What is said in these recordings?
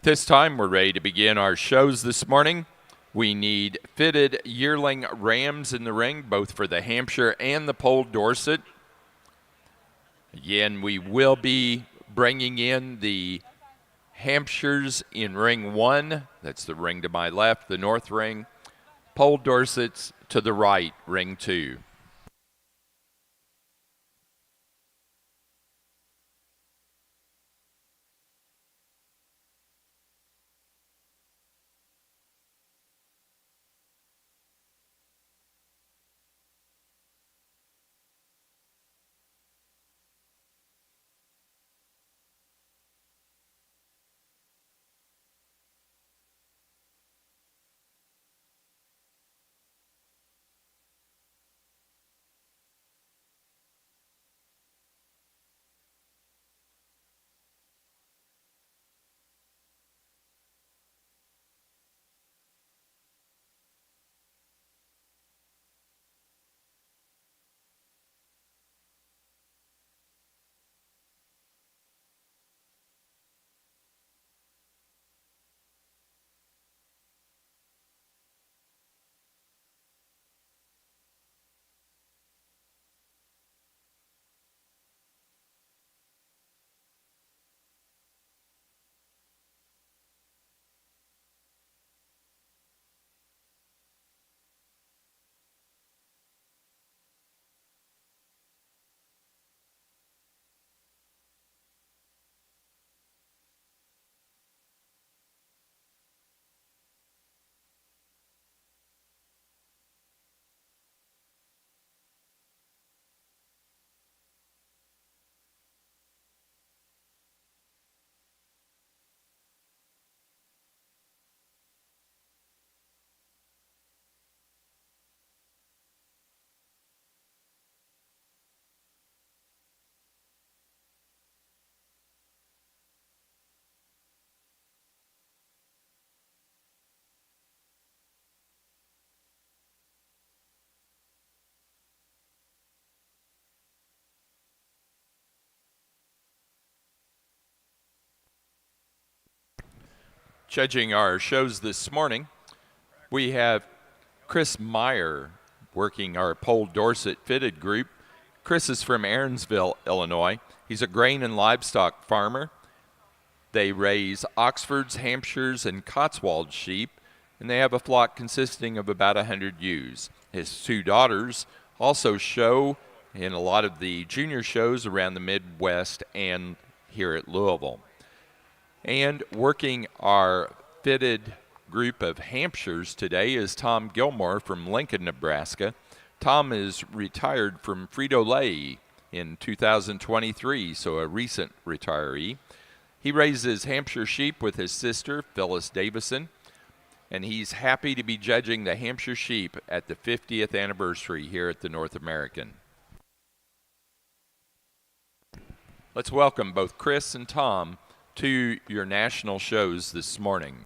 This time we're ready to begin our shows this morning. We need fitted yearling rams in the ring, both for the Hampshire and the Polled Dorset. Again, we will be bringing in the Hampshires in ring 1. That's the ring to my left, the north ring. Polled Dorsets to the right, ring 2. Judging our shows this morning, we have Chris Meyer working our Polled Dorset fitted group. Chris is from Aaronsville, Illinois. He's a grain and livestock farmer. They raise Oxfords, Hampshires, and Cotswold sheep, and they have a flock consisting of about 100 ewes. His 2 daughters also show in a lot of the junior shows around the Midwest and here at Louisville. And working our fitted group of Hampshires today is Tom Gilmore from Lincoln, Nebraska. Tom is retired from Frito-Lay in 2023, so a recent retiree. He raises Hampshire sheep with his sister, Phyllis Davison, and he's happy to be judging the Hampshire sheep at the 50th anniversary here at the North American. Let's welcome both Chris and Tom to your national shows this morning.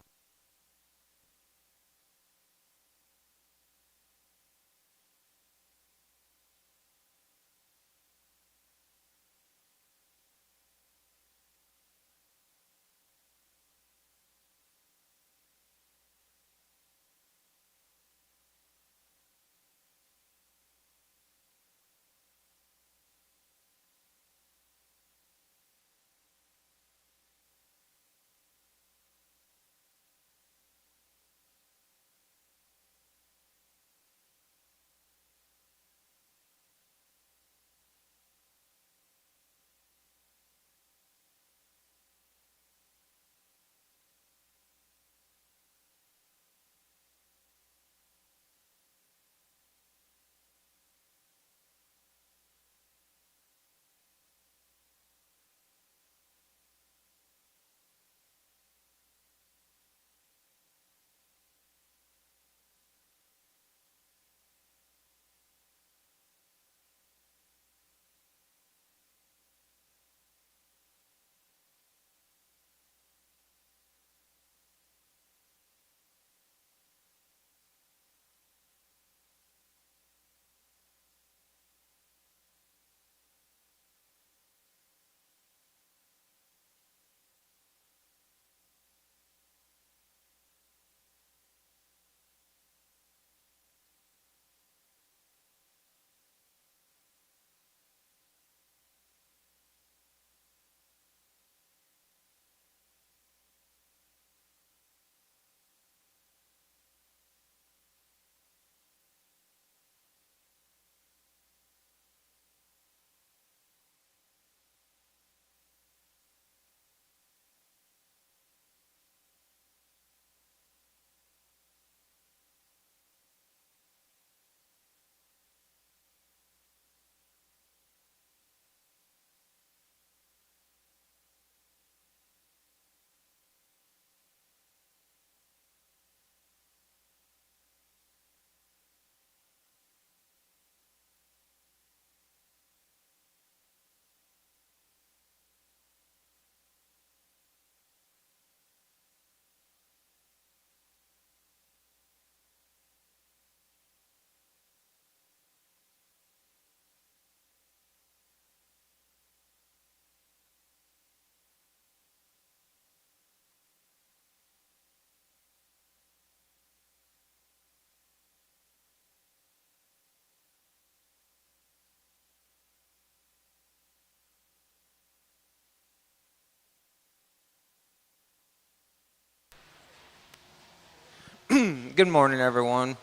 Good morning, everyone.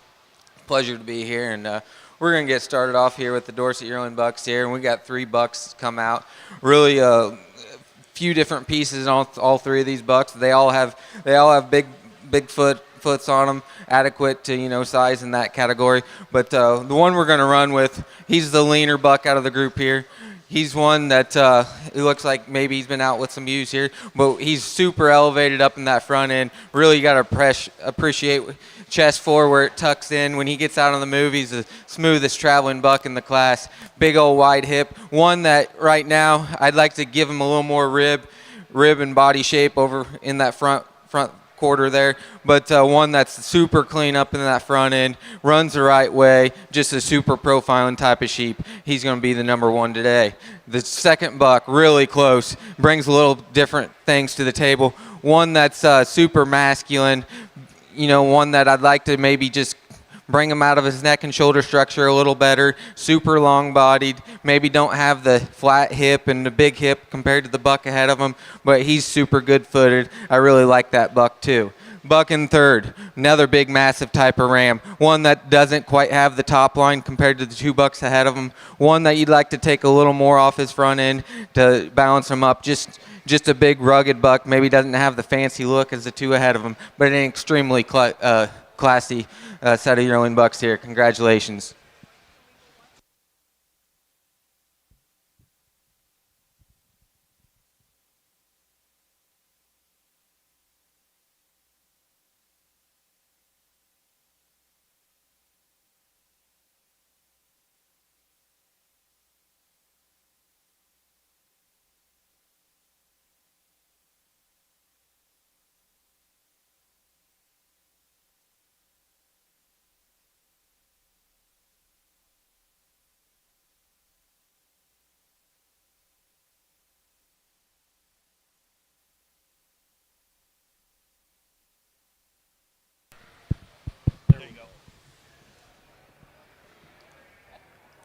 Pleasure to be here, and we're going to get started off here with the Dorset Yearling Bucks here, and we got 3 bucks come out. Really few different pieces on all 3 of these bucks. They all have big foots on them, adequate to size in that category. But the one we're going to run with, he's the leaner buck out of the group here. He's one that it looks like maybe he's been out with some ewes here, but he's super elevated up in that front end. Really, you got to appreciate chest forward where it tucks in. When he gets out on the move, he's the smoothest traveling buck in the class. Big old wide hip. One that right now I'd like to give him a little more rib and body shape over in that front quarter there, but one that's super clean up in that front end, runs the right way, just a super profiling type of sheep. He's going to be the number 1 today. The second buck, really close, brings a little different things to the table. One that's super masculine, one that I'd like to maybe just bring him out of his neck and shoulder structure a little better, super long-bodied, maybe don't have the flat hip and the big hip compared to the buck ahead of him, but he's super good-footed. I really like that buck too. Buck in third, another big, massive type of ram, one that doesn't quite have the top line compared to the 2 bucks ahead of him, one that you'd like to take a little more off his front end to balance him up, just a big, rugged buck, maybe doesn't have the fancy look as the 2 ahead of him, but an extremely classy set of yearling bucks here. Congratulations.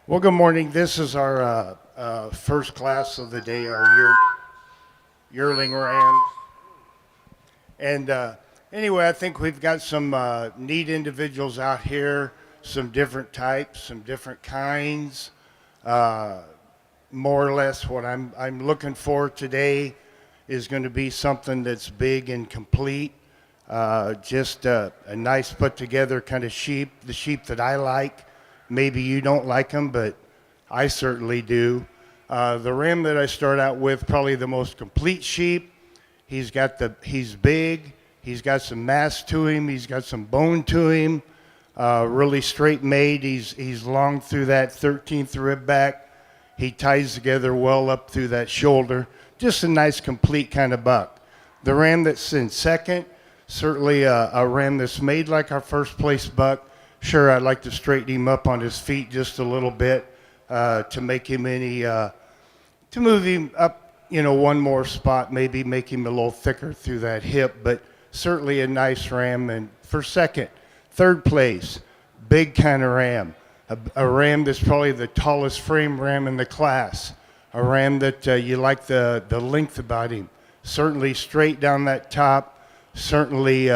Well, good morning. This is our first class of the day, our yearling rams. And anyway, I think we've got some neat individuals out here, some different types, some different kinds. More or less what I'm looking for today is going to be something that's big and complete. Just a nice put together kind of sheep, the sheep that I like. Maybe you don't like them, but I certainly do. The ram that I start out with, probably the most complete sheep. He's big. He's got some mass to him. He's got some bone to him. Really straight made. He's long through that 13th rib back. He ties together well up through that shoulder. Just a nice, complete kind of buck. The ram that's in second, certainly a ram that's made like our first place buck. Sure, I'd like to straighten him up on his feet just a little bit to make him to move him up, one more spot, maybe make him a little thicker through that hip, but certainly a nice ram. And for second, third place, big kind of ram, a ram that's probably the tallest frame ram in the class, a ram that you like the length about him, certainly straight down that top, certainly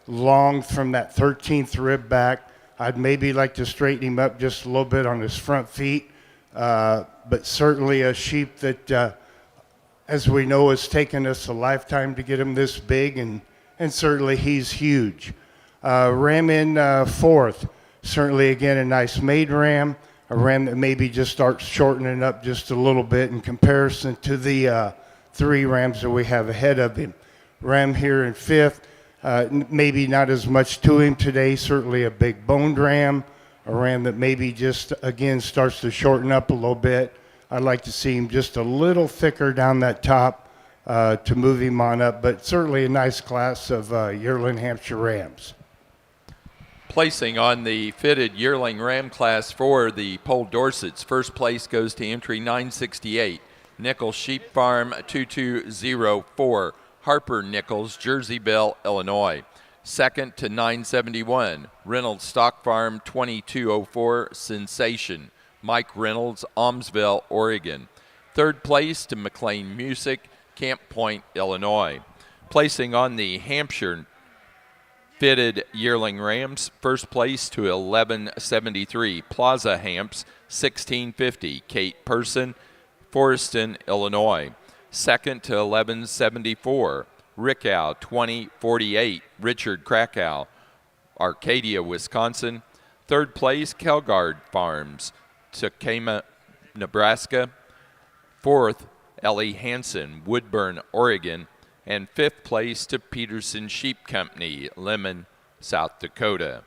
long from that 13th rib back. I'd maybe like to straighten him up just a little bit on his front feet, but certainly a sheep that, as we know, has taken us a lifetime to get him this big, and certainly he's huge. Ram in fourth, certainly again a nice made ram, a ram that maybe just starts shortening up just a little bit in comparison to the 3 rams that we have ahead of him. Ram here in fifth. Maybe not as much to him today, certainly a big boned ram, a ram that maybe just, again, starts to shorten up a little bit. I'd like to see him just a little thicker down that top to move him on up, but certainly a nice class of yearling Hampshire rams. Placing on the fitted yearling ram class for the Poll Dorsets, first place goes to entry 968, Nichols Sheep Farm 2204. Harper Nichols, Jerseyville, Illinois. Second to 971, Reynolds Stock Farm 2204, Sensation. Mike Reynolds, Almsville, Oregon. Third place to McLean Music, Camp Point, Illinois. Placing on the Hampshire Fitted yearling rams, first place to 1173. Plaza Hamps, 1650. Kate Person, Foreston, Illinois. Second to 1174. Rickow, 2048. Richard Krakow, Arcadia, Wisconsin. Third place, Kelgard Farms, Takema, Nebraska. Fourth, Ellie Hansen, Woodburn, Oregon. And fifth place to Peterson Sheep Company, Lemon, South Dakota.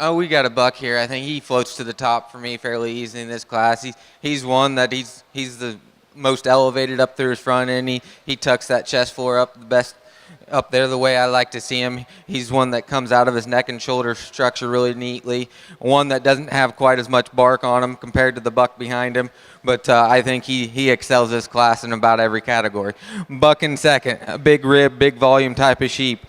Oh, we got a buck here. I think he floats to the top for me fairly easy in this class. He's one that he's the most elevated up through his front end. He tucks that chest floor up the best up there the way I like to see him. He's one that comes out of his neck and shoulder structure really neatly. One that doesn't have quite as much bark on him compared to the buck behind him. But I think he excels this class in about every category. Buck in second, a big rib, big volume type of sheep.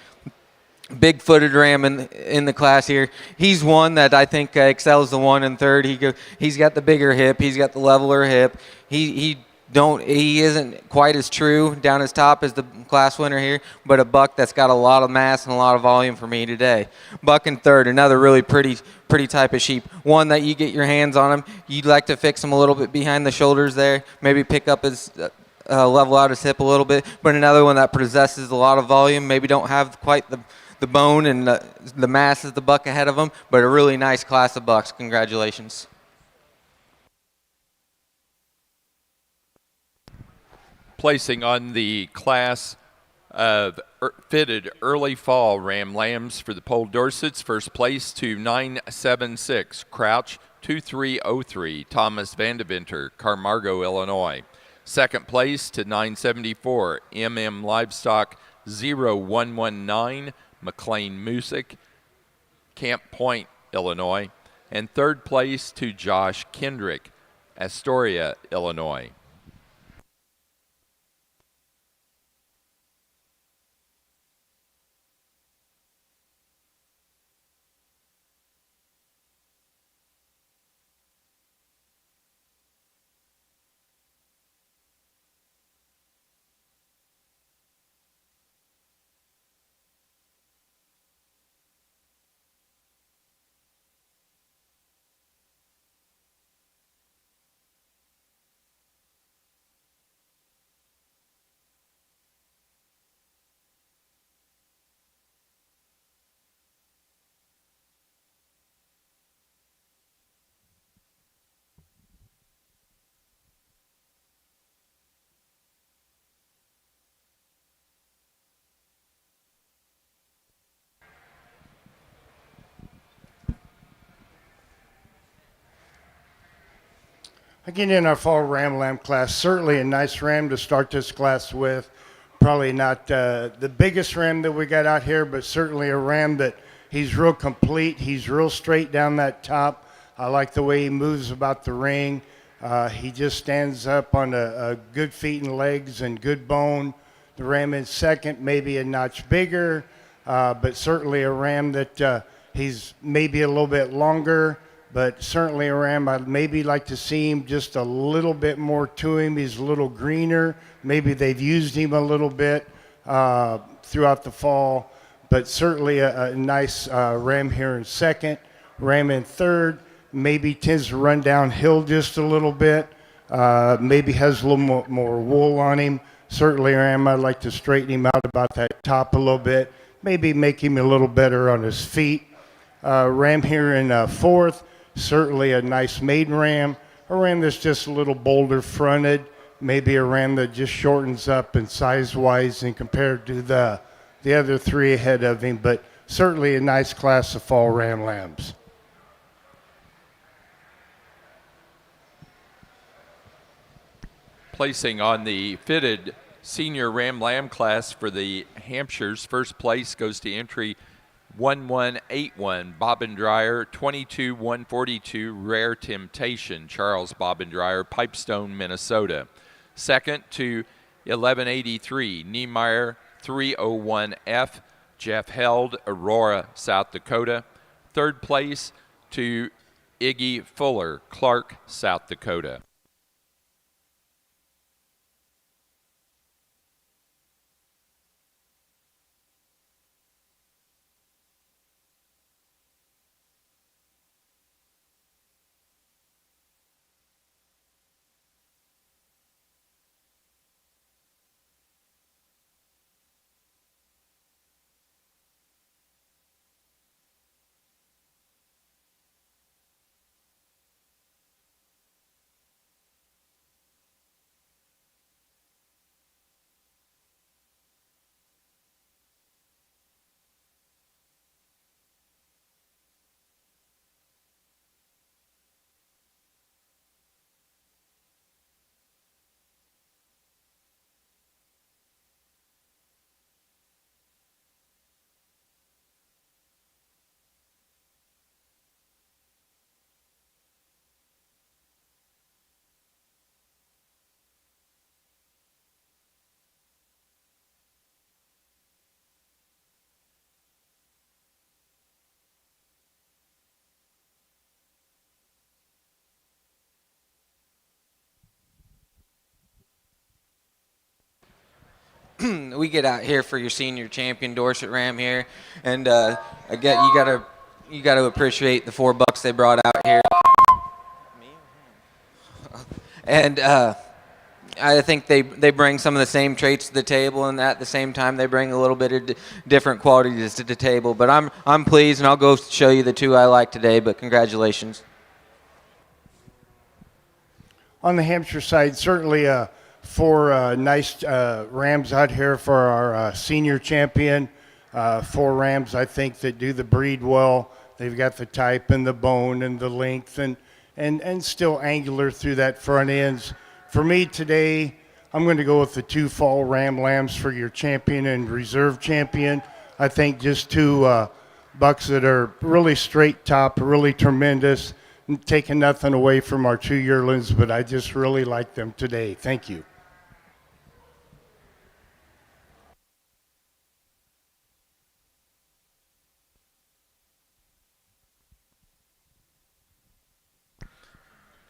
Big footed ram in the class here. He's one that I think excels the one in third. He's got the bigger hip. He's got the leveler hip. He isn't quite as true down his top as the class winner here, but a buck that's got a lot of mass and a lot of volume for me today. Buck in third, another really pretty type of sheep. One that you get your hands on him. You'd like to fix him a little bit behind the shoulders there. Maybe pick up his level out his hip a little bit. But another one that possesses a lot of volume. Maybe don't have quite the bone and the mass as the buck ahead of him, but a really nice class of bucks. Congratulations. Placing on the class of fitted early fall Ram Lambs for the Pole Dorsets, first place to 976, Crouch 2303, Thomas Vandeventer, Carmargo, Illinois. Second place to 974, Livestock 0119, McLean Music, Camp Point, Illinois. And third place to Josh Kendrick, Astoria, Illinois. Again, in our fall ram lamb class, certainly a nice ram to start this class with. Probably not the biggest ram that we got out here, but certainly a ram that he's real complete. He's real straight down that top. I like the way he moves about the ring. He just stands up on a good feet and legs and good bone. The ram in second, maybe a notch bigger, but certainly a ram that he's maybe a little bit longer. But certainly a ram, I'd maybe like to see him just a little bit more to him. He's a little greener. Maybe they've used him a little bit throughout the fall. But certainly a nice ram here in second. Ram in third, maybe tends to run downhill just a little bit. Maybe has a little more wool on him. Certainly a ram, I'd like to straighten him out about that top a little bit. Maybe make him a little better on his feet. Ram here in fourth. Certainly a nice maiden ram, a ram that's just a little bolder fronted, maybe a ram that just shortens up in size-wise and compared to the other three ahead of him, but certainly a nice class of fall ram lambs. Placing on the fitted senior ram lamb class for the Hampshires, first place goes to entry 1181, Bobbin-Dryer, 22142, Rare Temptation, Charles Bobbin-Dryer, Pipestone, Minnesota. Second to 1183, Niemeyer, 301F, Jeff Held, Aurora, South Dakota. Third place to Iggy Fuller, Clark, South Dakota. We get out here for your senior champion Dorset Ram here, and again, you gotta appreciate the $4 they brought out here. And I think they bring some of the same traits to the table, and at the same time they bring a little bit of different qualities to the table. But I'm pleased, and I'll go show you the two I like today. But congratulations. On the Hampshire side, certainly a four nice rams out here for our senior champion. Four rams, I think, that do the breed well. They've got the type and the bone and the length and still angular through that front ends. For me today, I'm going to go with the two fall ram lambs for your champion and reserve champion. I think just two bucks that are really straight top, really tremendous, taking nothing away from our two yearlings, but I just really like them today. Thank you.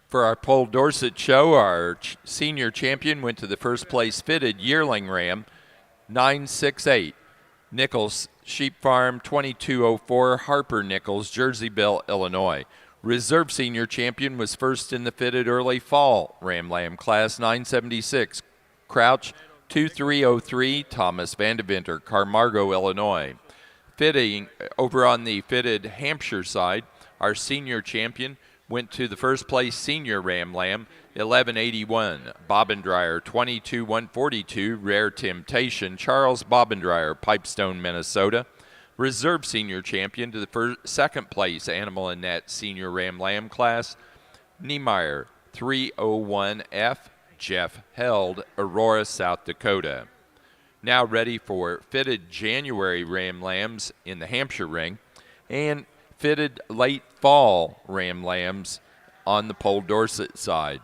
For our Pole Dorset show, our senior champion went to the first place fitted yearling ram, 968. Nichols Sheep Farm, 2204, Harper Nichols, Jerseyville, Illinois. Reserve senior champion was first in the fitted early fall ram lamb class, 976. Crouch, 2303, Thomas Vandeventer, Carmargo, Illinois. Fitting over on the fitted Hampshire side, our senior champion went to the first place senior ram lamb, 1181. Bobbendreyer, 22142, Rare Temptation, Charles Bobbendreyer, Pipestone, Minnesota. Reserve senior champion to the second place animal in that senior ram lamb class, Niemeyer, 301F, Jeff Held, Aurora, South Dakota. Now ready for fitted January ram lambs in the Hampshire ring and fitted late fall ram lambs on the Pole Dorset side.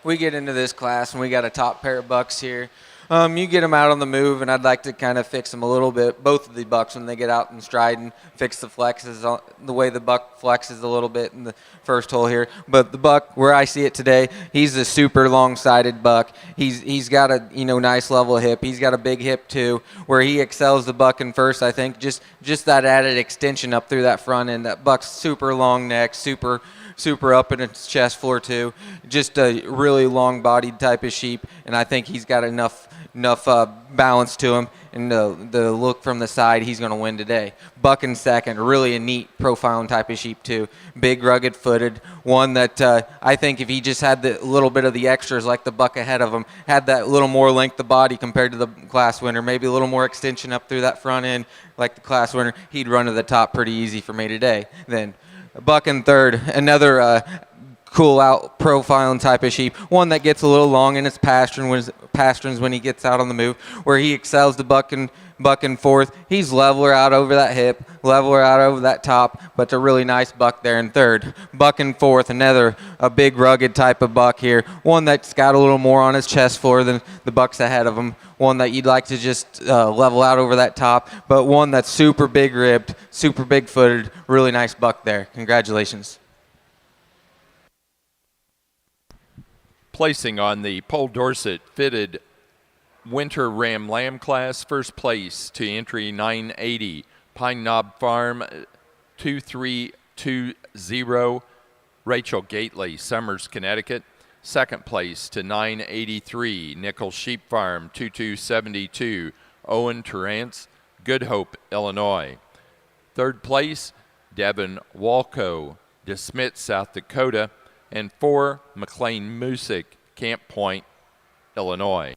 we get into this class and we got a top pair of bucks here. You get them out on the move, and I'd like to kind of fix them a little bit. Both of the bucks, when they get out and stride, and fix the flexes, the way the buck flexes a little bit in the first hole here. But the buck, where I see it today, he's a super long-sided buck. He's got a nice level hip. He's got a big hip too, where he excels the buck in first. I think just that added extension up through that front end. That buck's super long neck, super up in its chest floor too. Just a really long-bodied type of sheep, and I think he's got enough balance to him, and the look from the side, he's going to win today. Buck in second, really a neat profiling type of sheep too. Big, rugged-footed, one that I think if he just had the little bit of the extras like the buck ahead of him, had that little more length of body compared to the class winner, maybe a little more extension up through that front end like the class winner, he'd run to the top pretty easy for me today. Then buck in third, another cool out profiling type of sheep, one that gets a little long in its pasterns when he gets out on the move, where he excels the buck in fourth. He's leveler out over that hip, leveler out over that top, but it's a really nice buck there in third. Buck in fourth, a big rugged type of buck here, one that's got a little more on his chest floor than the bucks ahead of him, one that you'd like to just level out over that top, but one that's super big ribbed, super big footed, really nice buck there. Congratulations. Placing on the Pole Dorset fitted Winter Ram Lamb class, first place to entry 980, Pine Knob Farm 2320, Rachel Gately, Summers, Connecticut. Second place to 983, Nickel Sheep Farm 2272, Owen Terrance, Good Hope, Illinois. Third place, Devin Walco, DeSmit, South Dakota. And 4, McLean Musick, Camp Point, Illinois.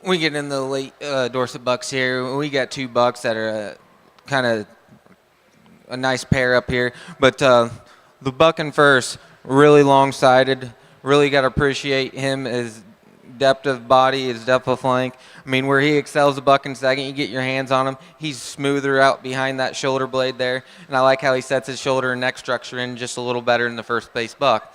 we get in the late Dorset bucks here. We got 2 bucks that are kind of a nice pair up here. But the buck and first, really long-sided. Really got to appreciate him, his depth of body, his depth of flank. I mean, where he excels the buck in second, you get your hands on him, he's smoother out behind that shoulder blade there. And I like how he sets his shoulder and neck structure in just a little better than the first place buck.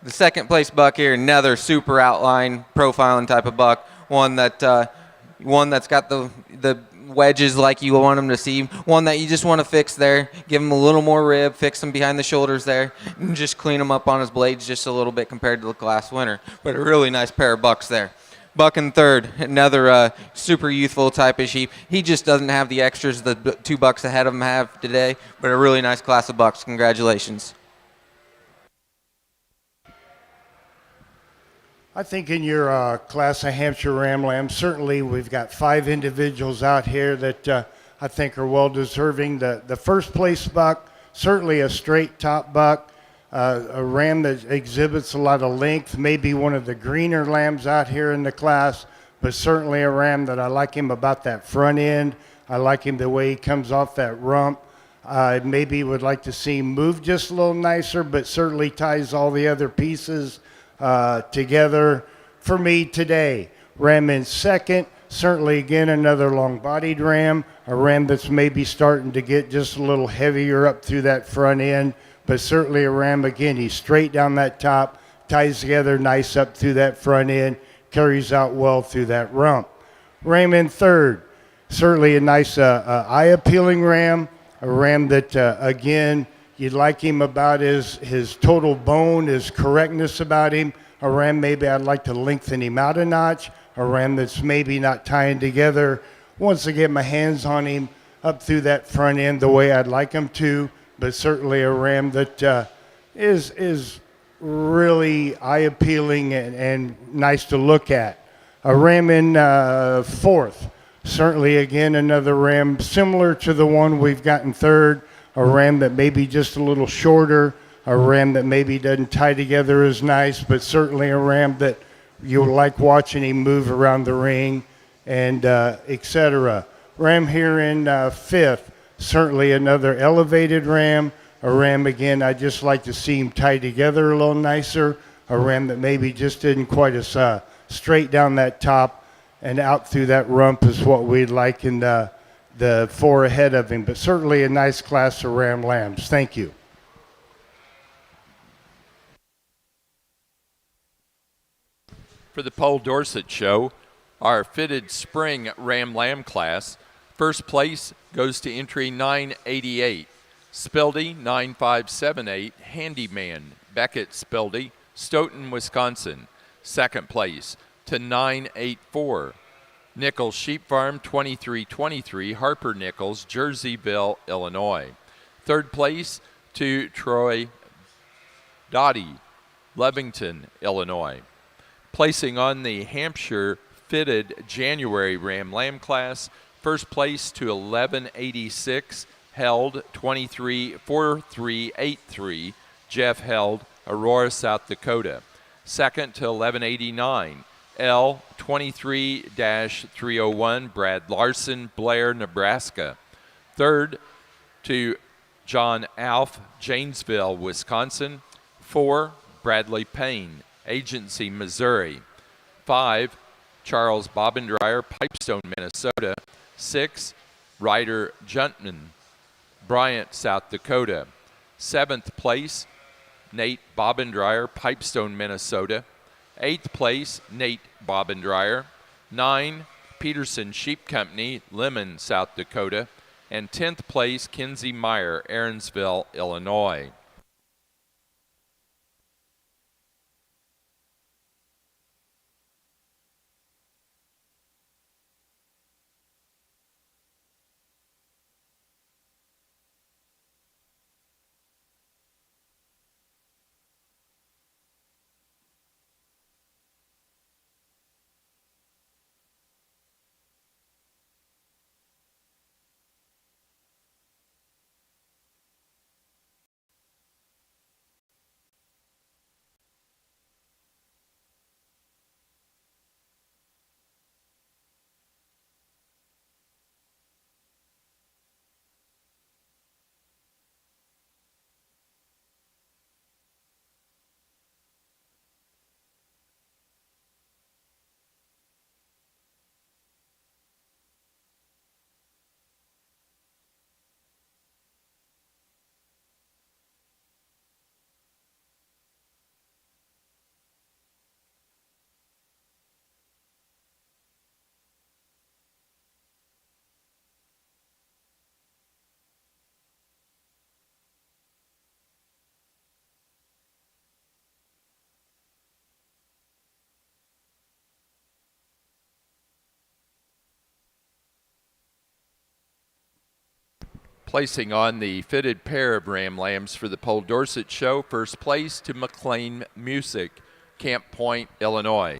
The second place buck here, another super outline profiling type of buck, one that's got the wedges like you want them to see, one that you just want to fix there, give him a little more rib, fix him behind the shoulders there, and just clean him up on his blades just a little bit compared to the last winter. But a really nice pair of bucks there. Buck and third, another super youthful type of sheep. He just doesn't have the extras the 2 bucks ahead of him have today, but a really nice class of bucks. Congratulations. I think in your class of Hampshire Ram Lambs, certainly we've got 5 individuals out here that I think are well deserving. The first place buck, certainly a straight top buck, a ram that exhibits a lot of length, maybe one of the greener lambs out here in the class, but certainly a ram that I like him about that front end. I like him the way he comes off that rump. Maybe would like to see him move just a little nicer, but certainly ties all the other pieces together for me today. Ram in second, certainly again another long-bodied ram, a ram that's maybe starting to get just a little heavier up through that front end, but certainly a ram, again, he's straight down that top, ties together nice up through that front end, carries out well through that rump. Ram in third, certainly a nice eye-appealing ram, a ram that, again, you'd like him about his total bone, his correctness about him. A ram maybe I'd like to lengthen him out a notch. A ram that's maybe not tying together. Once I get my hands on him up through that front end the way I'd like him to, but certainly a ram that is really eye-appealing and nice to look at. A ram in fourth. Certainly, again, another ram similar to the one we've got in third. A ram that may be just a little shorter, a ram that maybe doesn't tie together as nice, but certainly a ram that you like watching him move around the ring, and etc. Ram here in fifth, certainly another elevated ram, a ram, again, I just like to see him tie together a little nicer, a ram that maybe just didn't quite as straight down that top and out through that rump is what we'd like in the 4 ahead of him, but certainly a nice class of ram lambs. Thank you. For the Pole Dorset Show, our fitted spring ram lamb class, first place goes to entry 988. Spildy 9578, Handyman, Beckett Spildy, Stoughton, Wisconsin. Second place to 984. Nichols Sheep Farm 2323, Harper Nichols, Jerseyville, Illinois. Third place to Troy Dottie, Levington, Illinois. Placing on the Hampshire fitted January Ram Lamb class, first place to 1186, Held 234383, Jeff Held, Aurora, South Dakota. Second to 1189, L 23-301, Brad Larson, Blair, Nebraska. Third to John Alf, Janesville, Wisconsin. 4, Bradley Payne, Agency, Missouri. 5, Charles Bobbendreyer, Pipestone, Minnesota. 6, Ryder Juntman, Bryant, South Dakota. 7th place, Nate Bobbendreyer, Pipestone, Minnesota. 8th place, Nate Bobbendreyer. 9, Peterson Sheep Company, Lemon, South Dakota. And 10th place, Kinsey Meyer, Aaronsville, Illinois. Placing on the fitted pair of ram lambs for the Pole Dorset Show, first place to McLean Music, Camp Point, Illinois.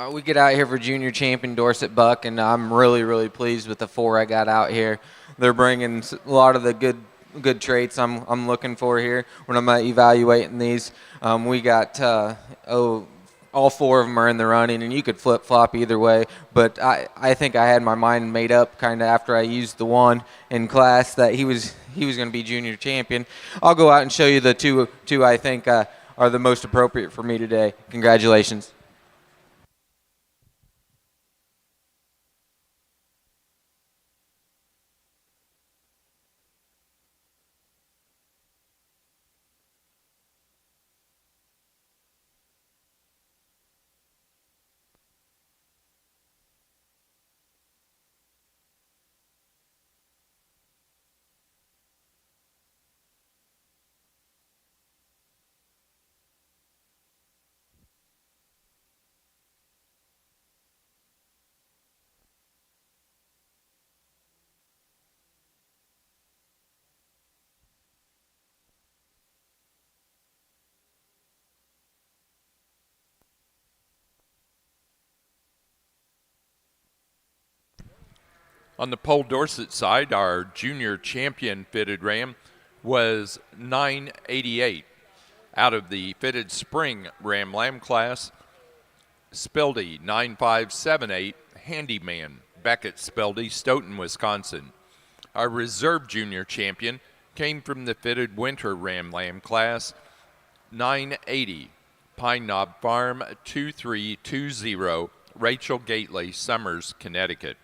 We get out here for junior champion Dorset Buck, and I'm really, really pleased with the 4 I got out here. They're bringing a lot of the good traits I'm looking for here when I'm evaluating these. We got all 4 of them are in the running, and you could flip flop either way. But I think I had my mind made up kind of after I used the one in class that he was going to be junior champion. I'll go out and show you the two I think are the most appropriate for me today. Congratulations. On the Pole Dorset side, our junior champion fitted ram was 988. Out of the fitted spring ram lamb class, Spildy 9578, Handyman, Beckett Spildy, Stoughton, Wisconsin. Our reserve junior champion came from the fitted winter ram lamb class, 980, Pine Knob Farm 2320, Rachel Gately, Summers, Connecticut.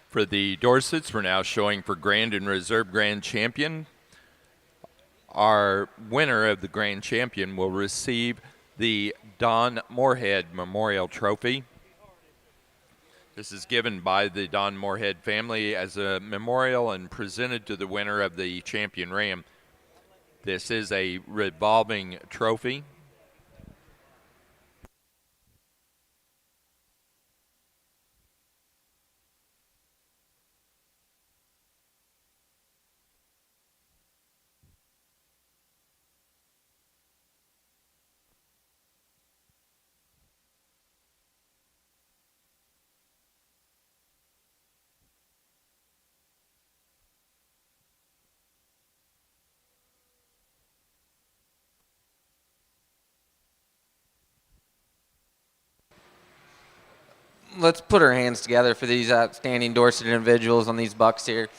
For the Dorsets, we're now showing for Grand and Reserve Grand Champion. Our winner of the Grand Champion will receive the Don Moorhead Memorial Trophy. This is given by the Don Moorhead family as a memorial and presented to the winner of the champion ram. This is a revolving trophy. Let's put our hands together for these outstanding Dorset individuals on these bucks here.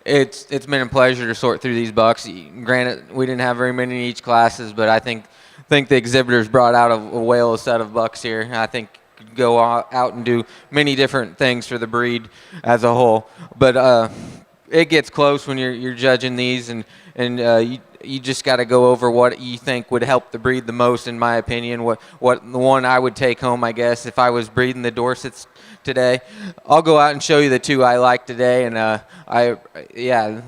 It's been a pleasure to sort through these bucks. Granted, we didn't have very many in each classes, but I think the exhibitors brought out a whale set of bucks here. I think could go out and do many different things for the breed as a whole. But it gets close when you're judging these, and you just got to go over what you think would help the breed the most, in my opinion. What the one I would take home, I guess, if I was breeding the Dorsets today. I'll go out and show you the two I like today, and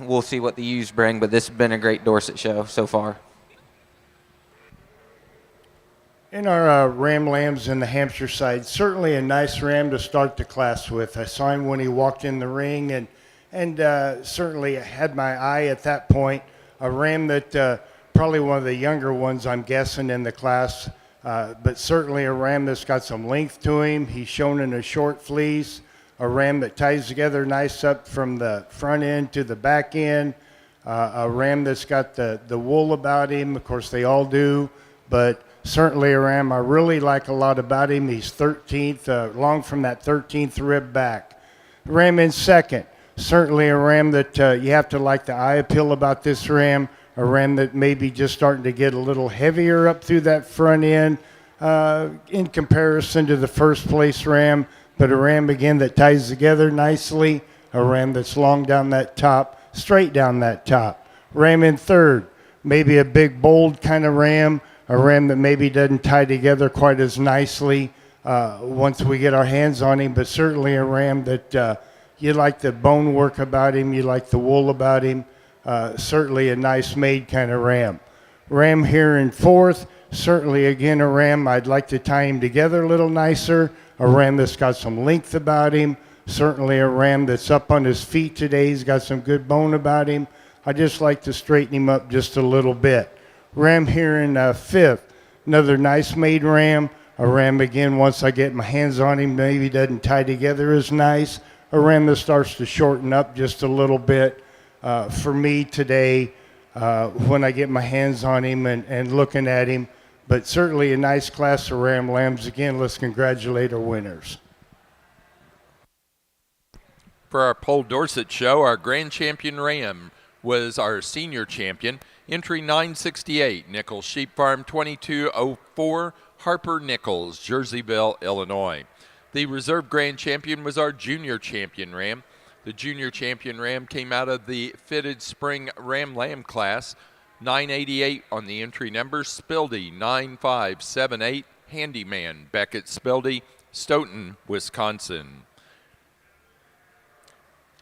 we'll see what the ewes bring. But this has been a great Dorset show so far. In our ram lambs in the Hampshire side, certainly a nice ram to start the class with. I saw him when he walked in the ring, and certainly had my eye at that point. A ram that probably one of the younger ones, I'm guessing, in the class, but certainly a ram that's got some length to him. He's shown in a short fleece, a ram that ties together nice up from the front end to the back end, a ram that's got the wool about him. Of course, they all do, but certainly a ram I really like a lot about him. He's 13th, long from that 13th rib back. Ram in second. Certainly a ram that you have to like the eye appeal about this ram, a ram that may be just starting to get a little heavier up through that front end in comparison to the first place ram, but a ram again that ties together nicely, a ram that's long down that top, straight down that top. Ram in third, maybe a big bold kind of ram, a ram that maybe doesn't tie together quite as nicely once we get our hands on him, but certainly a ram that you like the bone work about him, you like the wool about him, certainly a nice made kind of ram. Ram here in fourth, certainly again a ram I'd like to tie him together a little nicer, a ram that's got some length about him, certainly a ram that's up on his feet today, he's got some good bone about him. I just like to straighten him up just a little bit. Ram here in fifth, another nice made ram, a ram again once I get my hands on him maybe doesn't tie together as nice, a ram that starts to shorten up just a little bit for me today when I get my hands on him and looking at him. But certainly a nice class of ram lambs. Again, let's congratulate our winners. For our Pole Dorset show, our grand champion ram was our senior champion, entry 968, Nichols Sheep Farm 2204, Harper Nichols, Jerseyville, Illinois. The reserve grand champion was our junior champion ram. The junior champion ram came out of the fitted spring ram lamb class, 988 on the entry number, Spildy 9578, Handyman, Beckett Spildy, Stoughton, Wisconsin.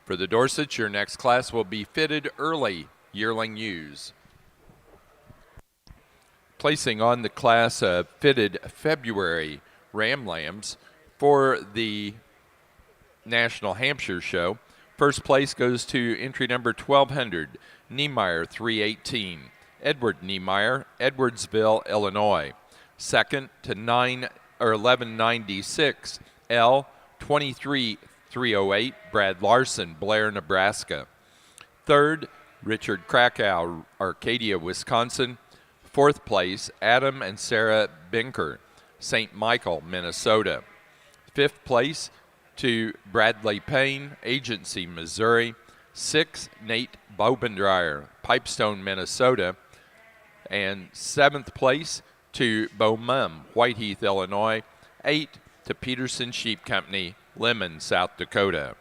For the Dorsets, your next class will be Fitted Early Yearling Ewes. Placing on the class of Fitted February Ram Lambs for the National Hampshire Show. First place goes to entry number 1200, Niemeyer 318, Edward Niemeyer, Edwardsville, Illinois. Second to 1196, L 23308, Brad Larson, Blair, Nebraska. Third, Richard Krakow, Arcadia, Wisconsin. Fourth place, Adam and Sarah Binker, St. Michael, Minnesota. Fifth place to Bradley Payne, Agency, Missouri. Sixth, Nate Bobendreyer, Pipestone, Minnesota. And seventh place to Bo Mum, Whiteheath, Illinois. Eight to Peterson Sheep Company, Lemon, South Dakota.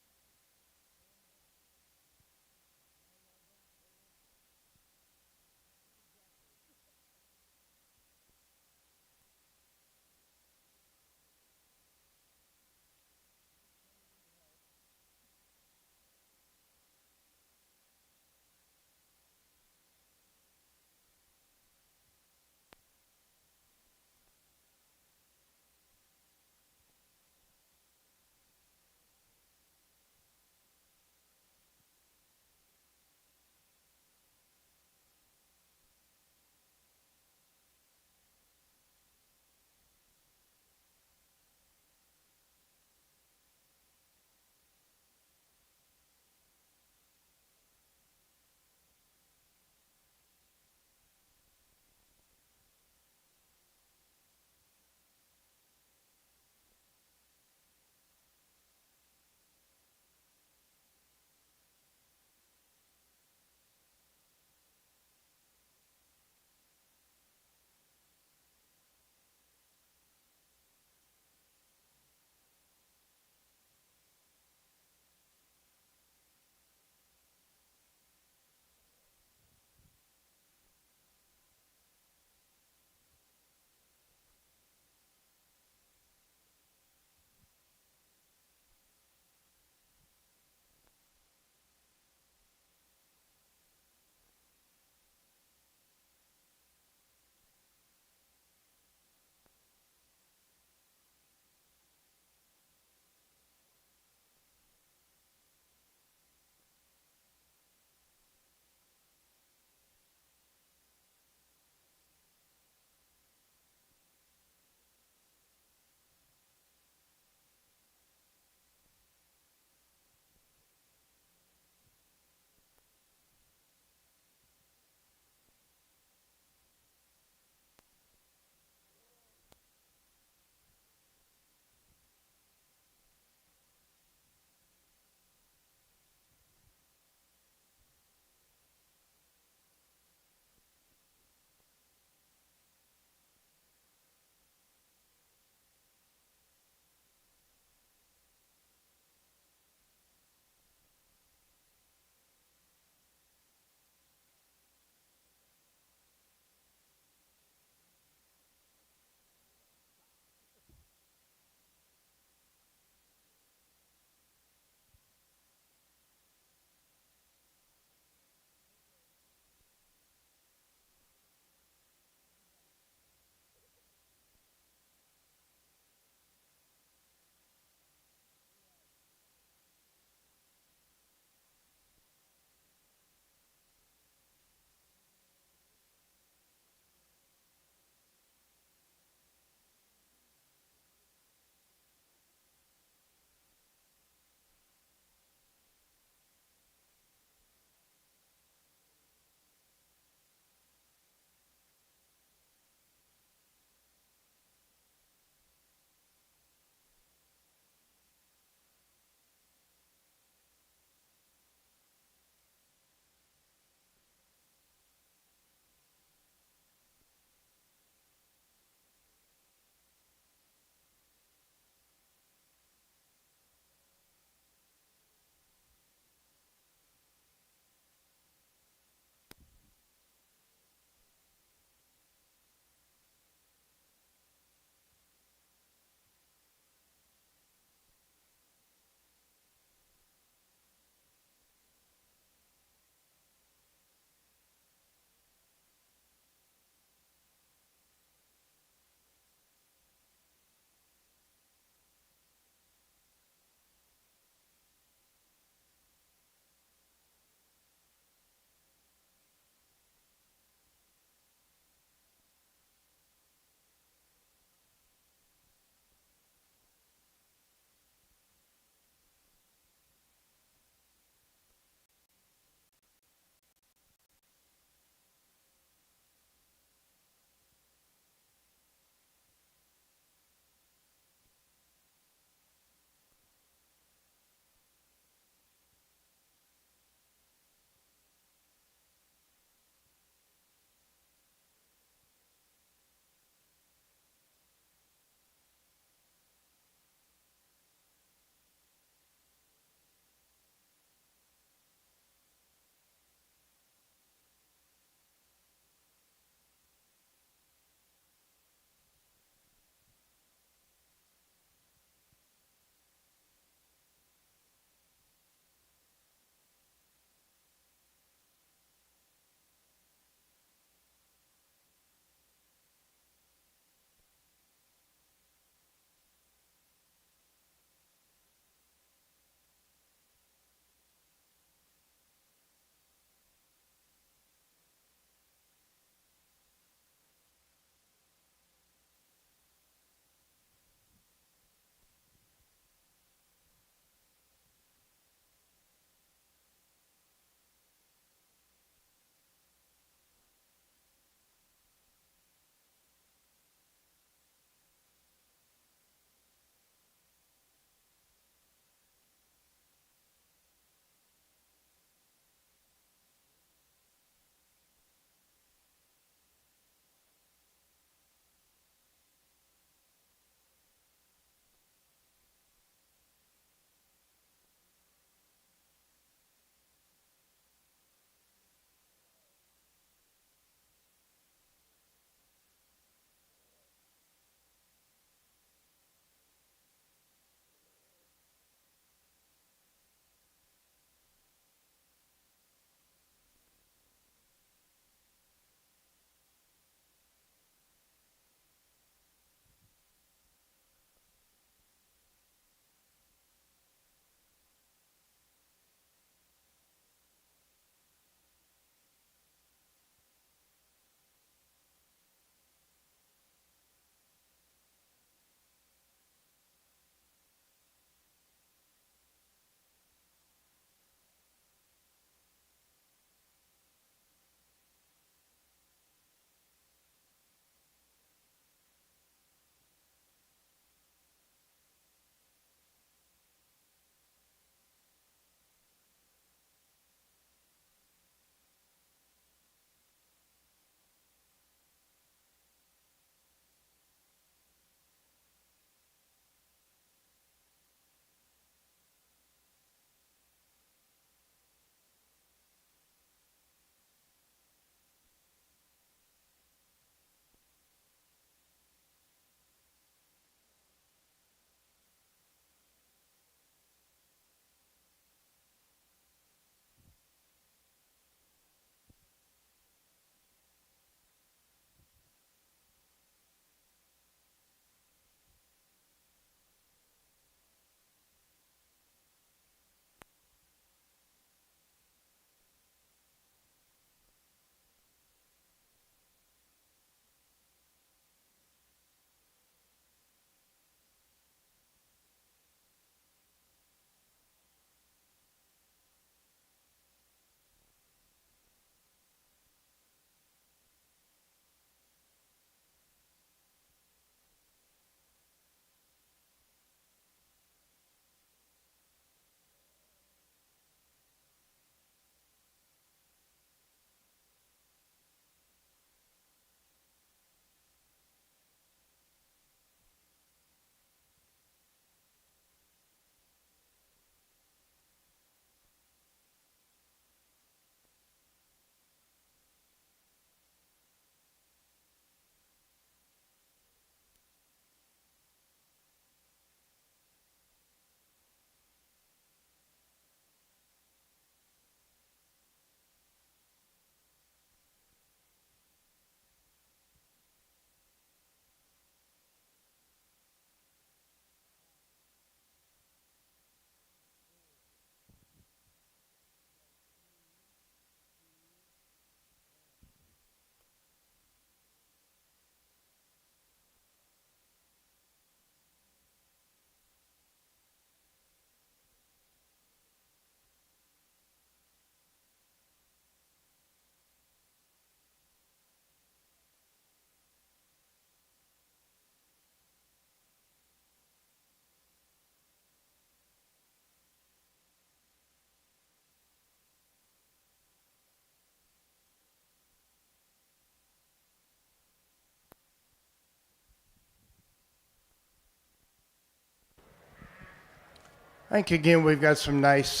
I think again we've got some nice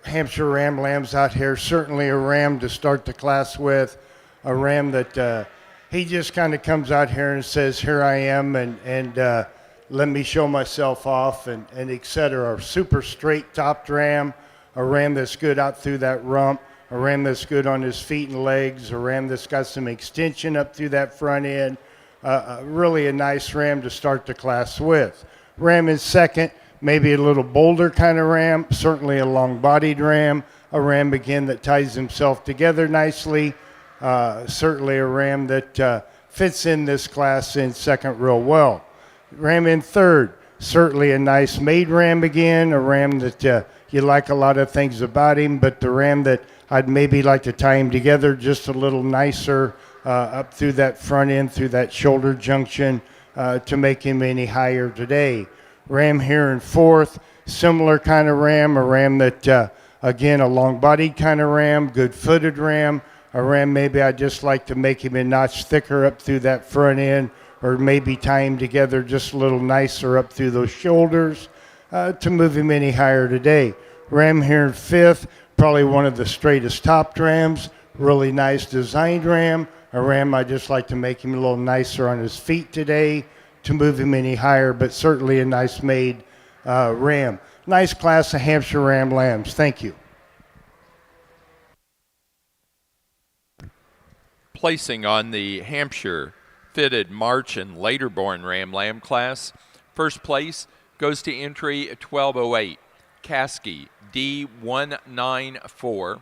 Hampshire Ram lambs out here. Certainly a ram to start the class with, a ram that he just kind of comes out here and says, "Here I am," and let me show myself off, and et cetera. A super straight topped ram, a ram that's good out through that rump, a ram that's good on his feet and legs, a ram that's got some extension up through that front end. Really a nice ram to start the class with. Ram in second, maybe a little bolder kind of ram, certainly a long-bodied ram, a ram again that ties himself together nicely, certainly a ram that fits in this class in second real well. Ram in third, certainly a nice made ram again, a ram that you like a lot of things about him, but the ram that I'd maybe like to tie him together just a little nicer up through that front end, through that shoulder junction to make him any higher today. Ram here in fourth, similar kind of ram, a ram that, again, a long-bodied kind of ram, good-footed ram, a ram maybe I'd just like to make him a notch thicker up through that front end, or maybe tie him together just a little nicer up through those shoulders to move him any higher today. Ram here in fifth, probably one of the straightest topped rams, really nice designed ram, a ram I just like to make him a little nicer on his feet today to move him any higher, but certainly a nice made ram. Nice class of Hampshire Ram lambs. Thank you. Placing on the Hampshire fitted March and later born Ram Lamb class, first place goes to entry 1208, Caskey D194,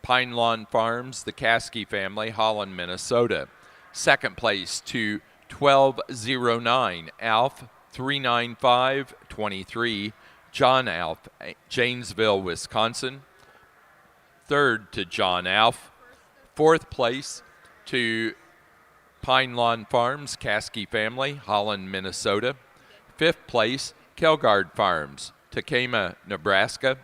Pine Lawn Farms, the Caskey family, Holland, Minnesota. Second place to 1209, Alf 39523, John Alf, Janesville, Wisconsin. Third to John Alf. Fourth place to Pine Lawn Farms, Caskey family, Holland, Minnesota. Fifth place, Kelgard Farms, Takema, Nebraska.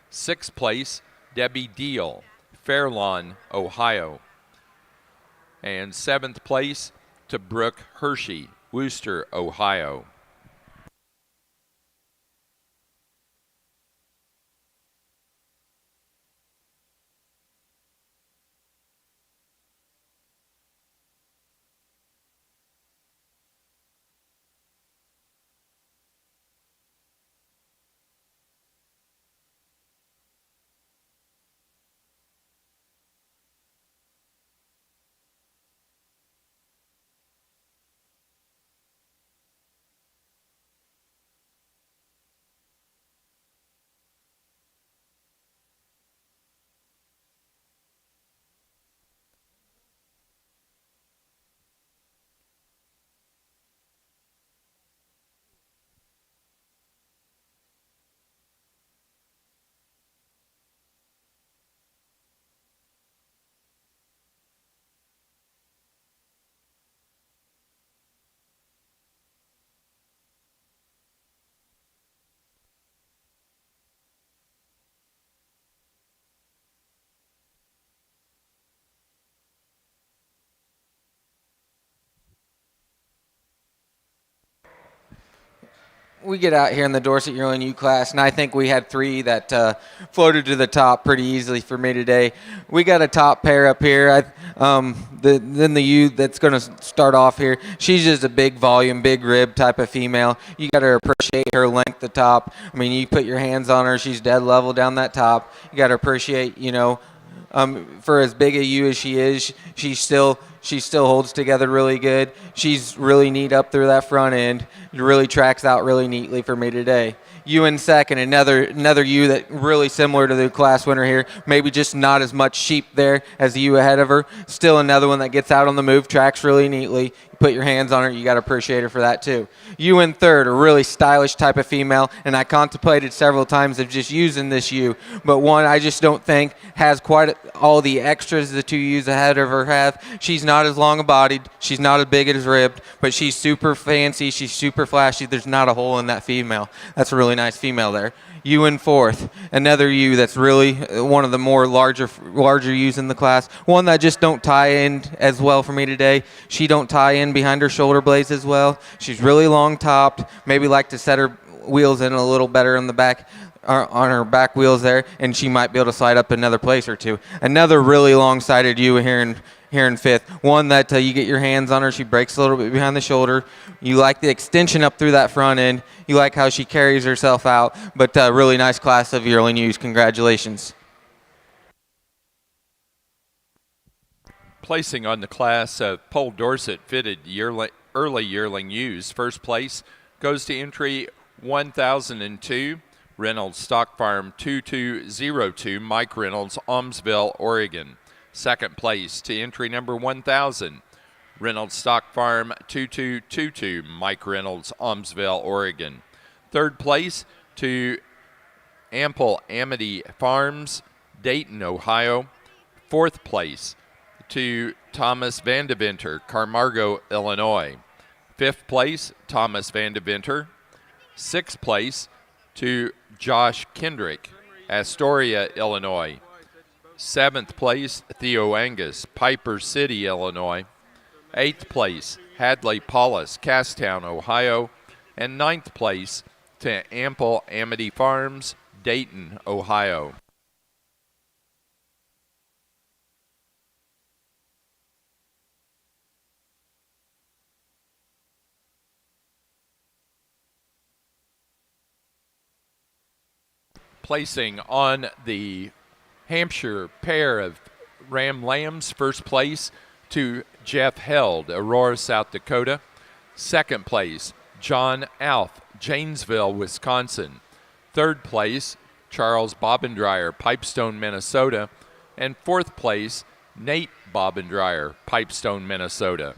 Sixth place, Debbie Deal, Fairlawn, Ohio. And seventh place to Brooke Hershey, Wooster, Ohio. We get out here in the Dorset Yearling U class, and I think we had three that floated to the top pretty easily for me today. We got a top pair up here. Then the U that's going to start off here, she's just a big volume, big rib type of female. You got to appreciate her length, the top. I mean, you put your hands on her, she's dead level down that top. You got to appreciate, for as big a U as she is, she still holds together really good. She's really neat up through that front end. It really tracks out really neatly for me today. U in second, another U that really similar to the class winner here. Maybe just not as much sheep there as the U ahead of her. Still another one that gets out on the move, tracks really neatly. You put your hands on her, you got to appreciate her for that too. U in third, a really stylish type of female, and I contemplated several times of just using this U, but one I just don't think has quite all the extras the two U's ahead of her have. She's not as long-bodied, she's not as big as ribbed, but she's super fancy, she's super flashy. There's not a hole in that female. That's a really nice female there. U in fourth, another U that's really one of the more larger U's in the class. One that just don't tie in as well for me today. She don't tie in behind her shoulder blades as well. She's really long topped. Maybe like to set her wheels in a little better on the back, on her back wheels there, and she might be able to slide up another place or two. Another really long-sided ewe here in fifth. One that you get your hands on her, she breaks a little bit behind the shoulder. You like the extension up through that front end. You like how she carries herself out. But really nice class of yearling ewes. Congratulations. Placing on the class of Pole Dorset fitted early yearling ewes, first place goes to entry 1002, Reynolds Stock Farm 2202, Mike Reynolds, Almsville, Oregon. Second place to entry number 1000, Reynolds Stock Farm 2222, Mike Reynolds, Almsville, Oregon. Third place to Ample Amity Farms, Dayton, Ohio. Fourth place to Thomas Vandeventer, Carmargo, Illinois. Fifth place, Thomas Vandeventer. Sixth place to Josh Kendrick, Astoria, Illinois. Seventh place, Theo Angus, Piper City, Illinois. Eighth place, Hadley Paulus, Casstown, Ohio. And ninth place to Ample Amity Farms, Dayton, Ohio. Placing on the Hampshire pair of Ram Lambs, first place to Jeff Held, Aurora, South Dakota. Second place, John Alf, Janesville, Wisconsin. Third place, Charles Bobbendreyer, Pipestone, Minnesota. And fourth place, Nate Bobbendreyer, Pipestone, Minnesota.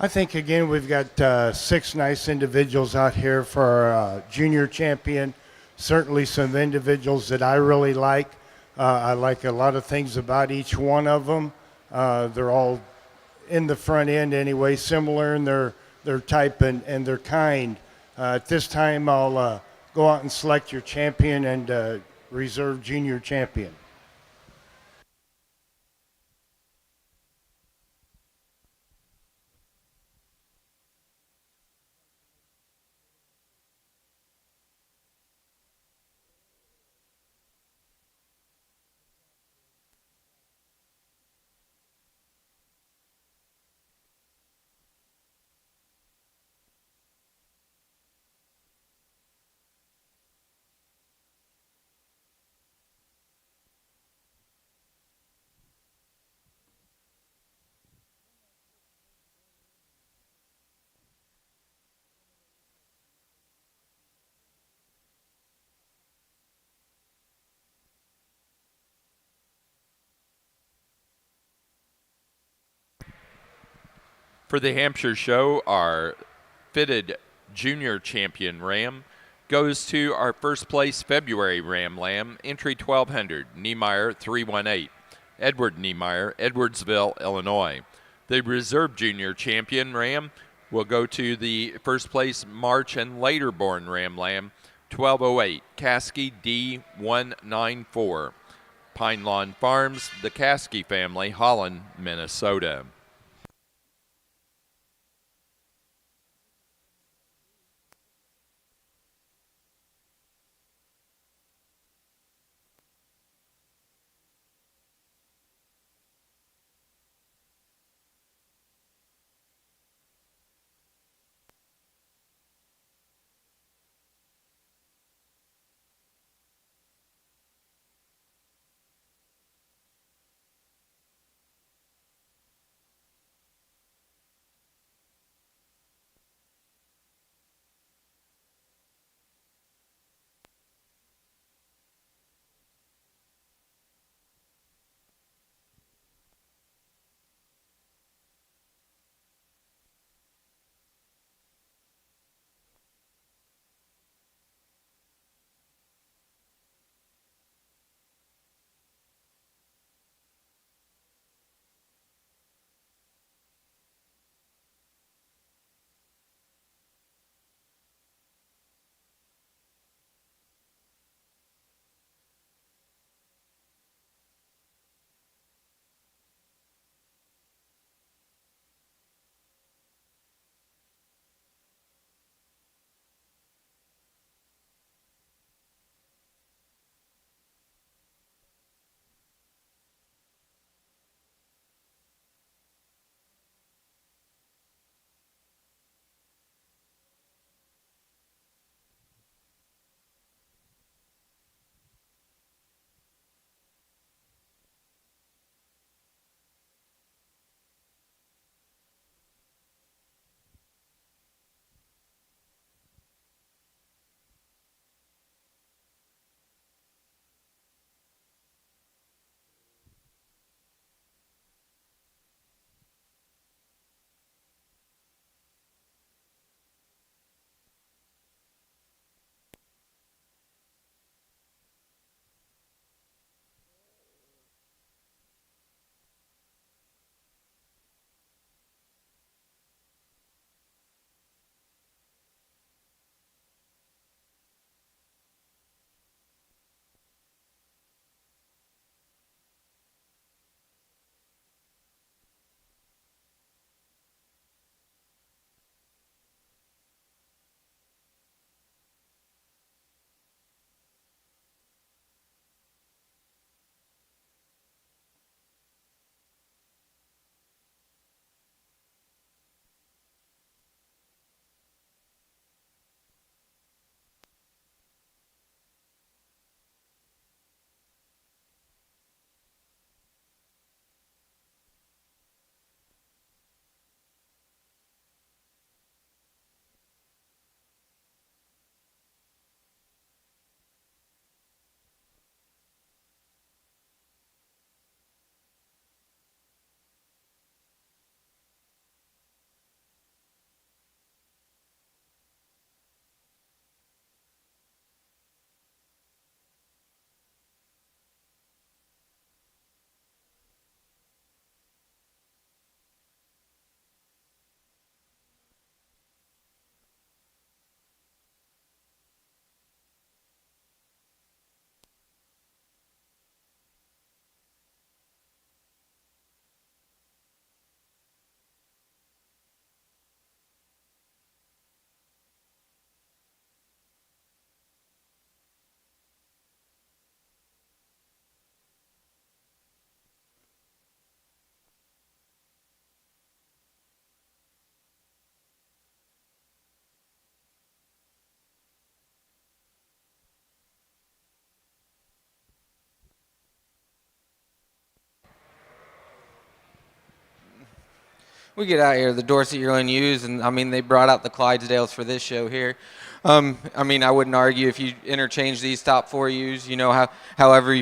I think again we've got 6 nice individuals out here for our junior champion. Certainly some individuals that I really like. I like a lot of things about each one of them. They're all in the front end anyway, similar in their type and their kind. At this time, I'll go out and select your champion and reserve junior champion. For the Hampshire show, our fitted junior champion ram goes to our first place February Ram Lamb, entry 1200, Niemeyer 318, Edward Niemeyer, Edwardsville, Illinois. The reserve junior champion ram will go to the first place March and later born Ram Lamb, 1208, Caskey D194, Pine Lawn Farms, the Caskey family, Holland, Minnesota. We get out here, the Dorset Yearling Ewes, and I mean, they brought out the Clydesdales for this show here. I mean, I wouldn't argue if you interchange these top four ewes, you know, however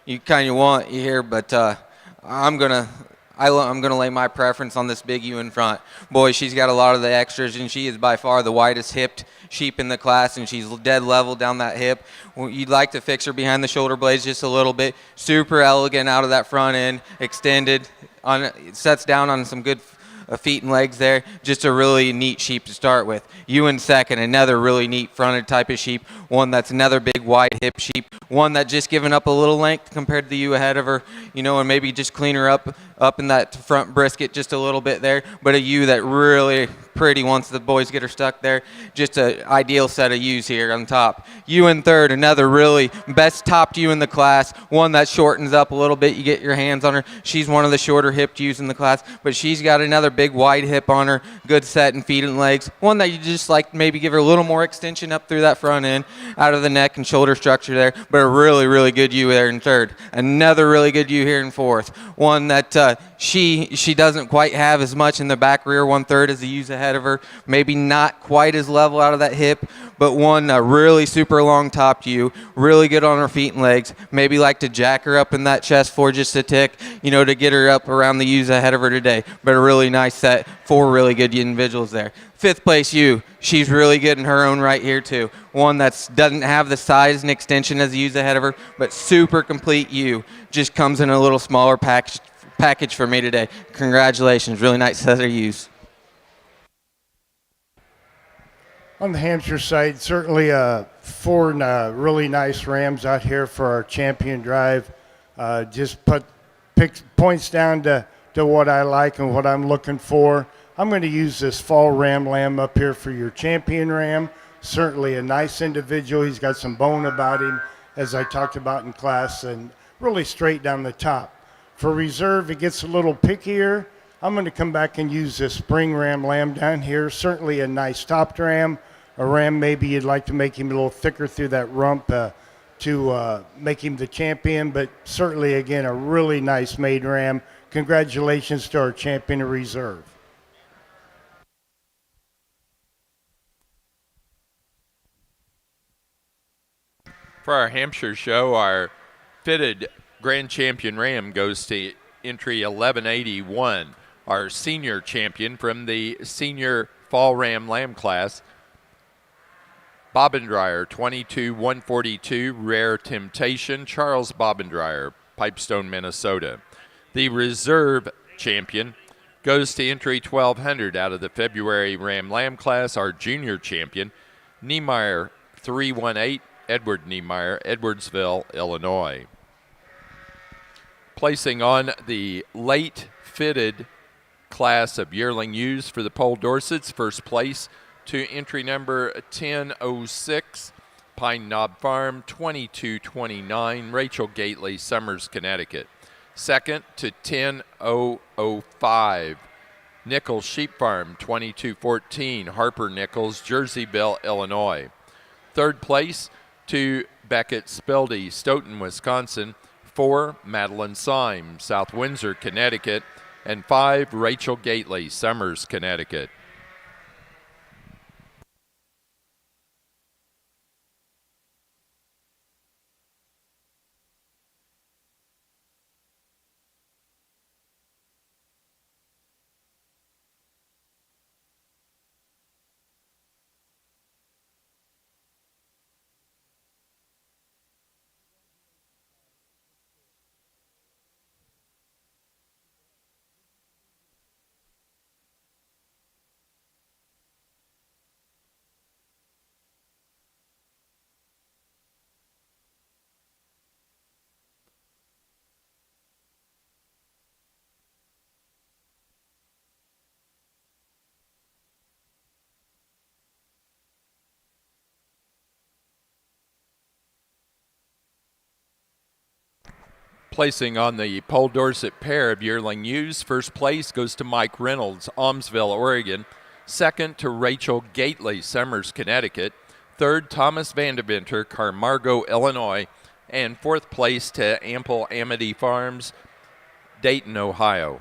you kind of want here, but I'm gonna I'm going to lay my preference on this big ewe in front. Boy, she's got a lot of the extras, and she is by far the widest hipped sheep in the class, and she's dead level down that hip. You'd like to fix her behind the shoulder blades just a little bit. Super elegant out of that front end, extended. Sets down on some good feet and legs there. Just a really neat sheep to start with. You in second, another really neat fronted type of sheep. One that's another big wide hip sheep. One that just given up a little length compared to the ewe ahead of her, and maybe just clean her up in that front brisket just a little bit there. But a ewe that really pretty once the boys get her stuck there. Just an ideal set of ewes here on top. Ewe in third, another really best topped ewe in the class. One that shortens up a little bit. You get your hands on her. She's one of the shorter hipped ewes in the class, but she's got another big wide hip on her. Good set and feet and legs. One that you just like maybe give her a little more extension up through that front end, out of the neck and shoulder structure there. But a really, really good ewe there in third. Another really good ewe here in fourth. One that she doesn't quite have as much in the back rear 1/3 as the ewes ahead of her. Maybe not quite as level out of that hip, but one really super long topped ewe. Really good on her feet and legs. Maybe like to jack her up in that chest for just a tick, to get her up around the ewes ahead of her today. But a really nice set. 4 really good individuals there. Fifth place ewe. She's really good in her own right here too. One that doesn't have the size and extension as the ewes ahead of her, but super complete ewe. Just comes in a little smaller package for me today. Congratulations. Really nice set of ewes. On the Hampshire side, certainly 4 really nice rams out here for our champion drive. Just points down to what I like and what I'm looking for. I'm going to use this fall ram lamb up here for your champion ram. Certainly a nice individual. He's got some bone about him, as I talked about in class, and really straight down the top. For reserve, it gets a little pickier. I'm going to come back and use this spring ram lamb down here. Certainly a nice topped ram. A ram maybe you'd like to make him a little thicker through that rump to make him the champion, but certainly, again, a really nice made ram. Congratulations to our champion of reserve. For our Hampshire show, our fitted grand champion ram goes to entry 1181, our senior champion from the senior fall ram lamb class. Bobbendreyer, 22-142, Rare Temptation, Charles Bobbendreyer, Pipestone, Minnesota. The reserve champion goes to entry 1200 out of the February Ram Lamb class. Our junior champion, Niemeyer, 318, Edward Niemeyer, Edwardsville, Illinois. Placing on the late fitted class of yearling ewes for the Pole Dorsets, first place to entry number 1006, Pine Knob Farm, 2229, Rachel Gately, Summers, Connecticut. Second to 10005, Nichols Sheep Farm, 2214, Harper Nichols, Jerseyville, Illinois. Third place to Beckett Speldy, Stoughton, Wisconsin. 4, Madeline Syme, South Windsor, Connecticut. And 5, Rachel Gately, Summers, Connecticut. Placing on the Pole Dorset pair of yearling ewes, first place goes to Mike Reynolds, Almsville, Oregon. Second to Rachel Gately, Summers, Connecticut. Third, Thomas Vandeventer, Carmargo, Illinois. And fourth place to Ample Amity Farms, Dayton, Ohio.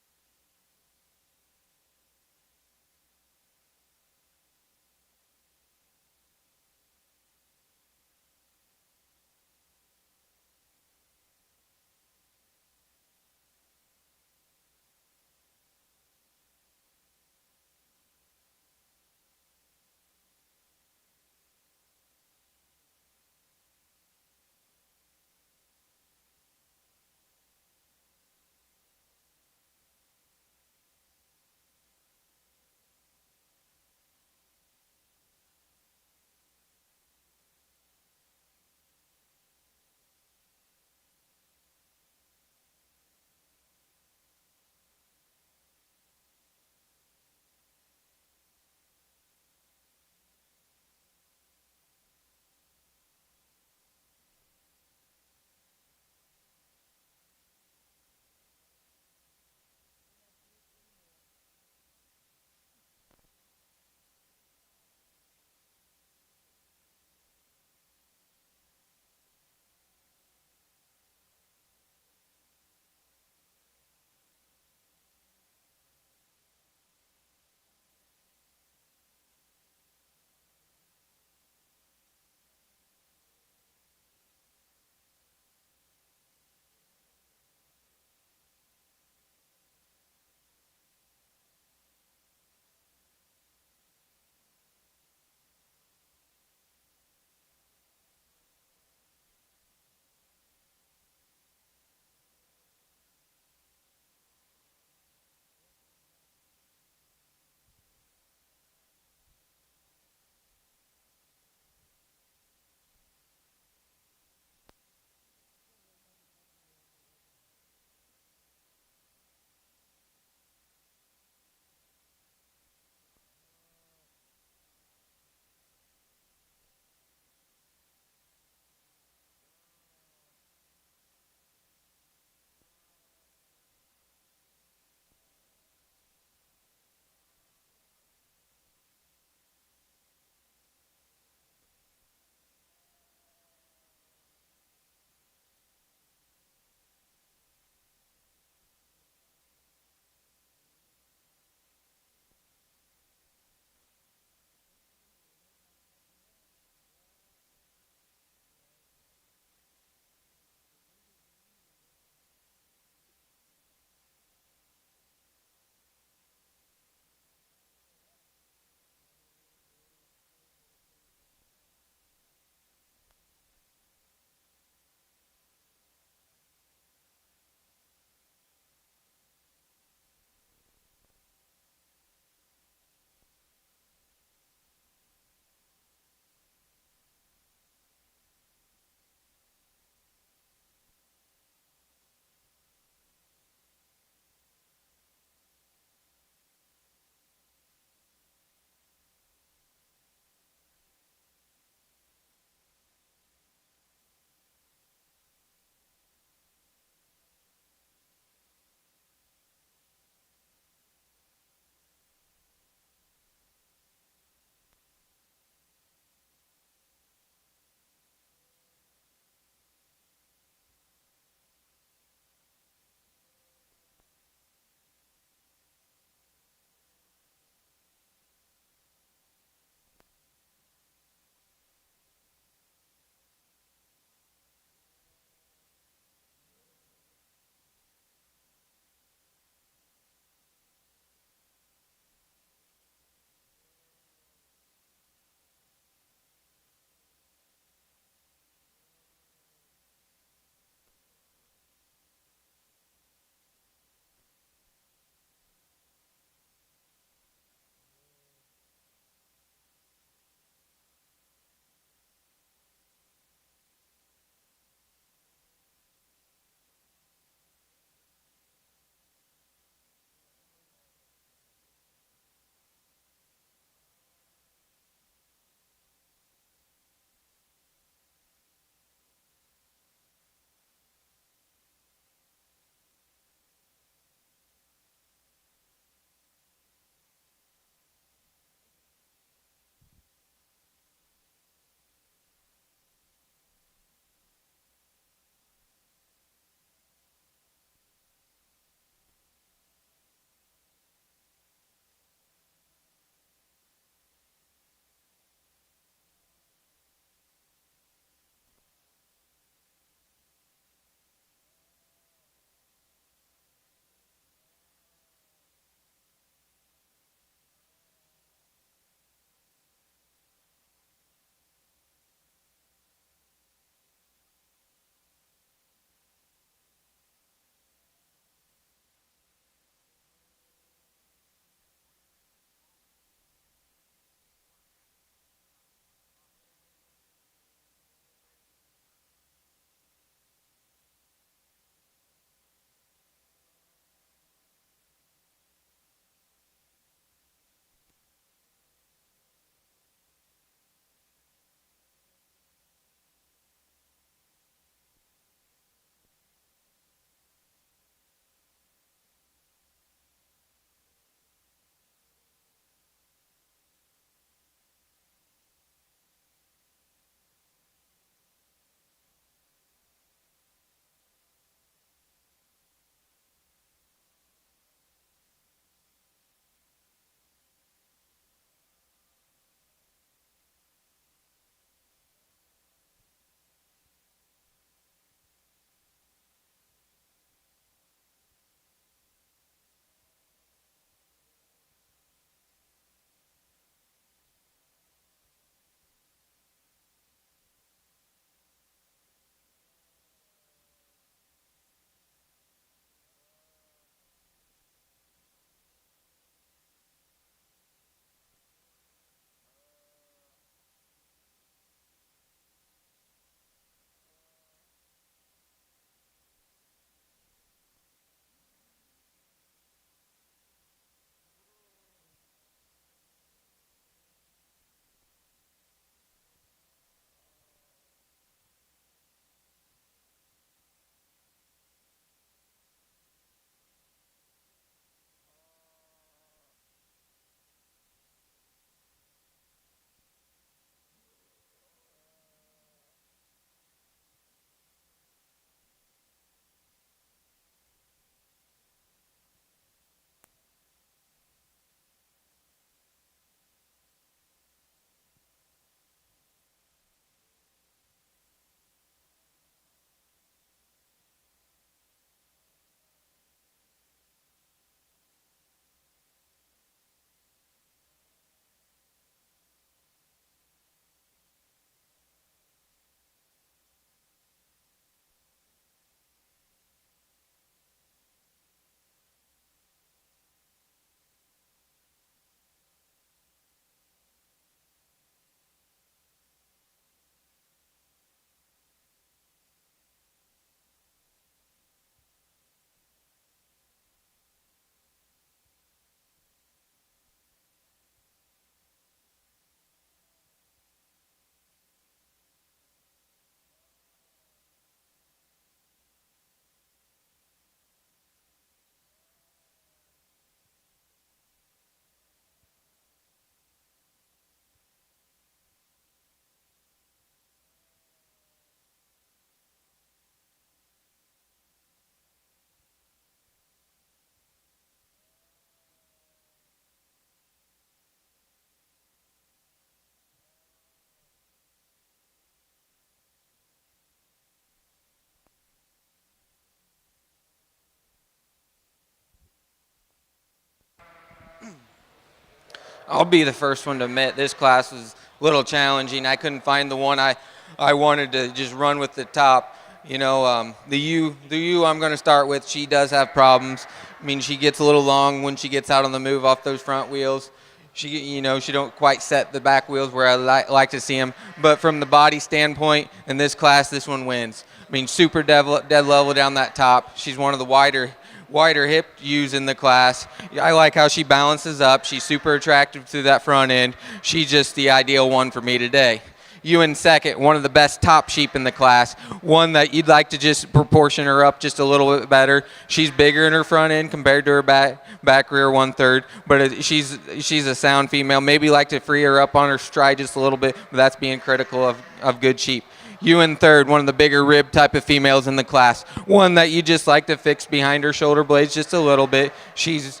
I'll be the first one to admit this class was a little challenging. I couldn't find the one I wanted to just run with the top. You know, the U I'm going to start with, she does have problems. I mean, she gets a little long when she gets out on the move off those front wheels. She don't quite set the back wheels where I like to see them. But from the body standpoint, in this class, this one wins. I mean, super dead level down that top. She's one of the wider hip U's in the class. I like how she balances up. She's super attractive through that front end. She's just the ideal one for me today. You in second, one of the best top sheep in the class, one that you'd like to just proportion her up just a little bit better. She's bigger in her front end compared to her back rear 1/3, but she's a sound female. Maybe like to free her up on her stride just a little bit, but that's being critical of good sheep. You in third, one of the bigger rib type of females in the class, one that you just like to fix behind her shoulder blades just a little bit. She's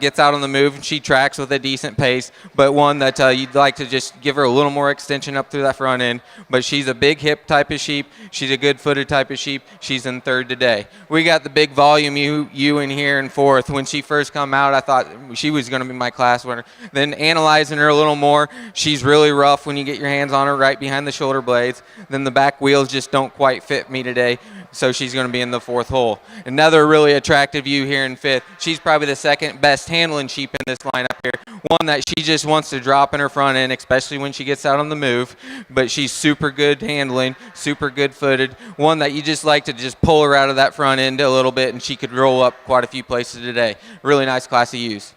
gets out on the move and she tracks with a decent pace, but one that you'd like to just give her a little more extension up through that front end. But she's a big hip type of sheep. She's a good footed type of sheep. She's in third today. We got the big volume you in here in fourth. When she first come out, I thought she was going to be my class winner. Then analyzing her a little more, she's really rough when you get your hands on her right behind the shoulder blades. Then the back wheels just don't quite fit me today, so she's going to be in the fourth hole. Another really attractive ewe here in fifth. She's probably the second best handling sheep in this lineup here. One that she just wants to drop in her front end, especially when she gets out on the move. But she's super good handling, super good footed. One that you just like to just pull her out of that front end a little bit, and she could roll up quite a few places today. Really nice class of ewes.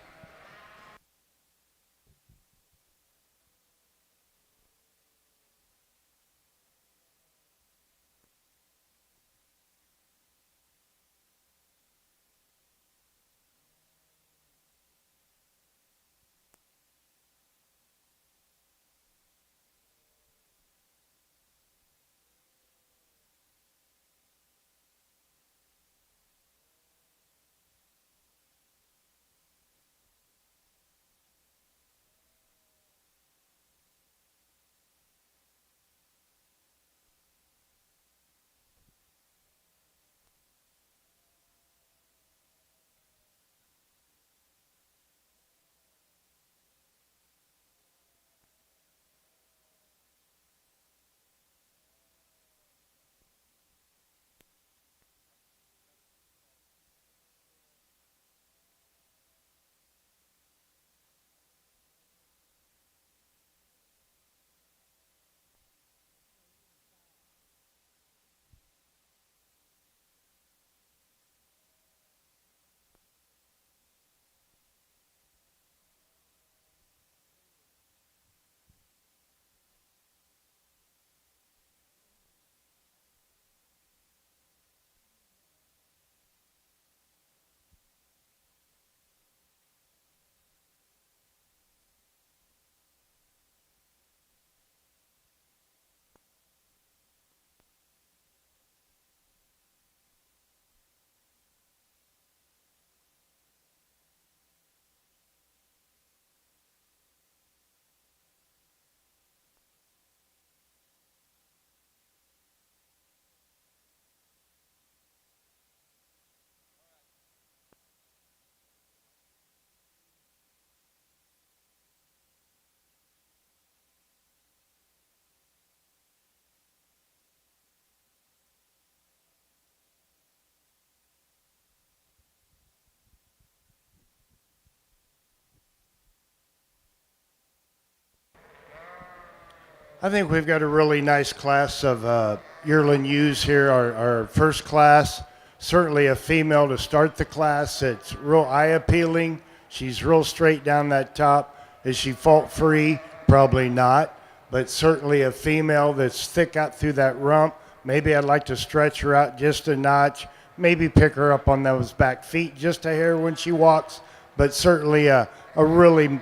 I think we've got a really nice class of yearling ewes here. Our first class, certainly a female to start the class. It's real eye appealing. She's real straight down that top. Is she fault free? Probably not, but certainly a female that's thick out through that rump. Maybe I'd like to stretch her out just a notch. Maybe pick her up on those back feet just a hair when she walks, but certainly a really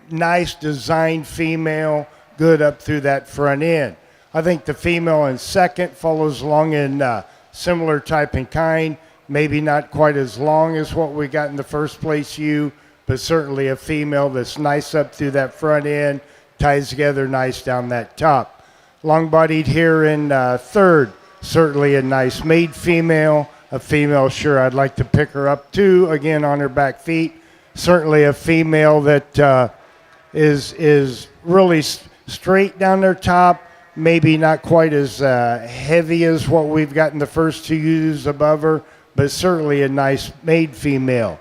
nice designed female, good up through that front end. I think the female in second follows along in similar type and kind, maybe not quite as long as what we got in the first place ewe, but certainly a female that's nice up through that front end, ties together nice down that top. Long-bodied here in third, certainly a nice maid female, a female sure I'd like to pick her up too, again on her back feet. Certainly a female that is really straight down their top, maybe not quite as heavy as what we've got in the first two ewes above her, but certainly a nice maid female.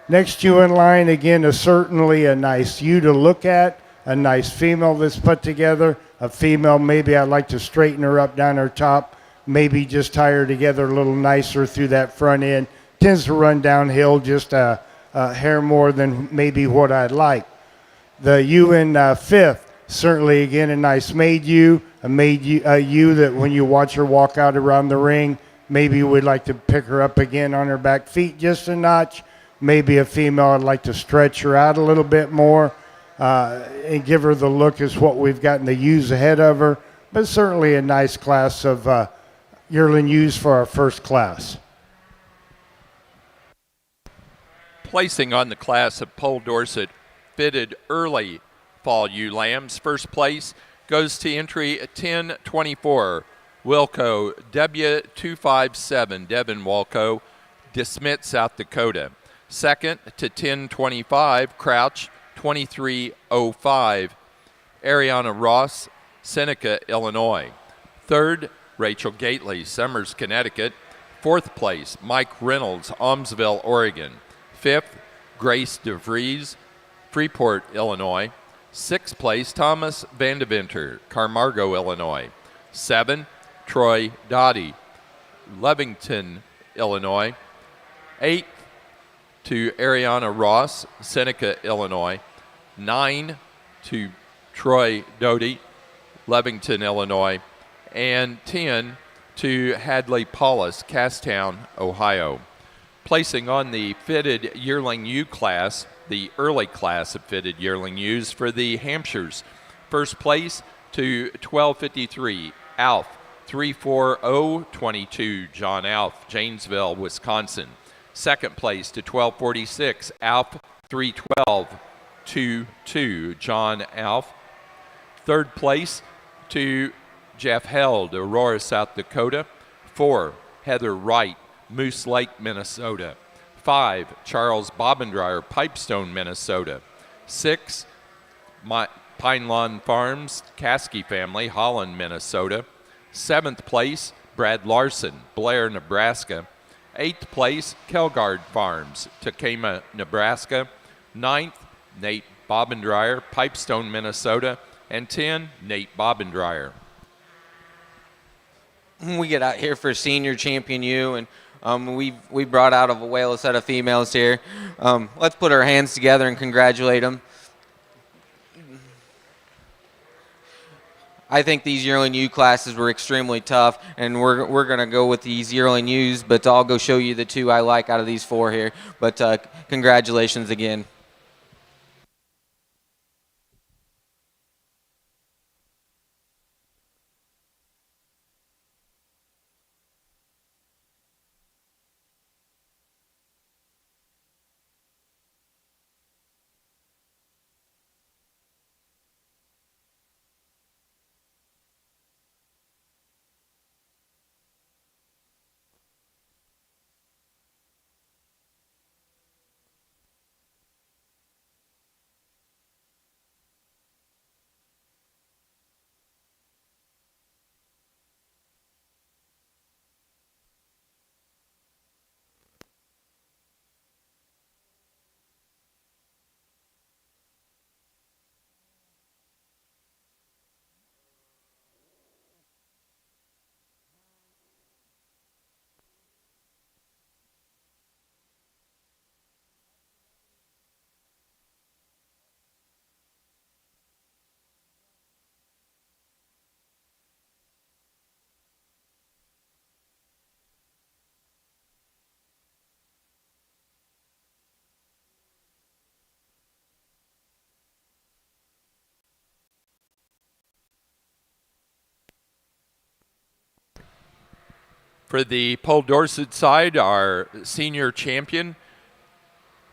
Next ewe in line, again, is certainly a nice ewe to look at, a nice female that's put together. A female, maybe I'd like to straighten her up down her top, maybe just tie her together a little nicer through that front end. Tends to run downhill just a hair more than maybe what I'd like. The ewe in fifth, certainly again a nice maid ewe, a ewe that when you watch her walk out around the ring, maybe we'd like to pick her up again on her back feet just a notch. Maybe a female, I'd like to stretch her out a little bit more and give her the look as what we've got in the ewes ahead of her. But certainly a nice class of yearling ewes for our first class. Placing on the class of Poll Dorset fitted early fall ewe lambs, first place goes to entry 1024, Wilco W257, Devin Walco, DeSmit, South Dakota. Second to 1025, Crouch 2305, Ariana Ross, Seneca, Illinois. Third, Rachel Gately, Summers, Connecticut. Fourth place, Mike Reynolds, Almsville, Oregon. Fifth, Grace DeVries, Freeport, Illinois. Sixth place, Thomas Vandeventer, Carmargo, Illinois. 7, Troy Dottie, Lovington, Illinois. 8th to Ariana Ross, Seneca, Illinois. 9 to Troy Doty, Lovington, Illinois. And 10 to Hadley Paulus, Castown, Ohio. Placing on the fitted yearling ewe class, the early class of fitted yearling ewes for the Hampshires. First place to 1253, Alf 34022, John Alf, Janesville, Wisconsin. Second place to 1246, Alf 31222, John Alf. Third place to Jeff Held, Aurora, South Dakota. 4, Heather Wright, Moose Lake, Minnesota. 5, Charles Bobbendreyer, Pipestone, Minnesota. 6, Pine Lawn Farms, Caskey family, Holland, Minnesota. 7th place, Brad Larson, Blair, Nebraska. 8th place, Kelgard Farms, Takema, Nebraska. 9th, Nate Bobbendreyer, Pipestone, Minnesota. And 10, Nate Bobbendreyer. We get out here for senior champion ewe, and we brought out of a whale a set of females here. Let's put our hands together and congratulate them. I think these yearling ewe classes were extremely tough, and we're going to go with these yearling ewes, but I'll go show you the two I like out of these 4 here. But congratulations again. For the Poll Dorset side, our senior champion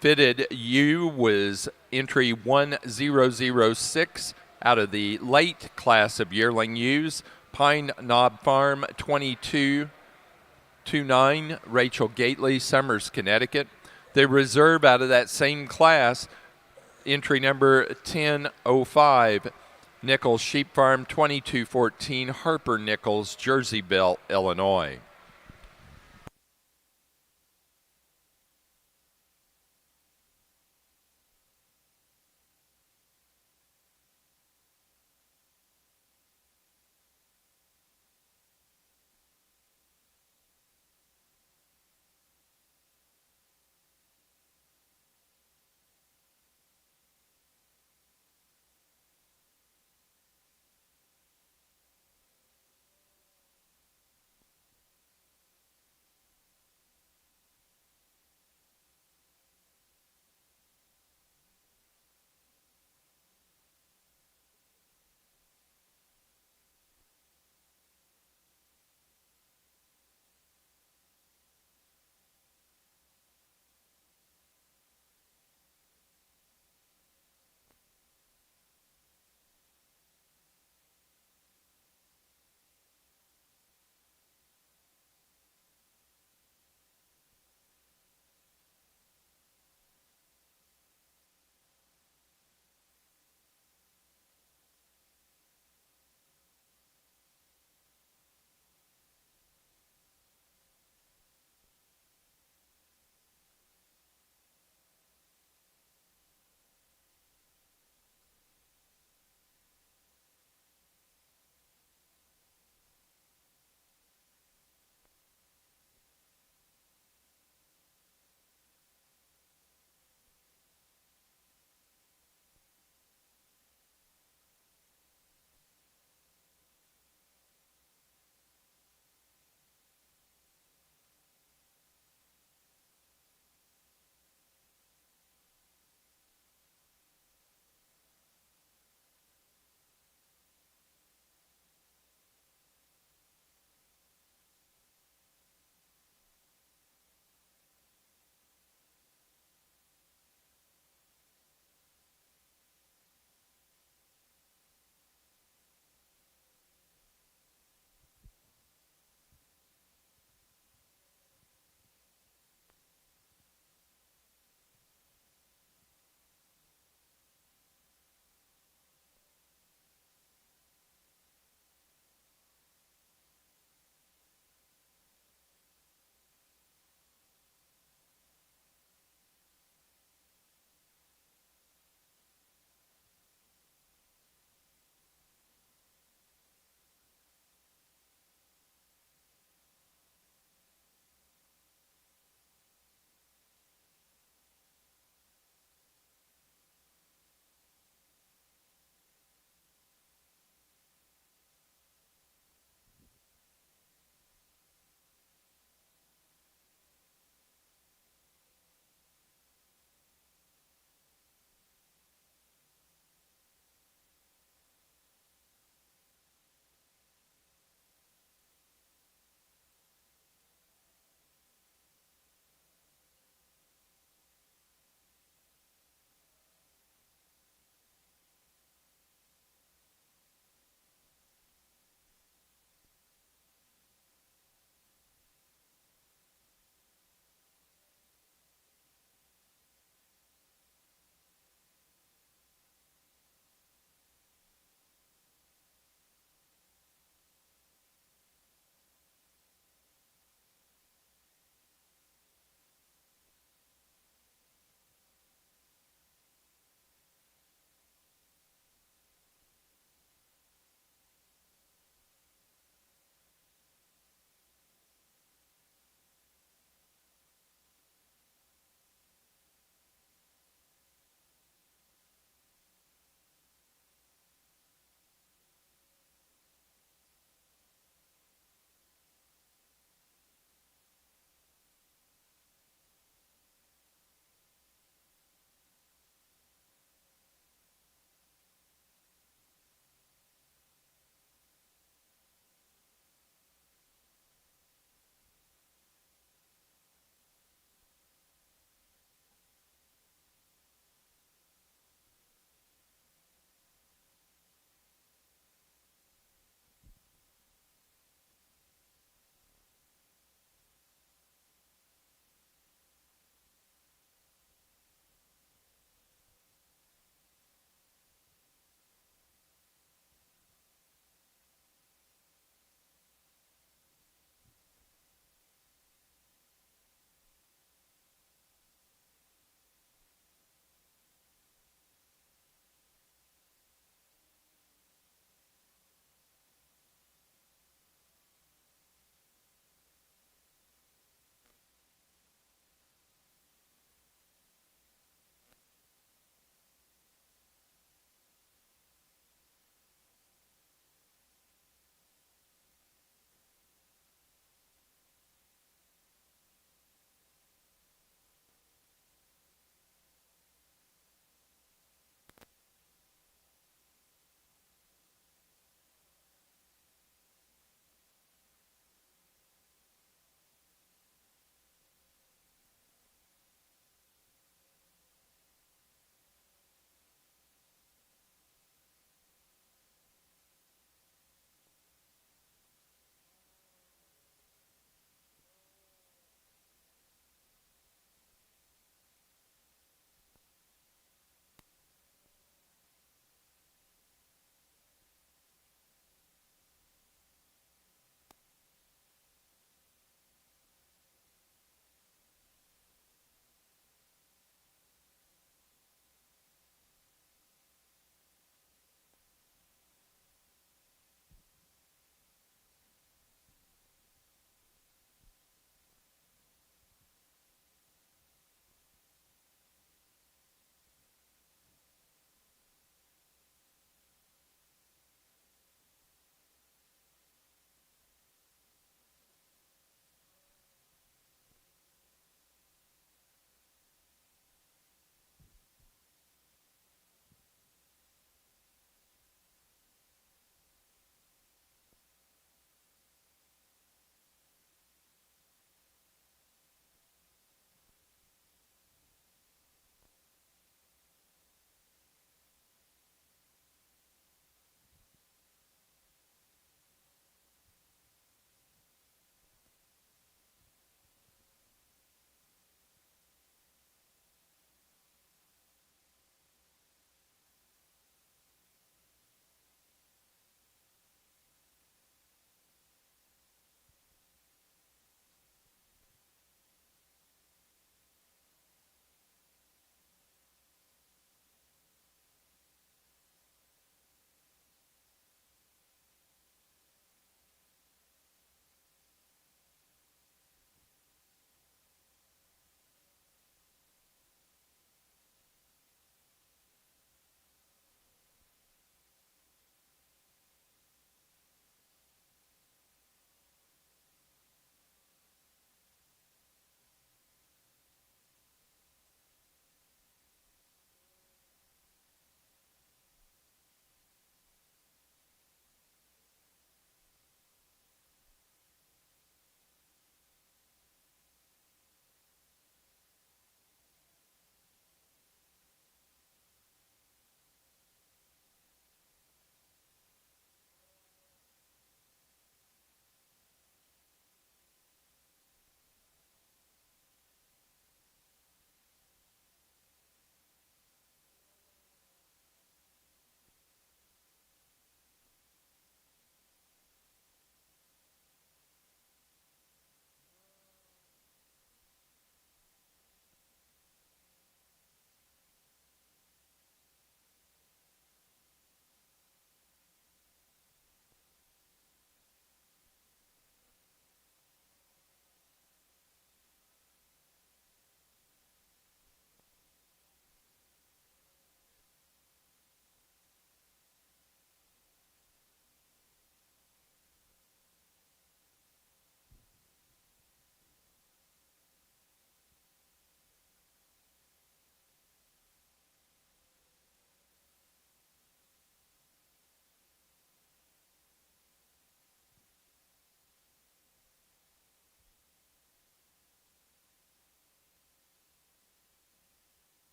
fitted ewe was entry 1006 out of the late class of yearling ewes. Pine Knob Farm 2229, Rachel Gately, Summers, Connecticut. The reserve out of that same class entry number 1005, Nichols Sheep Farm, 2214, Harper Nichols, Jerseyville, Illinois.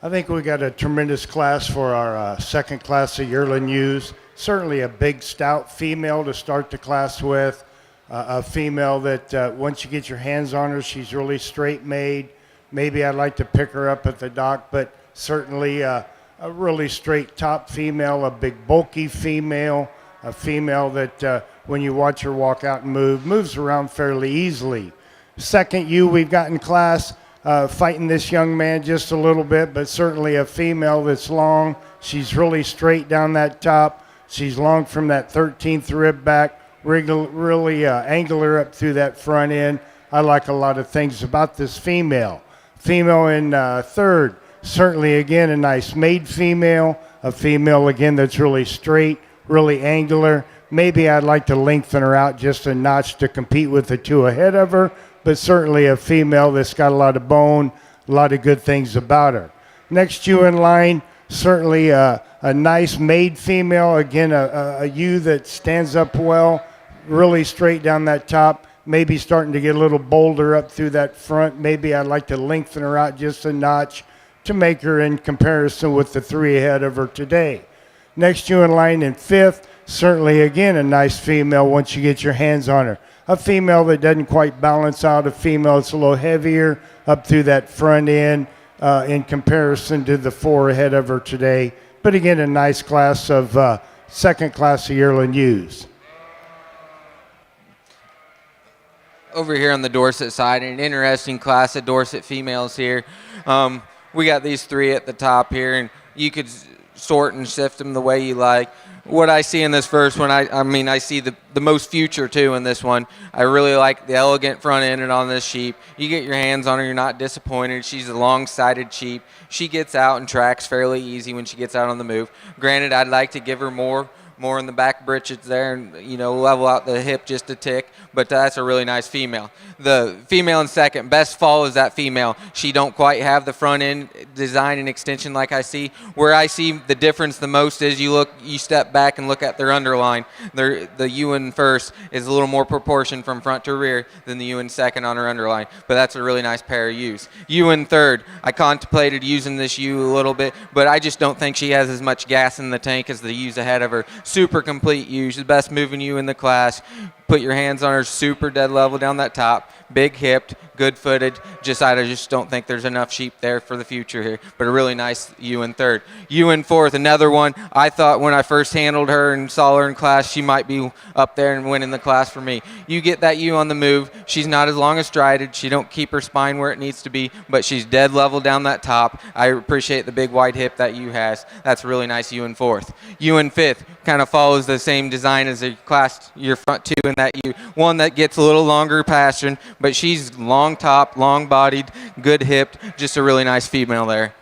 I think we got a tremendous class for our second class of yearling ewes. Certainly a big, stout female to start the class with. A female that once you get your hands on her, she's really straight made. Maybe I'd like to pick her up at the dock, but certainly a really straight top female, a big bulky female, a female that when you watch her walk out and move, moves around fairly easily. Second ewe we've got in class, fighting this young man just a little bit, but certainly a female that's long. She's really straight down that top. She's long from that 13th rib back, really angular up through that front end. I like a lot of things about this female. Female in third, certainly again a nice maid female, a female again that's really straight, really angular. Maybe I'd like to lengthen her out just a notch to compete with the two ahead of her, but certainly a female that's got a lot of bone, a lot of good things about her. Next ewe in line, certainly a nice maid female, again a ewe that stands up well, really straight down that top, maybe starting to get a little bolder up through that front. Maybe I'd like to lengthen her out just a notch to make her in comparison with the three ahead of her today. Next ewe in line in fifth, certainly again a nice female once you get your hands on her. A female that doesn't quite balance out, a female that's a little heavier up through that front end in comparison to the four ahead of her today. But again, a nice class of second class of yearling ewes. Over here on the Dorset side, an interesting class of Dorset females here. We got these three at the top here, and you could sort and sift them the way you like. What I see in this first one, I see the most future too in this one. I really like the elegant front end on this sheep. You get your hands on her, you're not disappointed. She's a long-sided sheep. She gets out and tracks fairly easy when she gets out on the move. Granted, I'd like to give her more in the back britches there and, level out the hip just a tick, but that's a really nice female. The female in second, best fall is that female. She don't quite have the front end design and extension like I see. Where I see the difference the most is you step back and look at their underline. The ewe in first is a little more proportion from front to rear than the ewe in second on her underline, but that's a really nice pair of ewes. Ewe in third, I contemplated using this ewe a little bit, but I just don't think she has as much gas in the tank as the ewes ahead of her. Super complete ewe. She's the best moving ewe in the class. Put your hands on her, super dead level down that top, big hipped, good footed. I just don't think there's enough sheep there for the future here, but a really nice ewe in third. Ewe in fourth, another one. I thought when I first handled her and saw her in class, she might be up there and winning the class for me. You get that ewe on the move. She's not as long as strided. She don't keep her spine where it needs to be, but she's dead level down that top. I appreciate the big wide hip that ewe has. That's a really nice ewe in fourth. Ewe in fifth kind of follows the same design as your front two in that ewe. One that gets a little longer passion, but she's long top, long bodied, good hipped, just a really nice female there.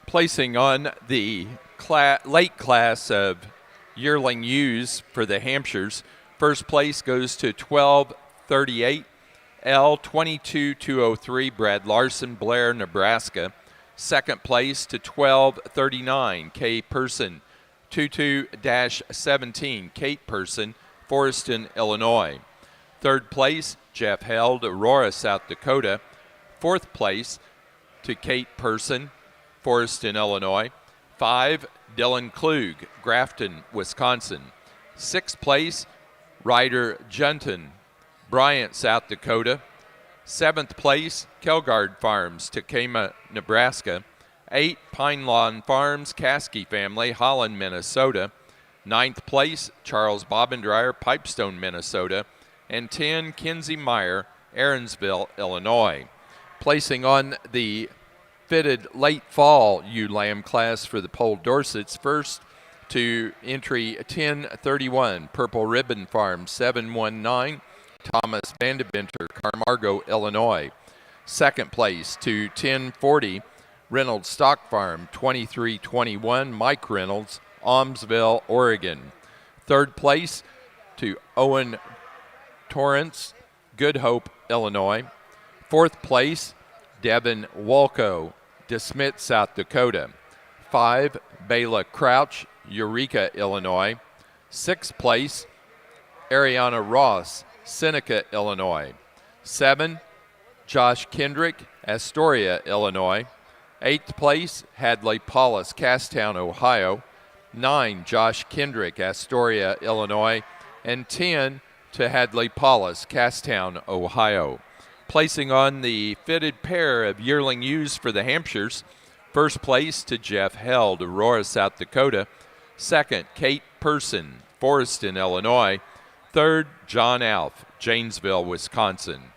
Placing on the late class of yearling ewes for the Hampshires, first place goes to 1238 L 22203 Brad Larson, Blair, Nebraska. Second place to 1239 K Person, 22-17, Kate Person, Forreston, Illinois. Third place, Jeff Held, Aurora, South Dakota. Fourth place to Kate Person, Forreston, Illinois. 5, Dylan Klug, Grafton, Wisconsin. Sixth place, Ryder Junton, Bryant, South Dakota. Seventh place, Kelgard Farms, Takema, Nebraska. 8, Pine Lawn Farms, Caskey Family, Holland, Minnesota. Ninth place, Charles Bobbendreyer, Pipestone, Minnesota. And 10, Kinsey Meyer, Aaronsville, Illinois. Placing on the fitted late fall ewe lamb class for the Pole Dorsets, first to entry 1031, Purple Ribbon Farm 719, Thomas Vandebenter, Carmargo, Illinois. Second place to 1040, Reynolds Stock Farm 2321, Mike Reynolds, Almsville, Oregon. Third place to Owen Torrance, Good Hope, Illinois. Fourth place, Devin Walco, DeSmit, South Dakota. 5, Bela Crouch, Eureka, Illinois. Sixth place, Ariana Ross, Seneca, Illinois. 7, Josh Kendrick, Astoria, Illinois. Eighth place, Hadley Paulus, Castown, Ohio. 9, Josh Kendrick, Astoria, Illinois. And 10 to Hadley Paulus, Castown, Ohio. Placing on the fitted pair of yearling ewes for the Hampshires, first place to Jeff Held, Aurora, South Dakota. Second, Kate Person, Forreston, Illinois. Third, John Alf, Janesville, Wisconsin.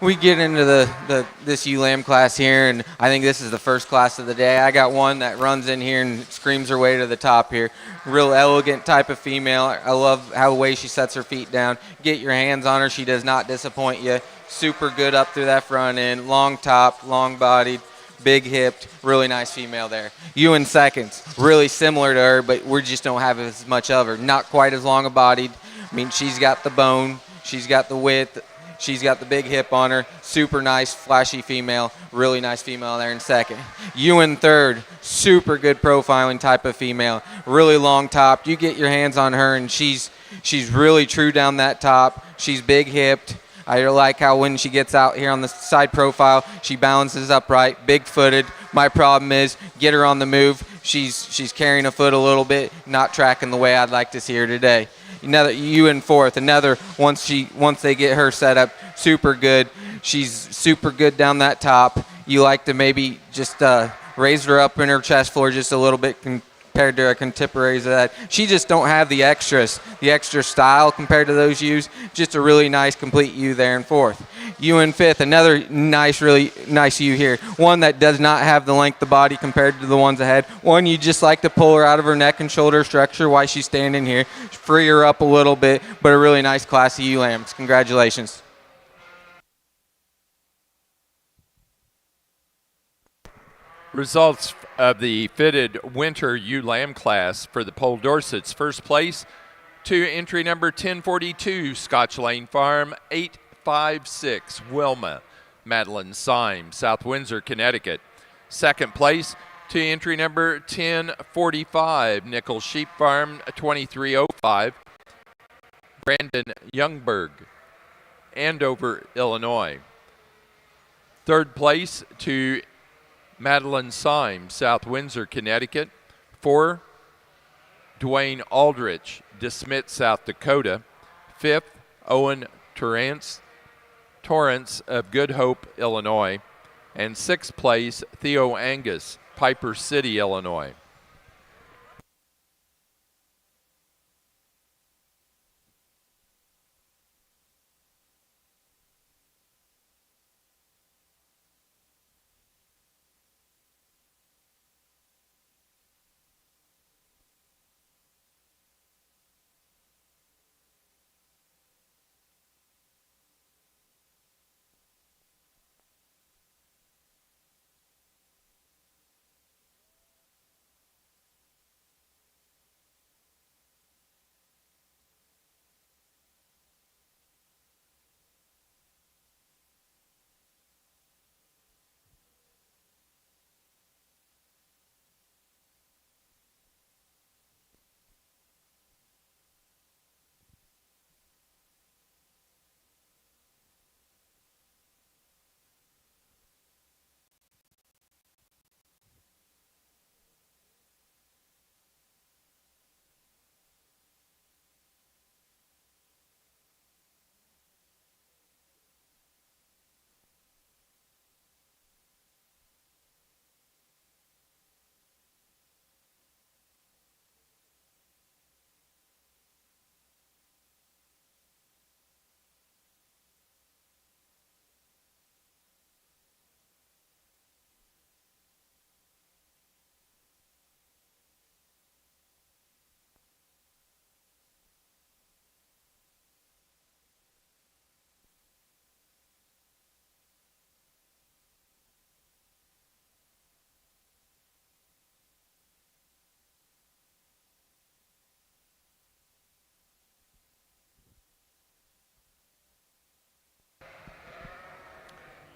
We get into this ewe lamb class here, and I think this is the first class of the day. I got one that runs in here and screams her way to the top here. Real elegant type of female. I love how the way she sets her feet down. Get your hands on her. She does not disappoint you. Super good up through that front end. Long top, long bodied, big hipped. Really nice female there. You in seconds. Really similar to her, but we just don't have as much of her. Not quite as long a bodied. I mean, she's got the bone. She's got the width. She's got the big hip on her. Super nice, flashy female. Really nice female there in second. You in third. Super good profiling type of female. Really long top. You get your hands on her, and she's really true down that top. She's big hipped. I like how when she gets out here on the side profile, she balances upright, big footed. My problem is get her on the move. She's carrying a foot a little bit, not tracking the way I'd like to see her today. Another you in fourth. Another once they get her set up, super good. She's super good down that top. You like to maybe just raise her up in her chest floor just a little bit compared to her contemporaries of that. She just don't have the extra style compared to those ewes. Just a really nice complete ewe there in fourth. You in fifth. Another really nice ewe here. One that does not have the length of body compared to the ones ahead. One you just like to pull her out of her neck and shoulder structure while she's standing here. Free her up a little bit, but a really nice class of ewe lambs. Congratulations. Results of the fitted winter ewe lamb class for the Pole Dorsets. First place to entry number 1042, Scotch Lane Farm, 856, Wilma, Madeline Syme, South Windsor, Connecticut. Second place to entry number 1045, Nichols Sheep Farm, 2305, Brandon Youngberg, Andover, Illinois. Third place to Madeline Syme, South Windsor, Connecticut. 4, Dwayne Aldrich, DeSmit, South Dakota. 5th, Owen Torrance of Good Hope, Illinois. And 6th place, Theo Angus, Piper City, Illinois.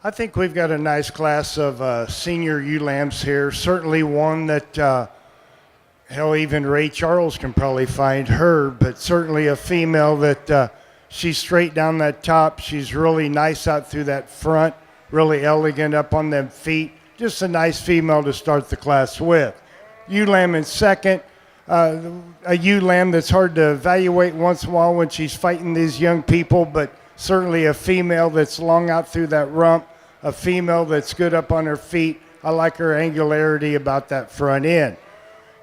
I think we've got a nice class of senior ewe lambs here. Certainly one that, hell, even Ray Charles can probably find her, but certainly a female that she's straight down that top. She's really nice out through that front, really elegant up on them feet. Just a nice female to start the class with. Ewe lamb in second. A ewe lamb that's hard to evaluate once in a while when she's fighting these young people, but certainly a female that's long out through that rump, a female that's good up on her feet. I like her angularity about that front end.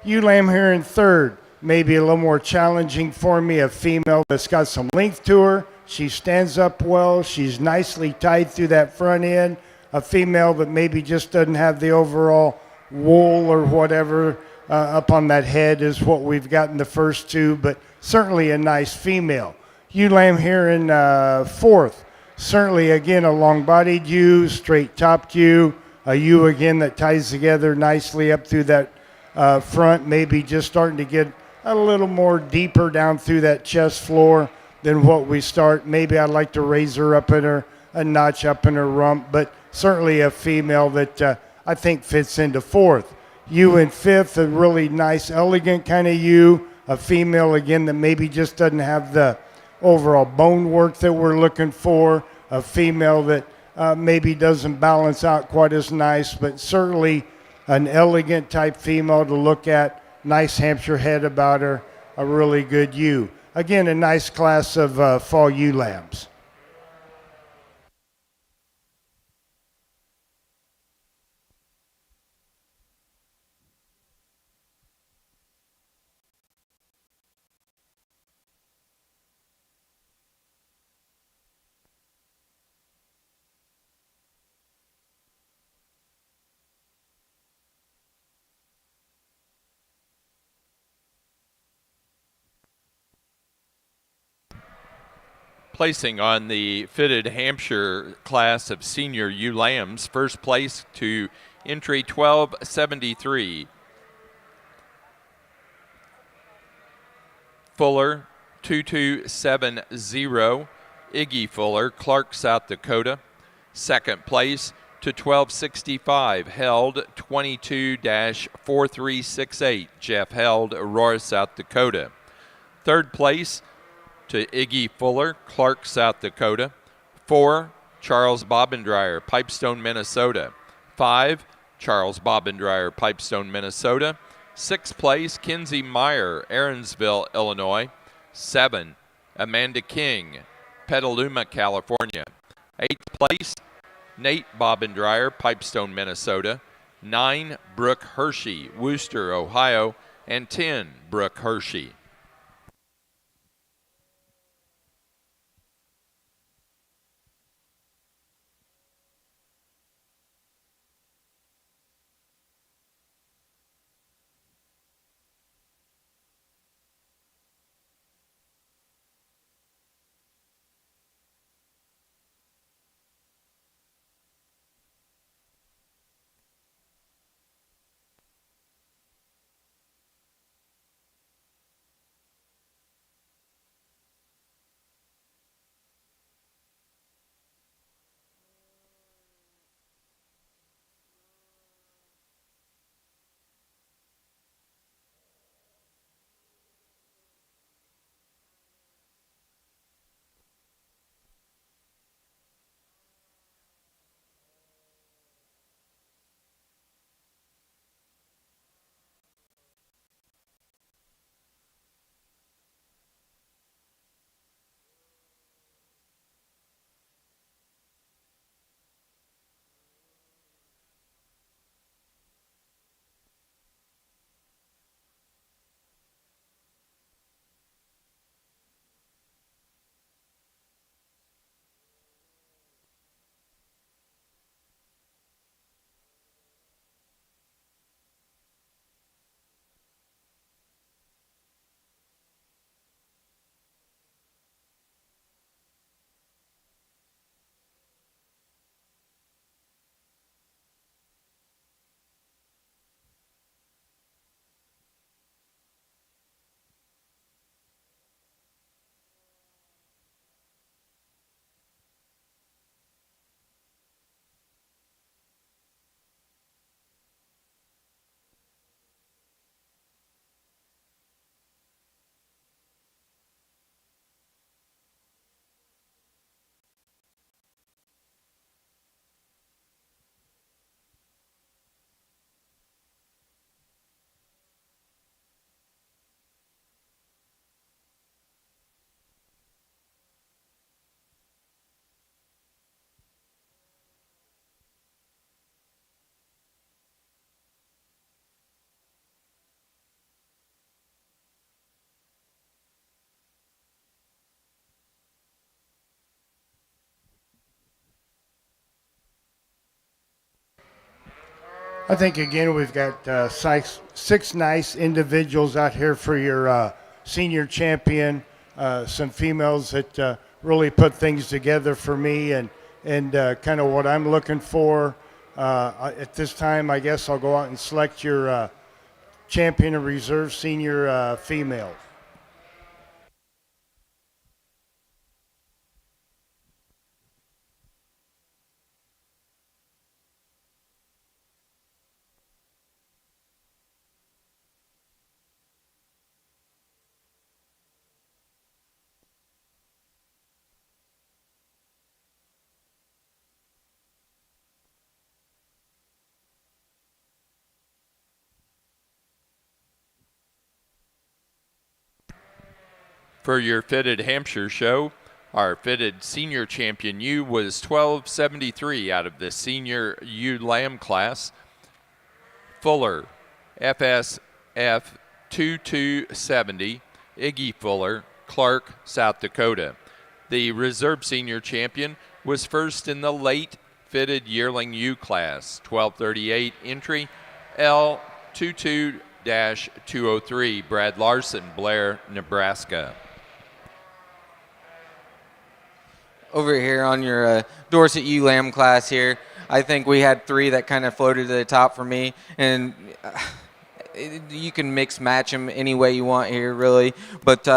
Ewe lamb here in third, maybe a little more challenging for me, a female that's got some length to her. She stands up well. She's nicely tied through that front end. A female that maybe just doesn't have the overall wool or whatever up on that head is what we've got in the first two, but certainly a nice female. Ewe lamb here in fourth. Certainly, again, a long-bodied ewe, straight topped ewe, a ewe again that ties together nicely up through that front, maybe just starting to get a little more deeper down through that chest floor than what we start. Maybe I'd like to raise her up in her, a notch up in her rump, but certainly a female that I think fits into fourth. Ewe in fifth, a really nice, elegant kind of ewe, a female again that maybe just doesn't have the overall bone work that we're looking for, a female that maybe doesn't balance out quite as nice, but certainly an elegant type female to look at, nice Hampshire head about her, a really good ewe. Again, a nice class of fall ewe lambs. Placing on the fitted Hampshire class of senior ewe lambs, first place to entry 1273. Fuller 2270, Iggy Fuller, Clark, South Dakota. Second place to 1265, Held 22-4368, Jeff Held, Aurora, South Dakota. Third place to Iggy Fuller, Clark, South Dakota. 4, Charles Bobbendreyer, Pipestone, Minnesota. 5, Charles Bobbendreyer, Pipestone, Minnesota. 6th place, Kinsey Meyer, Aaronsville, Illinois. 7, Amanda King, Petaluma, California. 8th place, Nate Bobbendreyer, Pipestone, Minnesota. 9, Brooke Hershey, Wooster, Ohio. And 10, Brooke Hershey. I think again we've got six nice individuals out here for your senior champion. Some females that really put things together for me and kind of what I'm looking for. At this time, I guess I'll go out and select your champion of reserve senior female. For your fitted Hampshire show, our fitted senior champion U was 1273 out of the senior U Lamb class. Fuller, FSF 2270, Iggy Fuller, Clark, South Dakota. The reserve senior champion was first in the late fitted yearling U class, 1238 entry, L22-203, Brad Larson, Blair, Nebraska. Over here on your Dorset U Lamb class here, I think we had three that kind of floated to the top for me, and you can mix match them any way you want here, really. But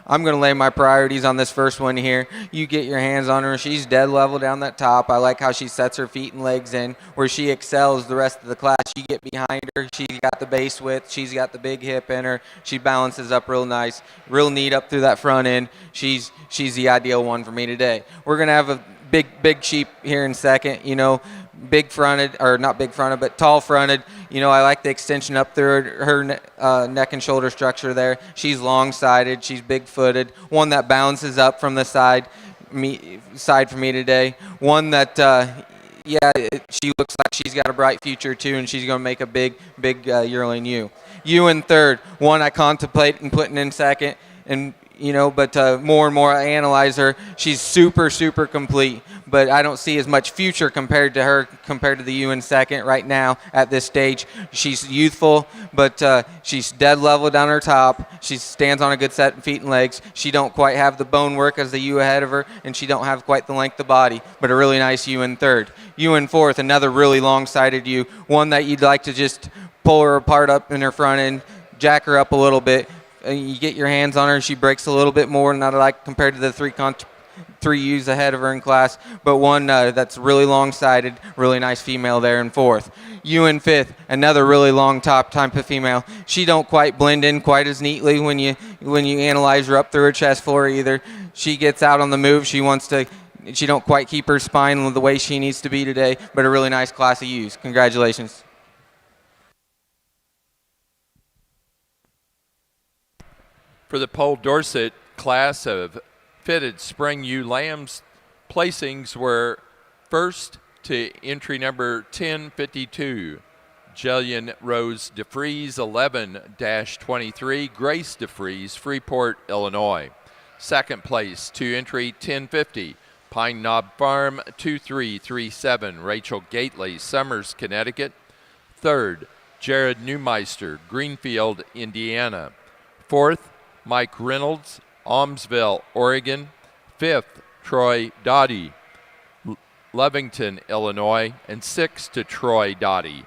I'm going to lay my priorities on this first one here. You get your hands on her. She's dead level down that top. I like how she sets her feet and legs in, where she excels the rest of the class. You get behind her. She's got the base width. She's got the big hip in her. She balances up real nice, real neat up through that front end. She's the ideal one for me today. We're going to have a big sheep here in second, big fronted, or not big fronted, but tall fronted. I like the extension up through her neck and shoulder structure there. She's long sided, she's big footed, one that bounces up from the side for me today. One that, she looks like she's got a bright future too, and she's going to make a big yearling ewe. Ewe in third, one I contemplate and putting in second, and but more and more I analyze her. She's super complete, but I don't see as much future compared to the ewe in second right now at this stage. She's youthful, but she's dead level down her top. She stands on a good set of feet and legs. She don't quite have the bone work as the ewe ahead of her, and she don't have quite the length of body, but a really nice ewe in third. Ewe in fourth, another really long-sided ewe, one that you'd like to just pull her apart up in her front end, jack her up a little bit. You get your hands on her, she breaks a little bit more than I like compared to the three ewes ahead of her in class, but one that's really long-sided, really nice female there in fourth. Ewe in fifth, another really long top type of female. She don't quite blend in quite as neatly when you analyze her up through her chest floor either. She gets out on the move. She don't quite keep her spine the way she needs to be today, but a really nice class of ewes. Congratulations. For the Pole Dorset class of fitted spring ewe lambs, placings were first to entry number 1052, Jillian Rose DeFries, 11-23, Grace DeFries, Freeport, Illinois. Second place to entry 1050, Pine Knob Farm, 2337, Rachel Gately, Summers, Connecticut. Third, Jared Neumeister, Greenfield, Indiana. Fourth, Mike Reynolds, Almsville, Oregon. Fifth, Troy Dottie, Lovington, Illinois. And sixth to Troy Dottie.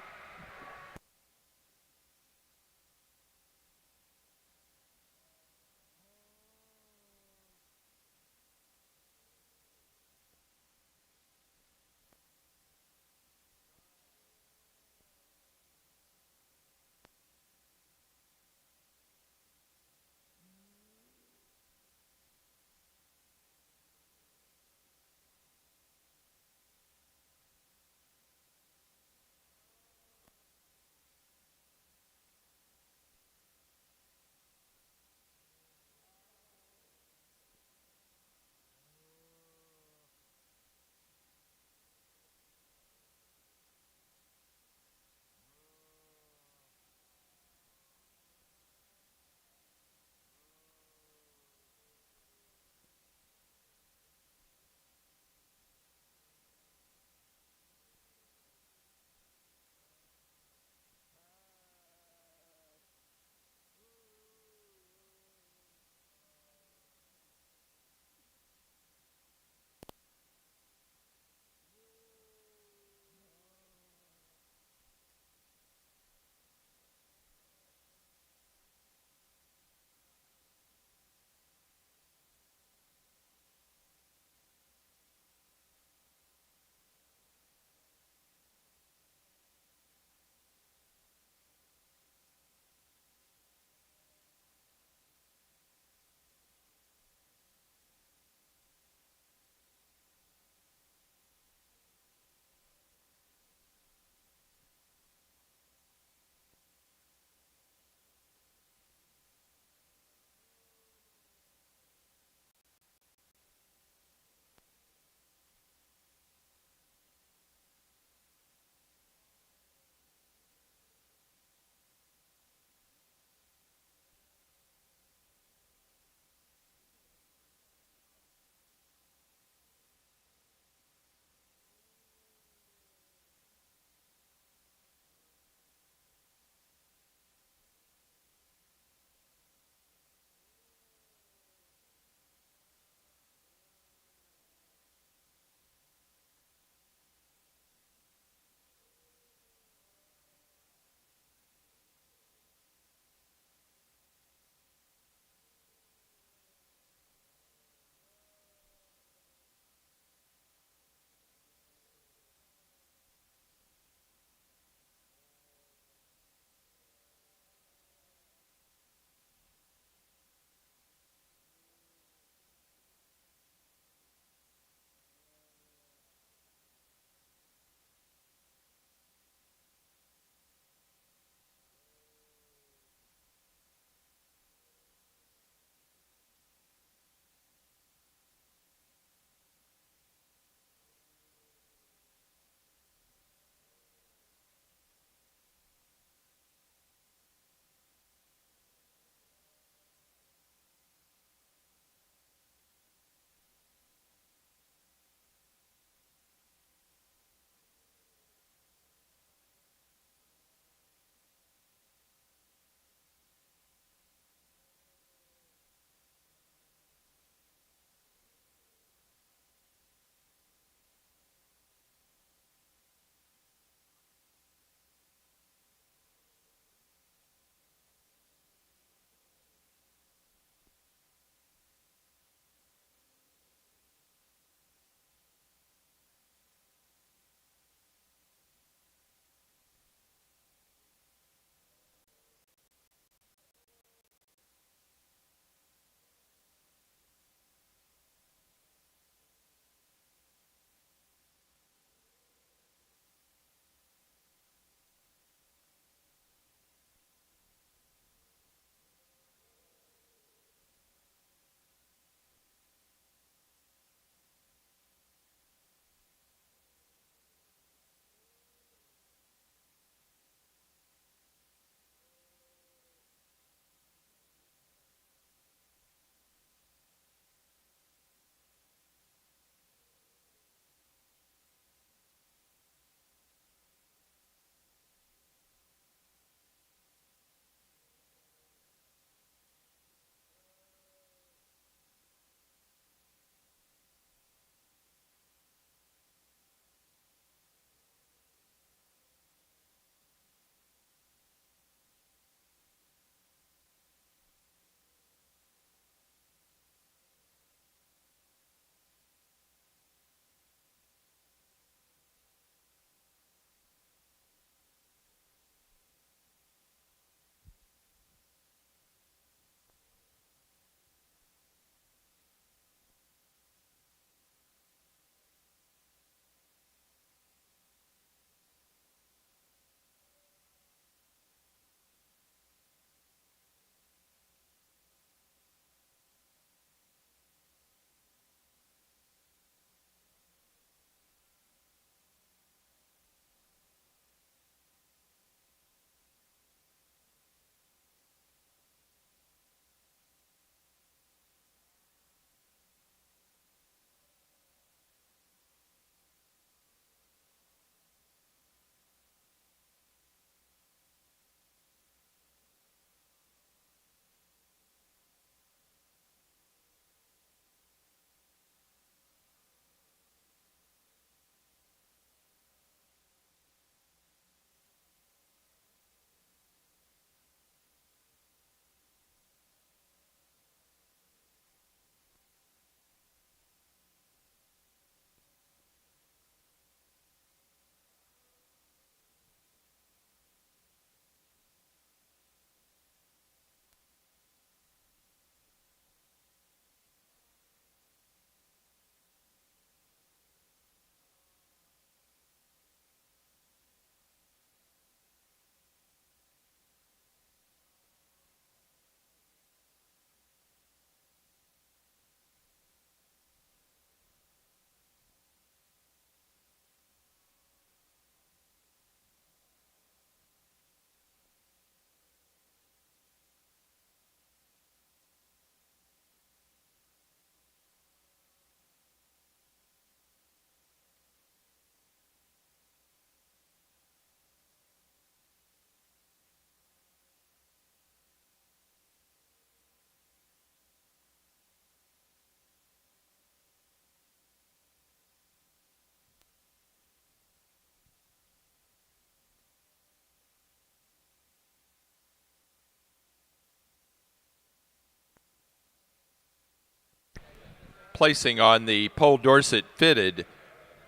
placing on the Pole Dorset fitted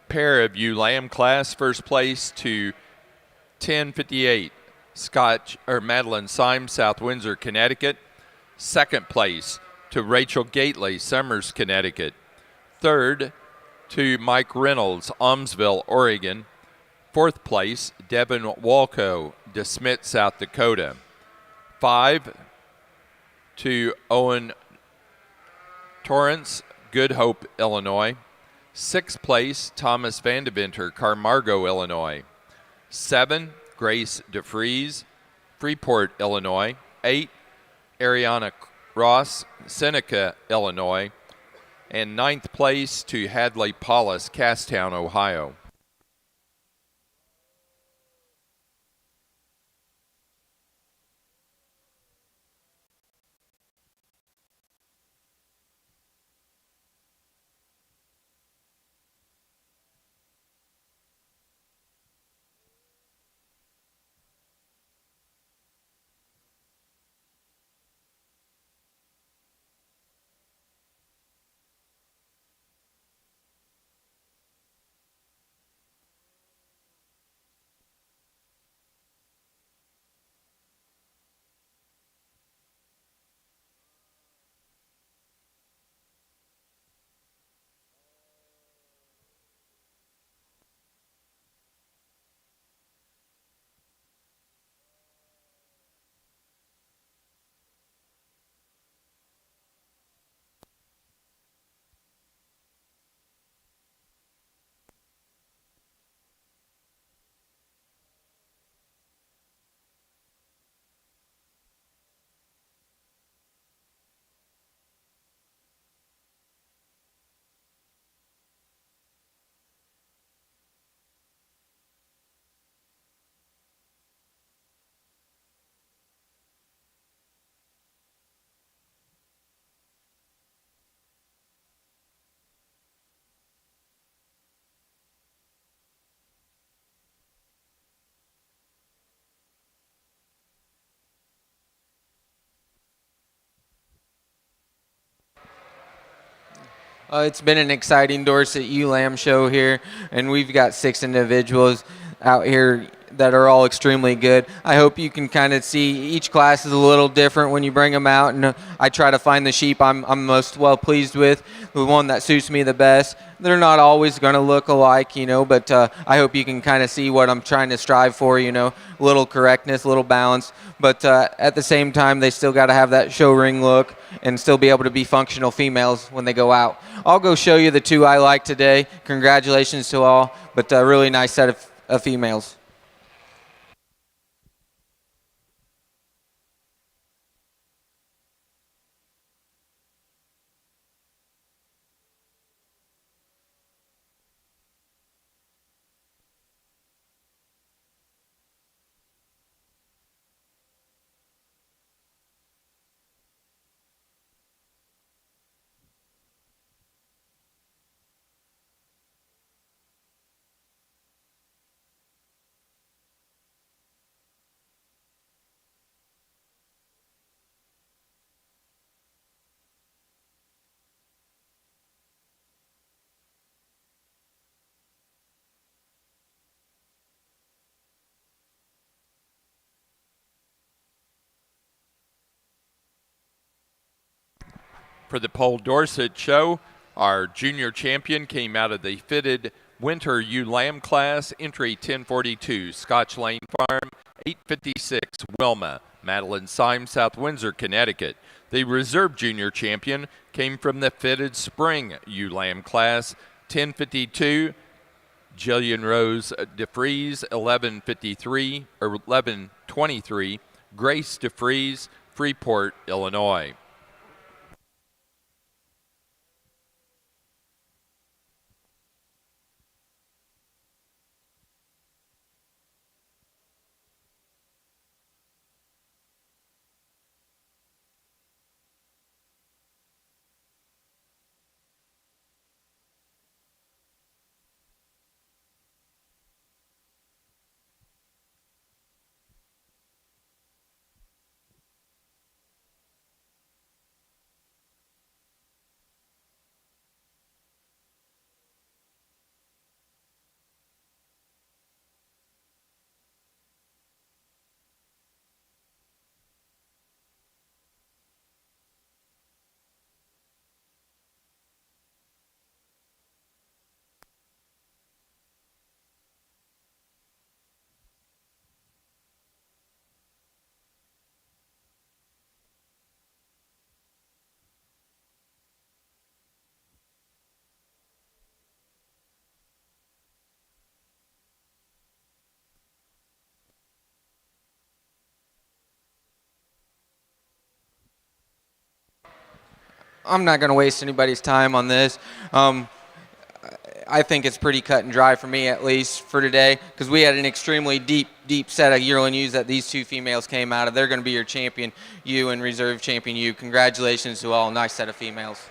pair of ewe lamb class, first place to 1058 Madeline Symes, South Windsor, Connecticut. Second place to Rachel Gately, Summers, Connecticut. Third to Mike Reynolds, Almsville, Oregon. Fourth place, Devin Walco, DeSmet, South Dakota. 5 to Owen Torrance, Good Hope, Illinois. Sixth place, Thomas Vandeventer, Carmargo, Illinois. 7, Grace DeFries, Freeport, Illinois. 8, Ariana Ross, Seneca, Illinois. And ninth place to Hadley Paulus, Casstown, Ohio. It's been an exciting Dorset Ewe Lamb show here, and we've got 6 individuals out here that are all extremely good. I hope you can kind of see each class is a little different when you bring them out, and I try to find the sheep I'm most well pleased with, the one that suits me the best. They're not always going to look alike, but I hope you can kind of see what I'm trying to strive for, a little correctness, a little balance, but at the same time, they still got to have that show ring look and still be able to be functional females when they go out. I'll go show you the 2 I like today. Congratulations to all, but a really nice set of females. For the Pole Dorset show, our junior champion came out of the fitted winter ewe lamb class, entry 1042, Scotch Lane Farm, 856, Wilma, Madeline Symes, South Windsor, Connecticut. The reserve junior champion came from the fitted spring ewe lamb class, 1052, Jillian Rose DeFries, 1123, Grace DeFries, Freeport, Illinois. I'm not going to waste anybody's time on this. I think it's pretty cut and dry for me, at least for today, because we had an extremely deep set of yearling ewes that these two females came out of. They're going to be your champion ewe and reserve champion ewe. Congratulations to all. Nice set of females.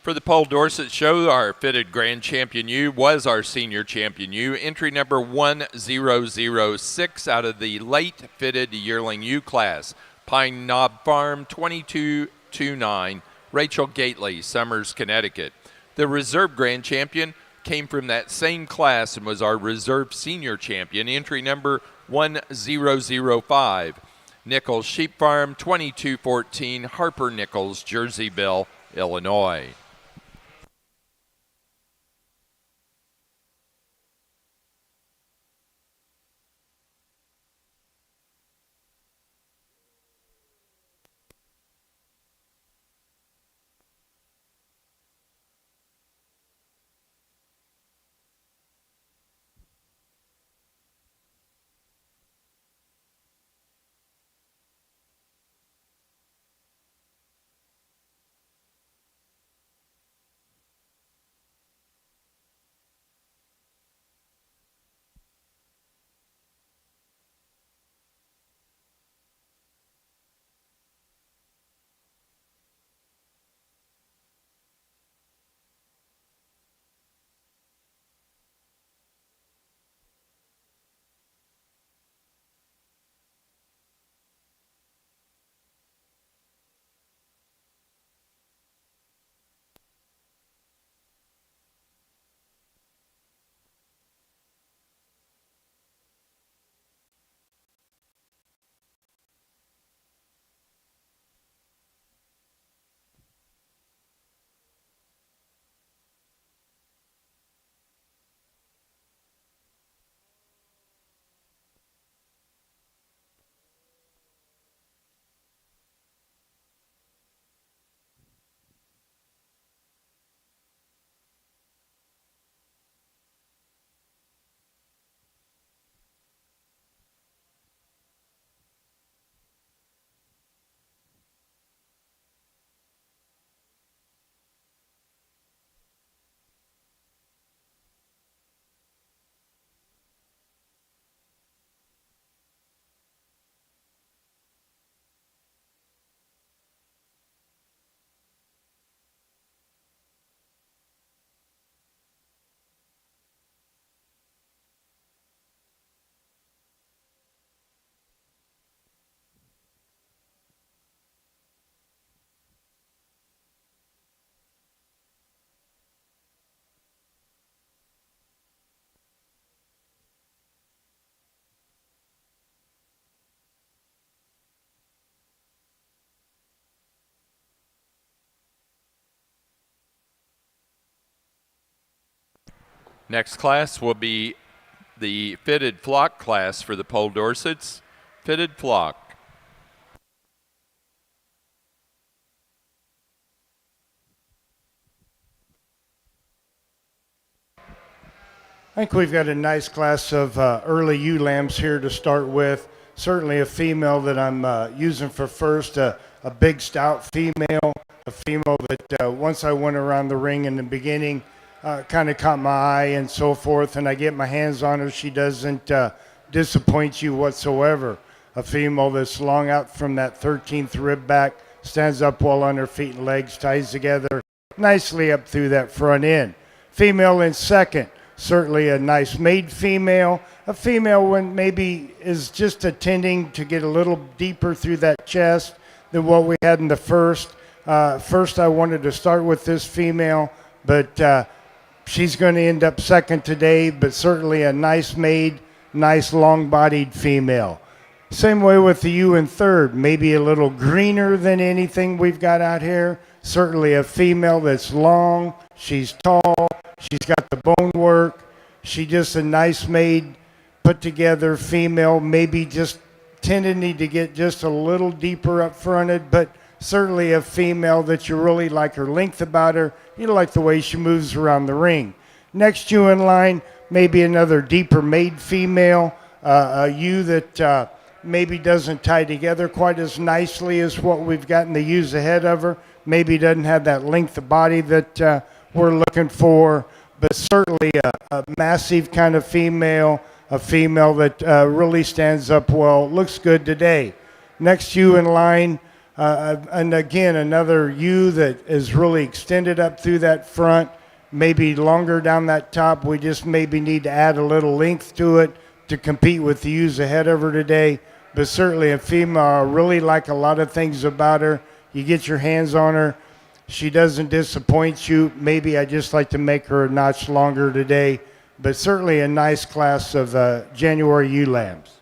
For the Paul Dorset Show, our fitted grand champion ewe was our senior champion ewe. Entry number 1006 out of the late fitted yearling ewe class. Pine Knob Farm 2229, Rachel Gately, Summers, Connecticut. The reserve grand champion came from that same class and was our reserve senior champion. Entry number 1005, Nichols Sheep Farm 2214, Harper Nichols, Jerseyville, Illinois. Next class will be the fitted flock class for the Paul Dorsets. Fitted flock. I think we've got a nice class of early ewe lambs here to start with. Certainly a female that I'm using for first, a big stout female, a female that once I went around the ring in the beginning, kind of caught my eye and so forth, and I get my hands on her. She doesn't disappoint you whatsoever. A female that's long out from that 13th rib back, stands up well on her feet and legs, ties together nicely up through that front end. Female in second. Certainly a nice made female, a female when maybe is just attending to get a little deeper through that chest than what we had in the first. First I wanted to start with this female, but she's going to end up second today, but certainly a nice made, nice long-bodied female. Same way with the ewe in third, maybe a little greener than anything we've got out here. Certainly a female that's long, she's tall, she's got the bone work. She just a nice made, put together female, maybe just tending to get just a little deeper up fronted, but certainly a female that you really like her length about her. You like the way she moves around the ring. Next ewe in line, maybe another deeper made female, a ewe that maybe doesn't tie together quite as nicely as what we've got in the ewes ahead of her. Maybe doesn't have that length of body that we're looking for, but certainly a massive kind of female, a female that really stands up well, looks good today. Next ewe in line, and again, another ewe that is really extended up through that front, maybe longer down that top. We just maybe need to add a little length to it to compete with the ewes ahead of her today. But certainly a female, I really like a lot of things about her. You get your hands on her. She doesn't disappoint you. Maybe I just like to make her a notch longer today. But certainly a nice class of January ewe lambs.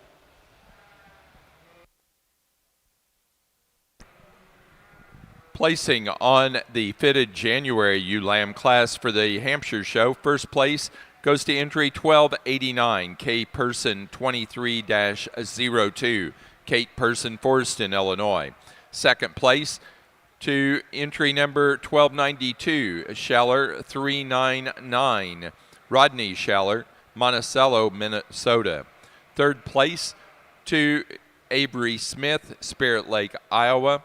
Placing on the fitted January ewe lamb class for the Hampshire show, first place goes to entry 1289, Kate Person 23-02, Kate Person, Forreston, Illinois. Second place to entry number 1292, Schaller 399, Rodney Schaller, Monticello, Minnesota. Third place to Avery Smith, Spirit Lake, Iowa.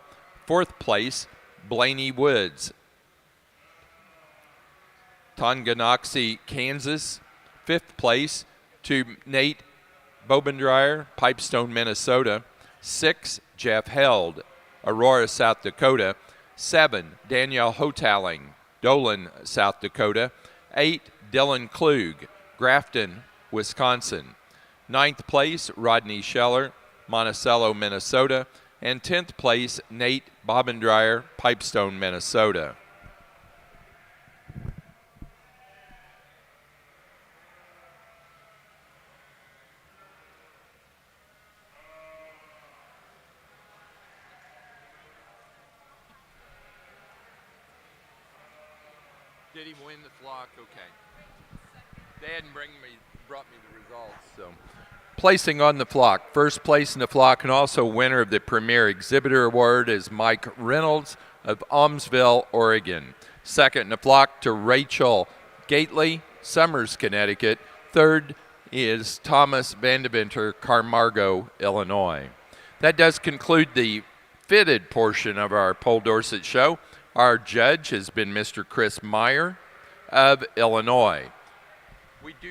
Fourth place, Blaney Woods, Tonganoxie, Kansas. Fifth place to Nate Bobendreyer, Pipestone, Minnesota. 6, Jeff Held, Aurora, South Dakota. 7, Danielle Hotaling, Dolan, South Dakota. 8, Dylan Klug, Grafton, Wisconsin. 9th place, Rodney Scheller, Monticello, Minnesota. And 10th place, Nate Bobendreyer, Pipestone, Minnesota. Did he win the flock? Okay. They hadn't brought me the results, so. Placing on the flock, first place in the flock and also winner of the Premier Exhibitor Award is Mike Reynolds of Almsville, Oregon. Second in the flock to Rachel Gately, Summers, Connecticut. Third is Thomas Vandeventer, Carmargo, Illinois. That does conclude the fitted portion of our Pole Dorset show. Our judge has been Mr. Chris Meyer of Illinois. We do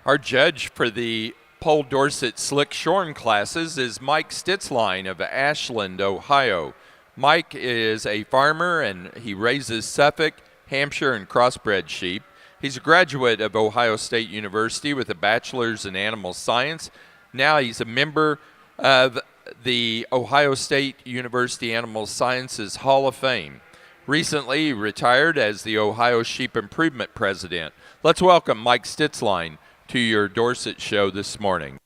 Our judge for the Pole Dorset Slick Shorn classes is Mike Stitzline of Ashland, Ohio. Mike is a farmer and he raises Suffolk, Hampshire, and crossbred sheep. He's a graduate of Ohio State University with a bachelor's in animal science. Now he's a member of the Ohio State University Animal Sciences Hall of Fame. Recently, he retired as the Ohio Sheep Improvement President. Let's welcome Mike Stitzline to your Dorset show this morning.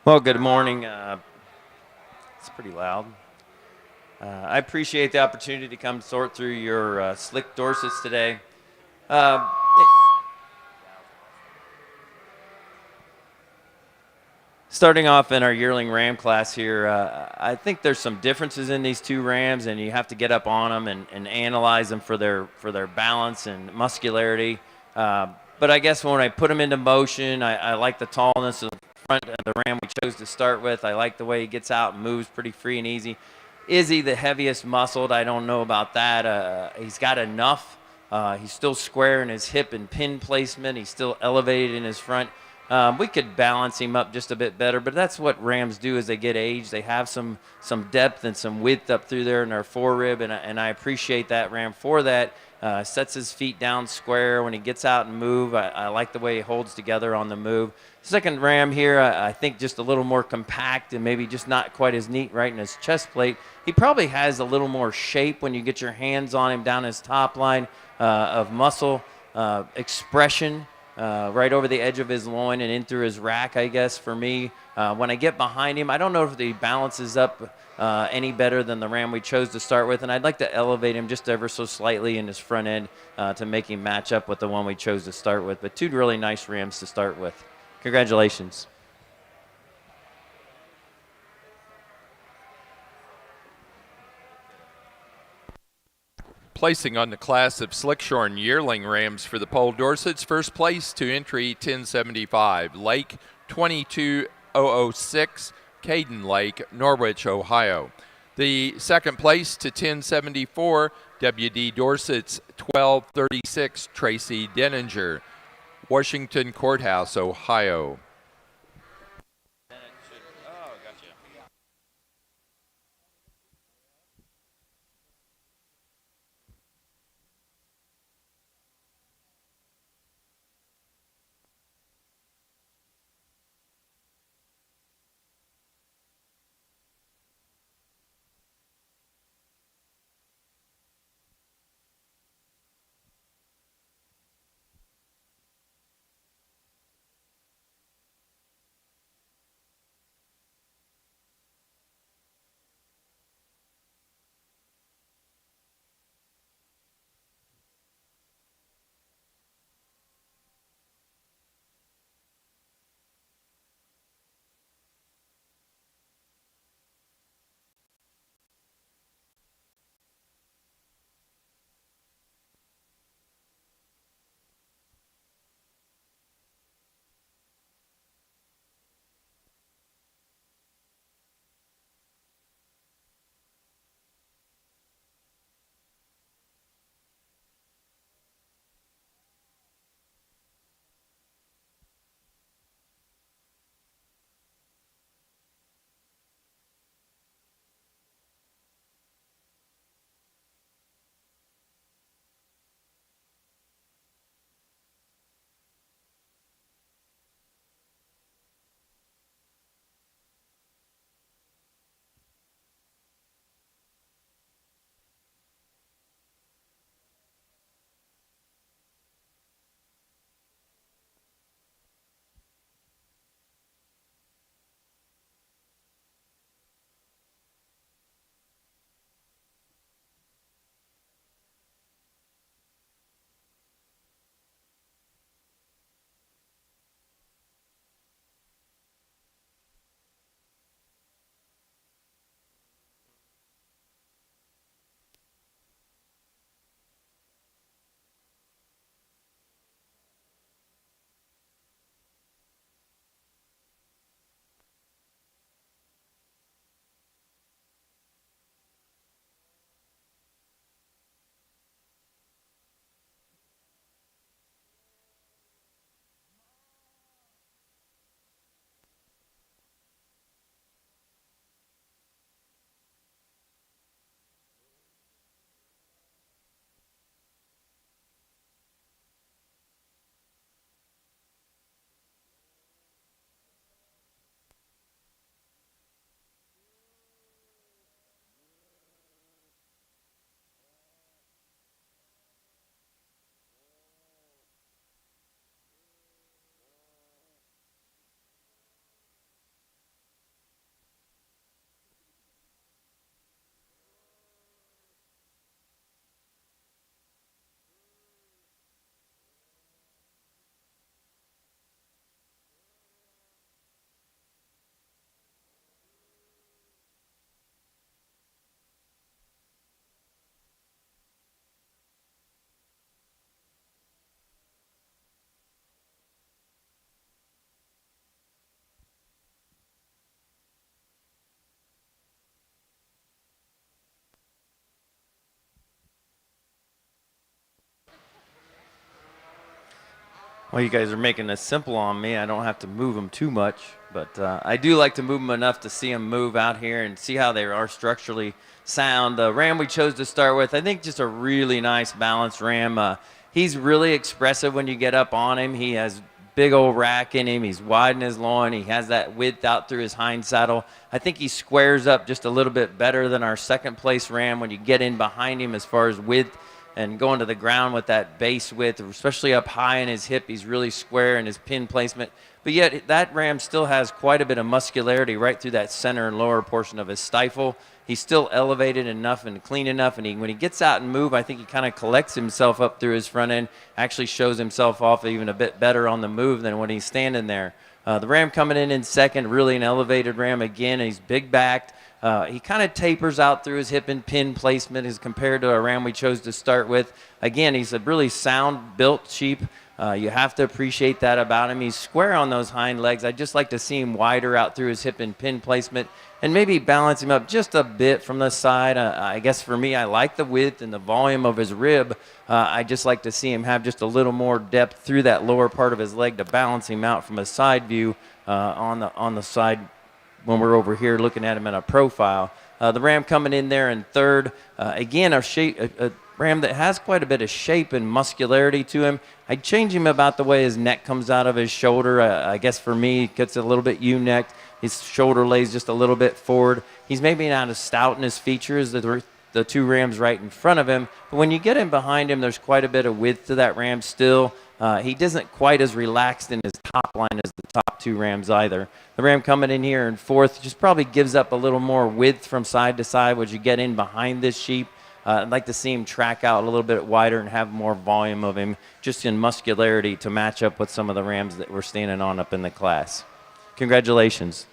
Well, good morning. It's pretty loud. I appreciate the opportunity to come sort through your slick Dorsets today. Starting off in our yearling ram class here, I think there's some differences in these two rams, and you have to get up on them and analyze them for their balance and muscularity. But I guess when I put them into motion, I like the tallness of front of the ram we chose to start with. I like the way he gets out and moves pretty free and easy. Is he the heaviest muscled? I don't know about that. He's got enough. He's still square in his hip and pin placement. He's still elevated in his front. We could balance him up just a bit better, but that's what rams do as they get age. They have some depth and some width up through there in their forerib, and I appreciate that ram for that. Sets his feet down square when he gets out and move. I like the way he holds together on the move. Second ram here, I think just a little more compact and maybe just not quite as neat right in his chest plate. He probably has a little more shape when you get your hands on him down his top line of muscle, expression right over the edge of his loin and in through his rack, I guess, for me. When I get behind him, I don't know if he balances up any better than the ram we chose to start with, and I'd like to elevate him just ever so slightly in his front end to make him match up with the one we chose to start with. But two really nice rams to start with. Congratulations. Placing on the class of Slickshorn yearling rams for the Pole Dorsets, first place to entry 1075, Lake 22006, Caden Lake, Norwich, Ohio. The second place to 1074, WD Dorsets 1236, Tracy Denninger, Washington Courthouse, Ohio. Well, you guys are making this simple on me. I don't have to move them too much, but I do like to move them enough to see them move out here and see how they are structurally sound. The ram we chose to start with, I think just a really nice balanced ram. He's really expressive when you get up on him. He has big old rack in him. He's wide in his loin. He has that width out through his hind saddle. I think he squares up just a little bit better than our second place ram when you get in behind him as far as width and going to the ground with that base width, especially up high in his hip. He's really square in his pin placement. But yet that ram still has quite a bit of muscularity right through that center and lower portion of his stifle. He's still elevated enough and clean enough, and when he gets out and move, I think he kind of collects himself up through his front end, actually shows himself off even a bit better on the move than when he's standing there. The ram coming in second, really an elevated ram again, and he's big-backed. He kind of tapers out through his hip and pin placement as compared to a ram we chose to start with. Again, he's a really sound-built sheep. You have to appreciate that about him. He's square on those hind legs. I'd just like to see him wider out through his hip and pin placement and maybe balance him up just a bit from the side. I guess for me, I like the width and the volume of his rib. I just like to see him have just a little more depth through that lower part of his leg to balance him out from a side view on the side when we're over here looking at him in a profile. The ram coming in there in third. Again, a ram that has quite a bit of shape and muscularity to him. I'd change him about the way his neck comes out of his shoulder. I guess for me, he gets a little bit U-necked. His shoulder lays just a little bit forward. He's maybe not as stout in his features as the two rams right in front of him. But when you get him behind him, there's quite a bit of width to that ram still. He isn't quite as relaxed in his top line as the top two rams either. The ram coming in here in fourth just probably gives up a little more width from side to side as you get in behind this sheep. I'd like to see him track out a little bit wider and have more volume of him just in muscularity to match up with some of the rams that we're standing on up in the class. Congratulations.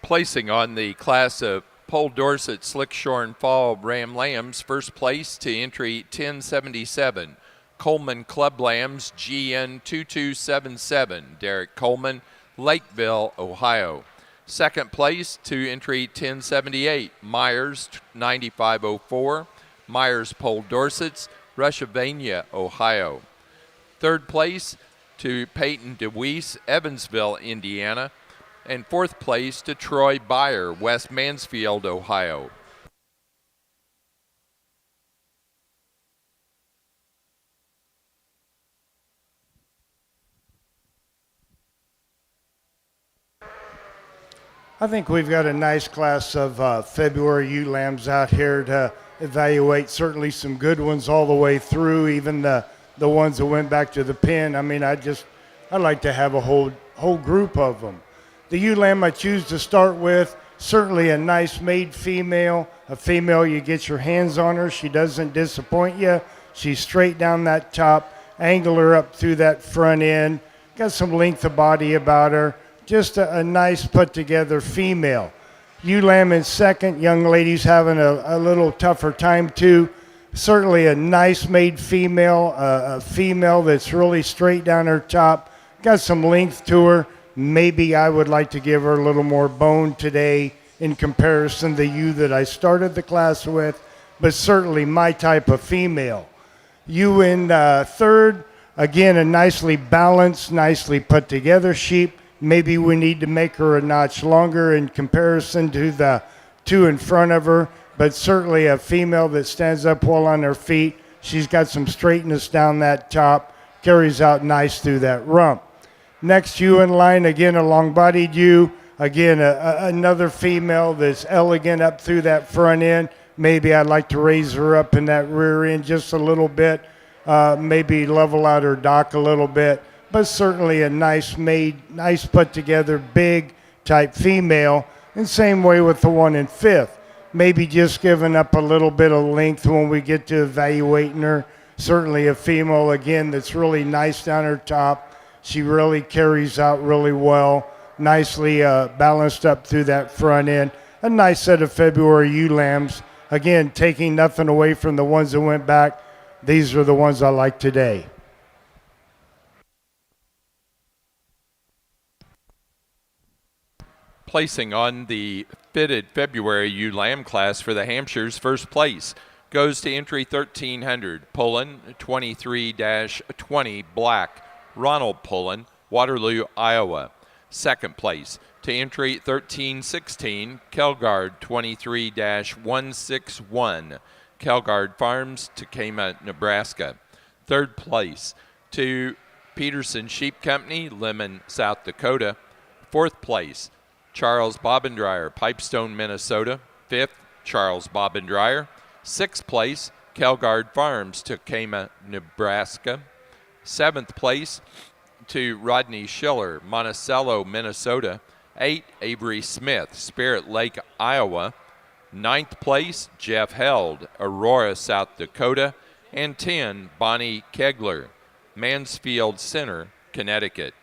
Placing on the class of Pole Dorset Slickshorn Fall Ram Lambs, first place to entry 1077. Coleman Club Lambs, GN 2277. Derek Coleman, Lakeville, Ohio. Second place to entry 1078. Myers 9504. Myers Pole Dorsets, Rushvania, Ohio. Third place to Peyton DeWeese, Evansville, Indiana. And fourth place to Troy Byer, West Mansfield, Ohio. I think we've got a nice class of February ewe lambs out here to evaluate. Certainly some good ones all the way through, even the ones that went back to the pen. I mean, I'd like to have a whole group of them. The ewe lamb I choose to start with, certainly a nice made female. A female, you get your hands on her. She doesn't disappoint you. She's straight down that top, angle her up through that front end. Got some length of body about her. Just a nice put together female. Ewe lamb in second. Young ladies having a little tougher time too. Certainly a nice made female, a female that's really straight down her top. Got some length to her. Maybe I would like to give her a little more bone today in comparison to the ewe that I started the class with, but certainly my type of female. Ewe in third, again, a nicely balanced, nicely put together sheep. Maybe we need to make her a notch longer in comparison to the two in front of her, but certainly a female that stands up well on her feet. She's got some straightness down that top, carries out nice through that rump. Next ewe in line, again, a long-bodied ewe. Again, another female that's elegant up through that front end. Maybe I'd like to raise her up in that rear end just a little bit, maybe level out her dock a little bit, but certainly a nice made, nice put together, big type female. And same way with the one in fifth. Maybe just giving up a little bit of length when we get to evaluating her. Certainly a female, again, that's really nice down her top. She really carries out really well, nicely balanced up through that front end. A nice set of February ewe lambs. Again, taking nothing away from the ones that went back. These are the ones I like today. Placing on the fitted February ewe lamb class for the Hampshires, first place goes to entry 1300, Pullen 23-20 Black, Ronald Pullen, Waterloo, Iowa. Second place to entry 1316, Kelgard 23-161, Kelgard Farms, Takema, Nebraska. Third place to Peterson Sheep Company, Lemon, South Dakota. Fourth place, Charles Bobbendreyer, Pipestone, Minnesota. Fifth, Charles Bobbendreyer. Sixth place, Kelgard Farms, Takema, Nebraska. Seventh place to Rodney Schiller, Monticello, Minnesota. 8, Avery Smith, Spirit Lake, Iowa. Ninth place, Jeff Held, Aurora, South Dakota. And 10, Bonnie Kegler, Mansfield Center, Connecticut.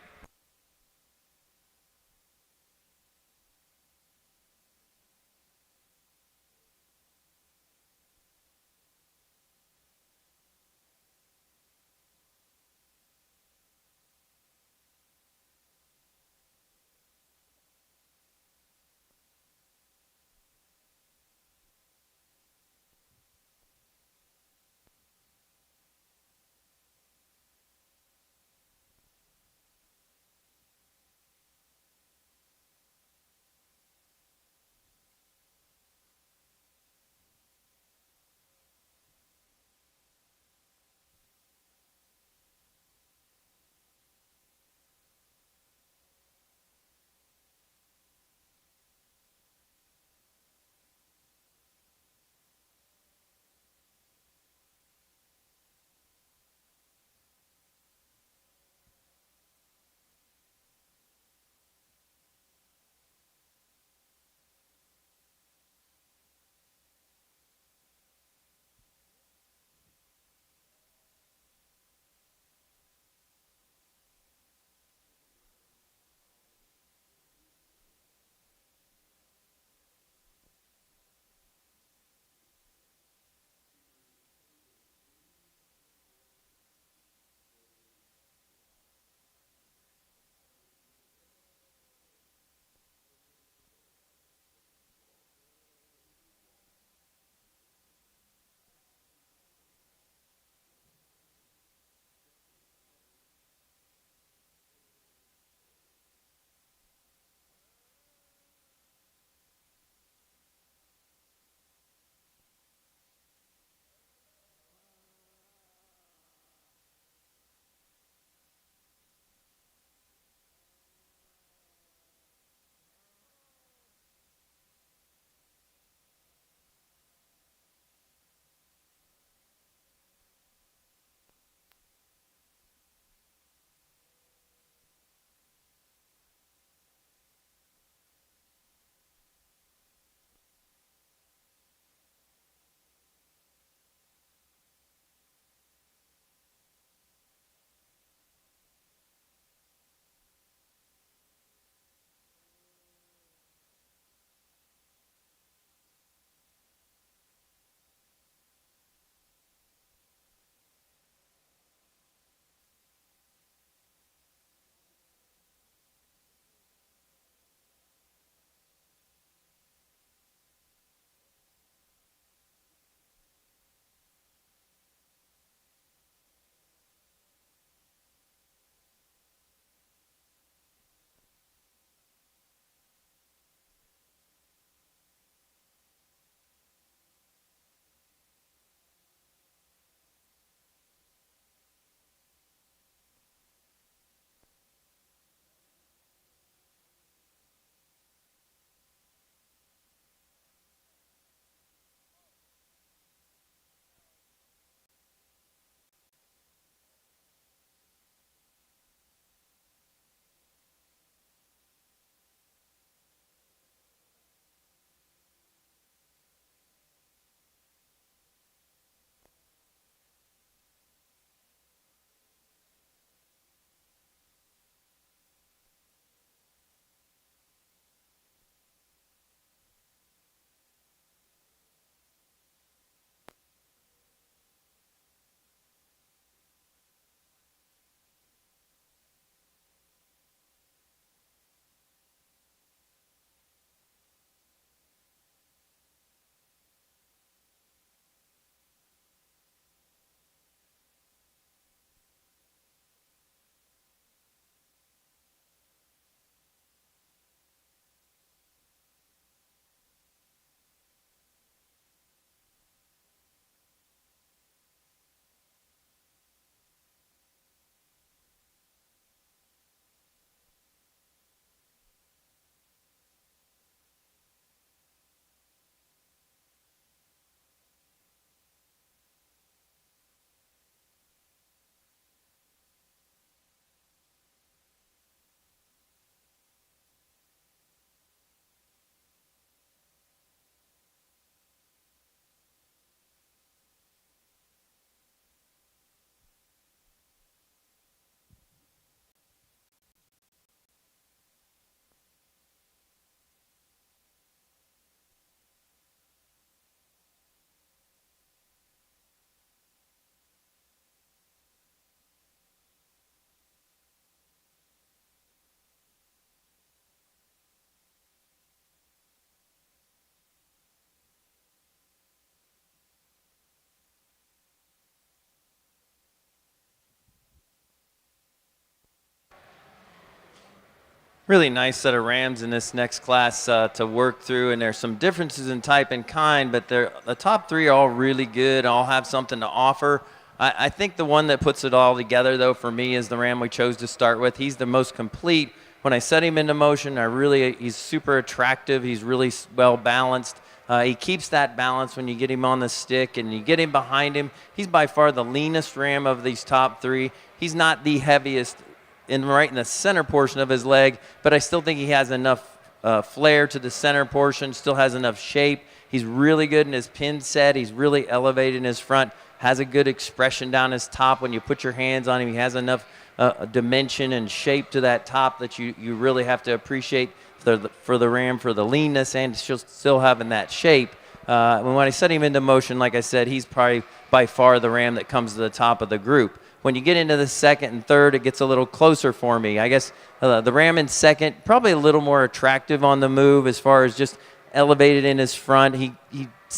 really nice set of rams in this next class to work through, and there's some differences in type and kind, but the top three are all really good, all have something to offer. I think the one that puts it all together, though, for me is the ram we chose to start with. He's the most complete. When I set him into motion, he's super attractive. He's really well balanced. He keeps that balance when you get him on the stick and you get him behind him. He's by far the leanest ram of these top three. He's not the heaviest right in the center portion of his leg, but I still think he has enough flair to the center portion, still has enough shape. He's really good in his pin set. He's really elevated in his front, has a good expression down his top. When you put your hands on him, he has enough dimension and shape to that top that you really have to appreciate for the ram, for the leanness and still having that shape. When I set him into motion, like I said, he's probably by far the ram that comes to the top of the group. When you get into the second and third, it gets a little closer for me. I guess the ram in second, probably a little more attractive on the move as far as just elevated in his front. He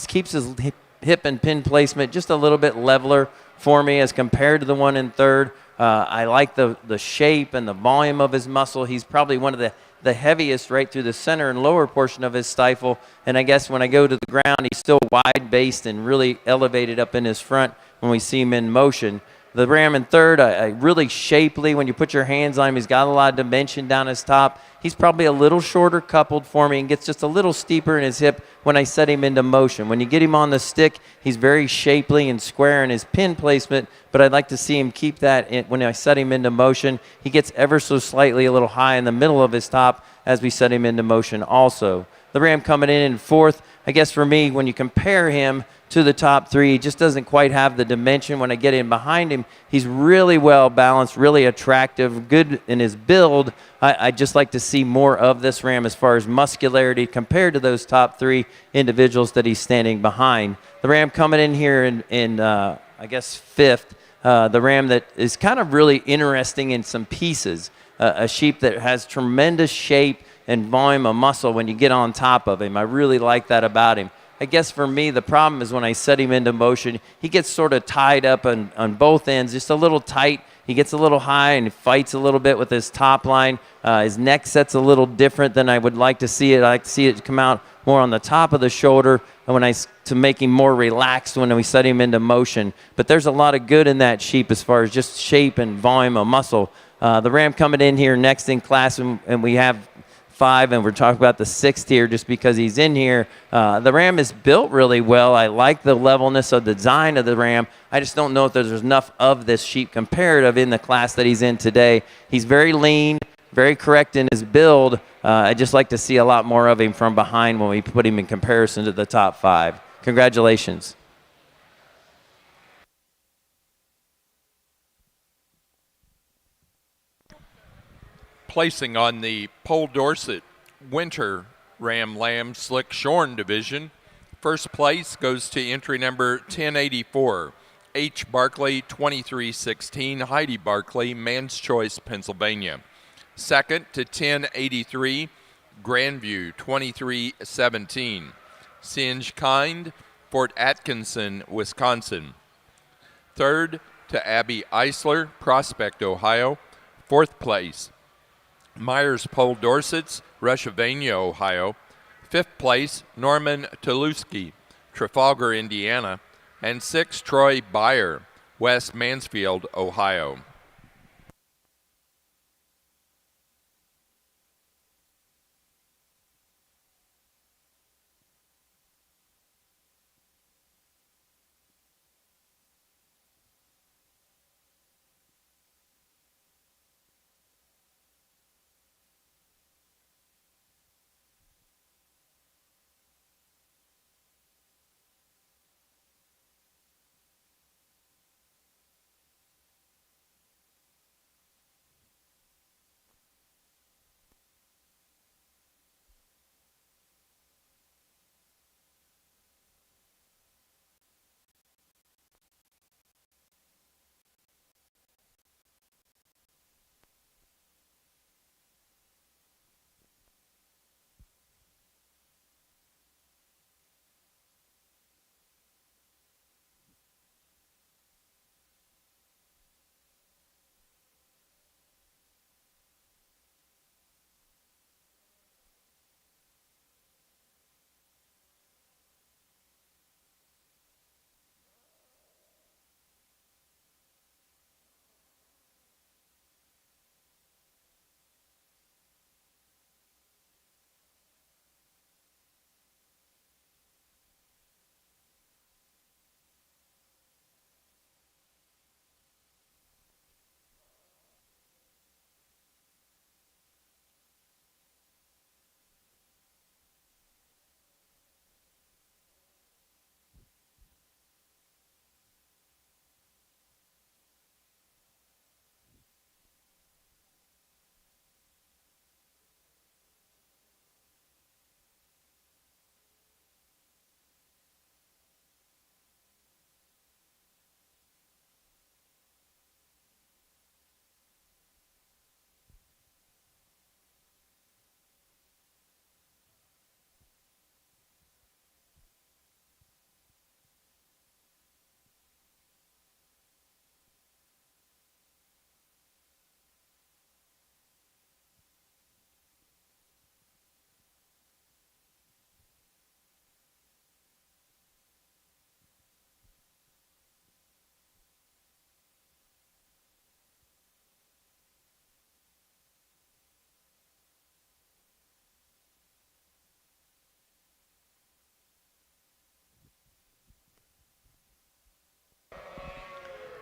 keeps his hip and pin placement just a little bit leveler for me as compared to the one in third. I like the shape and the volume of his muscle. He's probably one of the heaviest right through the center and lower portion of his stifle. And I guess when I go to the ground, he's still wide-based and really elevated up in his front when we see him in motion. The ram in third, really shapely. When you put your hands on him, he's got a lot of dimension down his top. He's probably a little shorter coupled for me and gets just a little steeper in his hip when I set him into motion. When you get him on the stick, he's very shapely and square in his pin placement, but I'd like to see him keep that when I set him into motion. He gets ever so slightly a little high in the middle of his top as we set him into motion also. The ram coming in fourth, I guess for me, when you compare him to the top three, he just doesn't quite have the dimension. When I get in behind him, he's really well balanced, really attractive, good in his build. I just like to see more of this ram as far as muscularity compared to those top three individuals that he's standing behind. The ram coming in here in I guess fifth, the ram that is kind of really interesting in some pieces, a sheep that has tremendous shape and volume of muscle when you get on top of him. I really like that about him. I guess for me, the problem is when I set him into motion, he gets sort of tied up on both ends, just a little tight. He gets a little high and fights a little bit with his top line. His neck set's a little different than I would like to see it. I like to see it come out more on the top of the shoulder to make him more relaxed when we set him into motion. But there's a lot of good in that sheep as far as just shape and volume of muscle. The ram coming in here next in class, and we have 5, and we're talking about the 6th here just because he's in here. The ram is built really well. I like the levelness of the design of the ram. I just don't know if there's enough of this sheep comparative in the class that he's in today. He's very lean, very correct in his build. I just like to see a lot more of him from behind when we put him in comparison to the top 5. Congratulations. Placing on the Pole Dorset Winter Ram Lamb Slick Shorn division, first place goes to entry number 1084, H. Barkley 2316, Heidi Barkley, Man's Choice, Pennsylvania. Second to 1083, Grandview 2317, Singe Kind, Fort Atkinson, Wisconsin. Third to Abby Eisler, Prospect, Ohio. Fourth place, Myers Pole Dorsets, Rushvania, Ohio. Fifth place, Norman Toluski, Trafalgar, Indiana. And sixth, Troy Byer, West Mansfield, Ohio.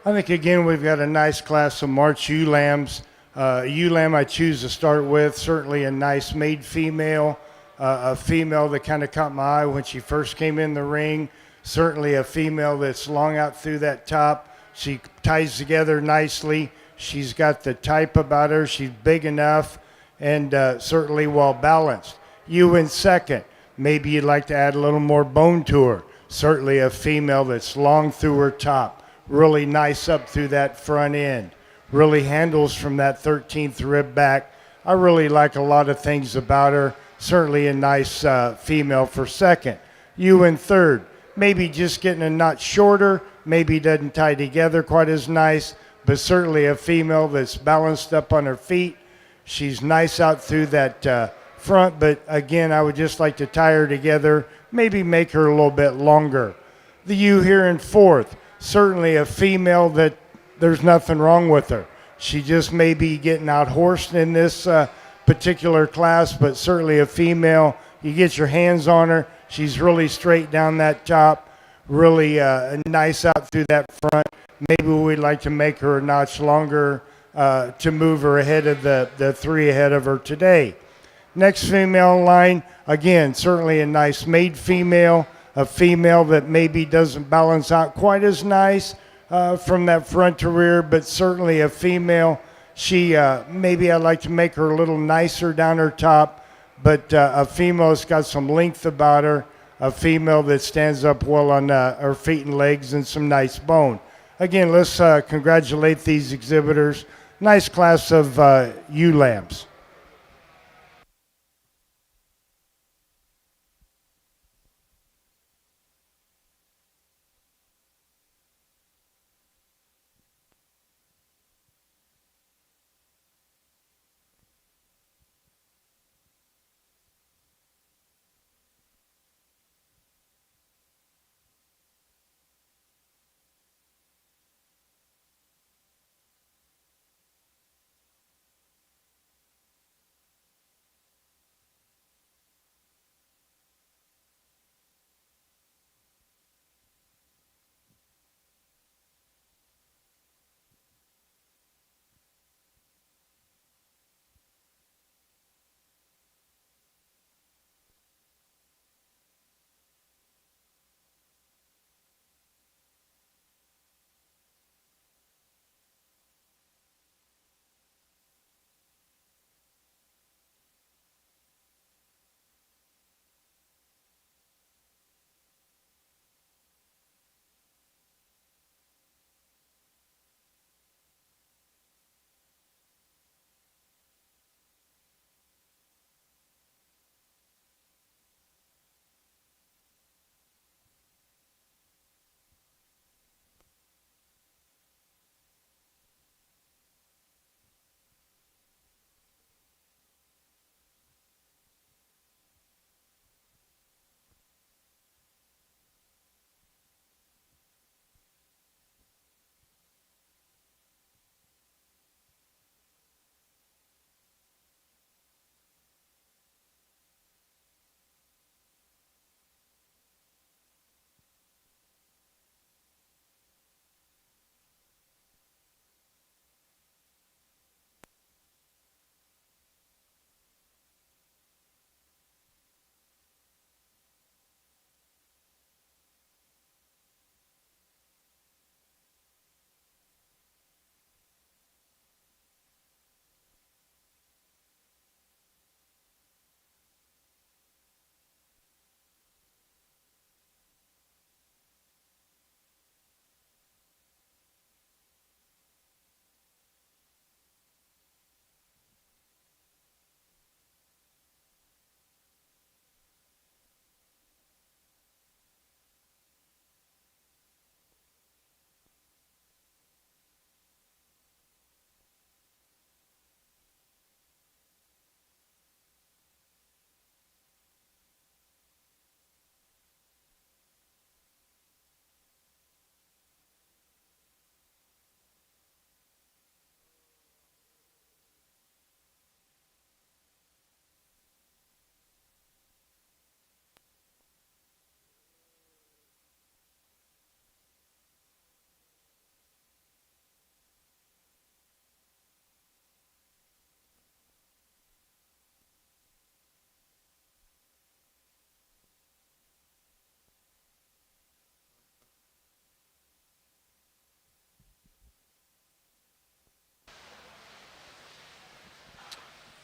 I think again we've got a nice class of March ewe lambs. Ewe lamb I choose to start with, certainly a nice made female, a female that kind of caught my eye when she first came in the ring. Certainly a female that's long out through that top. She ties together nicely. She's got the type about her. She's big enough and certainly well balanced. You in second. Maybe you'd like to add a little more bone to her. Certainly a female that's long through her top, really nice up through that front end, really handles from that 13th rib back. I really like a lot of things about her. Certainly a nice female for second. You in third. Maybe just getting a notch shorter, maybe doesn't tie together quite as nice, but certainly a female that's balanced up on her feet. She's nice out through that front, but again, I would just like to tie her together, maybe make her a little bit longer. The ewe here in fourth, certainly a female that there's nothing wrong with her. She just may be getting out horsed in this particular class, but certainly a female. You get your hands on her, she's really straight down that top, really nice out through that front. Maybe we'd like to make her a notch longer to move her ahead of the three ahead of her today. Next female in line, again, certainly a nice made female, a female that maybe doesn't balance out quite as nice from that front to rear, but certainly a female. She maybe I'd like to make her a little nicer down her top, but a female that's got some length about her, a female that stands up well on her feet and legs and some nice bone. Again, let's congratulate these exhibitors. Nice class of ewe lambs.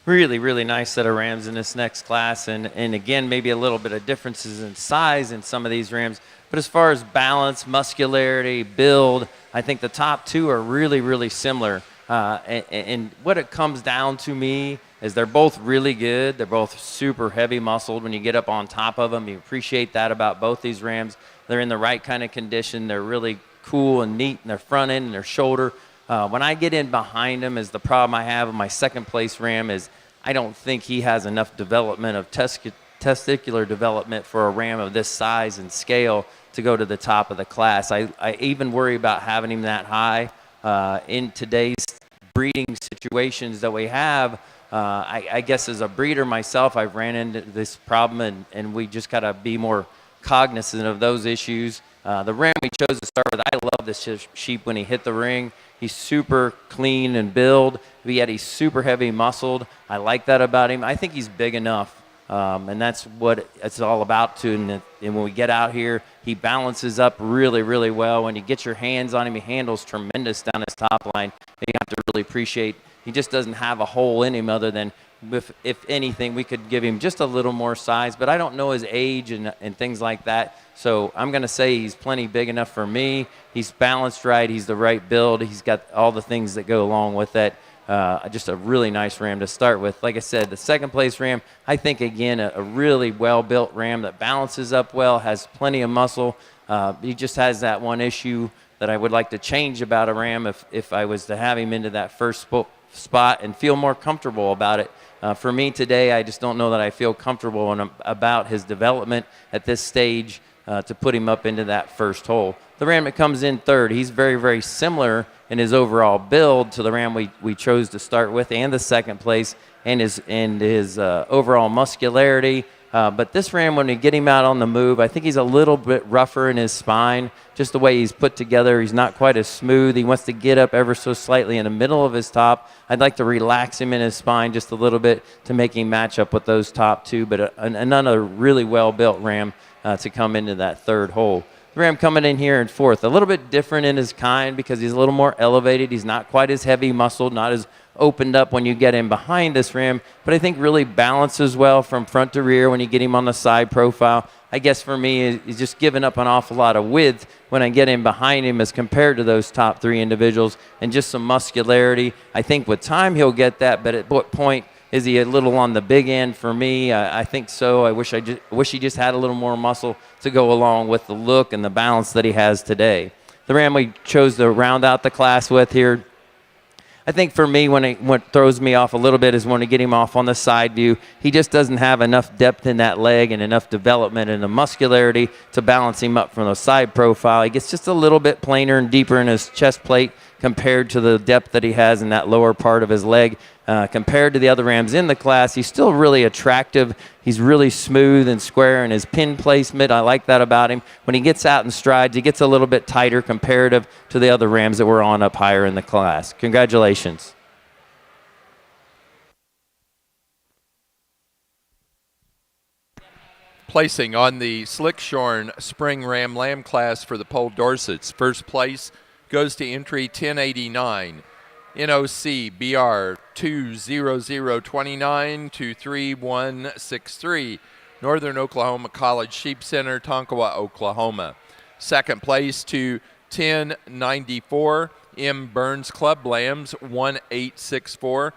really, really nice set of rams in this next class. And again, maybe a little bit of differences in size in some of these rams. But as far as balance, muscularity, build, I think the top two are really, really similar. And what it comes down to me is they're both really good. They're both super heavy muscled. When you get up on top of them, you appreciate that about both these rams. They're in the right kind of condition. They're really cool and neat in their front end and their shoulder. When I get in behind him is the problem I have with my second place ram is I don't think he has enough development of testicular development for a ram of this size and scale to go to the top of the class. I even worry about having him that high in today's breeding situations that we have. I guess as a breeder myself, I've ran into this problem, and we just got to be more cognizant of those issues. The ram we chose to start with, I love this sheep when he hit the ring. He's super clean and build, yet he's super heavy muscled. I like that about him. I think he's big enough, and that's what it's all about too. And when we get out here, he balances up really, really well. When you get your hands on him, he handles tremendous down his top line. You have to really appreciate he just doesn't have a hole in him other than if anything, we could give him just a little more size, but I don't know his age and things like that. So I'm going to say he's plenty big enough for me. He's balanced right. He's the right build. He's got all the things that go along with it. Just a really nice ram to start with. Like I said, the second place ram, I think, again, a really well-built ram that balances up well, has plenty of muscle. He just has that one issue that I would like to change about a ram if I was to have him into that first spot and feel more comfortable about it. For me today, I just don't know that I feel comfortable about his development at this stage to put him up into that first hole. The ram that comes in third, he's very, very similar in his overall build to the ram we chose to start with and the second place and his overall muscularity. But this ram, when we get him out on the move, I think he's a little bit rougher in his spine, just the way he's put together. He's not quite as smooth. He wants to get up ever so slightly in the middle of his top. I'd like to relax him in his spine just a little bit to make him match up with those top two, but another really well-built ram to come into that third hole. The ram coming in here in fourth, a little bit different in his kind because he's a little more elevated. He's not quite as heavy muscled, not as opened up when you get in behind this ram, but I think really balances well from front to rear when you get him on the side profile. I guess for me, he's just giving up an awful lot of width when I get in behind him as compared to those top three individuals, and just some muscularity. I think with time he'll get that, but at what point is he a little on the big end for me? I think so. I wish he just had a little more muscle to go along with the look and the balance that he has today. The ram we chose to round out the class with here, I think for me, what throws me off a little bit is when I get him off on the side view. He just doesn't have enough depth in that leg and enough development and the muscularity to balance him up from the side profile. He gets just a little bit plainer and deeper in his chest plate compared to the depth that he has in that lower part of his leg. Compared to the other rams in the class, he's still really attractive. He's really smooth and square in his pin placement. I like that about him. When he gets out in strides, he gets a little bit tighter comparative to the other rams that were on up higher in the class. Congratulations. Placing on the Slickshorn Spring Ram Lamb class for the Poll Dorsets. First place goes to entry 1089. NOC BR 20029 23163, Northern Oklahoma College Sheep Center, Tonkawa, Oklahoma. Second place to 1094 M Burns Club Lambs 1864,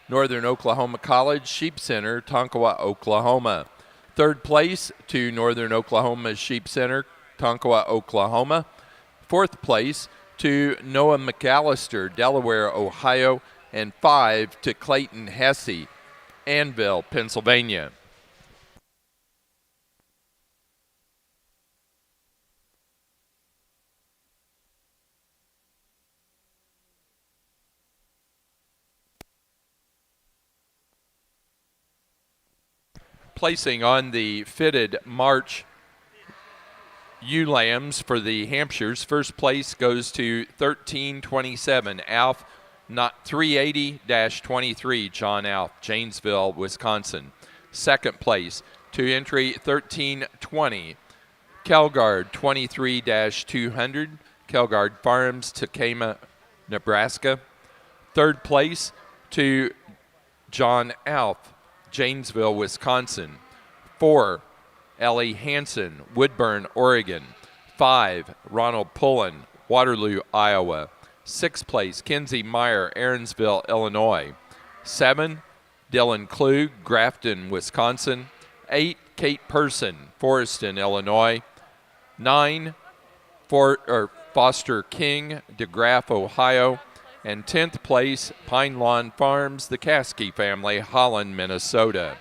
Northern Oklahoma College Sheep Center, Tonkawa, Oklahoma. Third place to Northern Oklahoma Sheep Center, Tonkawa, Oklahoma. Fourth place to Noah McAllister, Delaware, Ohio, and 5 to Clayton Hesse, Annville, Pennsylvania. Placing on the fitted March ewe lambs for the Hampshires. First place goes to 1327 Alf, not 380-23 John Alf, Janesville, Wisconsin. Second place to entry 1320 Kelgard 23-200 Kelgard Farms, Takema, Nebraska. Third place to John Alf, Janesville, Wisconsin. 4, Ellie Hansen, Woodburn, Oregon. 5, Ronald Pullen, Waterloo, Iowa. 6th place, Kenzie Meyer, Aaronsville, Illinois. 7, Dylan Klug, Grafton, Wisconsin. 8, Kate Person, Forreston, Illinois. 9, Foster King, DeGraff, Ohio. And 10th place, Pine Lawn Farms, the Caskey family, Holland, Minnesota.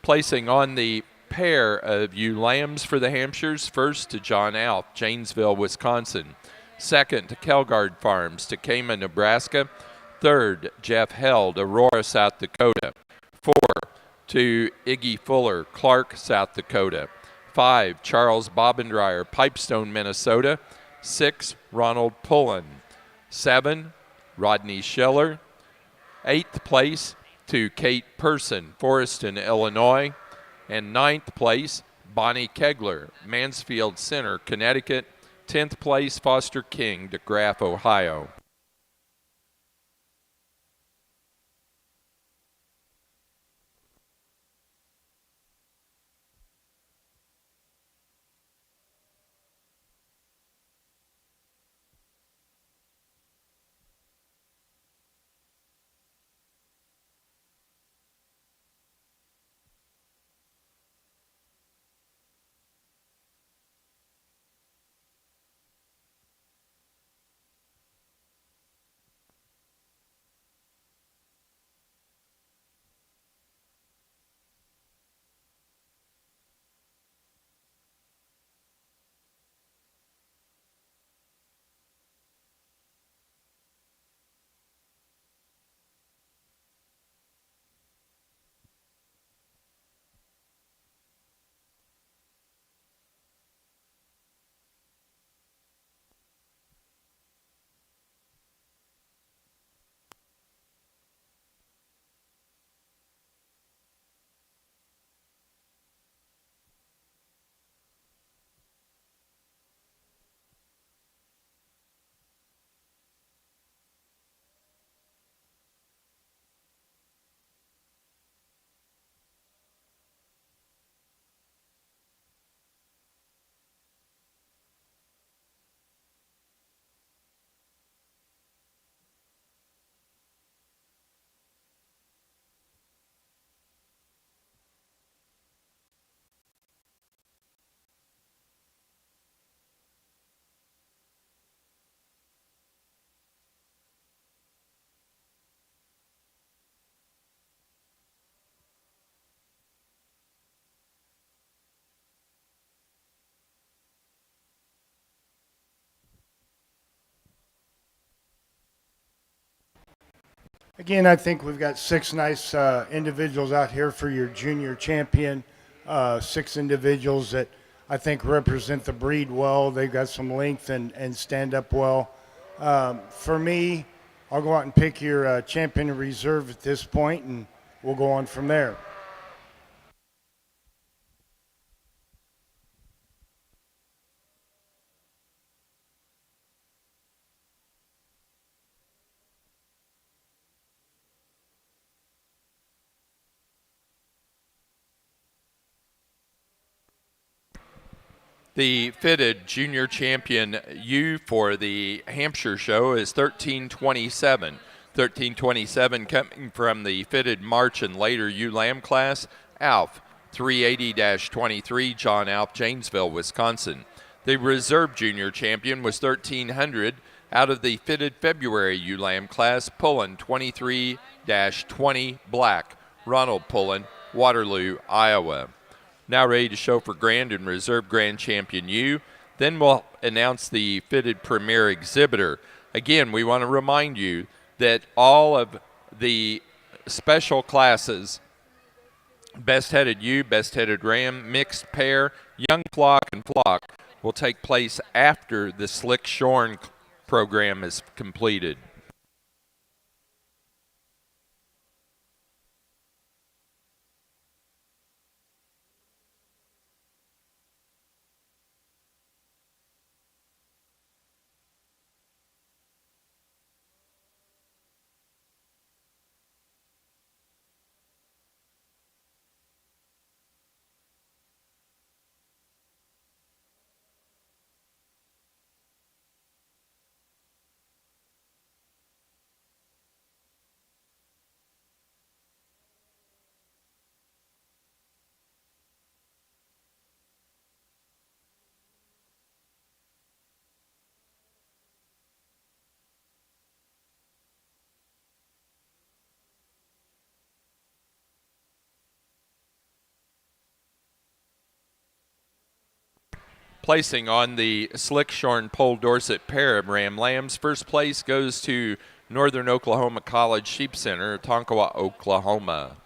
Placing on the pair of ewe lambs for the Hampshires, first to John Alf, Janesville, Wisconsin. Second to Kelgard Farms, Takema, Nebraska. Third, Jeff Held, Aurora, South Dakota. 4 to Iggy Fuller, Clark, South Dakota. 5, Charles Bobendreyer, Pipestone, Minnesota. 6, Ronald Pullen. 7, Rodney Schiller. 8th place to Kate Person, Forreston, Illinois. And 9th place, Bonnie Kegler, Mansfield Center, Connecticut. 10th place, Foster King, DeGraff, Ohio. Again, I think we've got 6 nice individuals out here for your junior champion. 6 individuals that I think represent the breed well. They've got some length and stand up well. For me, I'll go out and pick your champion in reserve at this point, and we'll go on from there. The fitted junior champion ewe for the Hampshire show is 1327. 1327 coming from the fitted March and later ewe lamb class, Alf, 380-23, John Alf, Janesville, Wisconsin. The reserve junior champion was 1300 out of the fitted February ewe lamb class, Pullen, 23-20, Black, Ronald Pullen, Waterloo, Iowa. Now ready to show for Grand and Reserve Grand Champion ewe. Then we'll announce the fitted Premier Exhibitor. Again, we want to remind you that all of the special classes, best-headed ewe, best-headed ram, mixed pair, young flock, and flock, will take place after the Slick Shorn program is completed. Placing on the Slickshorn Pole Dorset pair of Ram Lambs, first place goes to Northern Oklahoma College Sheep Center, Tonkawa, Oklahoma.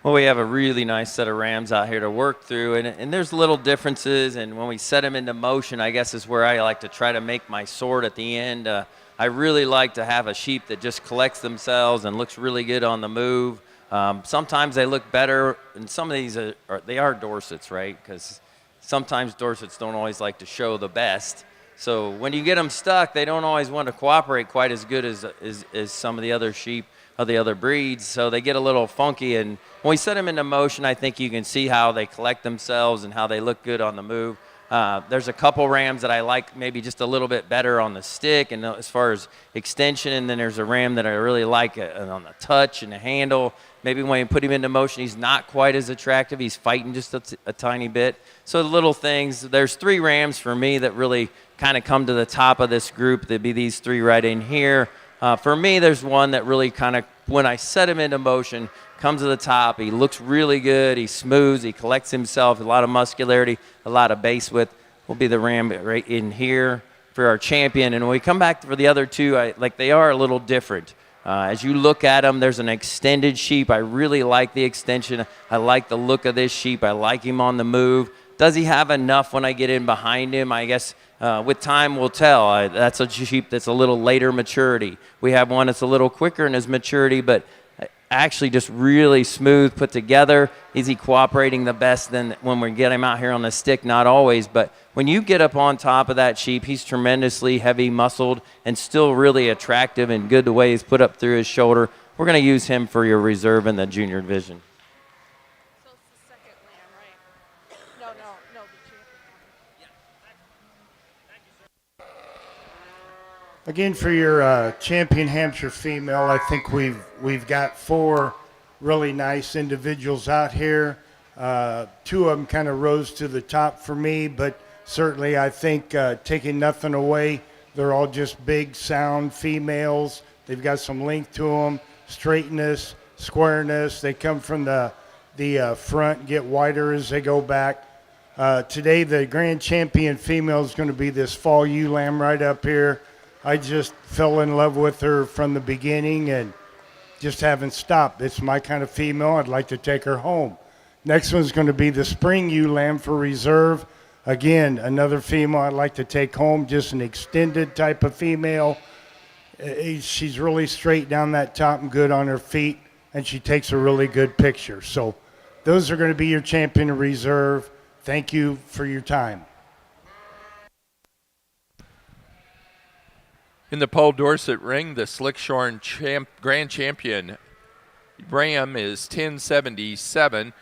Well, we have a really nice set of rams out here to work through, and there's little differences, and when we set them into motion, I guess is where I like to try to make my sword at the end. I really like to have a sheep that just collects themselves and looks really good on the move. Sometimes they look better, and some of these they are Dorsets, right? Because sometimes Dorsets don't always like to show the best. So when you get them stuck, they don't always want to cooperate quite as good as some of the other sheep of the other breeds, so they get a little funky. And when we set them into motion, I think you can see how they collect themselves and how they look good on the move. There's a couple rams that I like maybe just a little bit better on the stick and as far as extension, and then there's a ram that I really like on the touch and the handle. Maybe when you put him into motion, he's not quite as attractive. He's fighting just a tiny bit. So the little things, there's 3 rams for me that really kind of come to the top of this group. There'd be these 3 right in here. For me, there's one that really kind of, when I set him into motion, comes to the top. He looks really good. He's smooth. He collects himself. A lot of muscularity, a lot of base width. Will be the ram right in here for our champion. And when we come back for the other 2, they are a little different. As you look at them, there's an extended sheep. I really like the extension. I like the look of this sheep. I like him on the move. Does he have enough when I get in behind him? I guess with time we'll tell. That's a sheep that's a little later maturity. We have one that's a little quicker in his maturity, but actually just really smooth, put together. Is he cooperating the best than when we get him out here on the stick? Not always, but when you get up on top of that sheep, he's tremendously heavy muscled and still really attractive and good the way he's put up through his shoulder. We're going to use him for your reserve in the junior division. So it's the second lamb, right? No, the champion. Again, for your champion Hampshire female, I think we've got 4 really nice individuals out here. 2 of them kind of rose to the top for me, but certainly I think taking nothing away, they're all just big, sound females. They've got some length to them, straightness, squareness. They come from the front, get wider as they go back. Today, the grand champion female is going to be this fall ewe lamb right up here. I just fell in love with her from the beginning and just haven't stopped. It's my kind of female. I'd like to take her home. Next one's going to be the spring ewe lamb for reserve. Again, another female I'd like to take home, just an extended type of female. She's really straight down that top and good on her feet, and she takes a really good picture. So those are going to be your champion of reserve. Thank you for your time. In the Pole Dorset ring, the Slickshorn grand champion ram is 1077.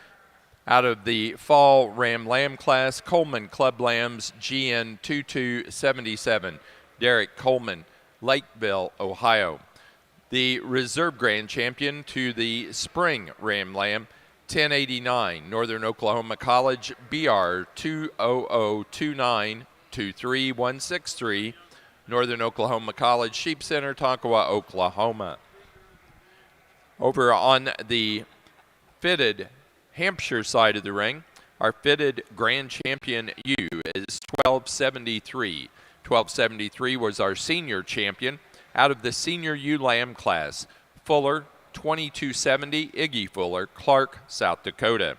Out of the fall Ram Lamb class, Coleman Club Lambs GN 2277. Derek Coleman, Lakeville, Ohio. The reserve grand champion to the spring Ram Lamb, 1089, Northern Oklahoma College BR 20029-23163. Northern Oklahoma College Sheep Center, Tonkawa, Oklahoma. Over on the fitted Hampshire side of the ring, our fitted grand champion ewe is 1273. 1273 was our senior champion out of the senior ewe lamb class. Fuller, 2270, Iggy Fuller, Clark, South Dakota.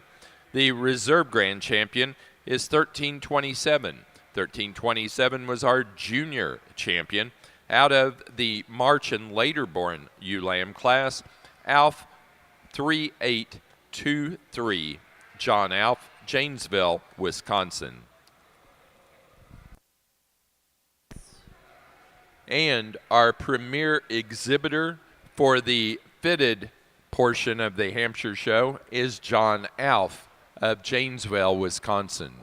The reserve grand champion is 1327. 1327 was our junior champion out of the March and later born ewe lamb class. Alf 3823, John Alf, Janesville, Wisconsin. And our premier exhibitor for the fitted portion of the Hampshire show is John Alf of Janesville, Wisconsin.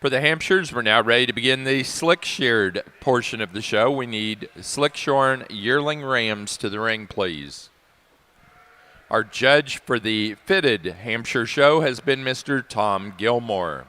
For the Hampshires, we're now ready to begin the slick-sheared portion of the show. We need slick-shorn yearling rams to the ring, please. Our judge for the fitted Hampshire show has been Mr. Tom Gilmore.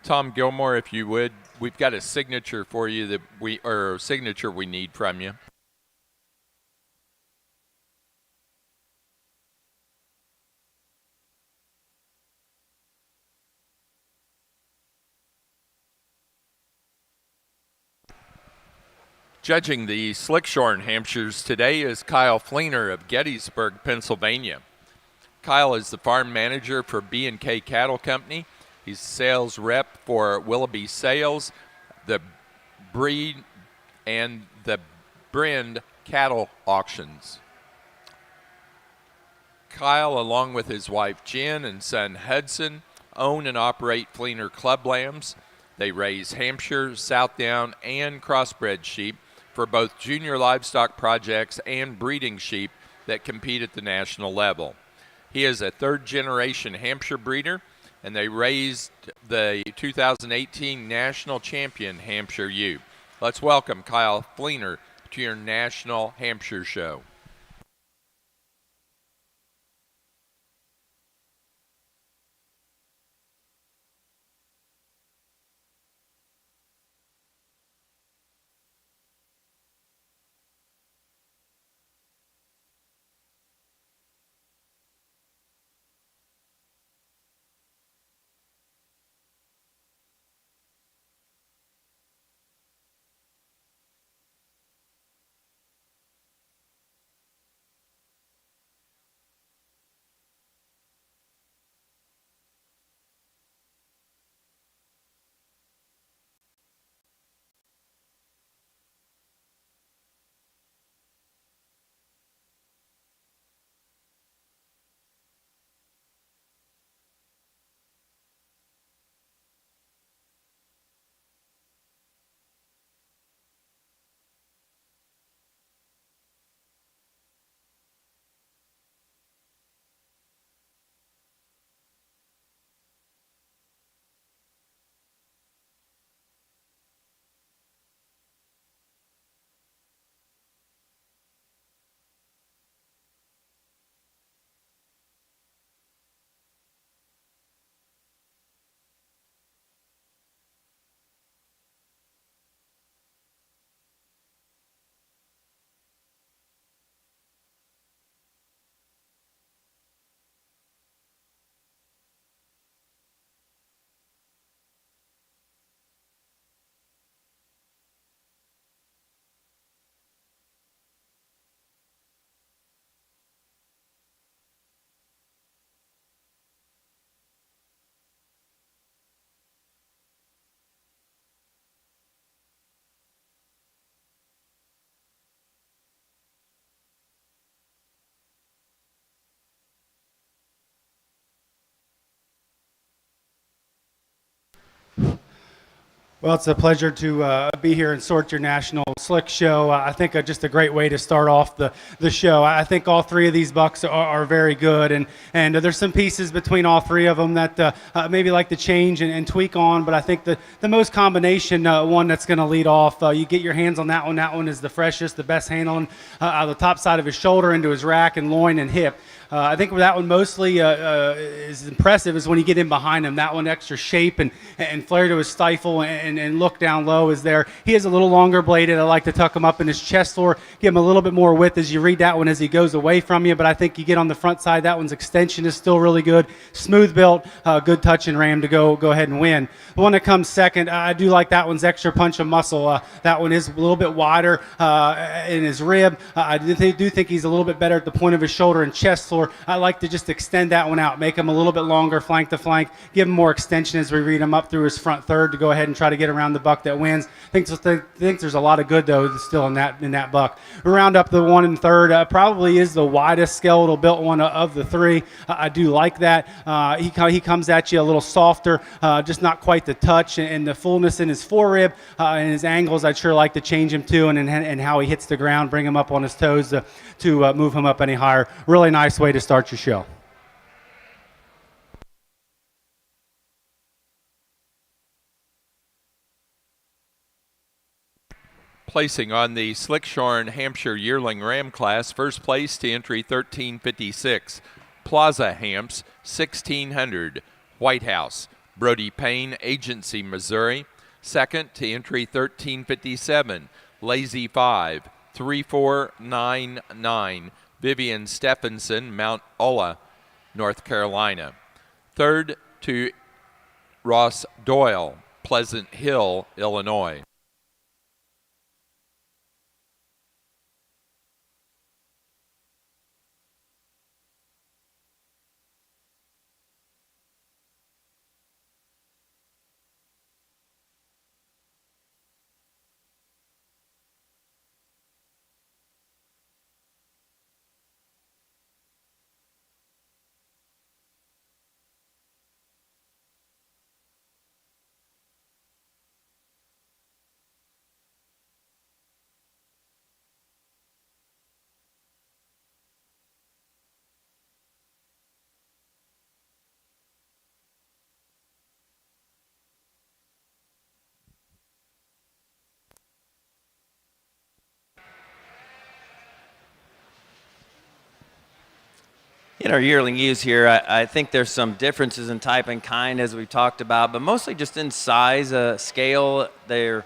Tom Gilmore, if you would, we've got a signature for you signature we need from you. Judging the slick-shorn Hampshires today is Kyle Fleener of Gettysburg, Pennsylvania. Kyle is the farm manager for B&K Cattle Company. He's sales rep for Willoughby Sales, the Breed, and the Brend Cattle Auctions. Kyle, along with his wife Jen and son Hudson, own and operate Fleener Club Lambs. They raise Hampshire, Southdown, and crossbred sheep for both junior livestock projects and breeding sheep that compete at the national level. He is a third-generation Hampshire breeder, and they raised the 2018 national champion Hampshire ewe. Let's welcome Kyle Fleener to your National Hampshire Show. Well, it's a pleasure to be here and sort your National Slick Show. I think just a great way to start off the show. I think all three of these bucks are very good, and there's some pieces between all three of them that maybe like to change and tweak on, but I think the most combination one that's going to lead off, you get your hands on that one. That one is the freshest, the best handling the top side of his shoulder into his rack and loin and hip. I think where that one mostly is impressive is when you get in behind him. That one extra shape and flare to his stifle and look down low is there. He is a little longer bladed. I like to tuck him up in his chest floor, give him a little bit more width as you read that one as he goes away from you. But I think you get on the front side, that one's extension is still really good. Smooth built, good touch and ram to go ahead and win. The one that comes second, I do like that one's extra punch of muscle. That one is a little bit wider in his rib. I do think he's a little bit better at the point of his shoulder and chest floor. I like to just extend that one out, make him a little bit longer flank to flank, give him more extension as we read him up through his front third to go ahead and try to get around the buck that wins. I think there's a lot of good though still in that buck. We round up the one and third. Probably is the widest skeletal built one of the three. I do like that. He comes at you a little softer, just not quite the touch and the fullness in his forerib and his angles. I'd sure like to change him too, and how he hits the ground, bring him up on his toes to move him up any higher. Really nice way to start your show. Placing on the Slickshorn Hampshire Yearling Ram class, first place to entry 1356, Plaza Hamps 1600, White House, Brody Payne, Agency, Missouri. Second to entry 1357, Lazy 5, 3499, Vivian Stephenson, Mount Ola, North Carolina. Third to Ross Doyle, Pleasant Hill, Illinois. In our yearling ewes here, I think there's some differences in type and kind as we've talked about, but mostly just in size, scale. They're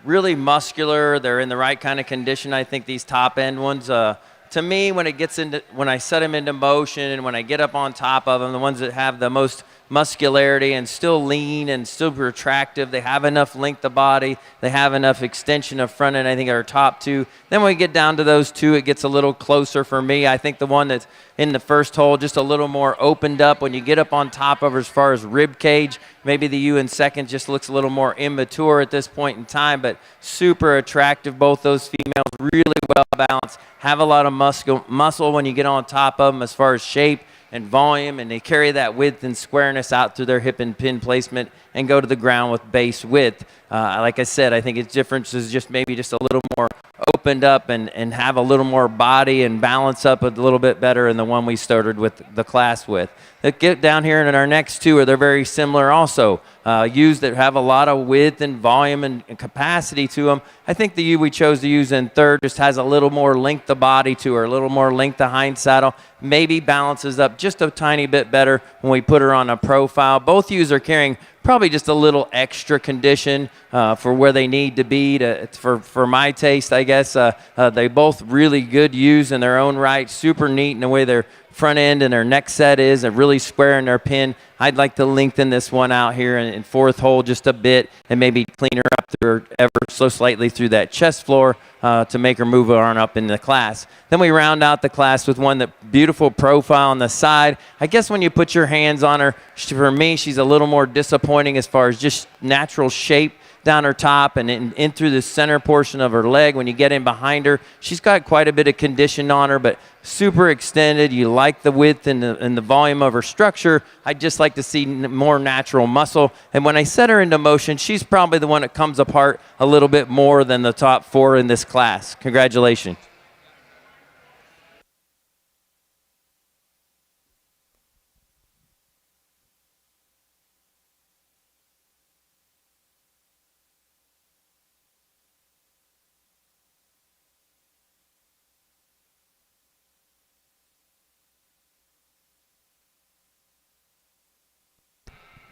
really muscular. They're in the right kind of condition. I think these top end ones, to me, when I set them into motion and when I get up on top of them, the ones that have the most muscularity and still lean and still attractive, they have enough length of body, they have enough extension of front end, I think, are top two. Then when we get down to those two, it gets a little closer for me. I think the one that's in the first hole, just a little more opened up when you get up on top of her as far as rib cage. Maybe the ewe in second just looks a little more immature at this point in time, but super attractive. Both those females really well balanced, have a lot of muscle when you get on top of them as far as shape and volume, and they carry that width and squareness out through their hip and pin placement and go to the ground with base width. Like I said, I think its difference is just maybe just a little more opened up and have a little more body and balance up a little bit better than the one we started with the class with. Let's get down here and in our next two, they're very similar also. Ewes that have a lot of width and volume and capacity to them. I think the ewe we chose to use in third just has a little more length of body to her, a little more length of hind saddle, maybe balances up just a tiny bit better when we put her on a profile. Both ewes are carrying probably just a little extra condition for where they need to be for my taste, I guess. They both really good ewes in their own right, super neat in the way their front end and their neck set is, and really square in their pin. I'd like to lengthen this one out here in fourth hole just a bit and maybe clean her up through ever so slightly through that chest floor to make her move on up in the class. Then we round out the class with one that beautiful profile on the side. I guess when you put your hands on her, for me, she's a little more disappointing as far as just natural shape. down her top and in through the center portion of her leg. When you get in behind her, she's got quite a bit of condition on her, but super extended. You like the width and the volume of her structure. I'd just like to see more natural muscle. And when I set her into motion, she's probably the one that comes apart a little bit more than the top 4 in this class. Congratulations.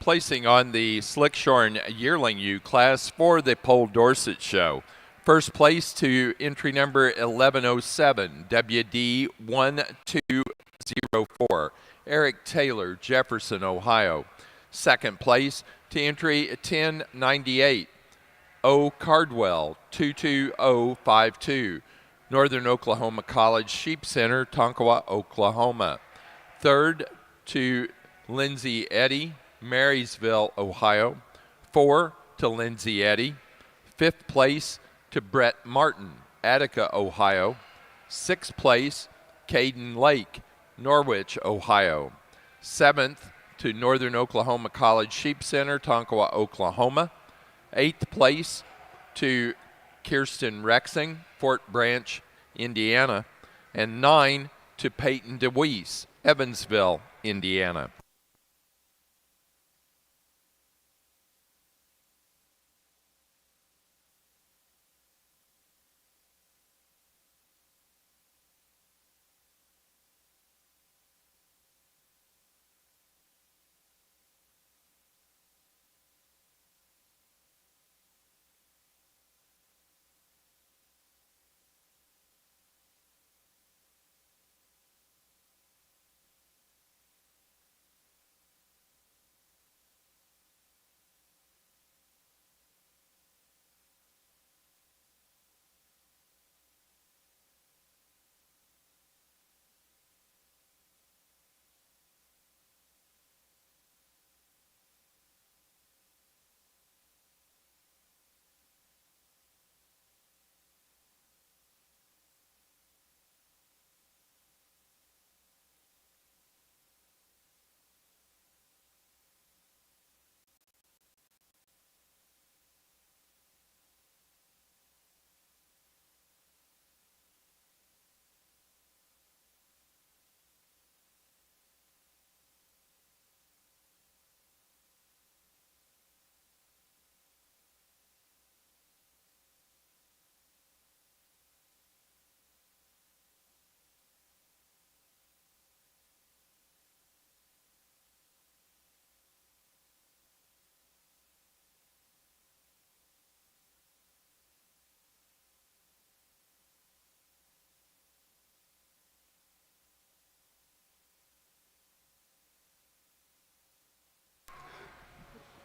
Placing on the Slickshorn Yearling U class for the Pole Dorset Show. First place to entry number 1107, WD 1204, Eric Taylor, Jefferson, Ohio. Second place to entry 1098, O. Cardwell, 22052, Northern Oklahoma College Sheep Center, Tonkawa, Oklahoma. Third to Lindsay Eddy, Marysville, Ohio. 4 to Lindsay Eddy. Fifth place to Brett Martin, Attica, Ohio. Sixth place, Caden Lake, Norwich, Ohio. Seventh to Northern Oklahoma College Sheep Center, Tonkawa, Oklahoma. Eighth place to Kirsten Rexing, Fort Branch, Indiana. And 9 to Peyton DeWeese, Evansville, Indiana.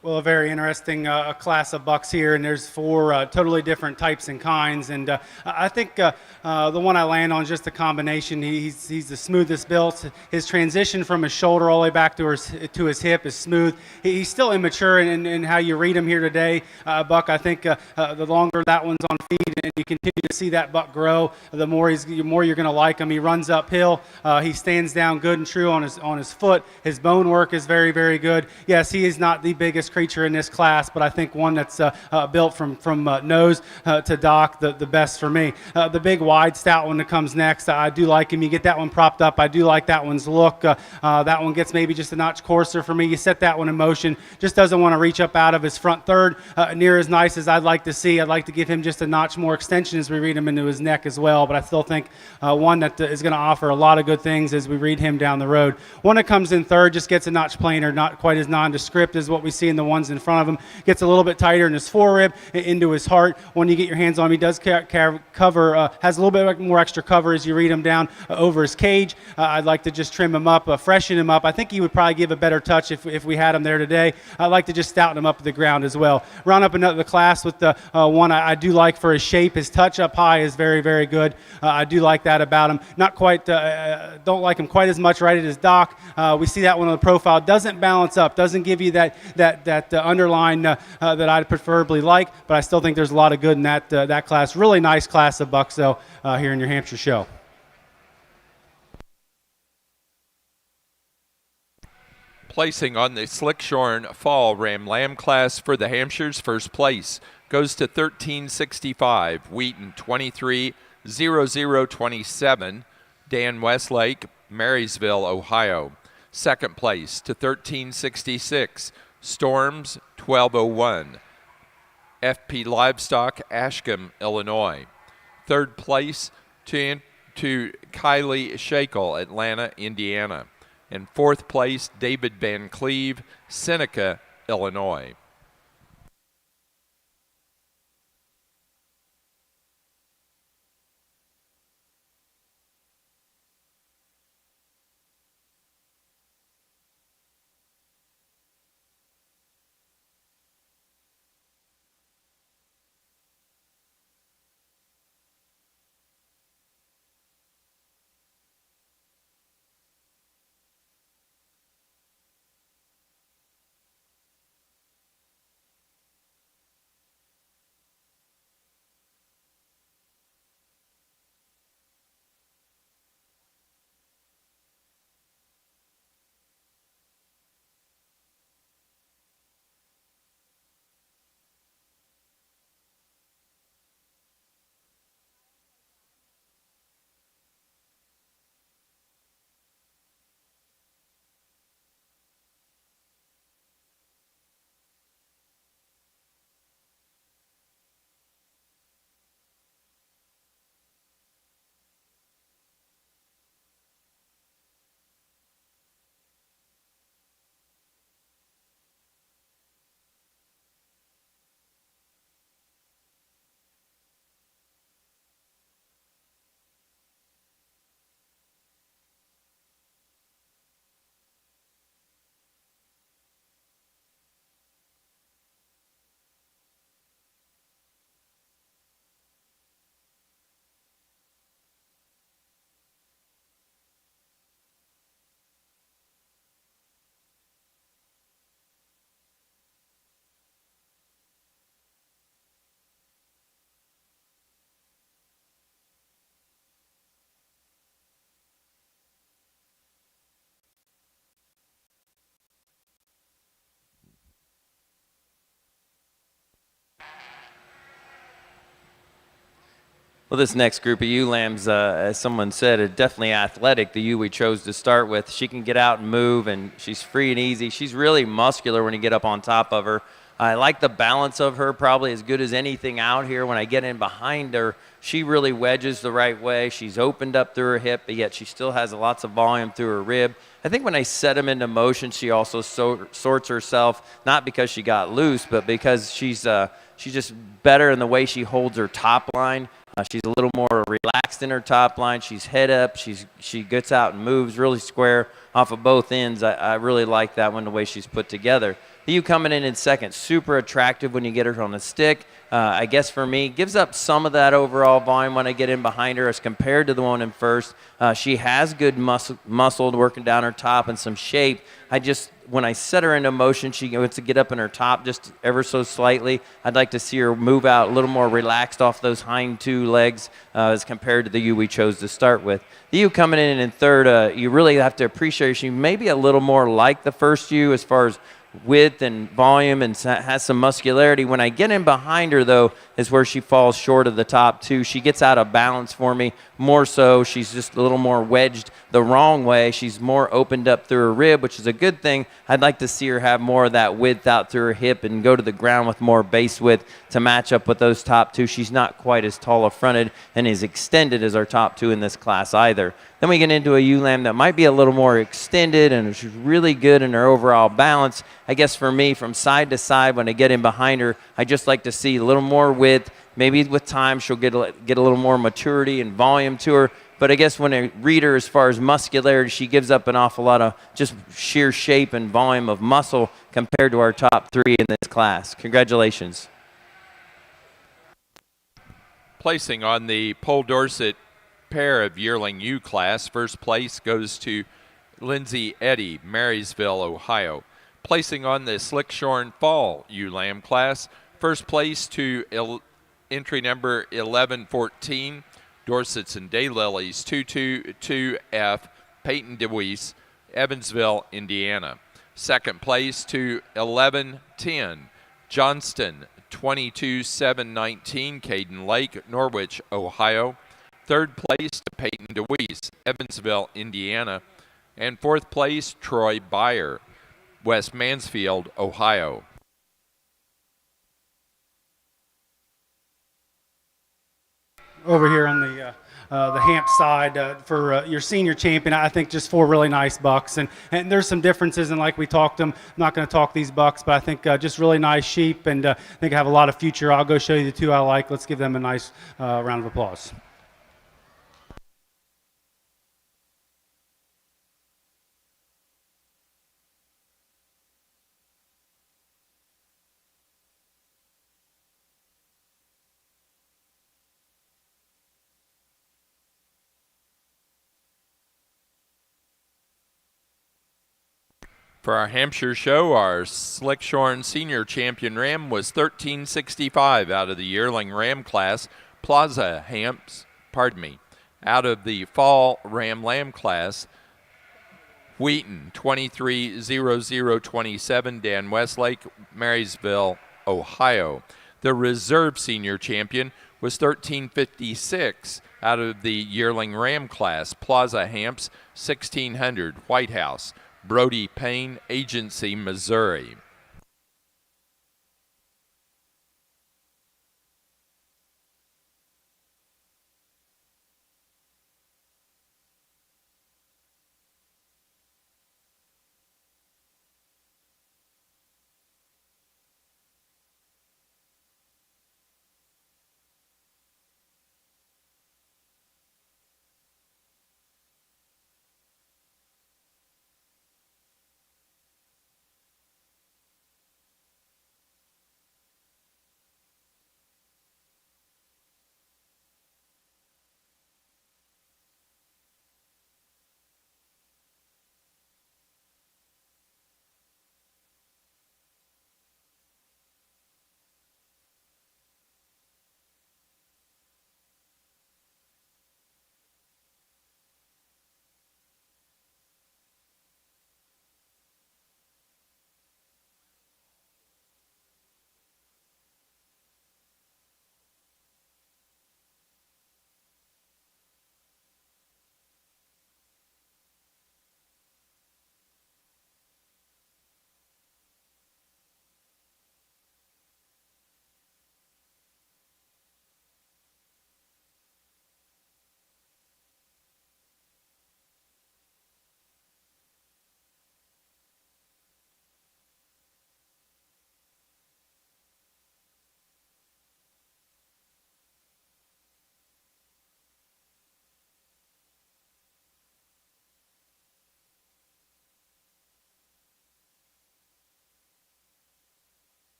Well, a very interesting class of bucks here, and there's 4 totally different types and kinds. And I think the one I land on is just a combination. He's the smoothest built. His transition from his shoulder all the way back to his hip is smooth. He's still immature in how you read him here today, Buck. I think the longer that one's on feed and you continue to see that buck grow, the more you're going to like him. He runs uphill. He stands down good and true on his foot. His bone work is very, very good. Yes, he is not the biggest creature in this class, but I think one that's built from nose to dock the best for me. The big wide stout one that comes next, I do like him. You get that one propped up. I do like that one's look. That one gets maybe just a notch coarser for me. You set that one in motion, just doesn't want to reach up out of his front third near as nice as I'd like to see. I'd like to give him just a notch more extension as we read him into his neck as well, but I still think one that is going to offer a lot of good things as we read him down the road. One that comes in third just gets a notch plainer, not quite as nondescript as what we see in the ones in front of him. Gets a little bit tighter in his forerib, into his heart. When you get your hands on him, he does cover, has a little bit more extra cover as you read him down over his cage. I'd like to just trim him up, freshen him up. I think he would probably give a better touch if we had him there today. I'd like to just stouten him up to the ground as well. Round up another class with the one I do like for for his shape. His touch up high is very, very good. I do like that about him. Not quite, don't like him quite as much right at his dock. We see that one on the profile. Doesn't balance up, doesn't give you that underline that I'd preferably like, but I still think there's a lot of good in that class. Really nice class of bucks, though, here in New Hampshire show. Placing on the Slickshorn Fall Ram Lamb class for the Hampshires, first place goes to 1365, Wheaton 230027, Dan Westlake, Marysville, Ohio. Second place to 1366, Storms 1201, FP Livestock, Ashcombe, Illinois. Third place to Kylie Shakel, Atlanta, Indiana. And fourth place, David Van Cleve, Seneca, Illinois. Well, this next group of ewe lambs, as someone said, are definitely athletic. The ewe we chose to start with, she can get out and move, and she's free and easy. She's really muscular when you get up on top of her. I like the balance of her, probably as good as anything out here. When I get in behind her, she really wedges the right way. She's opened up through her hip, but yet she still has lots of volume through her rib. I think when I set them into motion, she also sorts herself, not because she got loose, but because she's just better in the way she holds her top line. She's a little more relaxed in her top line. She's head up. She gets out and moves really square off of both ends. I really like that one, the way she's put together. The ewe coming in second, super attractive when you get her on a stick. I guess for me, gives up some of that overall volume when I get in behind her as compared to the one in first. She has good muscle working down her top and some shape. When I set her into motion, she gets to get up in her top just ever so slightly. I'd like to see her move out a little more relaxed off those hind two legs as compared to the ewe we chose to start with. The ewe coming in third, you really have to appreciate her. She may be a little more like the first ewe as far as width and volume, and has some muscularity. When I get in behind her, though, is where she falls short of the top two. She gets out of balance for me more so. She's just a little more wedged the wrong way. She's more opened up through her rib, which is a good thing. I'd like to see her have more of that width out through her hip and go to the ground with more base width to match up with those top two. She's not quite as tall a fronted and as extended as our top two in this class either. Then we get into a ewe lamb that might be a little more extended, and she's really good in her overall balance. I guess for me, from side to side, when I get in behind her, I just like to see a little more width. Maybe with time she'll get a little more maturity and volume to her. But I guess when I read her as far as muscularity, she gives up an awful lot of just sheer shape and volume of muscle compared to our top three in this class. Congratulations. Placing on the Pole Dorset pair of yearling U class, first place goes to Lindsay Eddy, Marysville, Ohio. Placing on the Slickshorn Fall ewe lamb class, first place to entry number 1114, Dorset's and Daylilies 222F, Peyton DeWeese, Evansville, Indiana. Second place to 1110, Johnston 22719, Caden Lake, Norwich, Ohio. Third place to Peyton DeWeese, Evansville, Indiana. And fourth place, Troy Byer, West Mansfield, Ohio. Over here on the Hamp side for your senior champion, I think just 4 really nice bucks, and there's some differences, and like we talked them, I'm not going to talk these bucks, but I think just really nice sheep, and I think I have a lot of future. I'll go show you the 2 I like. Let's give them a nice round of applause. For our Hampshire show, our Slickshorn senior champion ram was 1365 out of the yearling ram class. Plaza Hamps, out of the fall ram lamb class, Wheaton 230027, Dan Westlake, Marysville, Ohio. The reserve senior champion was 1356 out of the yearling ram class. Plaza Hamps 1600, White House, Brody Payne, Agency, Missouri.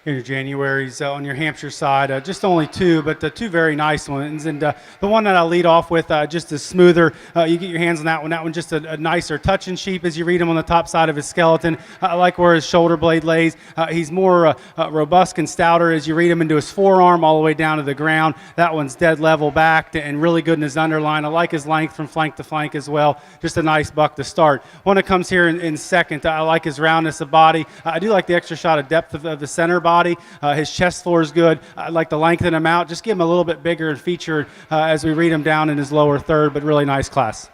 in your Januaries on your Hampshire side. Just only two, but two very nice ones. And the one that I lead off with, just a smoother. You get your hands on that one. That one just a nicer touching sheep as you read him on the top side of his skeleton. I like where his shoulder blade lays. He's more robust and stouter as you read him into his forearm all the way down to the ground. That one's dead level backed and really good in his underline. I like his length from flank to flank as well. Just a nice buck to start. One that comes here in second, I like his roundness of body. I do like the extra shot of depth of the center body. His chest floor is good. I'd like to lengthen him out. Just give him a little bit bigger and featured as we read him down in his lower third, but really nice class.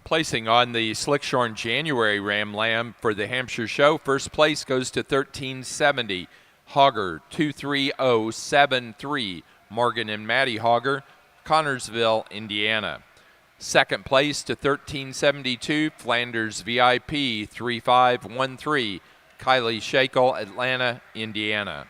Placing on the Slickshorn January Ram Lamb for the Hampshire Show, first place goes to 1370. Hogger 23073. Morgan and Maddie Hogger, Connorsville, Indiana. Second place to 1372, Flanders VIP 3513, Kylie Shakel, Atlanta, Indiana.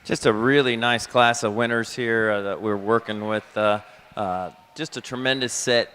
Just a really nice class of winners here that we're working with. Just a tremendous set.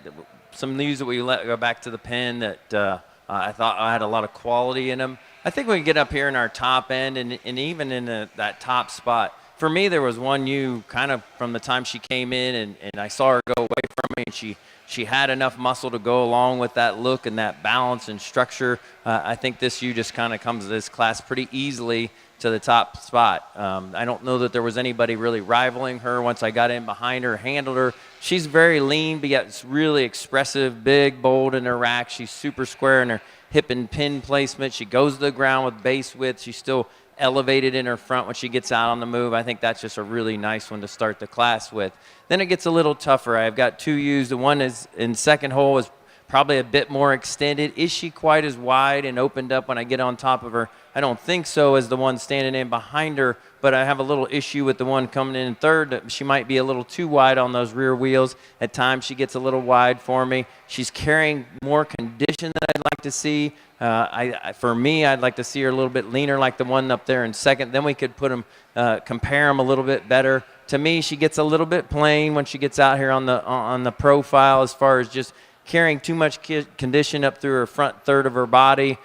Some news that we let go back to the pen that I thought I had a lot of quality in them. I think we can get up here in our top end and even in that top spot. For me, there was one ewe kind of from the time she came in and I saw her go away from me, and she had enough muscle to go along with that look and that balance and structure. I think this ewe just kind of comes to this class pretty easily to the top spot. I don't know that there was anybody really rivaling her once I got in behind her, handled her. She's very lean, but yet it's really expressive, big, bold in her rack. She's super square in her hip and pin placement. She goes to the ground with base width. She's still elevated in her front when she gets out on the move. I think that's just a really nice one to start the class with. Then it gets a little tougher. I've got two ewes. The one is in second hole is probably a bit more extended. Is she quite as wide and opened up when I get on top of her? I don't think so as the one standing in behind her, but I have a little issue with the one coming in third. She might be a little too wide on those rear wheels. At times she gets a little wide for me. She's carrying more condition than I'd like to see. For me, I'd like to see her a little bit leaner like the one up there in second. Then we could put them, compare them a little bit better. To me, she gets a little bit plain when she gets out here on the profile as far as just carrying too much condition up through her front third of her body,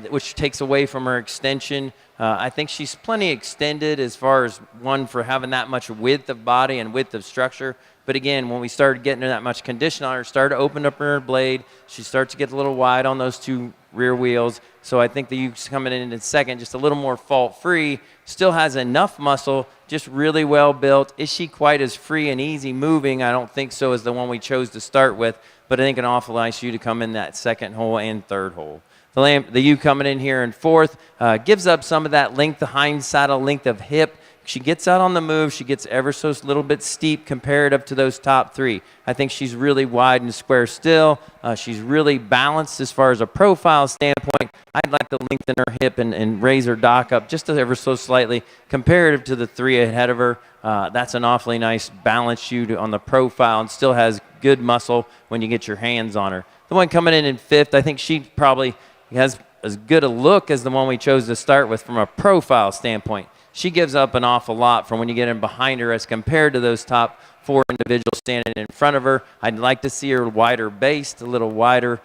which takes away from her extension. I think she's plenty extended as far as one for having that much width of body and width of structure. But again, when we started getting that much condition on her, started to open up her blade, she starts to get a little wide on those two rear wheels. So I think the ewe's coming in second, just a little more fault-free, still has enough muscle, just really well built. Is she quite as free and easy moving? I don't think so as the one we chose to start with, but I think an awful nice ewe to come in that second hole and third hole. The ewe coming in here in fourth gives up some of that length, the hind saddle length of hip. She gets out on the move. She gets ever so little bit steep comparative to those top three. I think she's really wide and square still. She's really balanced as far as a profile standpoint. I'd like to lengthen her hip and raise her dock up just ever so slightly comparative to the three ahead of her. That's an awfully nice balanced ewe on the profile and still has good muscle when you get your hands on her. The one coming in fifth, I think she probably has as good a look as the one we chose to start with from a profile standpoint. She gives up an awful lot from when you get in behind her as compared to those top four individuals standing in front of her. I'd like to see her wider based, a little wider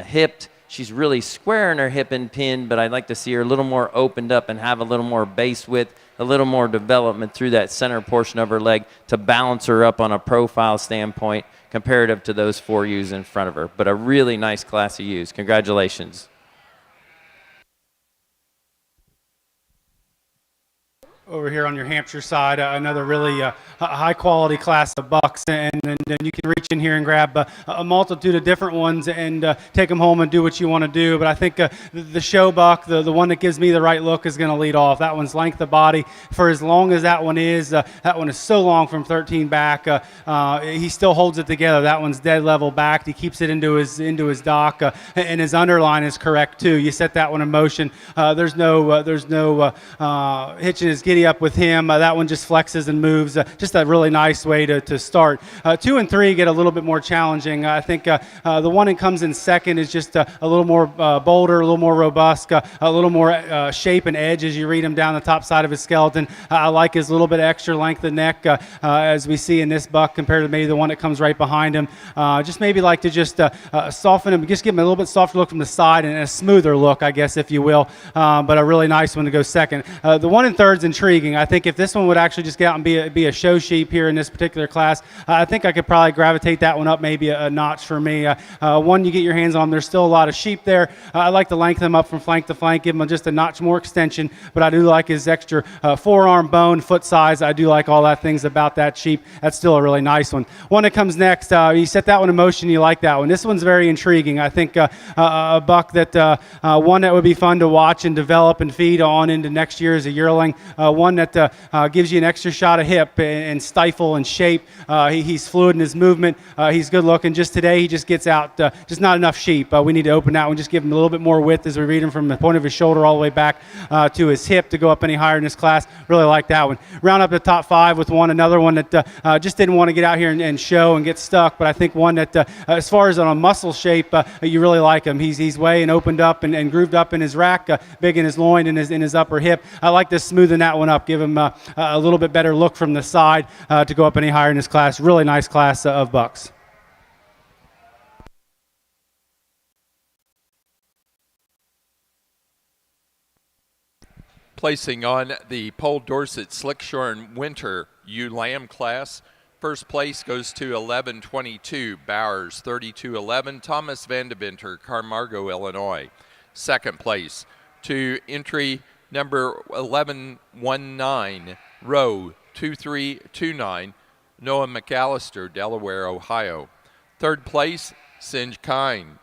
hipped. She's really square in her hip and pin, but I'd like to see her a little more opened up and have a little more base width, a little more development through that center portion of her leg to balance her up on a profile standpoint comparative to those four ewes in front of her. But a really nice class of ewes. Congratulations. Over here on your Hampshire side, another really high-quality class of bucks, and you can reach in here and grab a multitude of different ones and take them home and do what you want to do. But I think the show buck, the one that gives me the right look, is going to lead off. That one's length of body. For as long as that one is so long from 13 back. He still holds it together. That one's dead level back. He keeps it into his dock, and his underline is correct too. You set that one in motion. There's no hitching his giddy up with him. That one just flexes and moves. Just a really nice way to start. 2 and 3 get a little bit more challenging. I think the one that comes in second is just a little more bolder, a little more robust, a little more shape and edge as you read him down the top side of his skeleton. I like his little bit extra length of neck as we see in this buck compared to maybe the one that comes right behind him. Just maybe like to just soften him, just give him a little bit softer look from the side and a smoother look, I guess, if you will. But a really nice one to go second. The one in third's intriguing. I think if this one would actually just get out and be a show sheep here in this particular class, I think I could probably gravitate that one up maybe a notch for me. One, you get your hands on, there's still a lot of sheep there. I like to lengthen them up from flank to flank, give them just a notch more extension, but I do like his extra forearm bone, foot size. I do like all that things about that sheep. That's still a really nice one. One that comes next, you set that one in motion, you like that one. This one's very intriguing. I think a buck that, one that would be fun to watch and develop and feed on into next year as a yearling. One that gives you an extra shot of hip and stifle and shape. He's fluid in his movement. He's good looking. Just today, he just gets out, just not enough sheep. We need to open that one, just give him a little bit more width as we read him from the point of his shoulder all the way back to his hip to go up any higher in this class. Really like that one. Round up the top 5 with another one that just didn't want to get out here and show and get stuck, but I think one that, as far as on a muscle shape, you really like him. He's way and opened up and grooved up in his rack, big in his loin and in his upper hip. I like this smoothing that one one up, give him a little bit better look from the side to go up any higher in his class. Really nice class of bucks. Placing on the Pole Dorset Slickshorn Winter ewe lamb class, first place goes to 1122 Bowers, 3211 Thomas Vandeventer, Carmargo, Illinois. Second place to entry number 1119 Row 2329 Noah McAllister, Delaware, Ohio. Third place Singe Kine,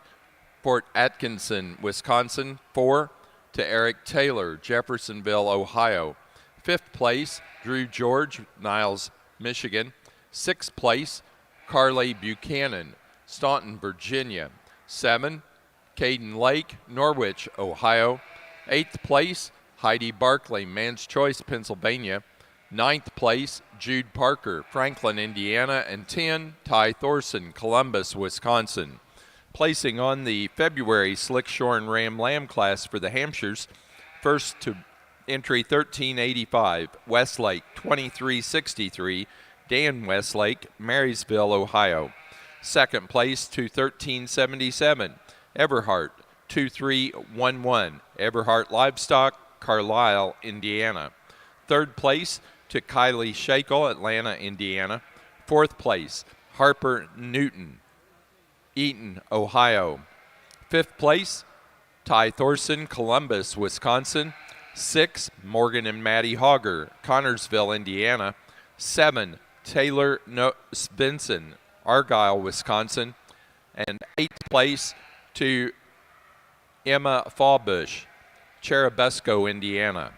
Fort Atkinson, Wisconsin, 4 to Eric Taylor, Jeffersonville, Ohio. Fifth place, Drew George, Niles, Michigan. Sixth place, Carly Buchanan, Staunton, Virginia. 7, Caden Lake, Norwich, Ohio. Eighth place, Heidi Barkley, Man's Choice, Pennsylvania. Ninth place, Jude Parker, Franklin, Indiana. And 10, Ty Thorson, Columbus, Wisconsin. Placing on the February Slickshorn Ram Lamb class for the Hampshires, first to entry 1385, Westlake 2363, Dan Westlake, Marysville, Ohio. Second place to 1377, Everhart 2311, Everhart Livestock, Carlisle, Indiana. Third place to Kylie Shakel, Atlanta, Indiana. Fourth place, Harper Newton, Eaton, Ohio. Fifth place, Ty Thorson, Columbus, Wisconsin. 6, Morgan and Maddie Hogger, Connorsville, Indiana. 7, Taylor Svensson, Argyle, Wisconsin. And 8th place to Emma Fawbush, Cherubusco, Indiana.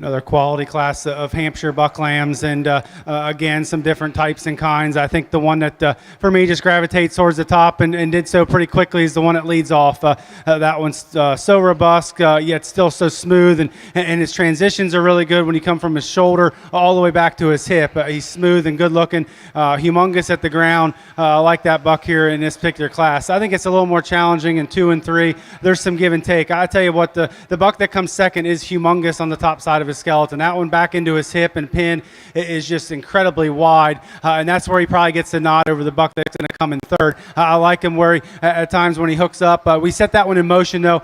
Another quality class of Hampshire buck lambs, and again, some different types and kinds. I think the one that for me just gravitates towards the top and did so pretty quickly is the one that leads off. That one's so robust, yet still so smooth, and his transitions are really good when you come from his shoulder all the way back to his hip. He's smooth and good looking, humongous at the ground. I like that buck here in this particular class. I think it's a little more challenging in 2 and 3. There's some give and take. I tell you what, the buck that comes second is humongous on the top side of his skeleton. That one back into his hip and pin is just incredibly wide, and that's where he probably gets the nod over the buck that's going to come in third. I like him where at times when he hooks up. We set that one in motion though.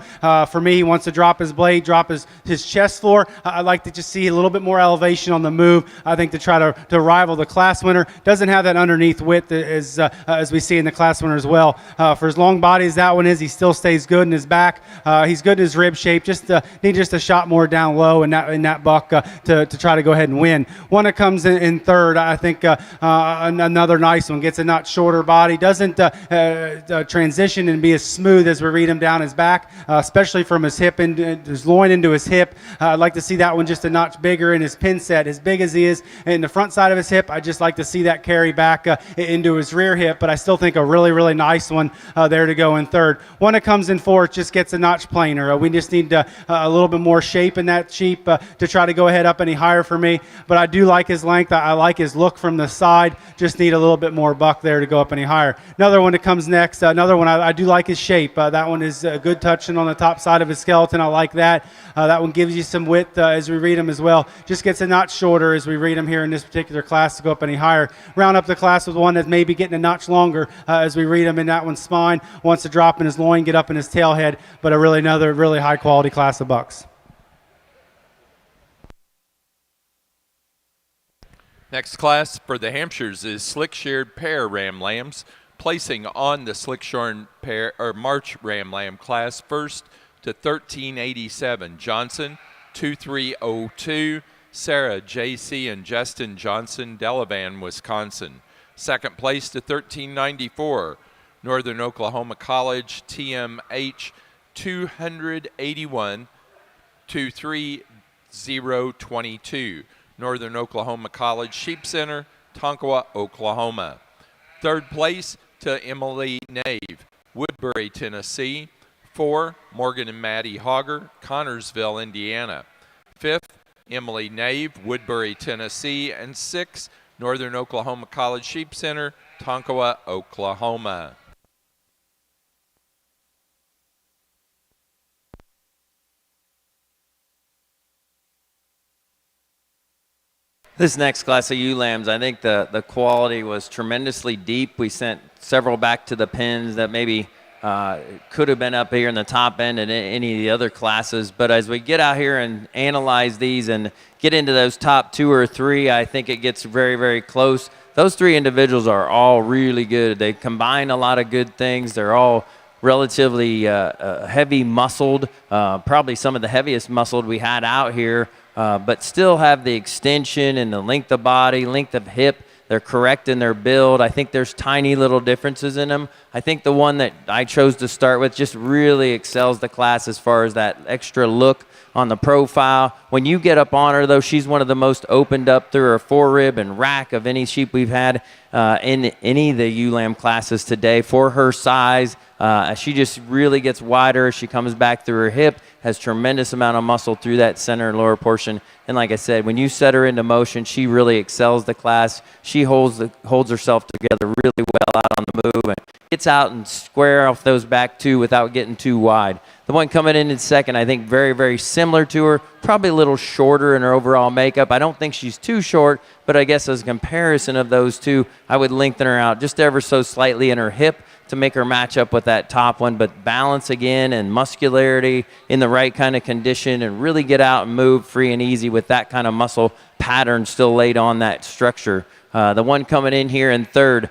For me, he wants to drop his blade, drop his chest floor. I'd like to just see a little bit more elevation on the move. I think to try to rival the class winner. Doesn't have that underneath width as we see in the class winner as well. For as long body as that one is, he still stays good in his back. He's good in his rib shape. Just need just a shot more down low in that buck to try to go ahead and win. One that comes in third, I think another nice one. Gets a notch shorter body. Doesn't transition and be as smooth as we read him down his back, especially from his hip and his loin into his hip. I'd like to see that one just a notch bigger in his pin set. As big as he is in the front side of his hip, I just like to see that carry back into his rear hip, but I still think a really, really nice one there to go in third. One that comes in fourth just gets a notch plainer. We just need a little bit more shape in that sheep to try to go ahead up any higher for me, but I do like his length. I like his look from the side. Just need a little bit more buck there to go up any higher. Another one that comes next, another one I do like his shape. That one is good touching on the top side of his skeleton. I like that. That one gives you some width as we read him as well. Just gets a notch shorter as we read him here in this particular class to go up any higher. Round up the class with one that's maybe getting a notch longer as we read him in that one's spine. Wants to drop in his loin, get up in his tail head, but another really high quality class of bucks. Next class for the Hampshires is slick-sheared pair ram lambs. Placing on the slick-shorn pair or March ram lamb class first to 1387. Johnson 2302. Sarah J.C. and Justin Johnson, Delavan, Wisconsin. Second place to 1394. Northern Oklahoma College TMH 281 23022. Northern Oklahoma College Sheep Center, Tonkawa, Oklahoma. Third place to Emily Nave, Woodbury, Tennessee. 4, Morgan and Maddie Hogger, Connorsville, Indiana. Fifth, Emily Nave, Woodbury, Tennessee. And 6, Northern Oklahoma College Sheep Center, Tonkawa, Oklahoma. This next class of ewe lambs, I think the quality was tremendously deep. We sent several back to the pins that maybe could have been up here in the top end in any of the other classes. But as we get out here and analyze these and get into those top 2 or 3, I think it gets very, very close. Those 3 individuals are all really good. They combine a lot of good things. They're all relatively heavy muscled, probably some of the heaviest muscled we had out here. But still have the extension and the length of body, length of hip. They're correct in their build. I think there's tiny little differences in them. I think the one that I chose to start with just really excels the class as far as that extra look on the profile. When you get up on her, though, she's one of the most opened up through her forerib and rack of any sheep we've had in any of the ewe lamb classes today for her size. She just really gets wider as she comes back through her hip, has tremendous amount of muscle through that center and lower portion. And like I said, when you set her into motion, she really excels the class. She holds herself together really well out on the move and gets out and square off those back 2 without getting too wide. The one coming in second, I think very, very similar to her, probably a little shorter in her overall makeup. I don't think she's too short, but I guess as a comparison of those 2, I would lengthen her out just ever so slightly in her hip to make her match up with that top one, but balance again and muscularity in the right kind of condition and really get out and move free and easy with that kind of muscle pattern still laid on that structure. The one coming in here in third,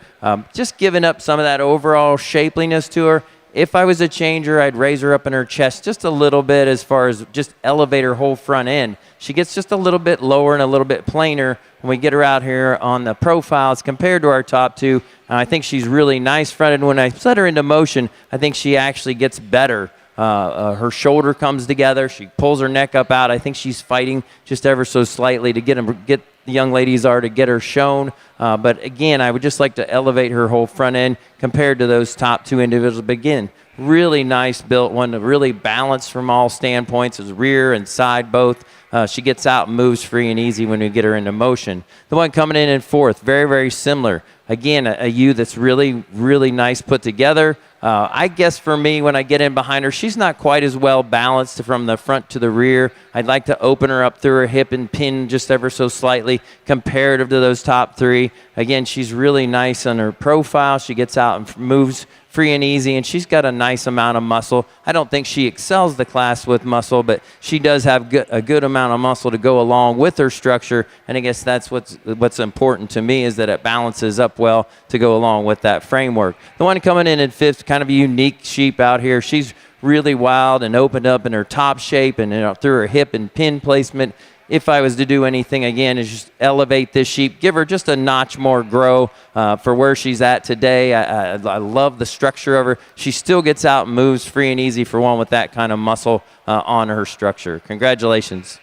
just giving up some of that overall shapeliness to her. If I was a changer, I'd raise her up in her chest just a little bit as far as just elevate her whole front end. She gets just a little bit lower and a little bit plainer when we get her out here on the profiles compared to our top 2. And I think she's really nice fronted. When I set her into motion, I think she actually gets better Her shoulder comes together. She pulls her neck up out. I think she's fighting just ever so slightly to get the young ladies are to get her shown. But again, I would just like to elevate her whole front end compared to those top two individuals. But again, really nice built one, really balanced from all standpoints, as rear and side both. She gets out and moves free and easy when we get her into motion. The one coming in fourth, very, very similar. Again, a ewe that's really, really nice put together. I guess for me, when I get in behind her, she's not quite as well balanced from the front to the rear. I'd like to open her up through her hip and pin just ever so slightly comparative to those top three. Again, she's really nice on her profile. She gets out and moves free and easy, and she's got a nice amount of muscle. I don't think she excels the class with muscle, but she does have a good amount of muscle to go along with her structure, and I guess that's what's important to me, is that it balances up well to go along with that framework. The one coming in fifth, kind of a unique sheep out here. She's really wild and opened up in her top shape and through her hip and pin placement. If I was to do anything again, is just elevate this sheep, give her just a notch more grow for where she's at today. I love the structure of her. She still gets out and moves free and easy for one with that kind of muscle on her structure. Congratulations.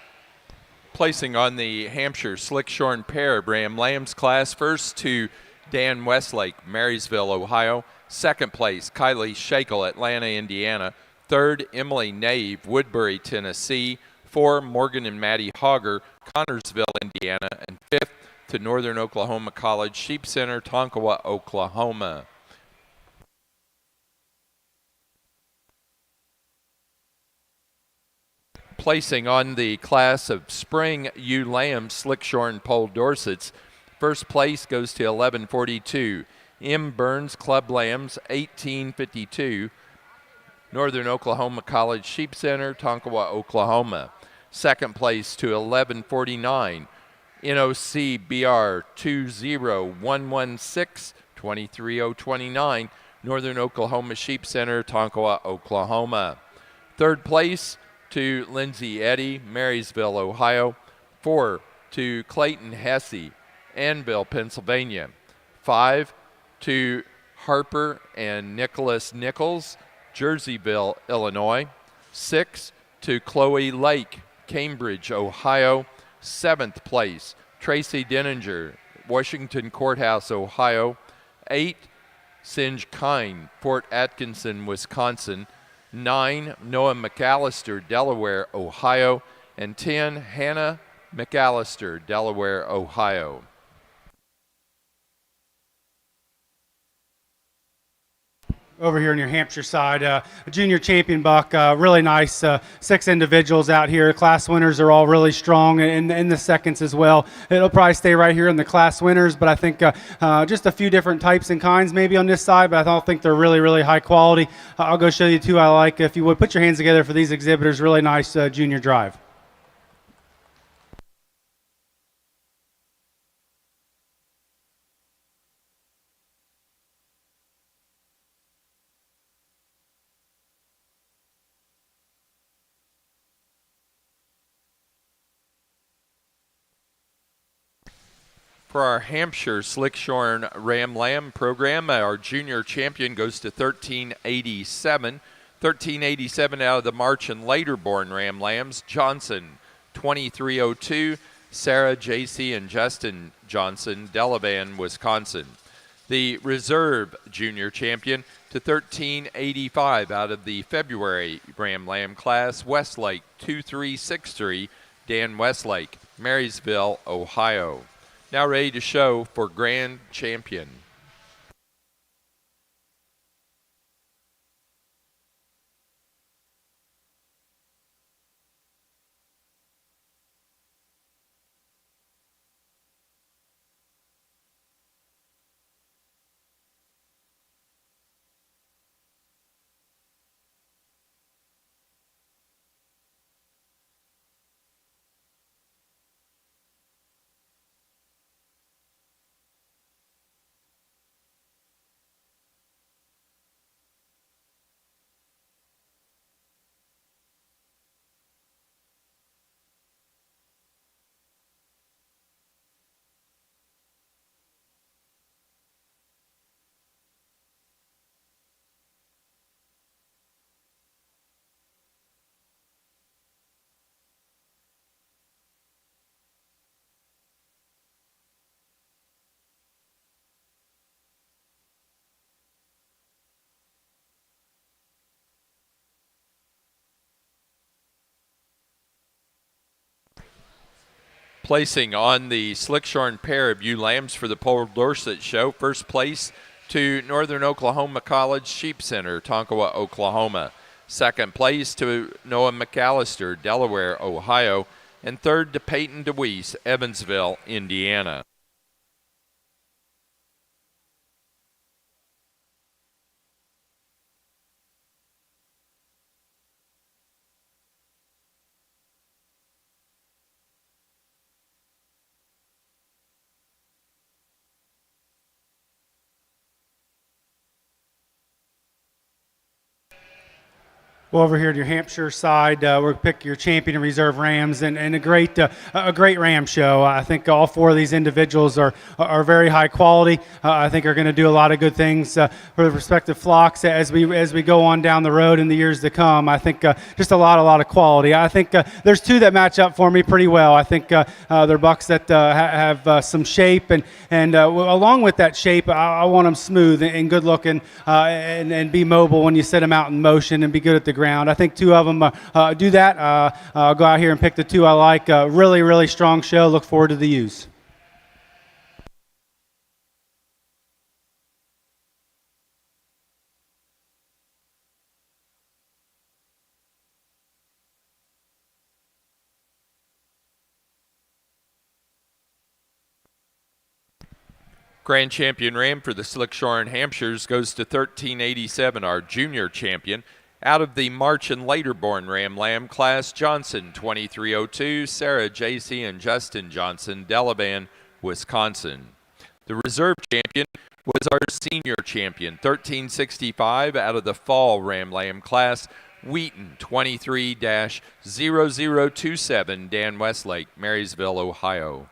Placing on the Hampshire Slickshorn pair Ram Lambs class, first to Dan Westlake, Marysville, Ohio. Second place, Kylie Shakel, Atlanta, Indiana. Third, Emily Nave, Woodbury, Tennessee. 4, Morgan and Maddie Hogger, Connorsville, Indiana. And 5th to Northern Oklahoma College Sheep Center, Tonkawa, Oklahoma. Placing on the class of Spring Ewe Lambs, Slickshorn Poll Dorsets, first place goes to 1142. M. Burns Club Lambs, 1852. Northern Oklahoma College Sheep Center, Tonkawa, Oklahoma. Second place to 1149. NOC BR 20116, 23029. Northern Oklahoma Sheep Center, Tonkawa, Oklahoma. Third place to Lindsay Eddy, Marysville, Ohio. 4 to Clayton Hesse, Annville, Pennsylvania. 5 to Harper and Nicholas Nichols, Jerseyville, Illinois. 6 to Chloe Lake, Cambridge, Ohio. 7th place, Tracy Denninger, Washington Courthouse, Ohio. 8, Singe Kine, Fort Atkinson, Wisconsin. 9, Noah McAllister, Delaware, Ohio. And 10, Hannah McAllister, Delaware, Ohio. Over here on your Hampshire side, a junior champion buck, really nice 6 individuals out here. Class winners are all really strong in the seconds as well. It'll probably stay right here in the class winners, but I think just a few different types and kinds maybe on this side, but I don't think they're really, really high quality. I'll go show you 2 I like. If you would, put your hands together for these exhibitors. Really nice junior drive. For our Hampshire Slickshorn Ram Lamb program, our junior champion goes to 1387. 1387 out of the March and later born Ram Lambs. Johnson, 2302. Sarah, JC, and Justin Johnson, Delavan, Wisconsin. The reserve junior champion to 1385 out of the February Ram Lamb class. Westlake, 2363. Dan Westlake, Marysville, Ohio. Now ready to show for grand champion. Placing on the slick-shorn pair of ewe lambs for the Pole Dorset Show, first place to Northern Oklahoma College Sheep Center, Tonkawa, Oklahoma. Second place to Noah McAllister, Delaware, Ohio. And third to Peyton DeWeese, Evansville, Indiana. Well, over here to your Hampshire side, we'll pick your champion and reserve rams, and a great ram show. I think all four of these individuals are very high quality. I think are going to do a lot of good things for the respective flocks as we go on down the road in the years to come. I think just a lot of quality. I think there's two that match up for me pretty well. I think they're bucks that have some shape, and along with that shape, I want them smooth and good looking and be mobile when you set them out in motion and be good at the ground. I think two of them do that. I'll go out here and pick the two I like. Really strong show. Look forward to the ewes. Grand champion ram for the Slickshorn Hampshires goes to 1387, our junior champion. Out of the March and later born ram lamb class, Johnson 2302, Sarah, JC, and Justin Johnson, Delavan, Wisconsin. The reserve champion was our senior champion, 1365, out of the fall ram lamb class, Wheaton 23-0027, Dan Westlake, Marysville, Ohio.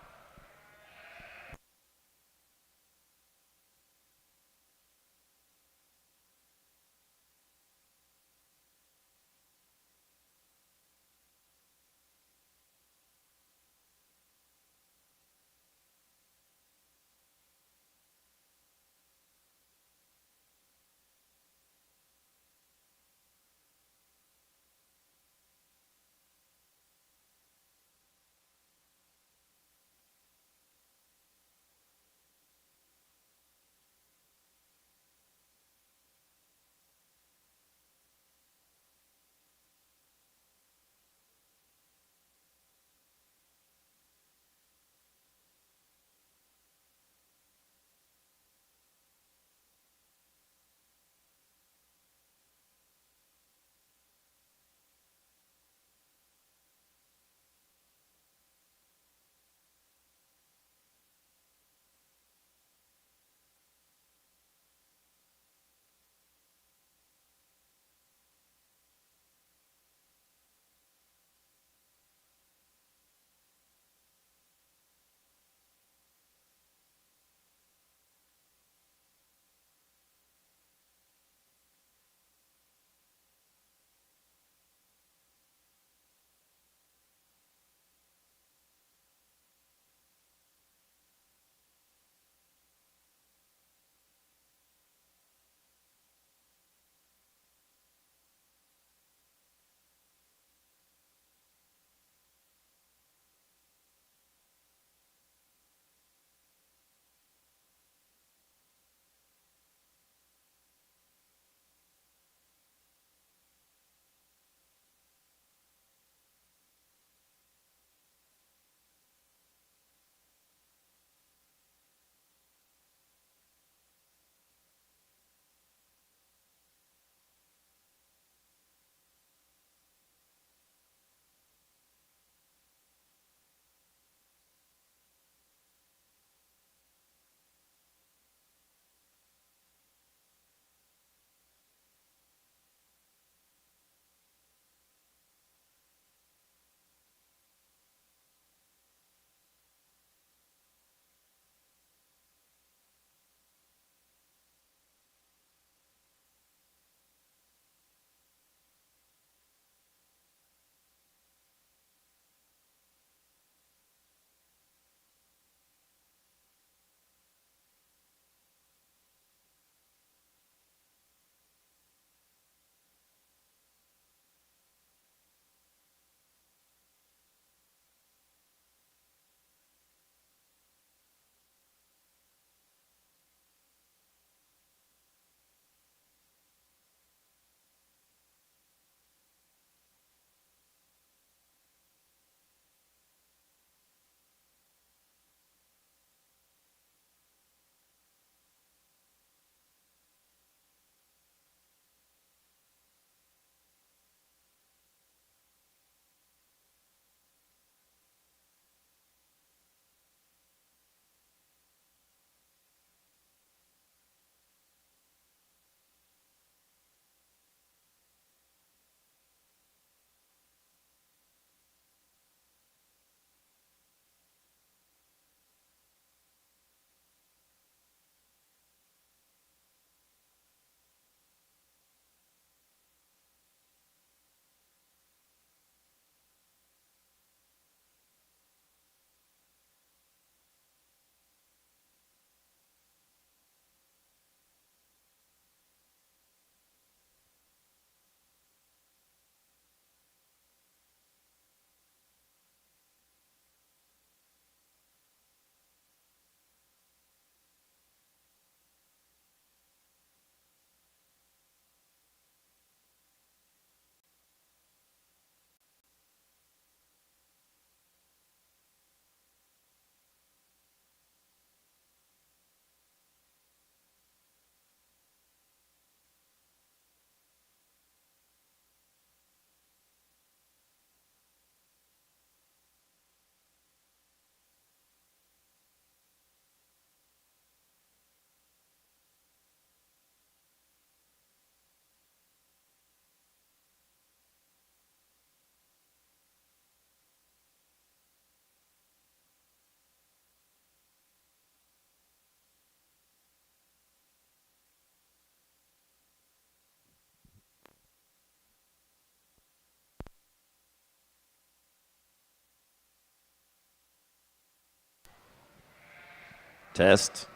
Test.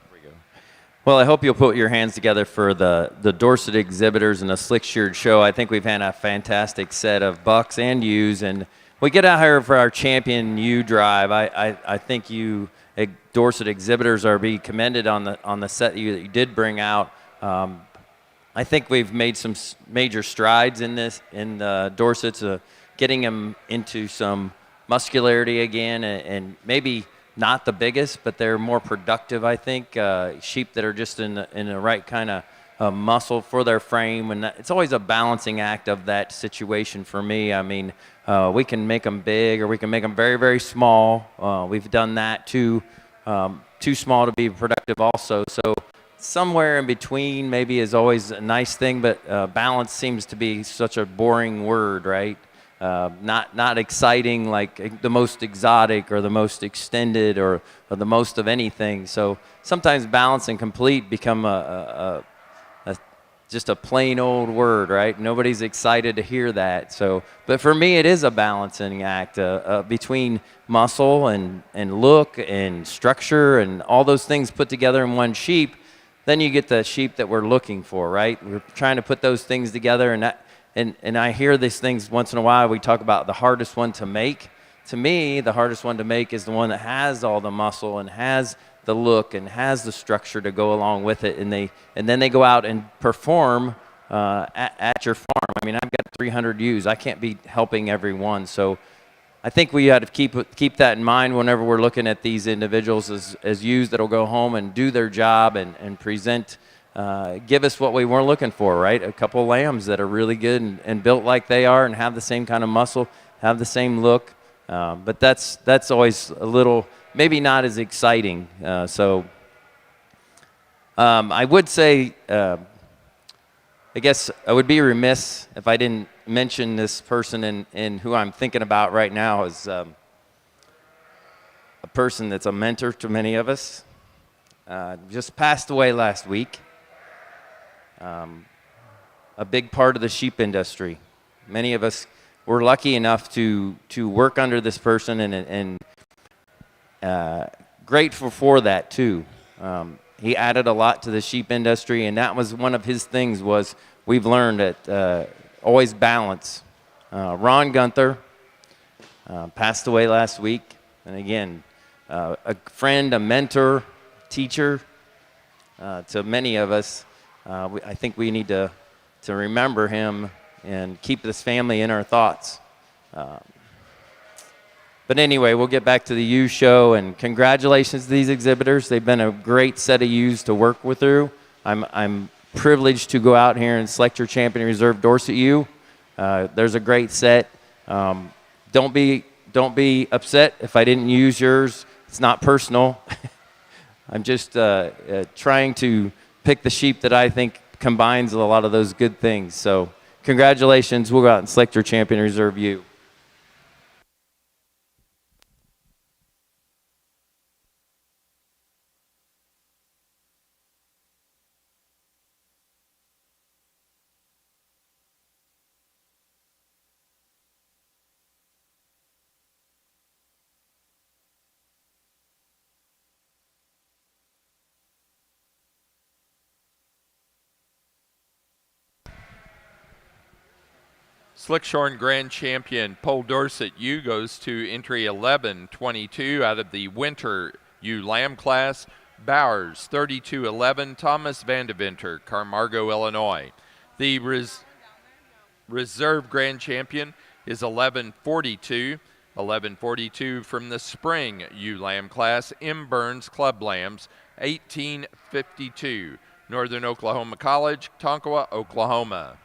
Well, I hope you'll put your hands together for the Dorset exhibitors and the Slick Sheared show. I think we've had a fantastic set of bucks and ewes, and we get out here for our champion ewe drive. I think you Dorset exhibitors are be commended on the set that you did bring out. I think we've made some major strides in the Dorsets, getting them into some muscularity again, and maybe not the biggest, but they're more productive, I think. Sheep that are just in the right kind of muscle for their frame, and it's always a balancing act of that situation for me. I mean, we can make them big, or we can make them very, very small. We've done that too. Too small to be productive also. So somewhere in between maybe is always a nice thing, but balance seems to be such a boring word, right? Not exciting like the most exotic or the most extended or the most of anything. So sometimes balance and complete become just a plain old word, right? Nobody's excited to hear that. So, but for me, it is a balancing act between muscle and look and structure and all those things put together in one sheep. Then you get the sheep that we're looking for, right? We're trying to put those things together, and I hear these things once in a while. We talk about the hardest one to make. To me, the hardest one to make is the one that has all the muscle and has the look and has the structure to go along with it, and then they go out and perform at your farm. I mean, I've got 300 ewes. I can't be helping every one, so I think we got to keep that in mind whenever we're looking at these individuals as ewes that'll go home and do their job and present, give us what we were looking for, right? A couple of lambs that are really good and built like they are and have the same kind of muscle, have the same look, but that's always a little, maybe not as exciting. I would say, I guess I would be remiss if I didn't mention this person and who I'm thinking about right now is a person that's a mentor to many of us. Just passed away last week. A big part of the sheep industry. Many of us were lucky enough to work under this person and grateful for that too. He added a lot to the sheep industry, and that was one of his things was we've learned that always balance. Ron Gunther passed away last week, and again, a friend, a mentor, teacher to many of us. I think we need to remember him and keep this family in our thoughts. But anyway, we'll get back to the ewe show, and congratulations to these exhibitors. They've been a great set of ewes to work with through. I'm privileged to go out here and select your champion reserve Dorset ewe. There's a great set. Don't be upset if I didn't use yours. It's not personal. I'm just trying to pick the sheep that I think combines a lot of those good things. So congratulations. We'll go out and select your champion reserve ewe. Slickshorn Grand Champion Pole Dorset ewe goes to entry 1122 out of the Winter ewe Lamb class. Bowers 3211, Thomas Vandeventer, Carmargo, Illinois. The reserve Grand Champion is 1142. 1142 from the Spring ewe Lamb class, M. Burns Club Lambs, 1852. Northern Oklahoma College, Tonkawa, Oklahoma.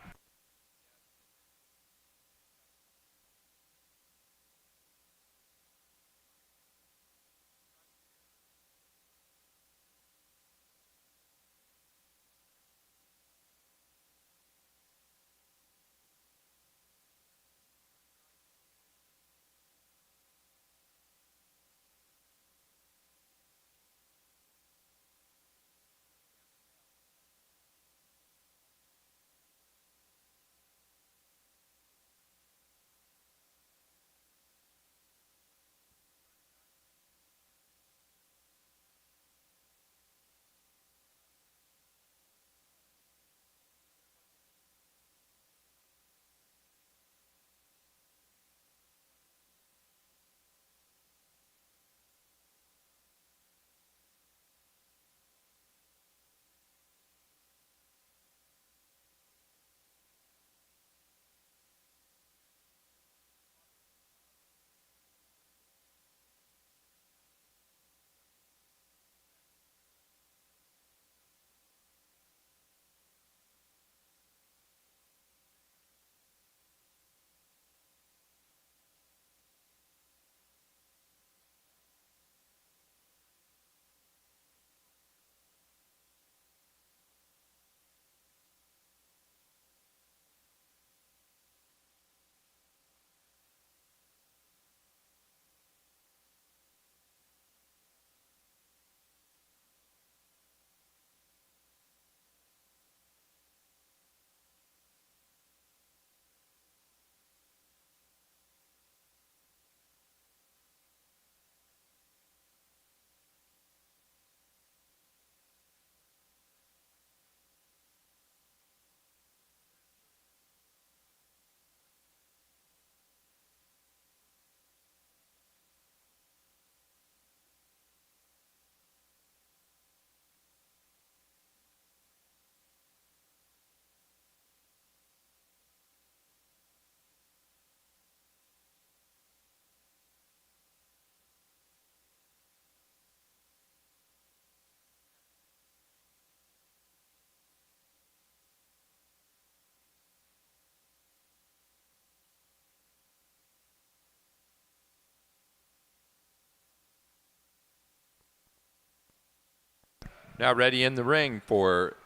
Now ready in the ring for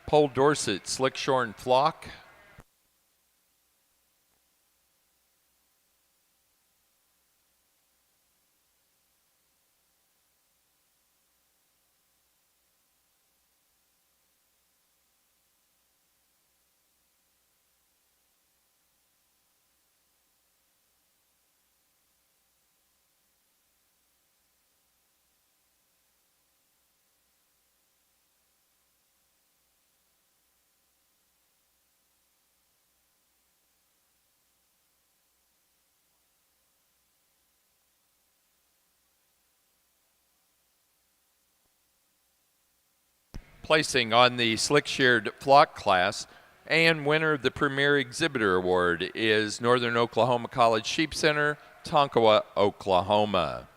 Pole Dorset, Slickshorn Flock. Placing on the slick-sheared flock class and winner of the Premier Exhibitor Award is Northern Oklahoma College Sheep Center, Tonkawa, Oklahoma.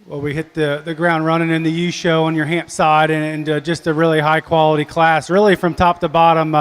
Well, we hit the ground running in the U show on your Hamp side, and just a really high quality class, really from top to bottom.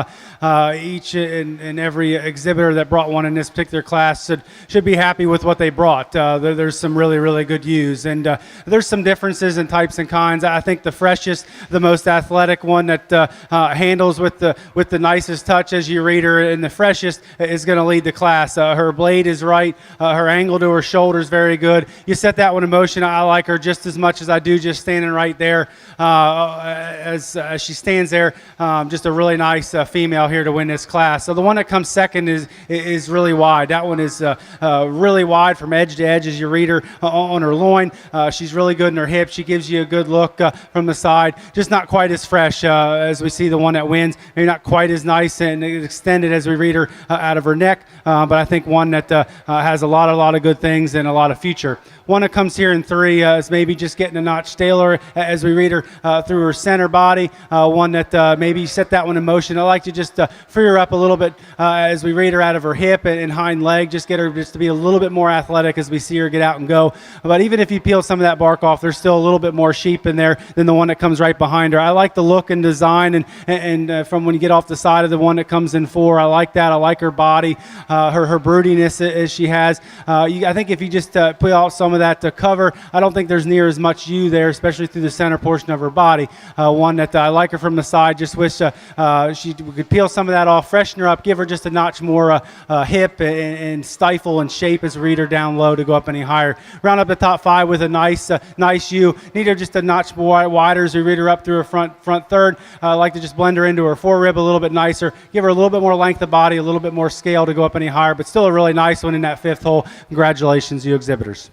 Each and every exhibitor that brought one in this particular class should be happy with what they brought. There's some really good ewes, and there's some differences in types and kinds. I think the freshest, the most athletic one that handles with the nicest touch as you read her, and the freshest is going to lead the class. Her blade is right, her angle to her shoulder is very good. You set that one in motion, I like her just as much as I do just standing right there as she stands there. Just a really nice female here to win this class. So the one that comes second is really wide. That one is really wide from edge to edge as you read her on her loin. She's really good in her hips. She gives you a good look from the side. Just not quite as fresh as we see the one that wins. Maybe not quite as nice and extended as we read her out of her neck, but I think one that has a lot of good things and a lot of future. One that comes here in three is maybe just getting a notch staler as we read her through her center body. One that maybe set that one in motion. I like to just free her up a little bit as we read her out of her hip and hind leg. Just get her just to be a little bit more athletic as we see her get out and go. But even if you peel some of that bark off, there's still a little bit more sheep in there than the one that comes right behind her. I like the look and design and from when you get off the side of the one that comes in four. I like that. I like her body, her broodiness as she has. I think if you just put out some of that cover, I don't think there's near as much ewe there, especially through the center portion of her body. One that I like her from the side. Just wish we could peel some of that off, freshen her up, give her just a notch more hip and stifle and shape as we read her down low to go up any higher. Round up the top five with a nice ewe. Need her just a notch more wider as we read her up through her front third. I like to just blend her into her forerib a little bit nicer, give her a little bit more length of body, a little bit more scale to go up any higher, but still a really nice one in that fifth hole. Congratulations, you exhibitors.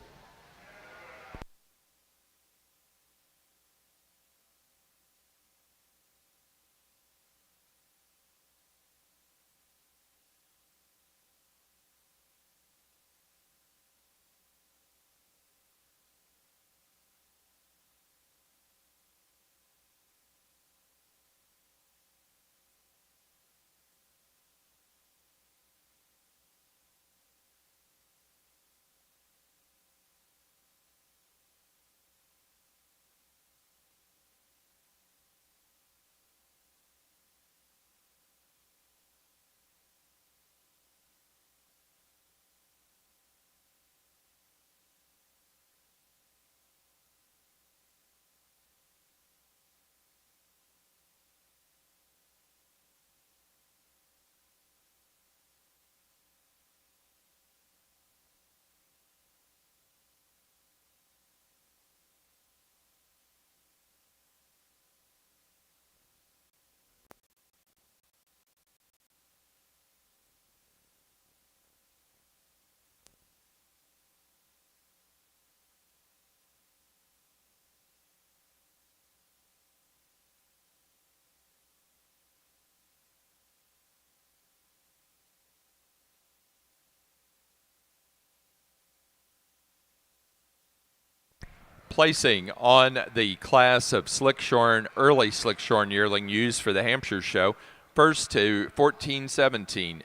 placing on the class of Slickshorn, early Slickshorn yearling ewes for the Hampshire Show. First to 1417,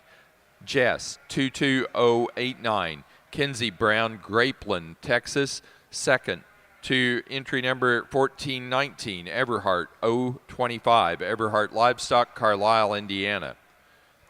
Jess 22089, Kinsey Brown, Grapeland, Texas. Second to entry number 1419, Everhart 025, Everhart Livestock, Carlisle, Indiana.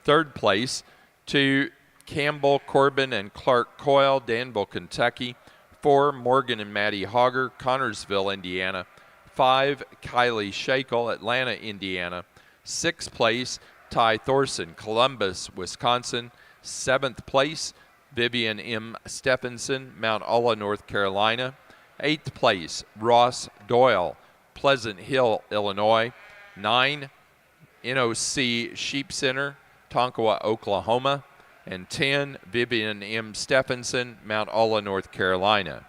Third place to Campbell, Corbin, and Clark Coyle, Danville, Kentucky. 4, Morgan and Maddie Hogger, Connorsville, Indiana. 5, Kylie Shakel, Atlanta, Indiana. 6th place, Ty Thorson, Columbus, Wisconsin. 7th place, Vivian M. Stephenson, Mount Olla, North Carolina. 8th place, Ross Doyle, Pleasant Hill, Illinois. 9, NOC Sheep Center, Tonkawa, Oklahoma. And 10, Vivian M. Stephenson, Mount Olla, North Carolina.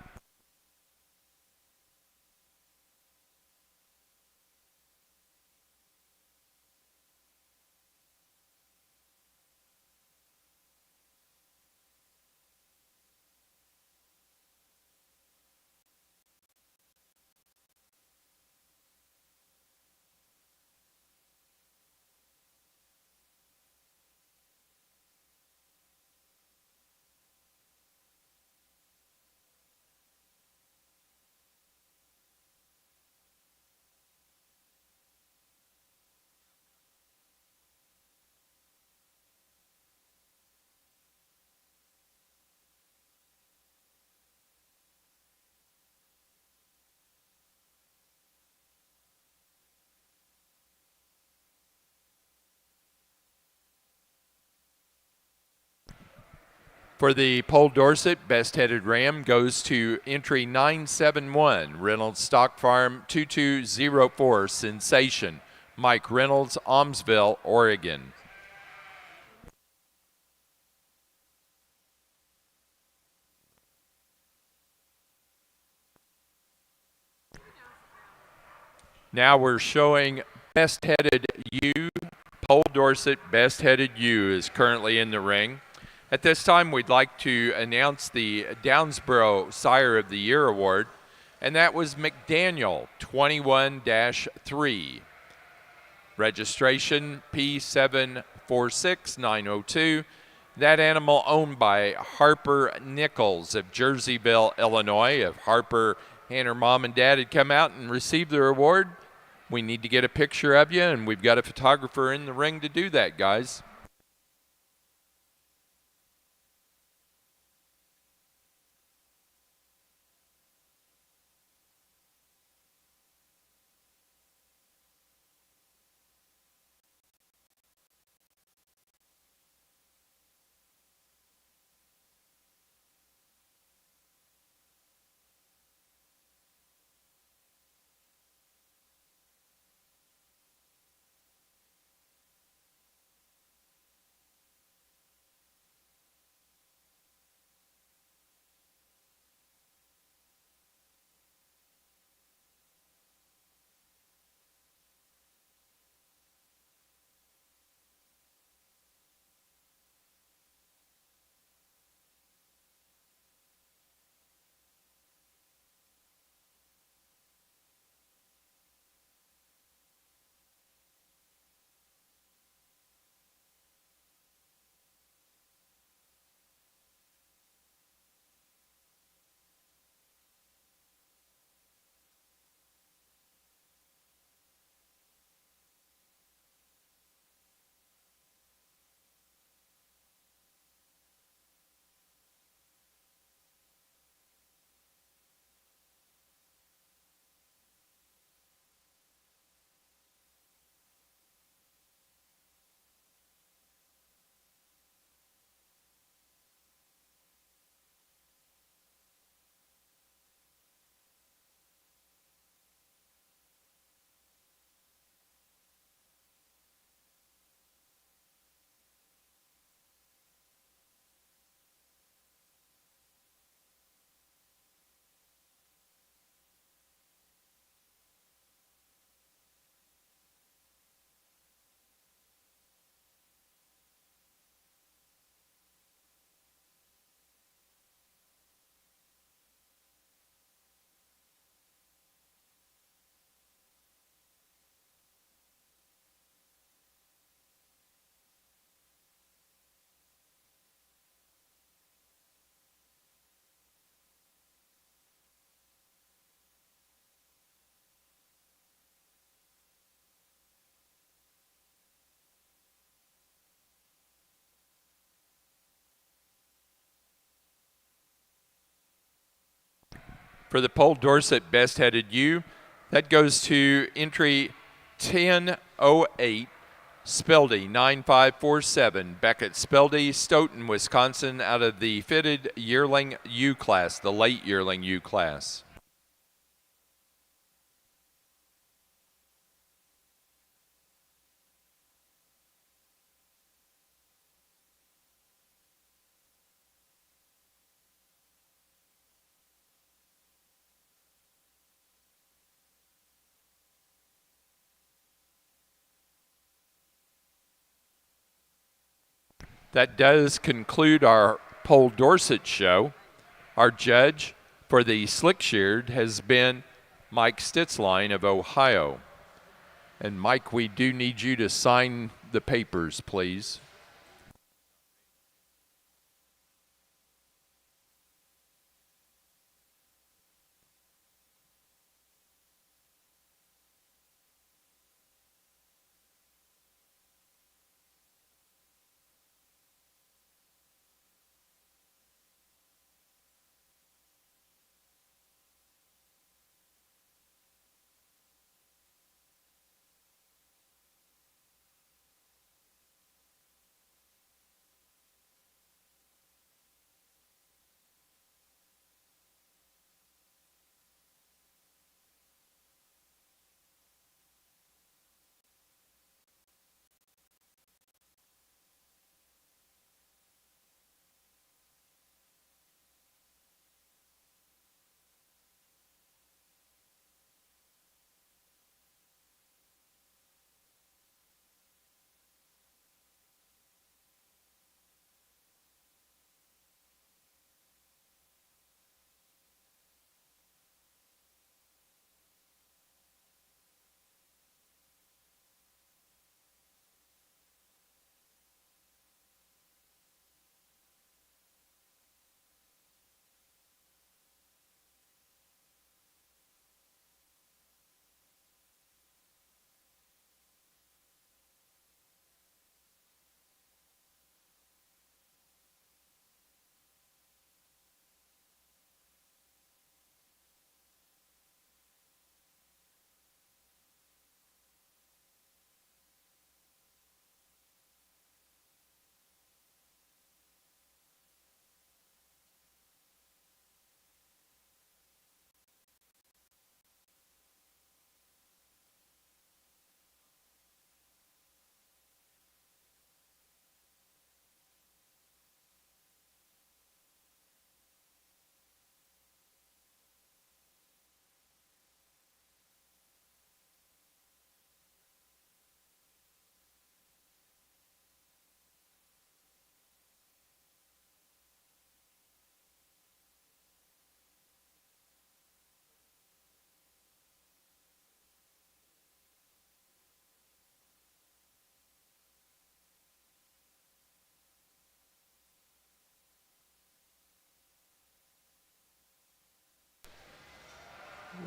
For the Pole Dorset, best-headed ram goes to entry 971, Reynolds Stock Farm 2204, Sensation, Mike Reynolds, Almsville, Oregon. Now we're showing best-headed ewe. Pole Dorset, best-headed ewe is currently in the ring. At this time, we'd like to announce the Downsboro Sire of the Year Award, and that was McDaniel 21-3. Registration P746902. That animal owned by Harper Nichols of Jerseyville, Illinois. If Harper and her mom and dad had come out and received their award, we need to get a picture of you, and we've got a photographer in the ring to do that, guys. for the Pole Dorset Best Headed Ewe. That goes to entry 1008, Speldy 9547. Beckett Speldy, Stoughton, Wisconsin, out of the fitted yearling ewe class, the late yearling ewe class. That does conclude our Pole Dorset show. Our judge for the slick sheared has been Mike Stitzline of Ohio. And Mike, we do need you to sign the papers, please.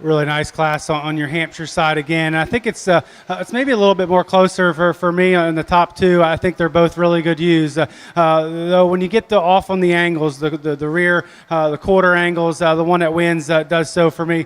Really nice class on your Hampshire side again. I think it's maybe a little bit more closer for me in the top two. I think they're both really good ewes. Though when you get off on the angles, the rear, the quarter angles, the one that wins does so for me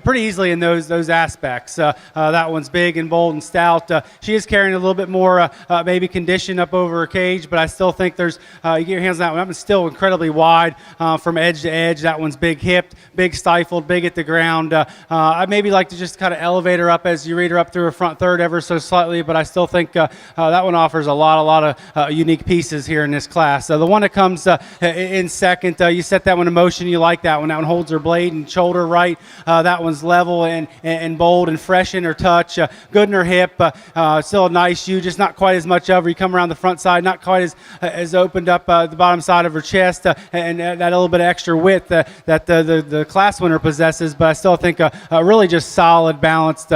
pretty easily in those aspects. That one's big and bold and stout. She is carrying a little bit more maybe condition up over her cage, but I still think there's you get your hands on that one. That one's still incredibly wide from edge to edge. That one's big hipped, big stifled, big at the ground. I maybe like to just kind of elevate her up as you read her up through her front third ever so slightly, but I still think that one offers a lot of unique pieces here in this class. The one that comes in second, you set that one in motion, you like that one. That one holds her blade and shoulder right. That one's level and bold and fresh in her touch, good in her hip, still a nice ewe, just not quite as much of her. You come around the front side, not quite as opened up the bottom side of her chest, and that little bit of extra width that the class winner possesses, but I still think really just solid, balanced,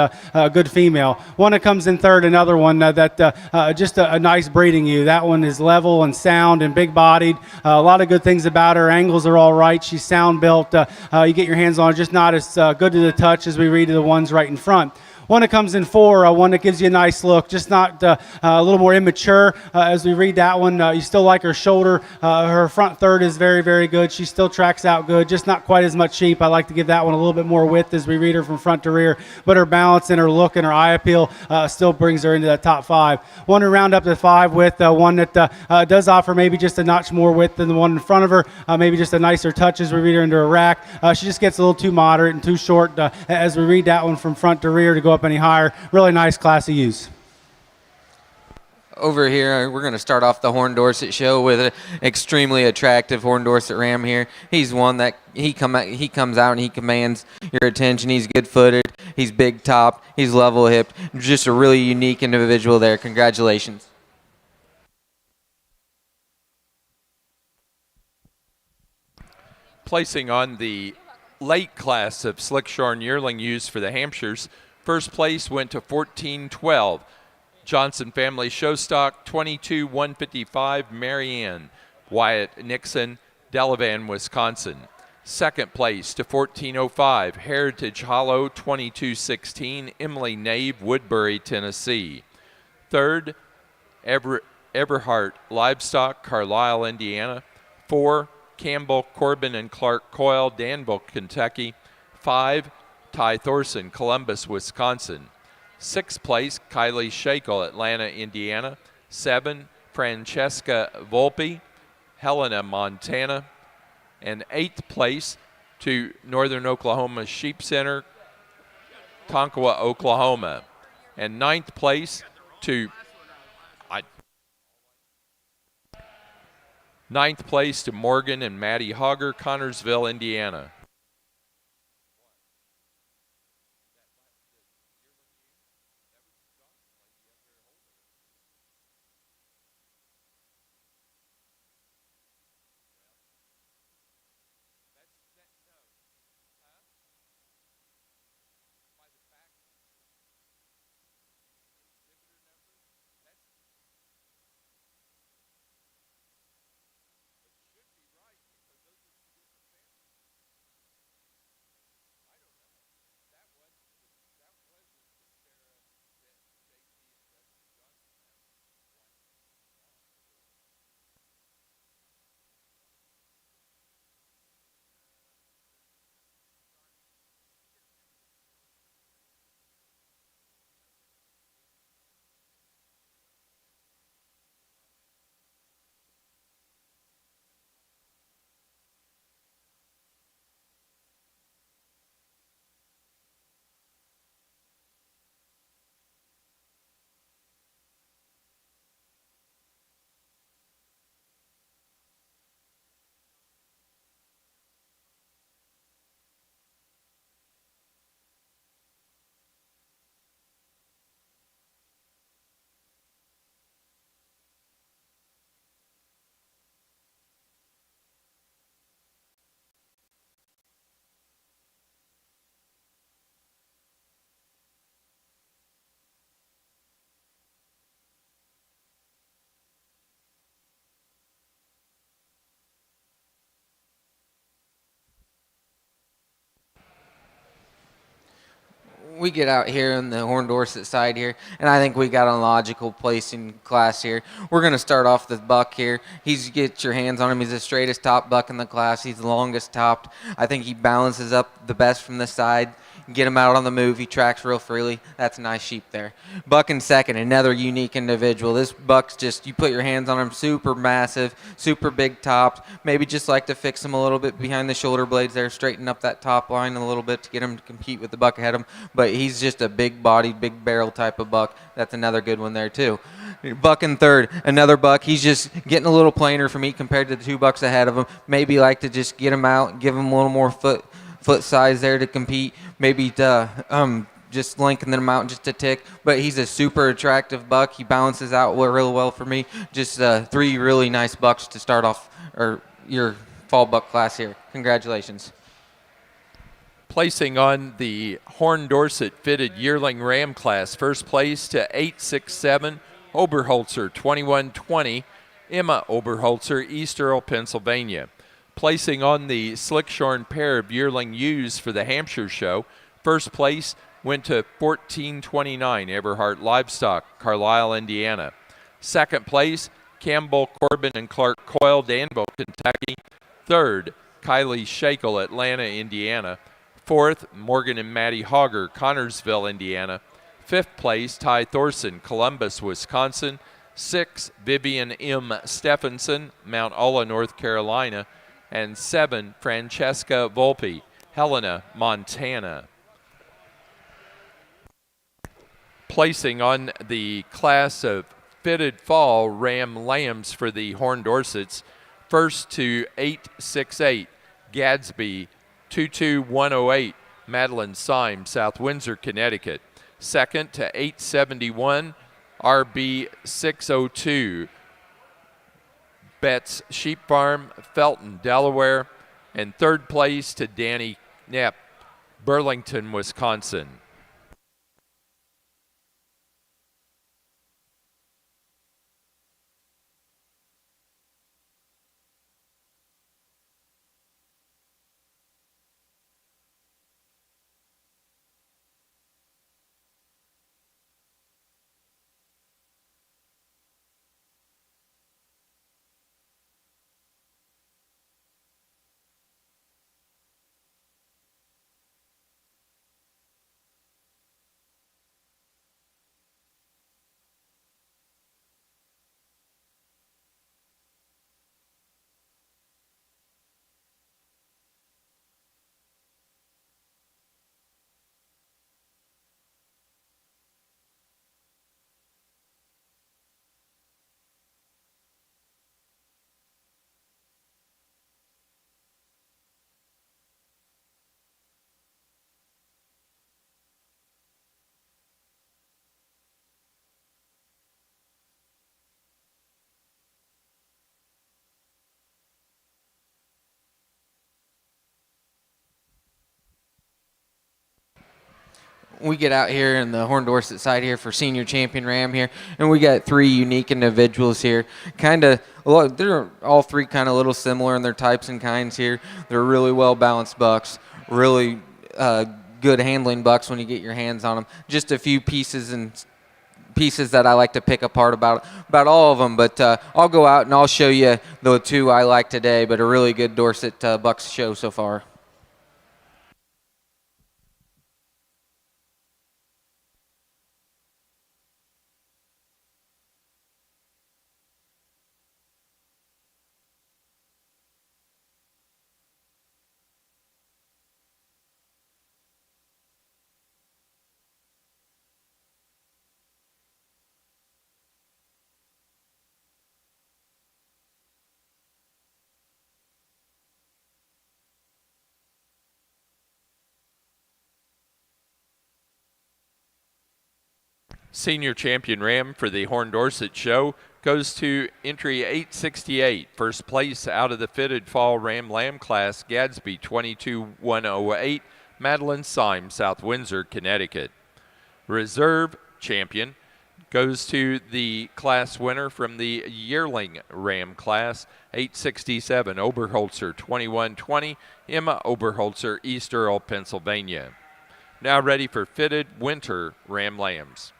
good female. One that comes in third, another one just a nice breeding ewe. That one is level and sound and big-bodied. A lot of good things about her. Angles are all right. She's sound built. You get your hands on her, just not as good to the touch as we read to the ones right in front. one that comes in 4, one that gives you a nice look, just not a little more immature. As we read that one, you still like her shoulder. Her front third is very, very good. She still tracks out good, just not quite as much sheep. I like to give that one a little bit more width as we read her from front to rear, but her balance and her look and her eye appeal still brings her into that top 5. One to round up to 5 with, one that does offer maybe just a notch more width than the one in front of her, maybe just a nicer touch as we read her into a rack. She just gets a little too moderate and too short as we read that one from front to rear to go up any higher. Really nice, classy use. Over here, we're going to start off the Horn Dorset show with an extremely attractive Horn Dorset ram here. He's one that he comes out and he commands your attention. He's good-footed. He's big-topped. He's level-hipped. Just a really unique individual there. Congratulations. Placing on the late class of Slickshorn yearling ewes for the Hampshires, first place went to 1412. Johnson Family Showstock 22-155 Marianne Wyatt Nixon, Delavan, Wisconsin. Second place to 1405 Heritage Hollow 2216 Emily Nave, Woodbury, Tennessee. Third, Everhart Livestock, Carlisle, Indiana. 4, Campbell, Corbin, and Clark Coyle, Danville, Kentucky. 5, Ty Thorson, Columbus, Wisconsin. 6th place, Kylie Shakel, Atlanta, Indiana. 7, Francesca Volpe, Helena, Montana. And 8th place to Northern Oklahoma Sheep Center, Tonkawa, Oklahoma. And 9th place to Morgan and Maddie Hogger, Connorsville, Indiana. We get out here on the Horn Dorset side here, and I think we got a logical place in class here. We're going to start off the buck here. Get your hands on him. He's the straightest top buck in the class. He's the longest topped. I think he balances up the best from the side. Get him out on the move. He tracks real freely. That's a nice sheep there. Buck in second, another unique individual. This buck's just, you put your hands on him, super massive, super big topped. Maybe just like to fix him a little bit behind the shoulder blades there, straighten up that top line a little bit to get him to compete with the buck ahead of him. But he's just a big-bodied, big barrel type of buck. That's another good one there too. Buck in third, another buck. He's just getting a little plainer for me compared to the 2 bucks ahead of him. Maybe like to just get him out, give him a little more foot size there to compete. Maybe just lengthen them out just a tick. But he's a super attractive buck. He balances out real well for me. Just 3 really nice bucks to start off your fall buck class here. Congratulations. Placing on the Horn Dorset fitted yearling ram class, first place to 867 Oberholzer 2120 Emma Oberholzer, East Earl, Pennsylvania. Placing on the Slickshorn pair of yearling ewes for the Hampshire show, first place went to 1429 Everhart Livestock, Carlisle, Indiana. Second place, Campbell, Corbin, and Clark Coyle, Danville, Kentucky. Third, Kylie Shakel, Atlanta, Indiana. Fourth, Morgan and Maddie Hogger, Connorsville, Indiana. Fifth place, Ty Thorson, Columbus, Wisconsin. Sixth, Vivian M. Stephenson, Mount Olla, North Carolina. And 7, Francesca Volpe, Helena, Montana. Placing on the class of fitted fall ram lambs for the Horn Dorsets, first to 868, Gadsby 22108, Madeline Syme, South Windsor, Connecticut. Second to 871, RB 602, Betts Sheep Farm, Felton, Delaware. And third place to Danny Knapp, Burlington, Wisconsin. We get out here in the Horn Dorset side here for Senior Champion Ram here, and we got 3 unique individuals here. They're all 3 kind of a little similar in their types and kinds here. They're really well-balanced bucks, really good handling bucks when you get your hands on them. Just a few pieces that I like to pick apart about all of them, but I'll go out and I'll show you the 2 I like today, but a really good Dorset bucks show so far. Senior Champion Ram for the Horn Dorset Show goes to entry 868. First place out of the fitted fall Ram Lamb class, Gadsby 22108, Madeline Syme, South Windsor, Connecticut. Reserve Champion goes to the class winner from the yearling Ram class, 867, Oberholzer 2120, Emma Oberholzer, East Earl, Pennsylvania. Now ready for fitted winter Ram Lambs.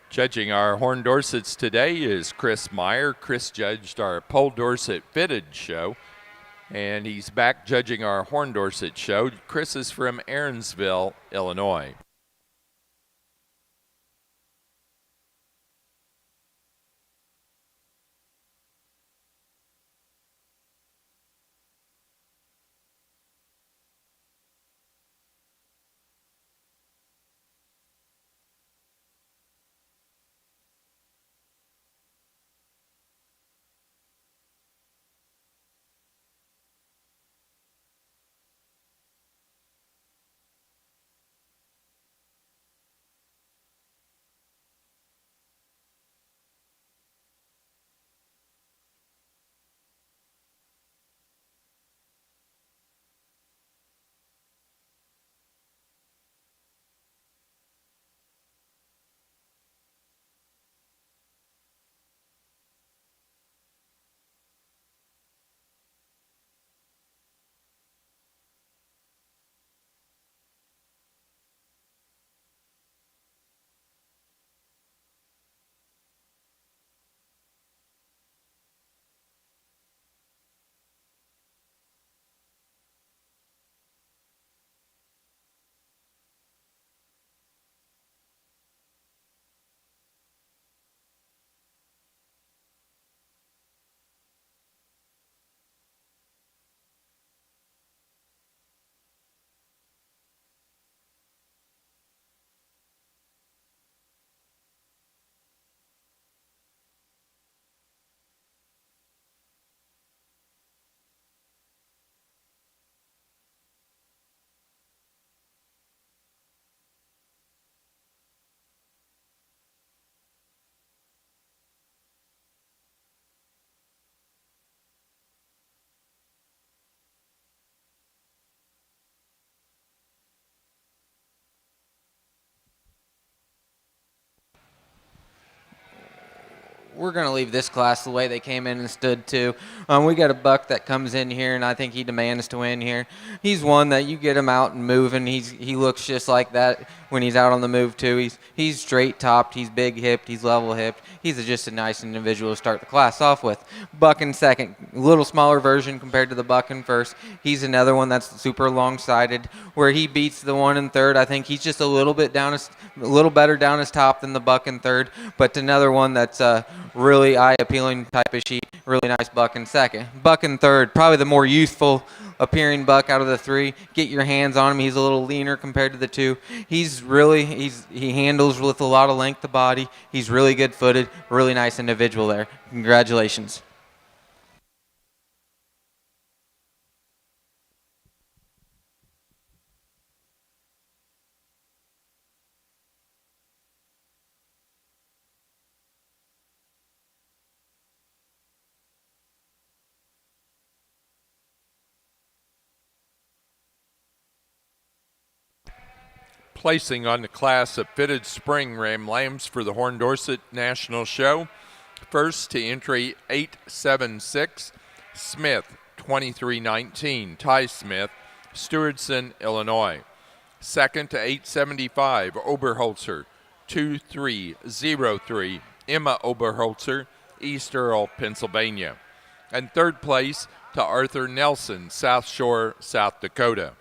Judging our Horn Dorsets today is Chris Meyer. Chris judged our Pole Dorset Fitted show, and he's back judging our Horn Dorset show. Chris is from Aaronsville, Illinois. We're going to leave this class the way they came in and stood too. We got a buck that comes in here, and I think he demands to win here. He's one that you get him out and moving. He looks just like that when he's out on the move too. He's straight topped. He's big hipped. He's level hipped. He's just a nice individual to start the class off with. Buck in second, a little smaller version compared to the buck in first. He's another one that's super long-sided, where he beats the one in third. I think he's just a little better down his top than the buck in third, but another one that's really eye-appealing type of sheep. Really nice buck in second. Buck in third, probably the more youthful appearing buck out of the three. Get your hands on him. He's a little leaner compared to the two. He handles with a lot of length of body. He's really good-footed. Really nice individual there. Congratulations. Placing on the class of fitted spring ram lambs for the Horn Dorset National Show. First to entry 876, Smith 2319, Ty Smith, Stewardson, Illinois. Second to 875, Oberholzer 2303, Emma Oberholzer, East Earl, Pennsylvania. And third place to Arthur Nelson, South Shore, South Dakota.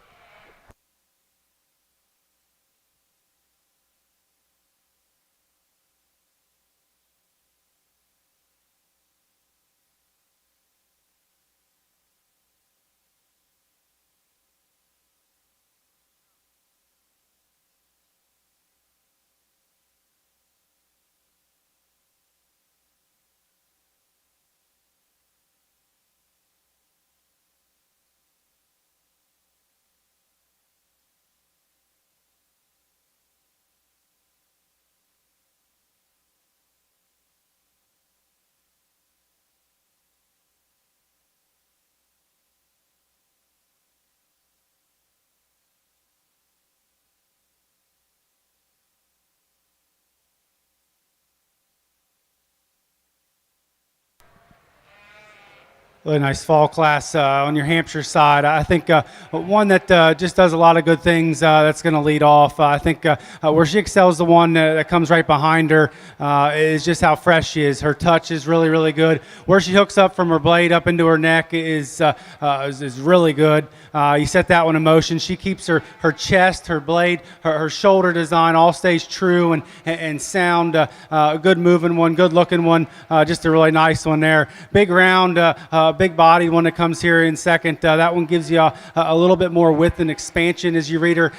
Really nice fall class on your Hampshire side. I think one that just does a lot of good things that's going to lead off. I think where she excels, the one that comes right behind her is just how fresh she is. Her touch is really, really good. Where she hooks up from her blade up into her neck is really good. You set that one in motion. She keeps her chest, her blade, her shoulder design all stays true and sound. A good moving one, good looking one, just a really nice one there. Big round, big body one that comes here in second. That one gives you a little bit more width and expansion as you read her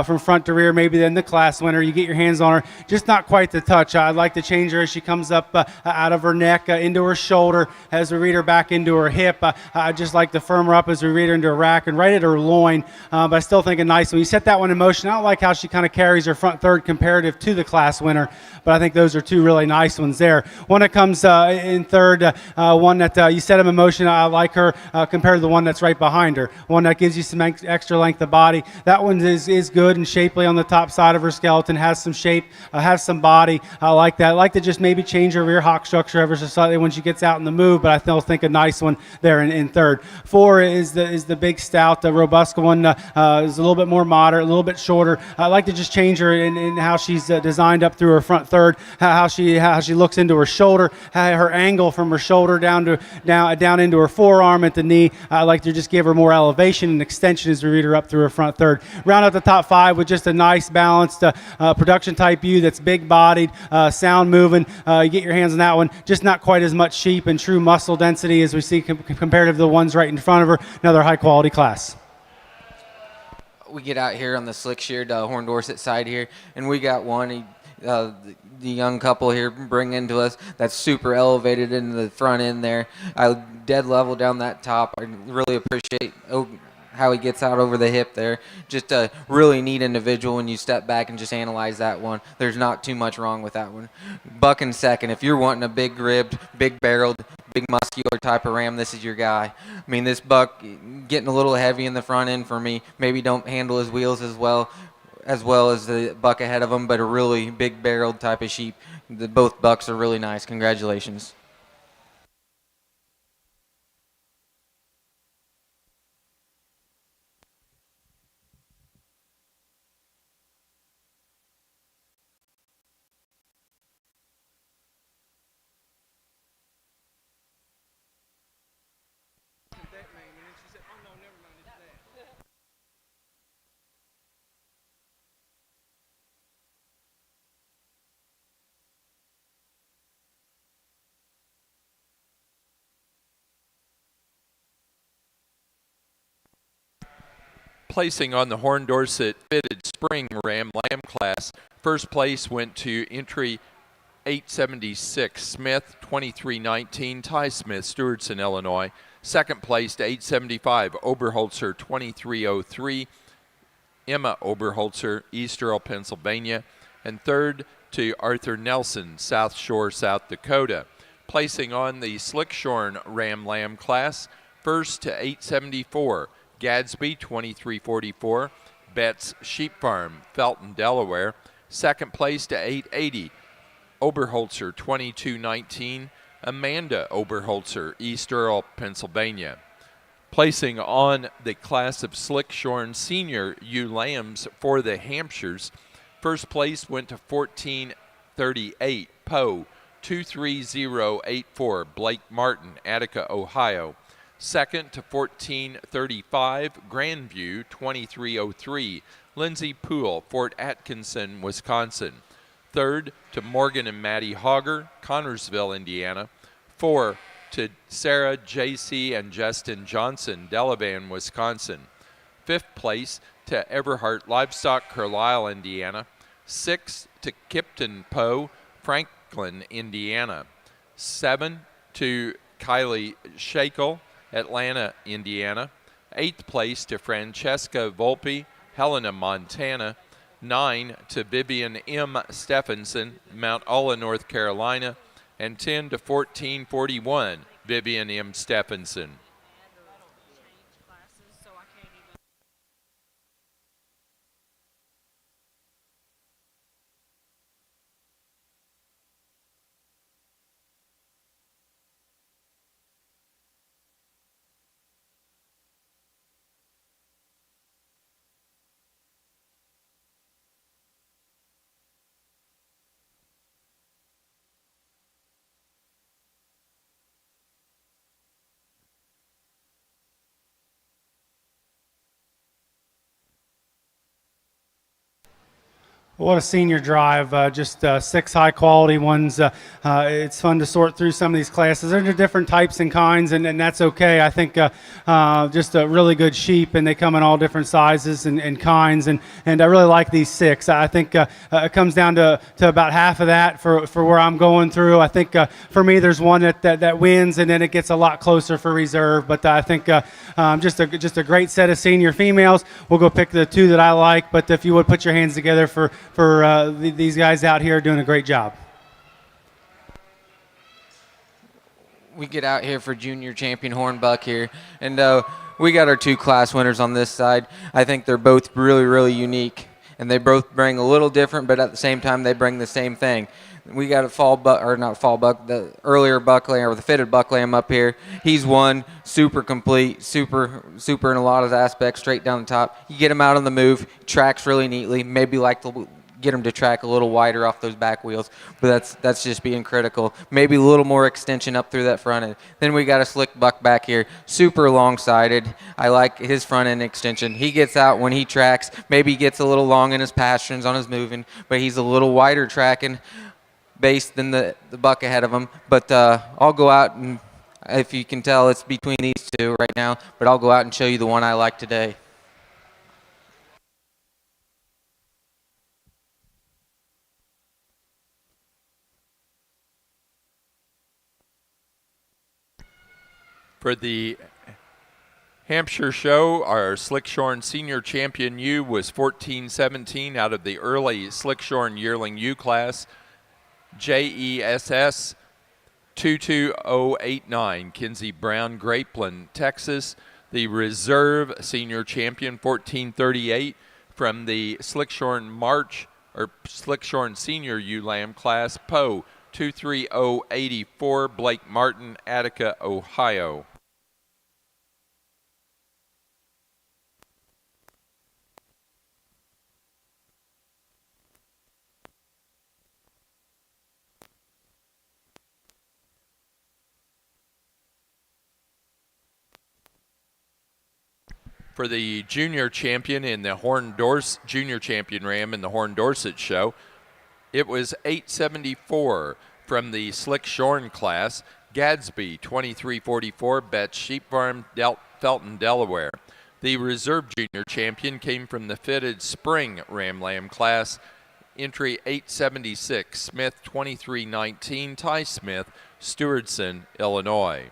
from front to rear, maybe than the class winner. You get your hands on her, just not quite the touch. I'd like to change her as she comes up out of her neck into her shoulder as we read her back into her hip. I just like to firm her up as we read her into her rack and right at her loin, but I still think a nice one. You set that one in motion. I don't like how she kind of carries her front third comparative to the class winner, but I think those are two really nice ones there. One that comes in third, one that you set him in motion. I like her compared to the one that's right behind her. One that gives you some extra length of body. That one is good and shapely on the top side of her skeleton, has some shape, has some body. I like that. I like to just maybe change her rear hock structure ever so slightly when she gets out in the move, but I still think a nice one there in third. Four is the big stout, the robust one, is a little bit more moderate, a little bit shorter. I like to just change her in how she's designed up through her front third, how she looks into her shoulder, her angle from her shoulder down into her forearm at the knee. I like to just give her more elevation and extension as we read her up through her front third. Round out the top five with just a nice balanced production type view that's big bodied, sound moving. You get your hands on that one, just not quite as much sheep and true muscle density as we see comparative to the ones right in front of her. Another high quality class. We get out here on the slick sheared Horn Dorset side here, and we got one. The young couple here bring into us that's super elevated into the front end there. I dead level down that top. I really appreciate how he gets out over the hip there. Just a really neat individual when you step back and just analyze that one. There's not too much wrong with that one. Buck in second. If you're wanting a big ribbed, big barreled, big muscular type of ram, this is your guy. I mean, this buck getting a little heavy in the front end for me. Maybe don't handle his wheels as well as the buck ahead of him, but a really big barreled type of sheep. Both bucks are really nice. Congratulations. Placing on the Horn Dorset fitted spring ram lamb class, first place went to entry 876 Smith, 2319 Ty Smith, Stewartson, Illinois. Second place to 875 Oberholzer, 2303 Emma Oberholzer, East Earl, Pennsylvania. And third to Arthur Nelson, South Shore, South Dakota. Placing on the Slickshorn ram lamb class, first to 874 Gadsby, 2344 Betts Sheep Farm, Felton, Delaware. Second place to 880 Oberholzer, 2219 Amanda Oberholzer, East Earl, Pennsylvania. Placing on the class of Slickshorn senior ewe lambs for the Hampshires, first place went to 1438 Poe, 23084 Blake Martin, Attica, Ohio. Second to 1435 Grandview, 2303 Lindsay Poole, Fort Atkinson, Wisconsin. Third to Morgan and Maddie Hogger, Connorsville, Indiana. 4 to Sarah, J.C., and Justin Johnson, Delavan, Wisconsin. Fifth place to Everhart Livestock, Carlisle, Indiana. 6 to Kipton Poe, Franklin, Indiana. 7 to Kylie Shakel, Atlanta, Indiana. 8th place to Francesca Volpe, Helena, Montana. 9 to Vivian M. Stephenson, Mount Olla, North Carolina. And 10 to 1441, Vivian M. Stephenson. What a senior drive! Just 6 high-quality ones. It's fun to sort through some of these classes. There's different types and kinds, and that's okay. I think just a really good sheep, and they come in all different sizes and kinds. And I really like these 6. I think it comes down to about half of that for where I'm going through. I think for me, there's one that wins, and then it gets a lot closer for reserve. But I think just a great set of senior females. We'll go pick the 2 that I like. But if you would put your hands together for these guys out here doing a great job. We get out here for junior champion hornbuck here, and we got our 2 class winners on this side. I think they're both really, really unique, and they both bring a little different, but at the same time they bring the same thing. We got a fall buck, or not fall buck, the earlier buck lamb, or the fitted buck lamb up here. He's one, super complete, super in a lot of aspects, straight down the top. You get him out on the move, tracks really neatly, maybe like to get him to track a little wider off those back wheels, but that's just being critical. Maybe a little more extension up through that front end. Then we got a slick buck back here, super long-sided. I like his front end extension. He gets out when he tracks. Maybe he gets a little long in his pasterns on his moving, but he's a little wider tracking base than the buck ahead of him. But I'll go out, and if you can tell, it's between these 2 right now, but I'll go out and show you the one I like today. For the Hampshire show, our Slickshorn Senior Champion U was 14-17 out of the early Slickshorn Yearling U class. JESS 22089, Kinsey Brown, Grapeland, Texas. The Reserve Senior Champion 1438 from the Slickshorn March or Slickshorn Senior U Lamb class, Poe 23084, Blake Martin, Attica, Ohio. For the junior champion in the junior champion ram in the Horn Dorset show, it was 874 from the Slickshorn class, Gadsby 2344, Betts Sheep Farm, Felton, Delaware. The reserve junior champion came from the fitted spring ram lamb class, entry 876, Smith 2319, Ty Smith, Stewardson, Illinois.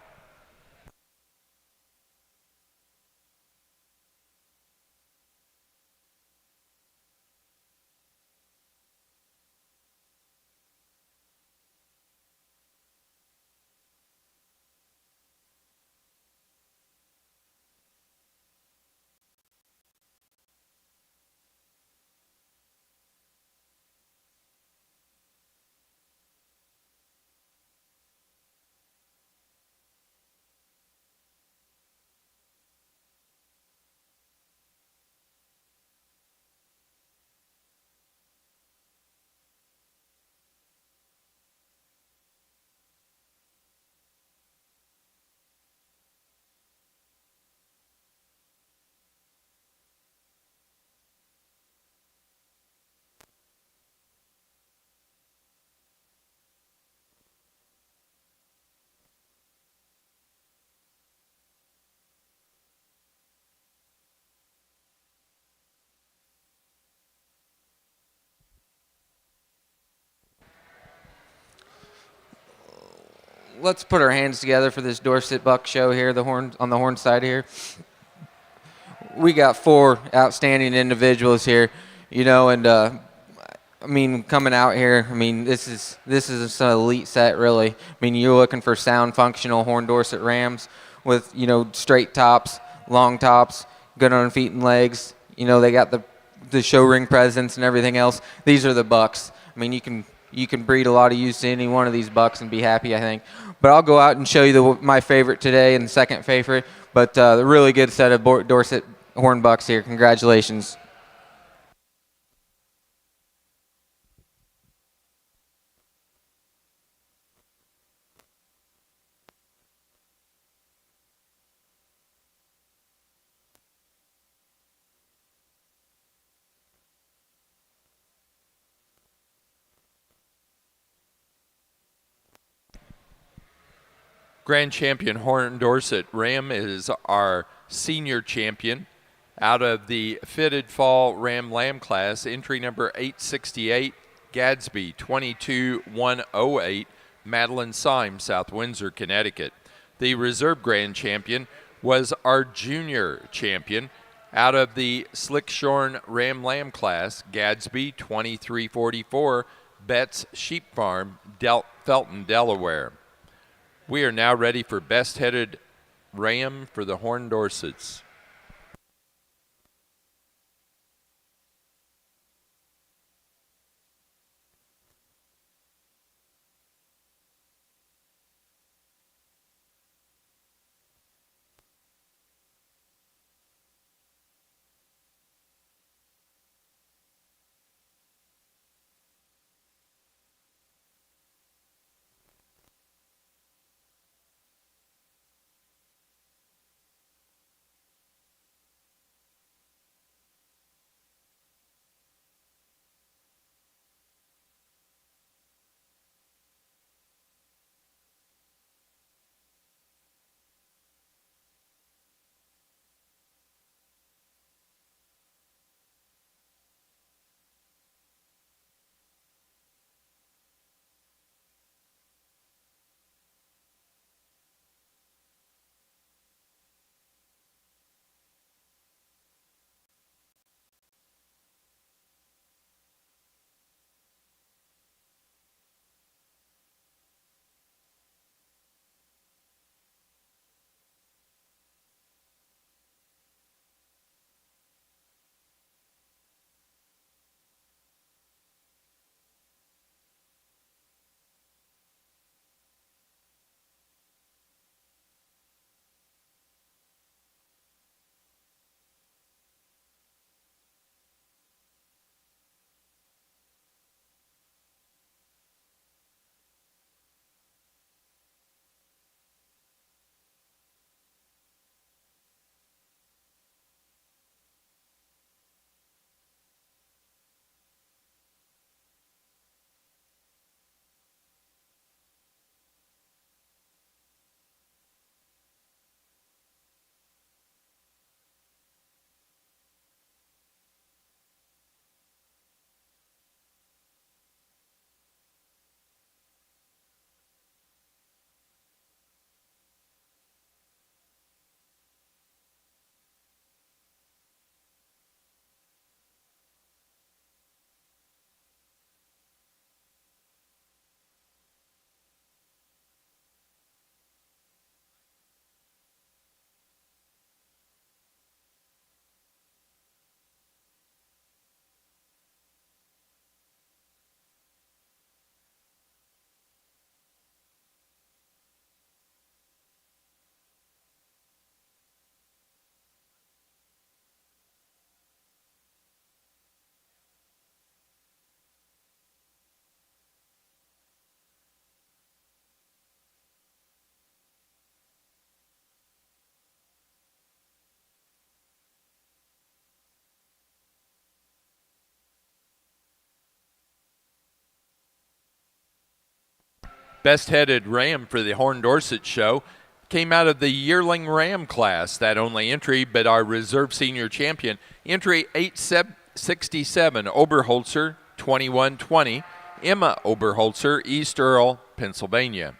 Let's put our hands together for this Dorset Buck show here, on the horn side here. We got 4 outstanding individuals here, and I mean, coming out here, I mean, this is an elite set, really. I mean, you're looking for sound, functional Horn Dorset Rams with, straight tops, long tops, good on feet and legs. They got the show ring presence and everything else. These are the bucks. I mean, you can breed a lot of use to any one of these bucks and be happy, I think. But I'll go out and show you my favorite today and the second favorite. But a really good set of Dorset horn bucks here. Congratulations. Grand Champion Horn Dorset Ram is our senior champion. Out of the fitted fall Ram Lamb class, entry number 868, Gadsby 22108, Madeline Syme, South Windsor, Connecticut. The reserve grand champion was our junior champion. Out of the Slickshorn Ram Lamb class, Gadsby 2344, Betts Sheep Farm, Felton, Delaware. We are now ready for best headed ram for the Horn Dorsets. Best headed ram for the Horn Dorset show came out of the yearling ram class, that only entry, but our reserve senior champion. Entry 867, Oberholzer 2120, Emma Oberholzer, East Earl, Pennsylvania.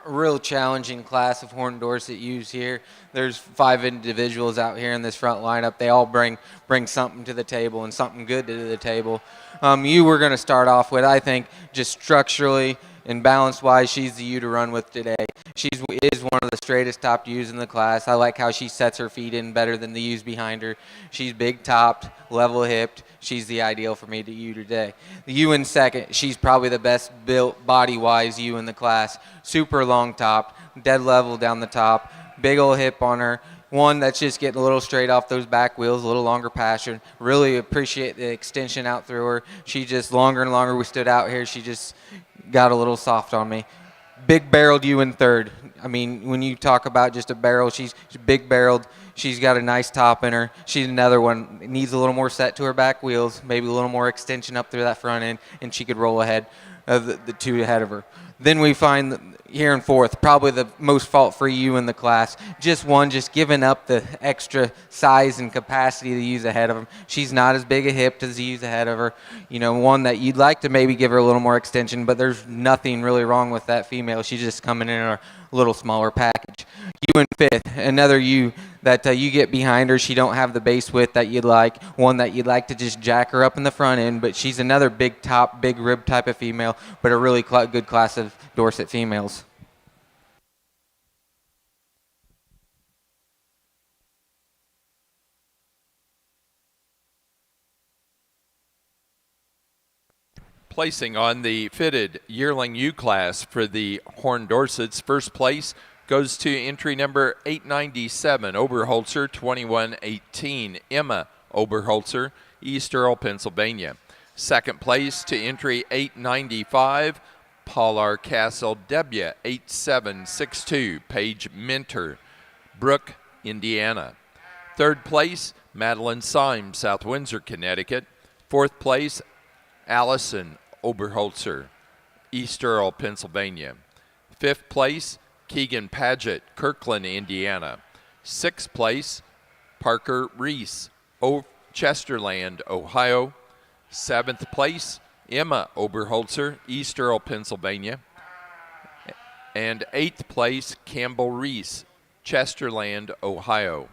real challenging class of Horn Dorset ewes here. There's 5 individuals out here in this front lineup. They all bring something to the table and something good to the table. You were going to start off with, I think, just structurally and balance-wise, she's the ewe to run with today. She is one of the straightest topped ewes in the class. I like how she sets her feet in better than the ewes behind her. She's big-topped, level-hipped. She's the ideal for me to ewe today. The ewe in second, she's probably the best built body-wise ewe in the class. Super long-topped, dead level down the top, big old hip on her. One that's just getting a little straight off those back wheels, a little longer pasture. Really appreciate the extension out through her. She just longer and longer we stood out here, she just got a little soft on me. Big barreled ewe in third. I mean, when you talk about just a barrel, she's big barreled. She's got a nice top in her. She's another one. Needs a little more set to her back wheels, maybe a little more extension up through that front end, and she could roll ahead of the 2 ahead of her. Then we find here in fourth, probably the most fault-free ewe in the class. Just giving up the extra size and capacity to use ahead of him. She's not as big a hip as the ewes ahead of her. You know, one that you'd like to maybe give her a little more extension, but there's nothing really wrong with that female. She's just coming in a little smaller package. Ewe in fifth, another ewe that you get behind her. She don't have the base width that you'd like. One that you'd like to just jack her up in the front end, but she's another big top, big rib type of female, but a really good class of Dorset females. Placing on the fitted yearling ewe class for the Horn Dorsets, first place goes to entry number 897, Oberholzer 2118, Emma Oberholzer, East Earl, Pennsylvania. Second place to entry 895, Paular Castle Debya 8762, Paige Minter, Brook, Indiana. Third place, Madeline Symes, South Windsor, Connecticut. Fourth place, Allison Oberholzer, East Earl, Pennsylvania. Fifth place, Keegan Paget, Kirkland, Indiana. Sixth place, Parker Reese, Chesterland, Ohio. Seventh place, Emma Oberholzer, East Earl, Pennsylvania. And eighth place, Campbell Reese, Chesterland, Ohio.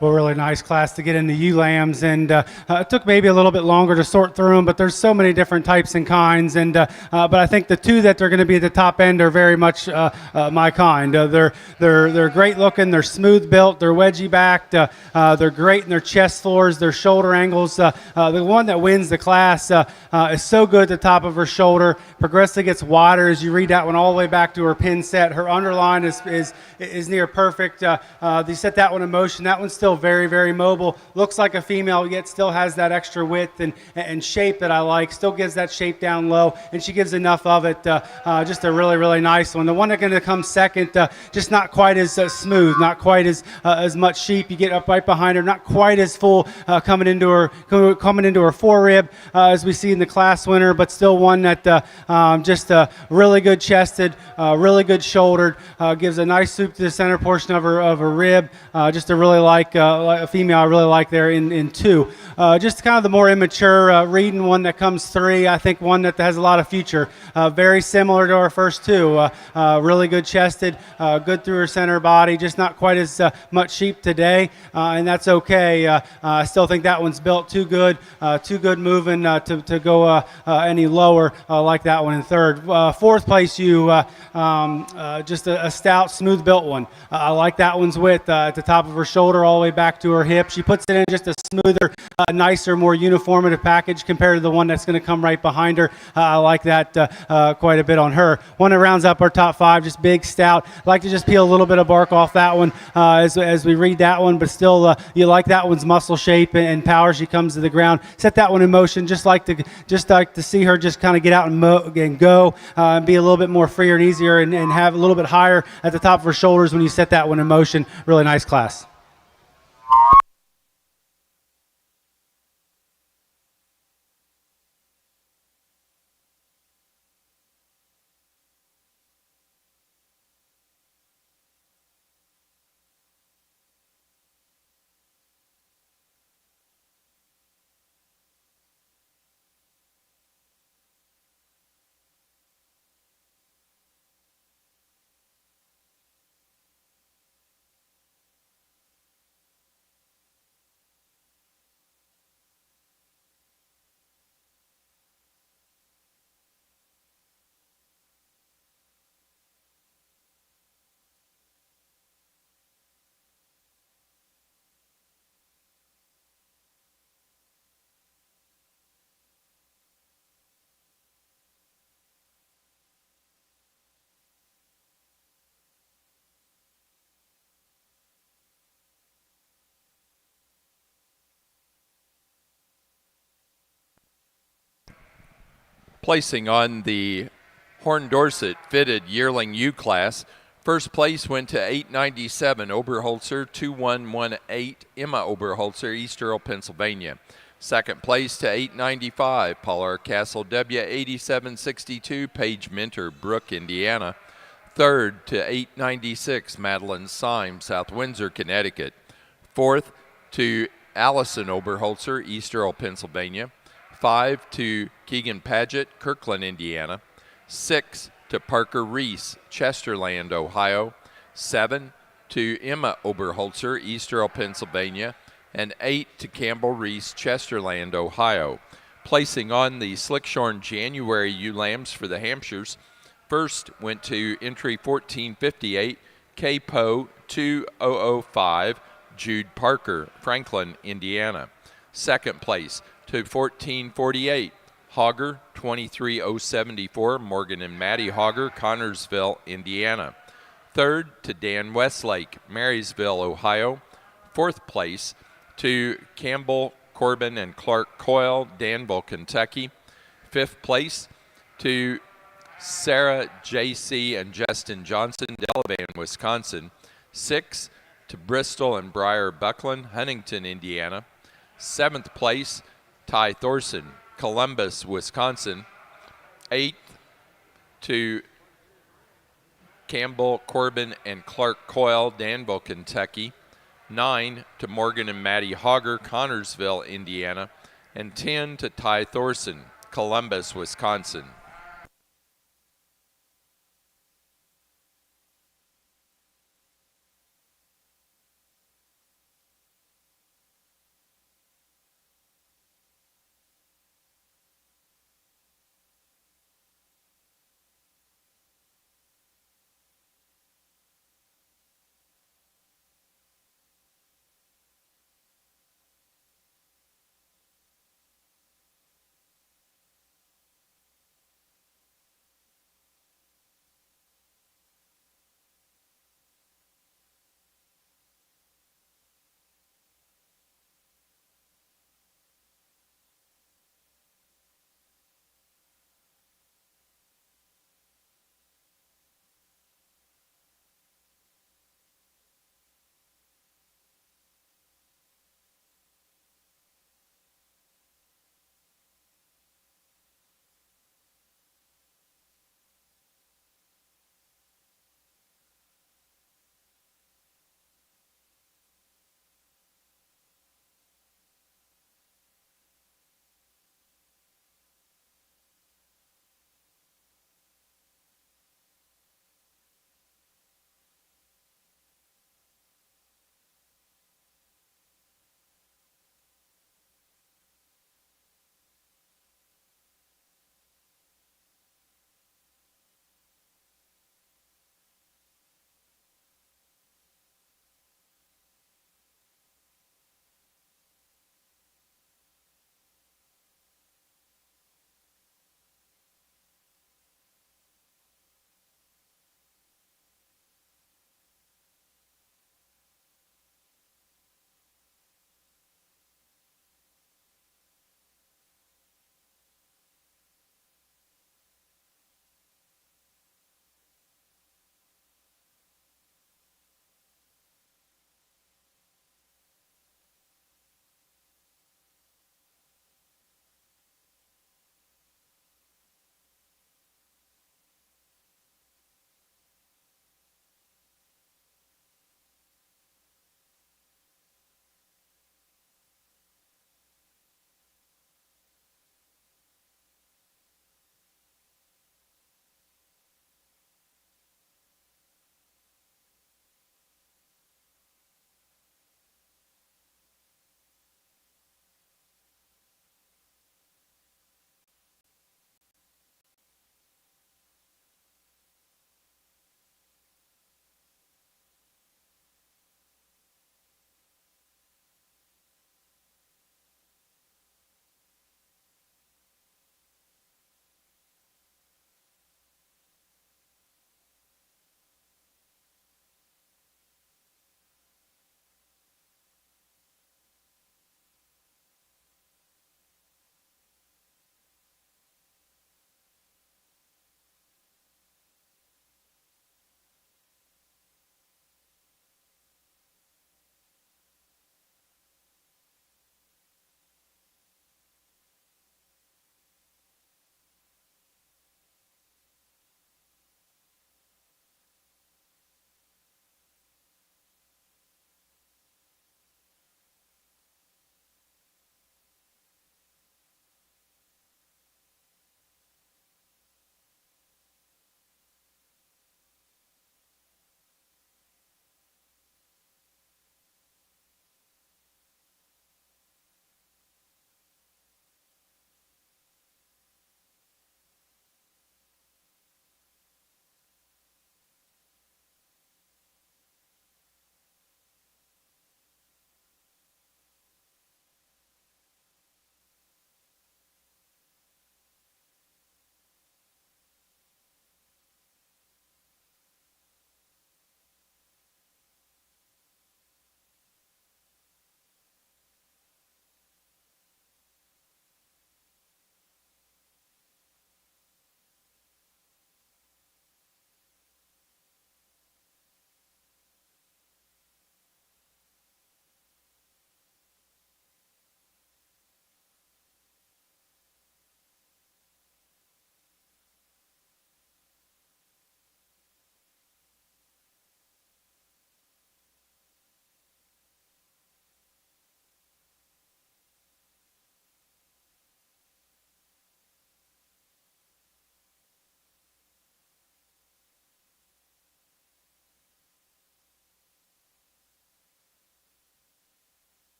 Well, really nice class to get into ewe lambs, and it took maybe a little bit longer to sort through them, but there's so many different types and kinds, and but I think the 2 that are going to be at the top end are very much my kind. They're great looking, they're smooth built, they're wedgie backed, they're great in their chest floors, their shoulder angles. The one that wins the class is so good at the top of her shoulder, progressively gets wider as you read that one all the way back to her pin set. Her underline is near perfect. You set that one in motion, that one's still very, very mobile. Looks like a female, yet still has that extra width and shape that I like. Still gives that shape down low, and she gives enough of it. Just a really, really nice one. The one that's going to come second, just not quite as smooth, not quite as much sheep. You get up right behind her, not quite as full coming into her forerib as we see in the class winner, but still one that just really good chested, really good shouldered, gives a nice swoop to the center portion of her rib. Just a really like a female I really like there in 2. Just kind of the more immature Reading one that comes 3. I think one that has a lot of future. Very similar to our first 2. Really good chested, good through her center body, just not quite as much sheep today, and that's okay. I still think that one's built too good moving to go any lower like that one in third. Fourth place, just a stout, smooth built one. I like that one's width at the top of her shoulder all the the way back to her hip. She puts it in just a smoother, nicer, more uniformative package compared to the one that's going to come right behind her. I like that quite a bit on her. One that rounds up our top 5, just big, stout. I like to just peel a little bit of bark off that one as we read that one, but still you like that one's muscle shape and power as she comes to the ground. Set that one in motion, just like to see her just kind of get out and go and be a little bit more freer and easier and have a little bit higher at the top of her shoulders when you set that one in motion. Really nice class. Placing on the Horn Dorset fitted yearling U class, first place went to 897 Oberholzer 2118 Emma Oberholzer, East Earl, Pennsylvania. Second place to 895 Paul R. Castle W 8762 Paige Minter, Brook, Indiana. Third to 896 Madeline Syme, South Windsor, Connecticut. Fourth to Allison Oberholzer, East Earl, Pennsylvania. 5 to Keegan Paget, Kirkland, Indiana. 6 to Parker Reese, Chesterland, Ohio. 7 to Emma Oberholzer, East Earl, Pennsylvania. And 8 to Campbell Reese, Chesterland, Ohio. Placing on the Slickshorn January ewe lambs for the Hampshires, first went to entry 1458 K. Poe 2005 Jude Parker, Franklin, Indiana. Second place to 1448 Hogger 23074 Morgan and Maddie Hogger, Connorsville, Indiana. Third to Dan Westlake, Marysville, Ohio. Fourth place to Campbell, Corbin, and Clark Coyle, Danville, Kentucky. Fifth place to Sarah, J.C., and Justin Johnson, Delavan, Wisconsin. 6 to Bristol and Briar Buckland, Huntington, Indiana. 7th place, Ty Thorson, Columbus, Wisconsin. 8th to Campbell, Corbin, and Clark Coyle, Danville, Kentucky. 9 to Morgan and Maddie Hogger, Connorsville, Indiana. And 10 to Ty Thorson, Columbus, Wisconsin.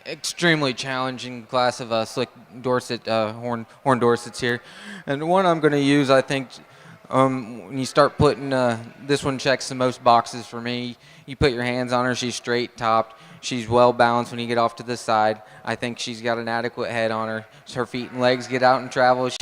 extremely challenging class of slick Dorset horn Dorsets here, and the one I'm going to use, I think, when you start putting this one checks the most boxes for me. You put your hands on her, she's straight topped. She's well balanced when you get off to the side. I think she's got an adequate head on her. Her feet and legs get out and travel. She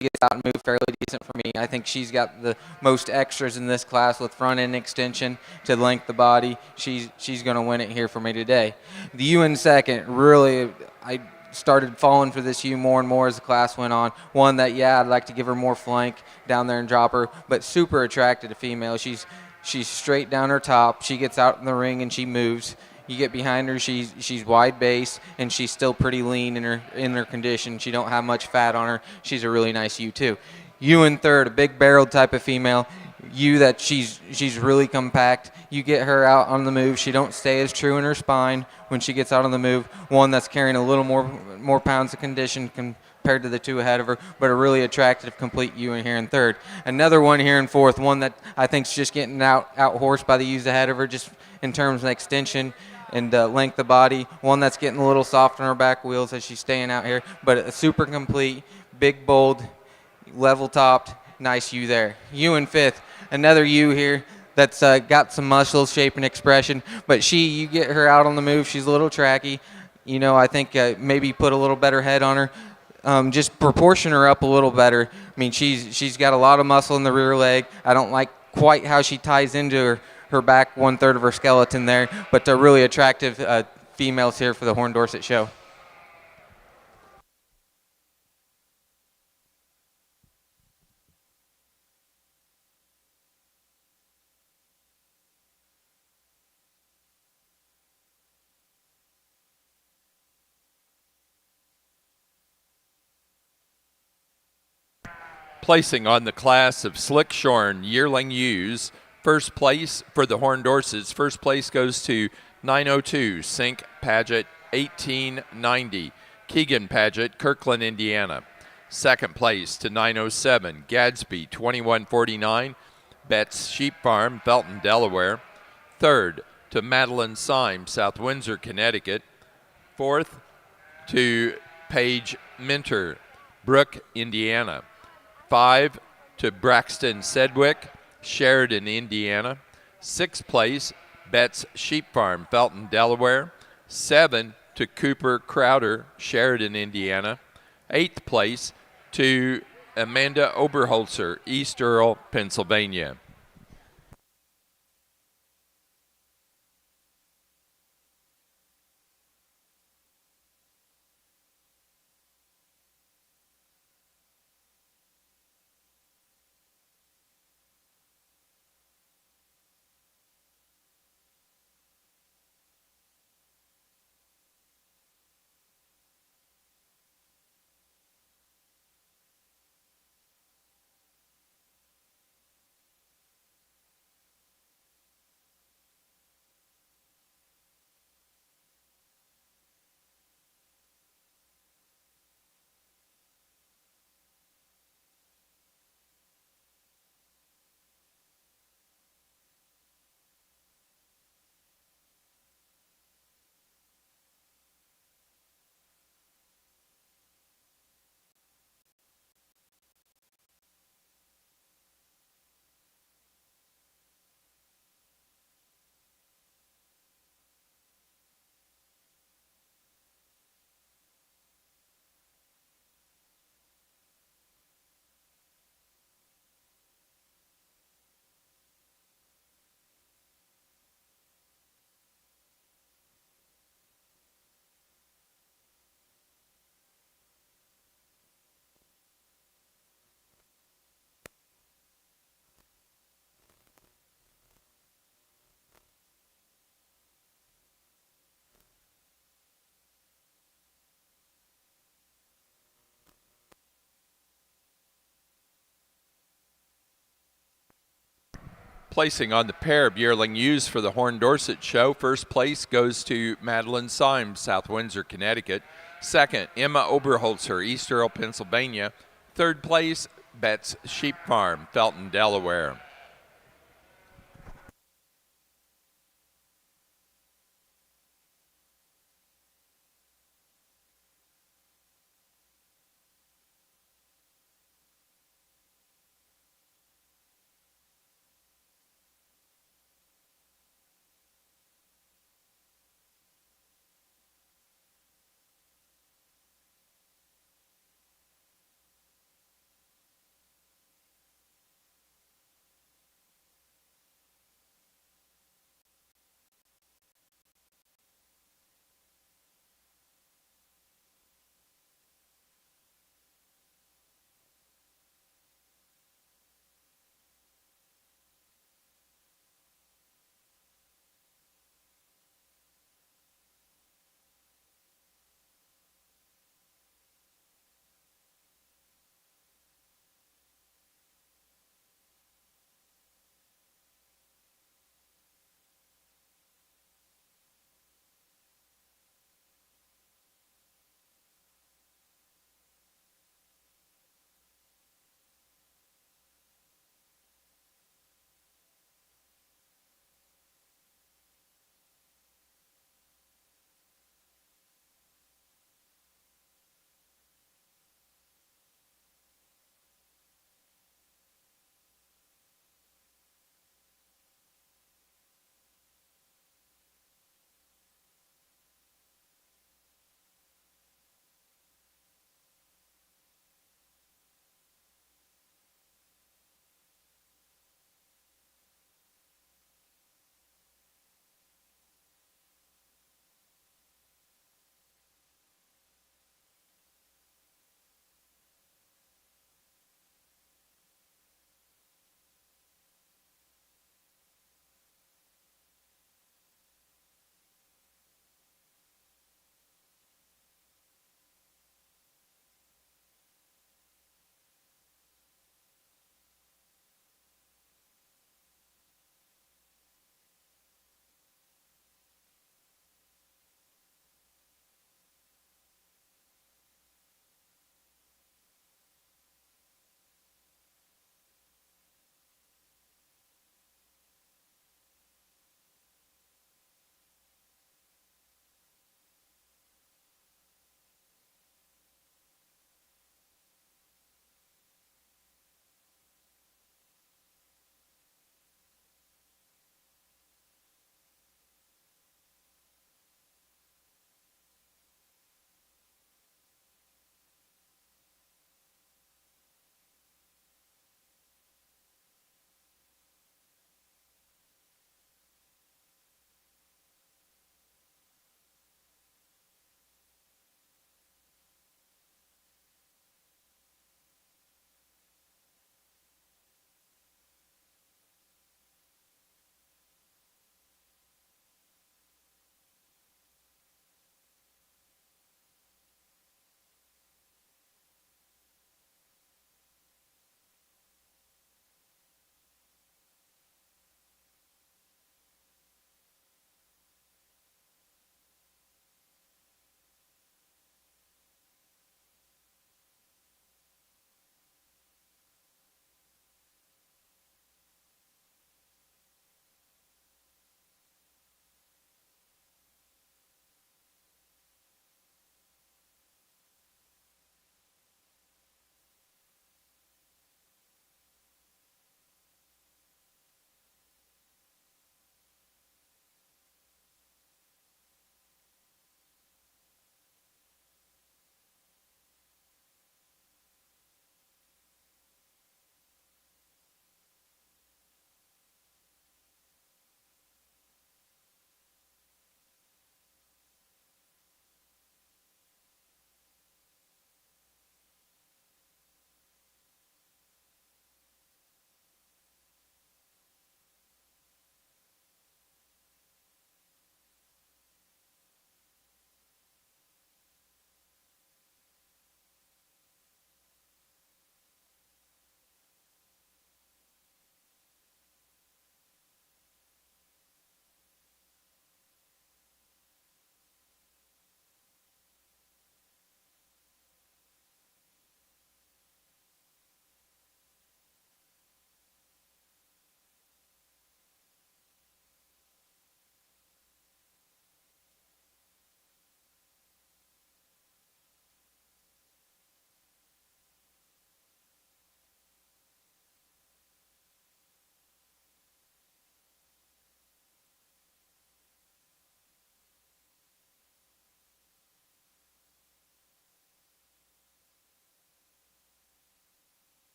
gets out and move fairly decent for me. I think she's got the most extras in this class with front end extension to length the body. She's going to win it here for me today. The U in second, really, I started falling for this U more and more as the class went on. One that, yeah, I'd like to give her more flank down there and drop her, but super attracted to female. She's straight down her top. She gets out in the ring and she moves. You get behind her, she's wide base, and she's still pretty lean in her condition. She don't have much fat on her. She's a really nice ewe too. Ewe in third, a big barreled type of female. Ewe that she's really compact. You get her out on the move. She don't stay as true in her spine when she gets out on the move. One that's carrying a little more pounds of condition compared to the two ahead of her, but a really attractive, complete ewe in here in third. Another one here in fourth, one that I think is just getting out horsed by the ewes ahead of her, just in terms of extension and length of body. One that's getting a little soft on her back wheels as she's staying out here, but a super complete, big, bold, level topped, nice ewe there. Ewe in fifth, another ewe here that's got some muscle shape and expression, but you get her out on the move, she's a little tracky. You know, I think maybe put a little better head on her. Just proportion her up a little better. I mean, she's got a lot of muscle in the rear leg. I don't like quite how she ties into her back 1/3 of her skeleton there, but they're really attractive females here for the Horn Dorset show. Placing on the class of slick-shorn yearling ewes, first place for the Horn Dorsets, first place goes to 902 Sink Paget 1890, Keegan Paget, Kirkland, Indiana. Second place to 907 Gadsby 2149, Betts Sheep Farm, Felton, Delaware. Third to Madeline Syme, South Windsor, Connecticut. Fourth to Paige Minter, Brook, Indiana. 5 to Braxton Sedgwick, Sheridan, Indiana. Sixth place, Betts Sheep Farm, Felton, Delaware. 7 to Cooper Crowder, Sheridan, Indiana. Eighth place to Amanda Oberholzer, East Earl, Pennsylvania. Placing on the pair of yearling ewes for the Horn Dorset show, first place goes to Madeline Syme, South Windsor, Connecticut. Second, Emma Oberholzer, East Earl, Pennsylvania. Third place, Betts Sheep Farm, Felton, Delaware.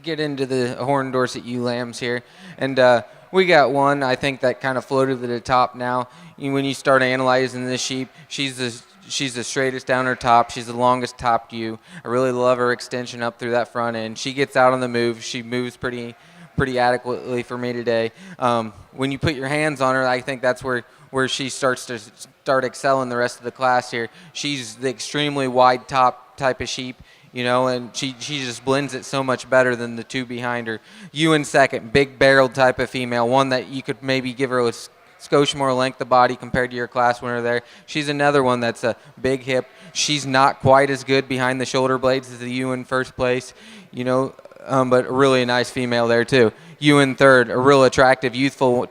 get into the Horn Dorset ewe lambs here, and we got one I think that kind of floated to the top now. When you start analyzing this sheep, she's the straightest down her top. She's the longest topped ewe. I really love her extension up through that front end. She gets out on the move. She moves pretty adequately for me today. When you put your hands on her, I think that's where she starts to excelling the rest of the class here. She's the extremely wide top type of sheep, and she just blends it so much better than the two behind her. You in second, big barreled type of female, one that you could maybe give her a skosh more length of body compared to your class winner there. She's another one that's a big hip. She's not quite as good behind the shoulder blades as the you in first place, but really a nice female there too. You in third, a real attractive, youthful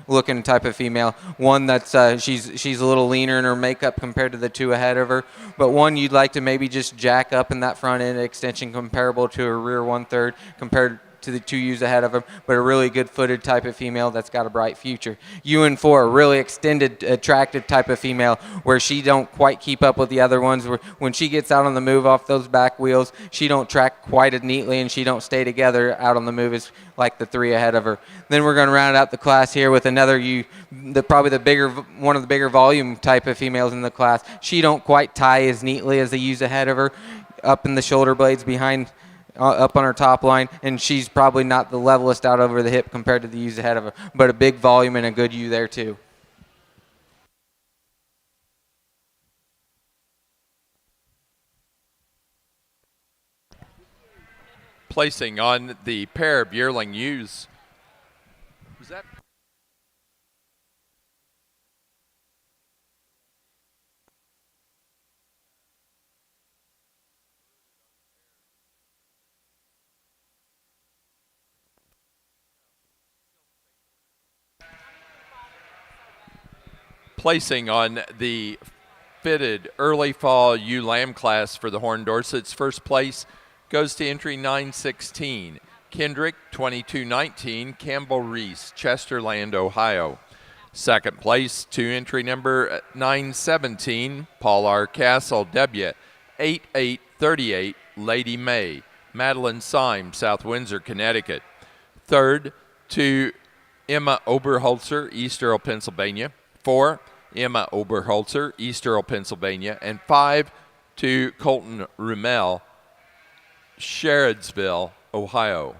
looking type of female. One that's she's a little leaner in her makeup compared to the two ahead of her, but one you'd like to maybe just jack up in that front end extension comparable to her rear 1/3 compared to the two ewes ahead of him, but a really good footed type of female that's got a bright future. You in four, a really extended, attractive type of female where she don't quite keep up with the other ones. When she gets out on the move off those back wheels, she don't track quite as neatly and she don't stay together out on the move as like the three ahead of her. Then we're going to round out the class here with another probably one of the bigger volume type of females in the class. She don't quite tie as neatly as the ewes ahead of her, up in the shoulder blades behind, up on her top line, and she's probably not the levelest out over the hip compared to the ewes ahead of her, but a big volume and a good ewe there too. Placing on the pair of yearling ewes. Was that? Placing on the fitted early fall ewe lamb class for the Horn Dorsets, first place goes to entry 916, Kendrick 2219, Campbell Reese, Chesterland, Ohio. Second place to entry number 917, Paul R. Castle, W. 8838, Lady May, Madeline Syme, South Windsor, Connecticut. Third to Emma Oberholzer, East Earl, Pennsylvania. 4, Emma Oberholzer, East Earl, Pennsylvania. And 5 to Colton Rummel, Sherrodsville, Ohio.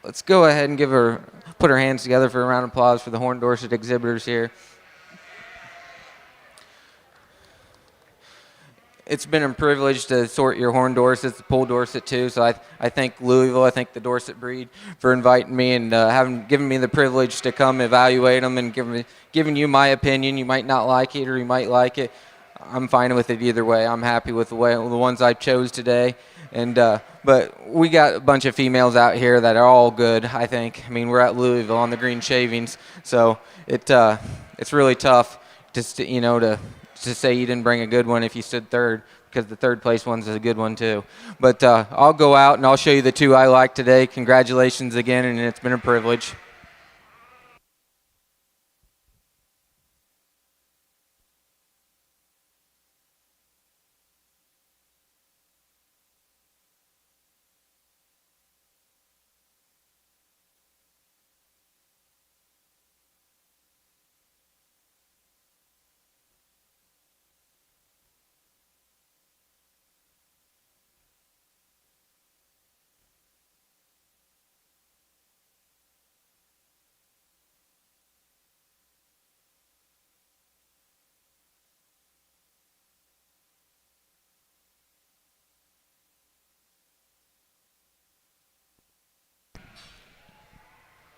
Let's go ahead and give a put our hands together for a round of applause for the Horn Dorset exhibitors here. It's been a privilege to sort your Horn Dorsets, the Poll Dorset too. So I thank Louisville, I thank the Dorset breed for inviting me and having given me the privilege to come evaluate them and giving you my opinion. You might not like it or you might like it. I'm fine with it either way. I'm happy with the ones I chose today. And but we got a bunch of females out here that are all good, I think. I mean, we're at Louisville on the green shavings, so it's really tough to say you didn't bring a good one if you stood third, because the third place one's a good one too. But I'll go out and I'll show you the two I like today. Congratulations again, and it's been a privilege.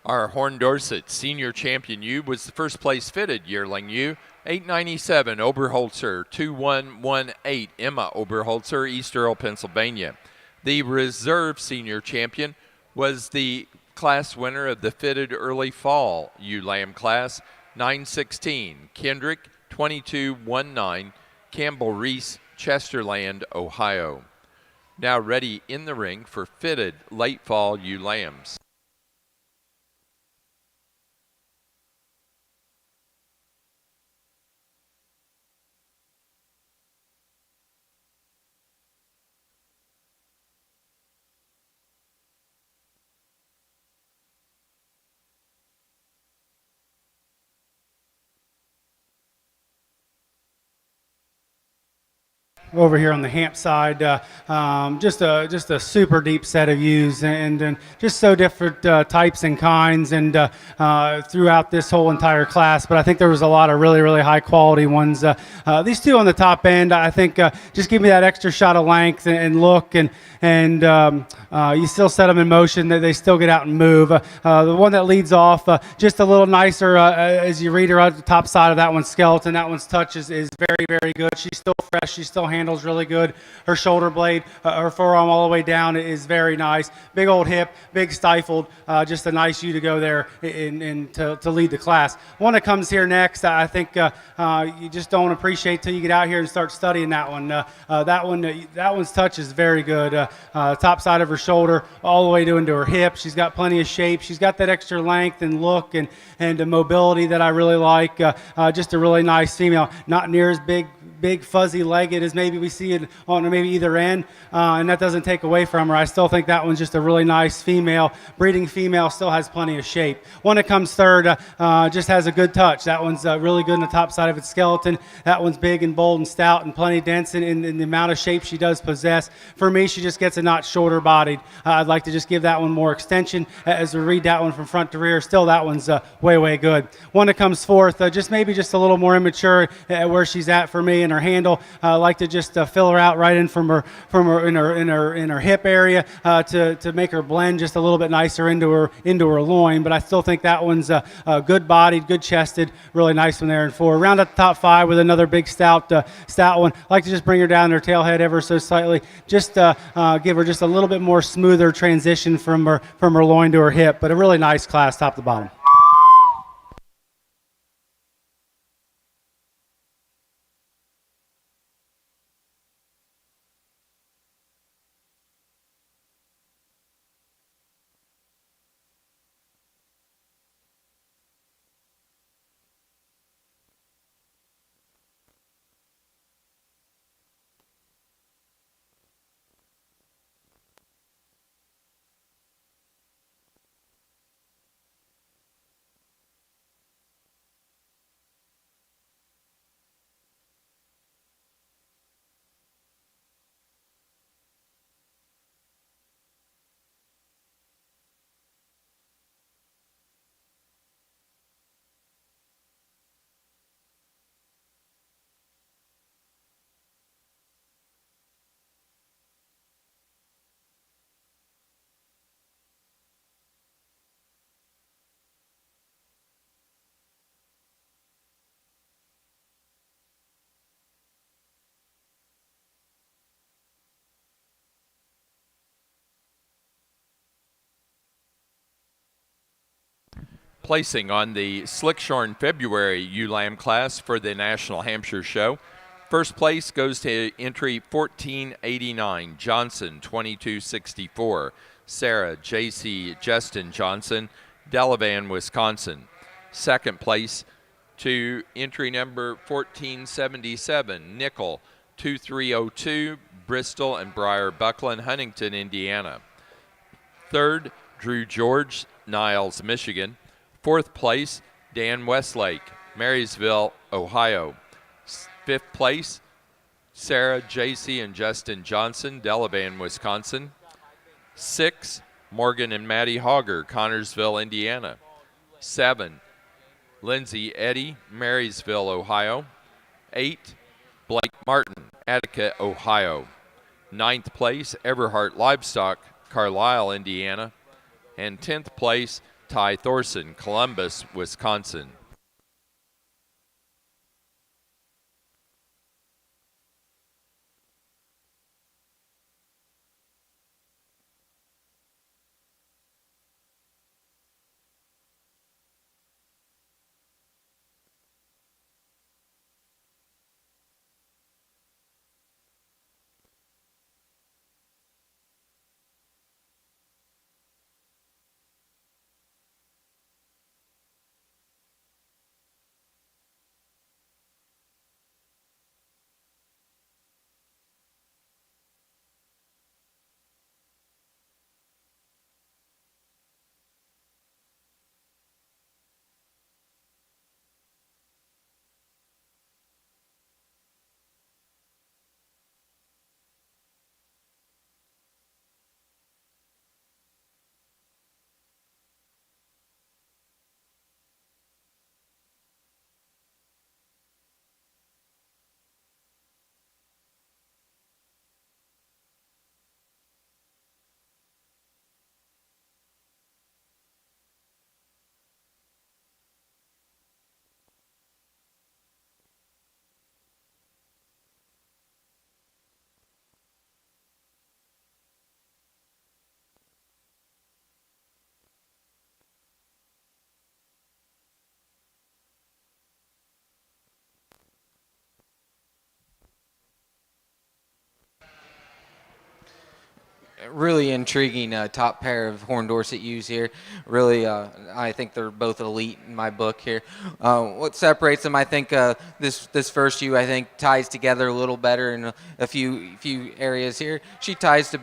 Our Horn Dorset Senior Champion ewe was the first place fitted yearling ewe, 897 Oberholzer 2118 Emma Oberholzer, East Earl, Pennsylvania. The Reserve Senior Champion was the class winner of the fitted early fall ewe lamb class, 916 Kendrick 2219 Campbell Reese, Chesterland, Ohio. Now ready in the ring for fitted late fall ewe lambs. Over here on the Hamp side, just a super deep set of ewes, and just so different types and kinds, and throughout this whole entire class. But I think there was a lot of really high quality ones. These two on the top end, I think, just give me that extra shot of length and look, and you still set them in motion. They still get out and move. The one that leads off, just a little nicer as you read her on the top side of that one's skeleton. That one's touch is very good. She's still fresh. She's still handles really good. Her shoulder blade, her forearm all the way down is very nice. Big old hip, big stifled. Just a nice ewe to go there and to lead the class. One that comes here next, I think you just don't appreciate till you get out here and start studying that one. That one's touch is very good. Top side of her shoulder all the way into her hip. She's got plenty of shape. She's got that extra length and look and the mobility that I really like. Just a really nice female. Not near as big fuzzy legged as maybe we see it on maybe either end, and that doesn't take away from her. I still think that one's just a really nice female. Breeding female, still has plenty of shape. One that comes third just has a good touch. That one's really good in the top side of its skeleton. That one's big and bold and stout and plenty dense in the amount of shape she does possess. For me, she just gets a notch shorter bodied. I'd like to just give that one more extension as we read that one from front to rear. Still, that one's way good. One that comes fourth, just maybe just a little more immature where she's at for me, and her handle. I like to just fill her out right in from her hip area to make her blend just a little bit nicer into her loin. But I still think that one's good bodied, good chested, really nice one there. And four. Round up the top five with another big stout one. I like to just bring her down her tail head ever so slightly, just give her just a little bit more smoother transition from her loin to her hip. But a really nice class, top to bottom. Placing on the Slickshorn February ewe lamb class for the National Hampshire Show. First place goes to entry 1489, Johnson 2264, Sarah J.C. Justin Johnson, Delavan, Wisconsin. Second place to entry number 1477, Nickel 2302, Bristol and Briar Buckland, Huntington, Indiana. Third, Drew George, Niles, Michigan. Fourth place, Dan Westlake, Marysville, Ohio. Fifth place, Sarah J.C. and Justin Johnson, Delavan, Wisconsin. 6, Morgan and Maddie Hogger, Connorsville, Indiana. 7, Lindsay Eddy, Marysville, Ohio. 8, Blake Martin, Attica, Ohio. 9th place, Everhart Livestock, Carlisle, Indiana. And 10th place, Ty Thorson, Columbus, Wisconsin. Really intriguing top pair of Horn Dorset ewes here. Really, I think they're both elite in my book here. What separates them, I think, this first ewe, I think, ties together a little better in a few areas here. She ties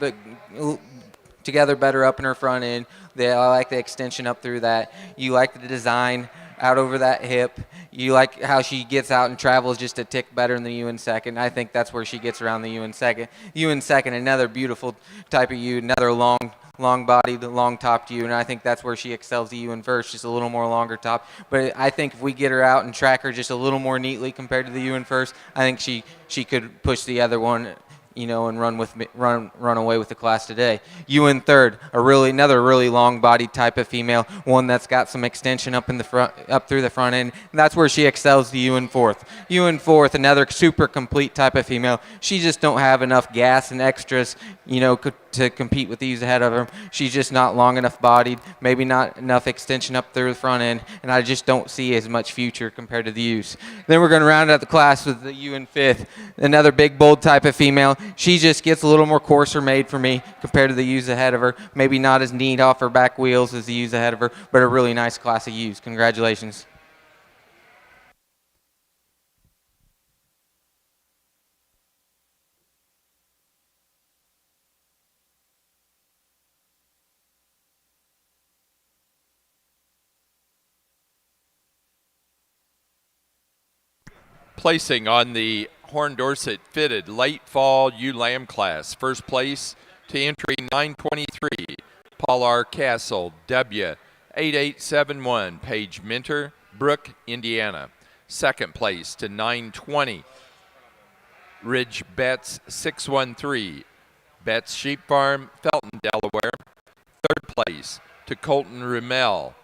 together better up in her front end. I like the extension up through that. You like the design out over that hip. You like how she gets out and travels just a tick better than the ewe in second. I think that's where she gets around the ewe in second. Ewe in second, another beautiful type of ewe, another long-bodied, long-topped ewe, and I think that's where she excels the ewe in first, just a little more longer top. But I think if we get her out and track her just a little more neatly compared to the ewe in first, I think she could push the other one, and run away with the class today. Ewe in third, another really long-bodied type of female, one that's got some extension up in the front, up through the front end. And that's where she excels. The ewe in fourth. Ewe in fourth, another super complete type of female. She just don't have enough gas and extras, to compete with the ewes ahead of her. She's just not long enough bodied, maybe not enough extension up through the front end, and I just don't see as much future compared to the ewes. Then we're going to round out the class with the ewe in fifth, another big, bold type of female. She just gets a little more coarser made for me compared to the ewes ahead of her. Maybe not as neat off her back wheels as the ewes ahead of her, but a really nice class of ewes. Congratulations. Placing on the Horn Dorset fitted late fall ewe lamb class. First place to entry 923, Paul R. Castle, W. 8871, Paige Minter, Brook, Indiana. Second place to 920, Ridge Betts 613, Betts Sheep Farm, Felton, Delaware. Third place to Colton Rummel,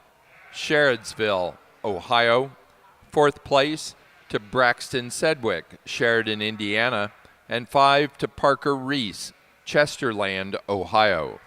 Sheridsville, Ohio. Fourth place to Braxton Sedgwick, Sheridan, Indiana. And 5 to Parker Reese, Chesterland, Ohio.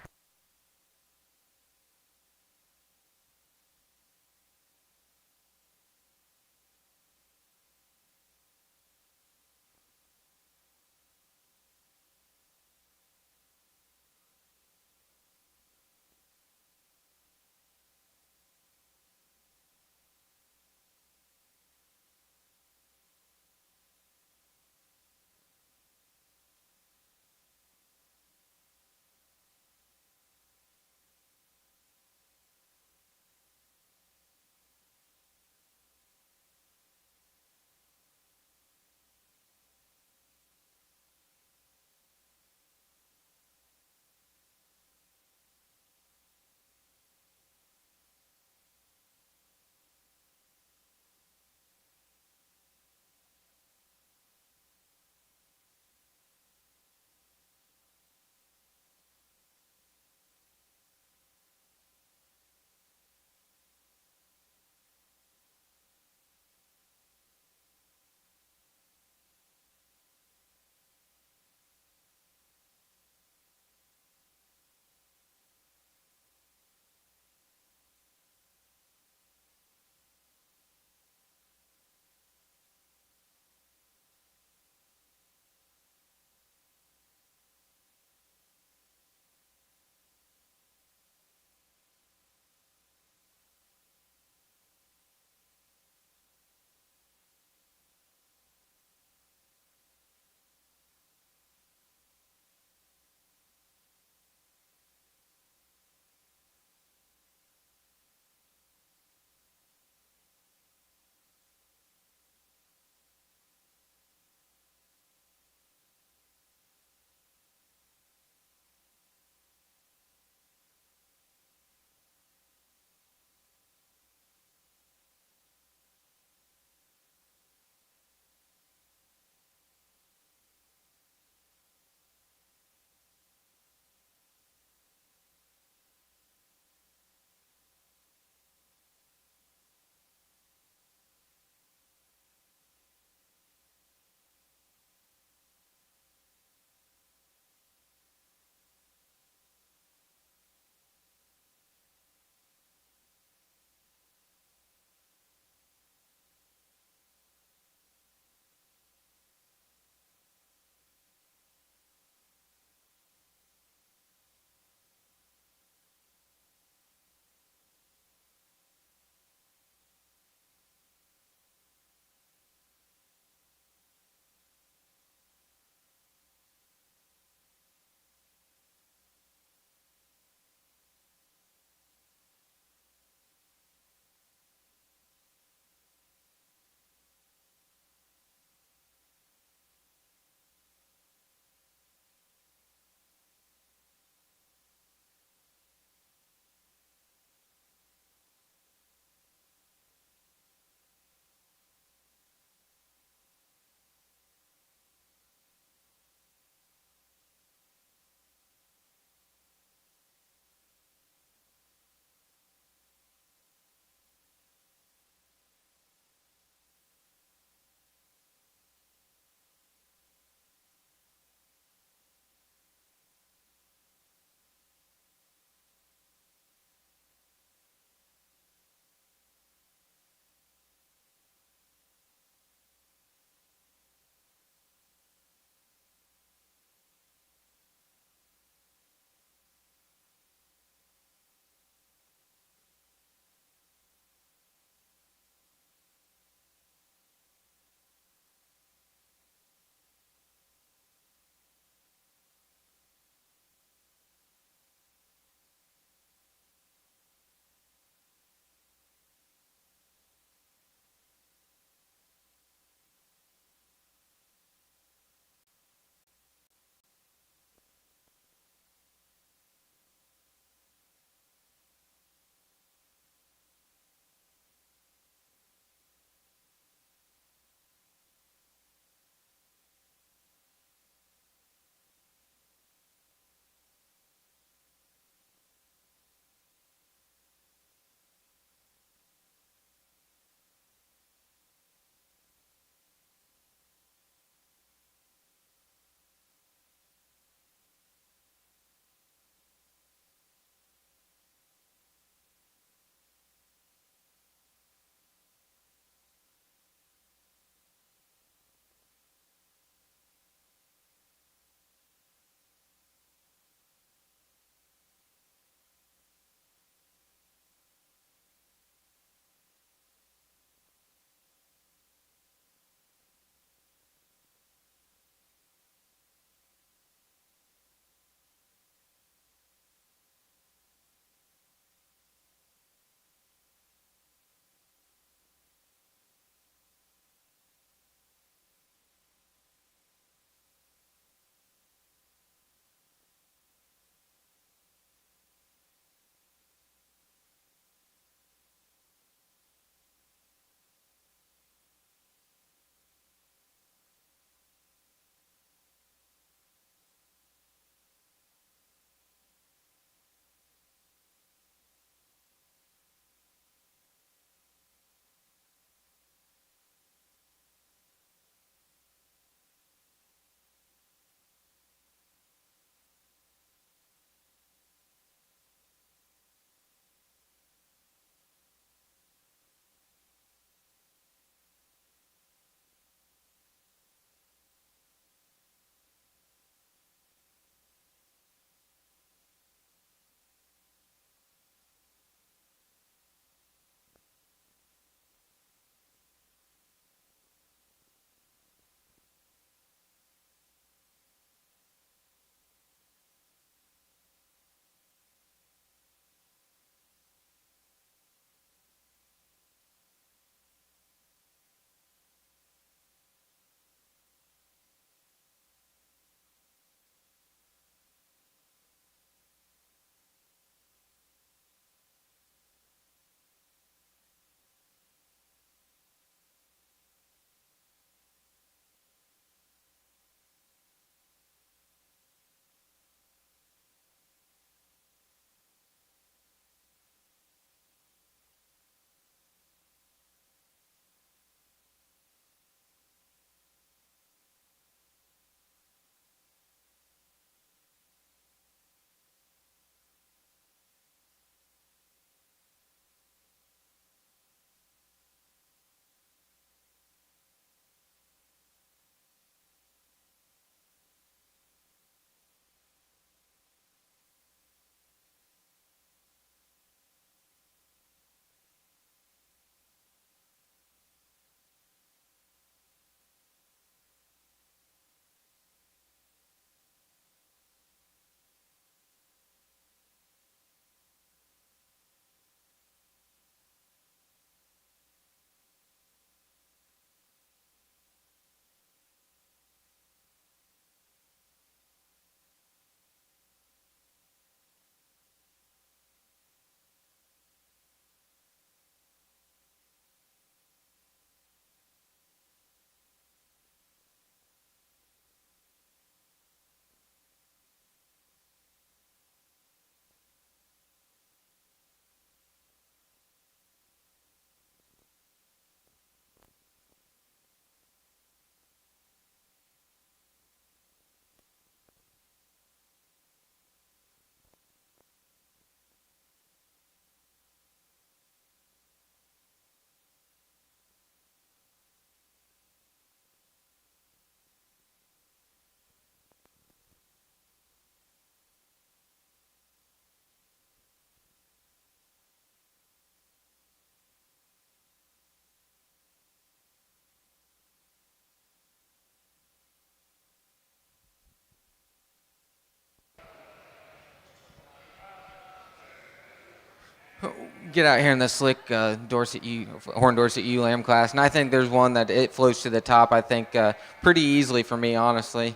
get out here in the slick Horn Dorset ewe lamb class, and I think there's one that it floats to the top. I think pretty easily for me, honestly.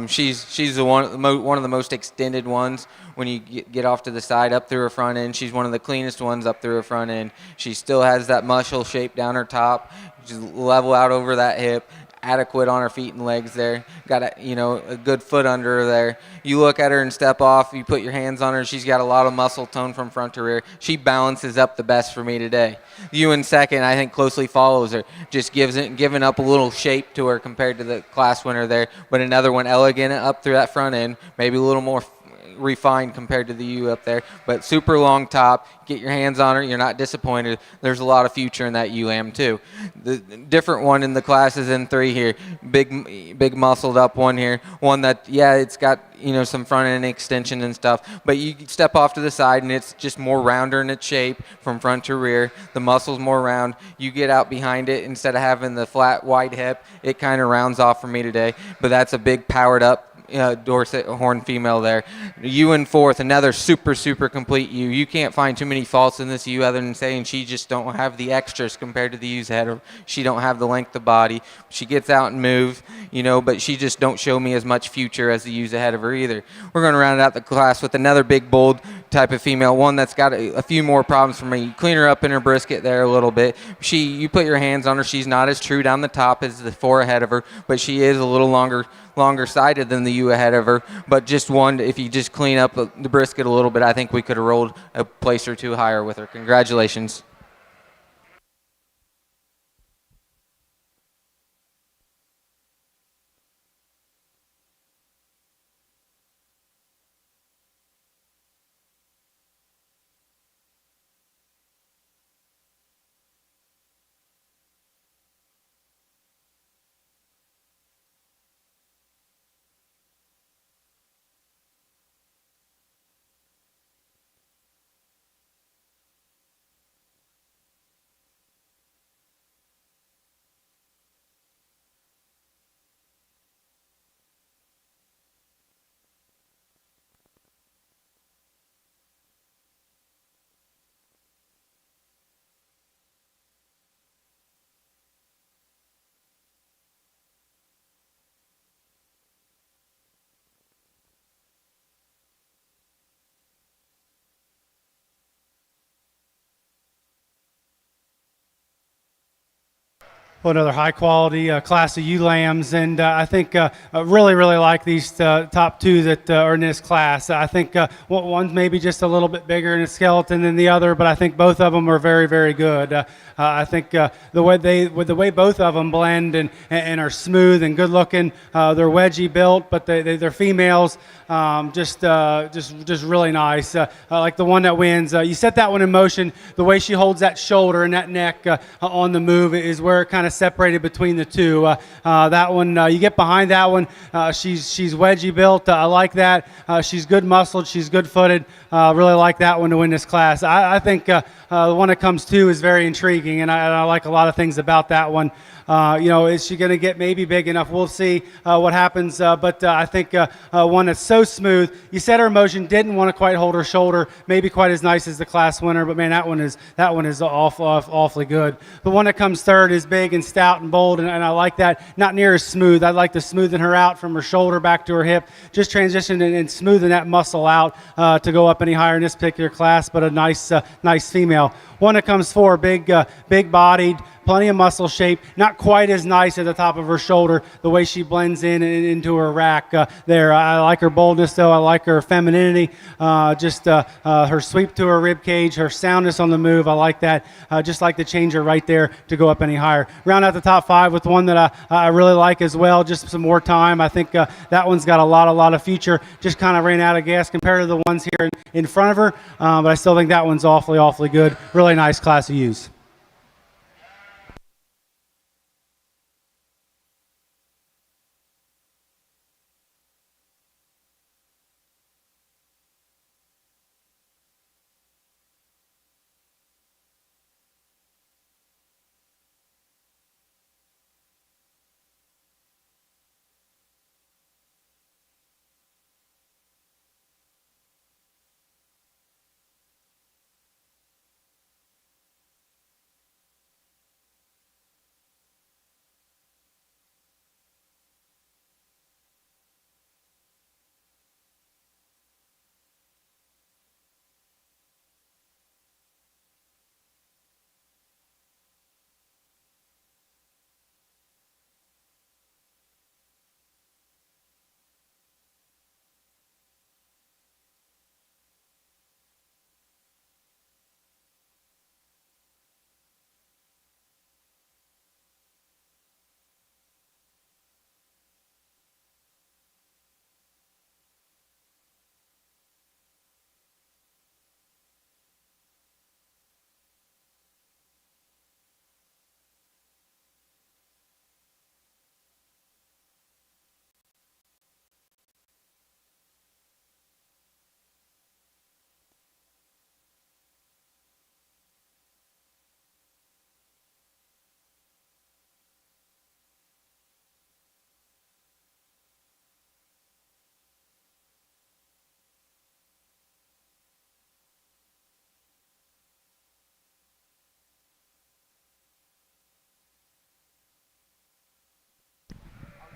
She's the one of the most extended ones when you get off to the side up through her front end. She's one of the cleanest ones up through her front end. She still has that muscle shape down her top, just level out over that hip. Adequate on her feet and legs there. Got a good foot under her there. You look at her and step off. You put your hands on her. She's got a lot of muscle tone from front to rear. She balances up the best for me today. You in second, I think, closely follows her. Just giving up a little shape to her compared to the class winner there. But another one elegant up through that front end. Maybe a little more refined compared to the U up there, but super long top. Get your hands on her, you're not disappointed. There's a lot of future in that ewe lamb too. The different one in the class is in 3 here. Big muscled up one here. One that, yeah, it's got some front end extension and stuff, but you step off to the side and it's just more rounder in its shape from front to rear. The muscle's more round. You get out behind it, instead of having the flat wide hip, it kind of rounds off for me today. But that's a big powered up Dorset horn female there. Ewe in 4th, another super complete ewe. You can't find too many faults in this ewe other than saying she just don't have the extras compared to the ewes ahead of her. She don't have the length of body. She gets out and moves, but she just don't show me as much future as the ewes ahead of her either. We're going to round out the class with another big, bold type of female, one that's got a few more problems for me. Clean her up in her brisket there a little bit. You put your hands on her. She's not as true down the top as the 4 ahead of her, but she is a little longer sided than the ewe ahead of her. But just one, if you just clean up the brisket a little bit, I think we could have rolled a place or two higher with her. Congratulations. Well, another high quality class of ewe lambs, and I think really like these top 2 that are in this class. I think one's maybe just a little bit bigger in its skeleton than the other, but I think both of them are very good. I think the way both of them blend and are smooth and good looking. They're wedgie built, but they're females. Just really nice. Like the one that wins. You set that one in motion. The way she holds that shoulder and that neck on the move is where it kind of separated between the 2. That one, you get behind that one. She's wedgie built. I like that. She's good muscled. She's good footed. Really like that one to win this class. I think the one that comes 2 is very intriguing, and I like a lot of things about that one. Is she going to get maybe big enough? We'll see what happens. But I think one that's so smooth. You said her motion didn't want to quite hold her shoulder, maybe quite as nice as the class winner. But man, that one is awfully good. The one that comes 3rd is big and stout and bold, and I like that. Not near as smooth. I'd like to smoothen her out from her shoulder back to her hip. Just transition and smoothing that muscle out to go up any higher in this particular class. But a nice female. One that comes 4, big bodied. Plenty of muscle shape, not quite as nice at the top of her shoulder, the way she blends in and into her rack there. I like her boldness, though. I like her femininity, her sweep to her rib cage, her soundness on the move. I like that. Just like to change her right there to go up any higher. Round out the top 5 with one that I really like as well. Just some more time. I think that one's got a lot of future. Just kind of ran out of gas compared to the ones here in front of her, but I still think that one's awfully good. Really nice class of ewes.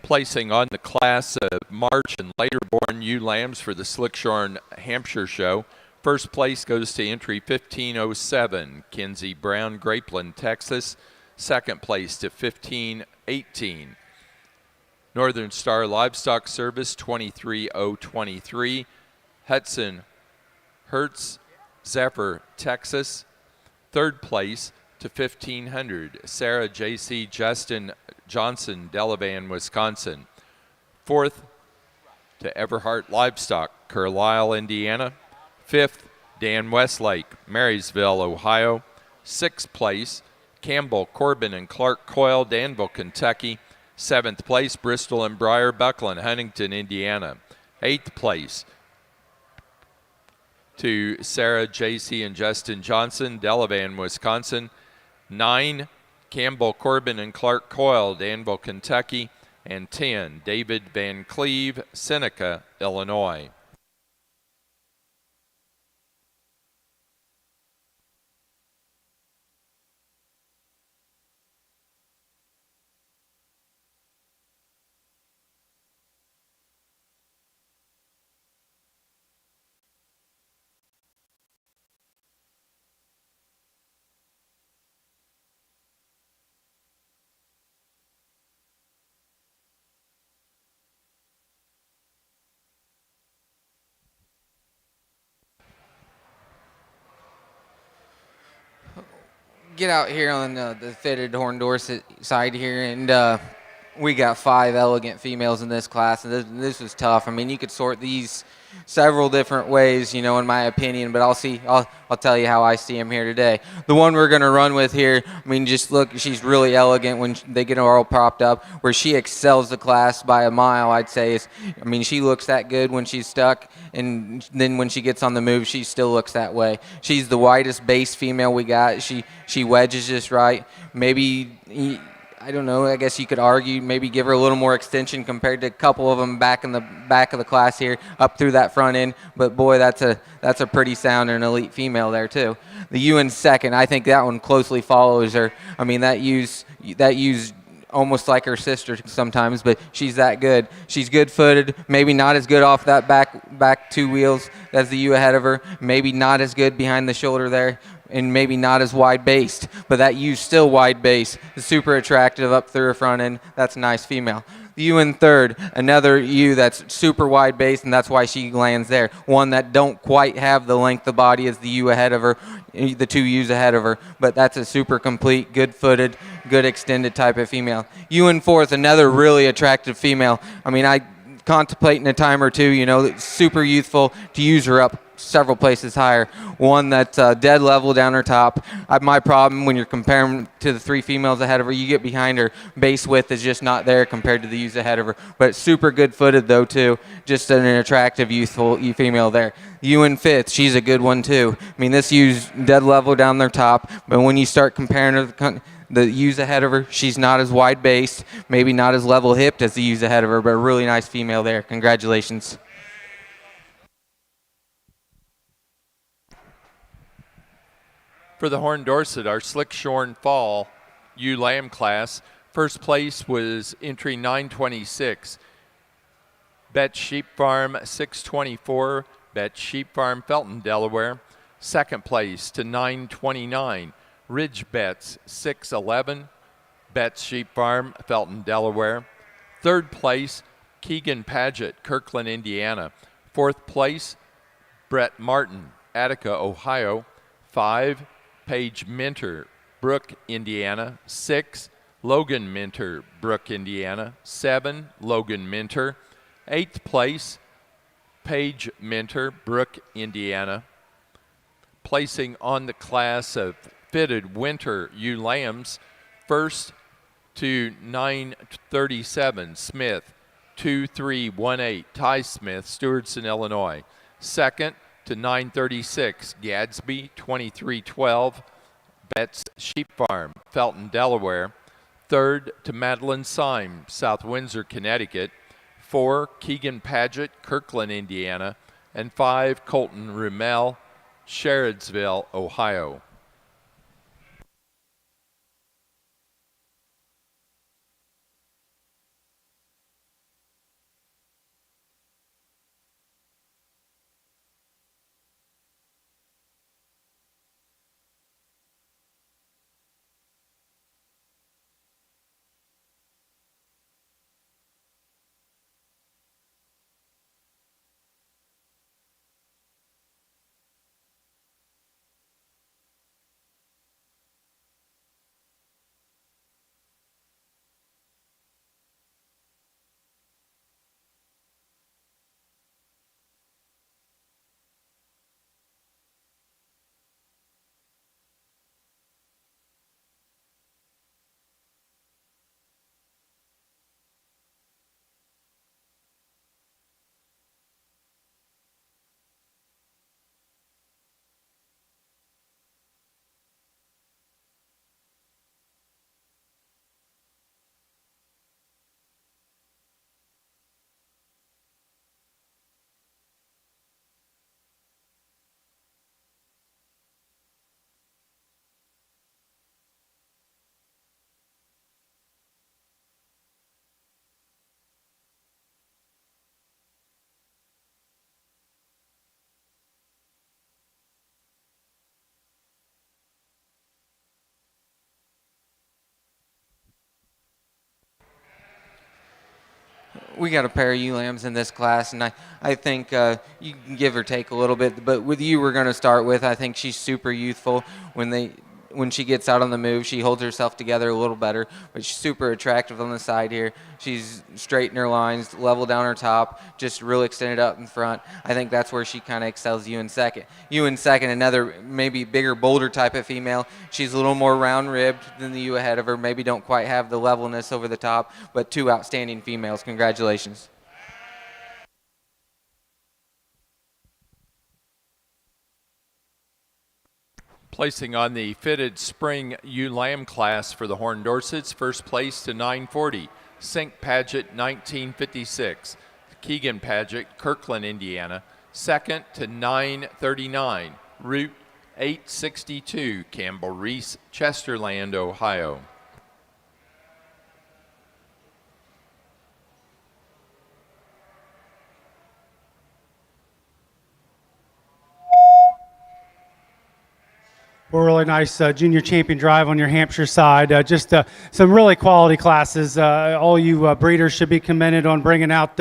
Placing on the class of March and later born ewe lambs for the Slickshorn Hampshire Show. First place goes to entry 1507, Kinsey Brown, Grapeland, Texas. Second place to 1518. Northern Star Livestock Service 23023, Hudson Hertz, Zephyr, Texas. Third place to 1500, Sarah J.C. Justin Johnson, Delavan, Wisconsin. Fourth to Everhart Livestock, Carlisle, Indiana. Fifth, Dan Westlake, Marysville, Ohio. Sixth place, Campbell, Corbin, and Clark Coyle, Danville, Kentucky. Seventh place, Bristol and Briar Buckland, Huntington, Indiana. Eighth place to Sarah J.C. and Justin Johnson, Delavan, Wisconsin. 9, Campbell, Corbin, and Clark Coyle, Danville, Kentucky. And 10, David Van Cleve, Seneca, Illinois. Get out here on the fitted Horn Dorset side here, and we got 5 elegant females in this class, and this was tough. I mean, you could sort these several different ways, you know, in my opinion, but I'll tell you how I see them here today. The one we're going to run with here, I mean, just look, she's really elegant when they get her all propped up. Where she excels the class by a mile, I'd say, is, I mean, she looks that good when she's stuck, and then when she gets on the move, she still looks that way. She's the widest base female we got. She wedges just right. Maybe, I don't know, I guess you could argue maybe give her a little more extension compared to a couple of them back in the back of the class here, up through that front end. But boy, that's a pretty sound and elite female there too. The ewe in second, I think that one closely follows her. I mean, that ewe's almost like her sister sometimes, but she's that good. She's good-footed, maybe not as good off that back 2 wheels as the ewe ahead of her, maybe not as good behind the shoulder there, and maybe not as wide-based, but that ewe's still wide-based, super attractive up through her front end. That's a nice female. The ewe in third, another ewe that's super wide-based, and that's why she lands there. One that don't quite have the length of body as the ewe ahead of her, the 2 ewes ahead of her, but that's a super complete, good-footed, good extended type of female. Ewe in fourth, another really attractive female. I mean, I contemplating a time or two, you know, super youthful, to use her up several places higher. One that's dead level down her top. My problem when you're comparing to the 3 females ahead of her, you get behind her, base width is just not there compared to the ewes ahead of her. But super good footed though too. Just an attractive youthful female there. Ewe in fifth, she's a good one too. I mean, this ewe's dead level down their top, but when you start comparing her the ewes ahead of her, she's not as wide based, maybe not as level hipped as the ewes ahead of her, but a really nice female there. Congratulations. For the Horn Dorset, our Slickshorn Fall ewe lamb class, first place was entry 926. Bet Sheep Farm 624, Bet Sheep Farm, Felton, Delaware. Second place to 929. Ridge Bets 611, Bet Sheep Farm, Felton, Delaware. Third place, Keegan Paget, Kirkland, Indiana. Fourth place, Brett Martin, Attica, Ohio. 5, Paige Minter, Brook, Indiana. 6, Logan Minter, Brook, Indiana. 7, Logan Minter. 8th place, Paige Minter, Brook, Indiana. Placing on the class of fitted winter ewe lambs, first to 937, Smith, 2318, Ty Smith, Stewardson, Illinois. Second to 936, Gadsby, 2312, Betts Sheep Farm, Felton, Delaware. Third to Madeline Syme, South Windsor, Connecticut. 4, Keegan Paget, Kirkland, Indiana. And 5, Colton Rummel, Sherrodsville, Ohio. we got a pair of ewe lambs in this class, and I think you can give or take a little bit, but with you, we're going to start with. I think she's super youthful. When she gets out on the move, she holds herself together a little better, but she's super attractive on the side here. She's straight in her lines, level down her top, just real extended up in front. I think that's where she kind of excels you in second. You in second, another maybe bigger, bolder type of female. She's a little more round-ribbed than the you ahead of her, maybe don't quite have the levelness over the top, but two outstanding females. Congratulations. Placing on the fitted spring ewe lamb class for the Horn Dorsets, first place to 940, Sink Paget, 1956. Keegan Paget, Kirkland, Indiana. Second to 939, Route 862, Campbell Reese, Chesterland, Ohio. A really nice junior champion drive on your Hampshire side. Just some really quality classes. All you breeders should be commended on bringing out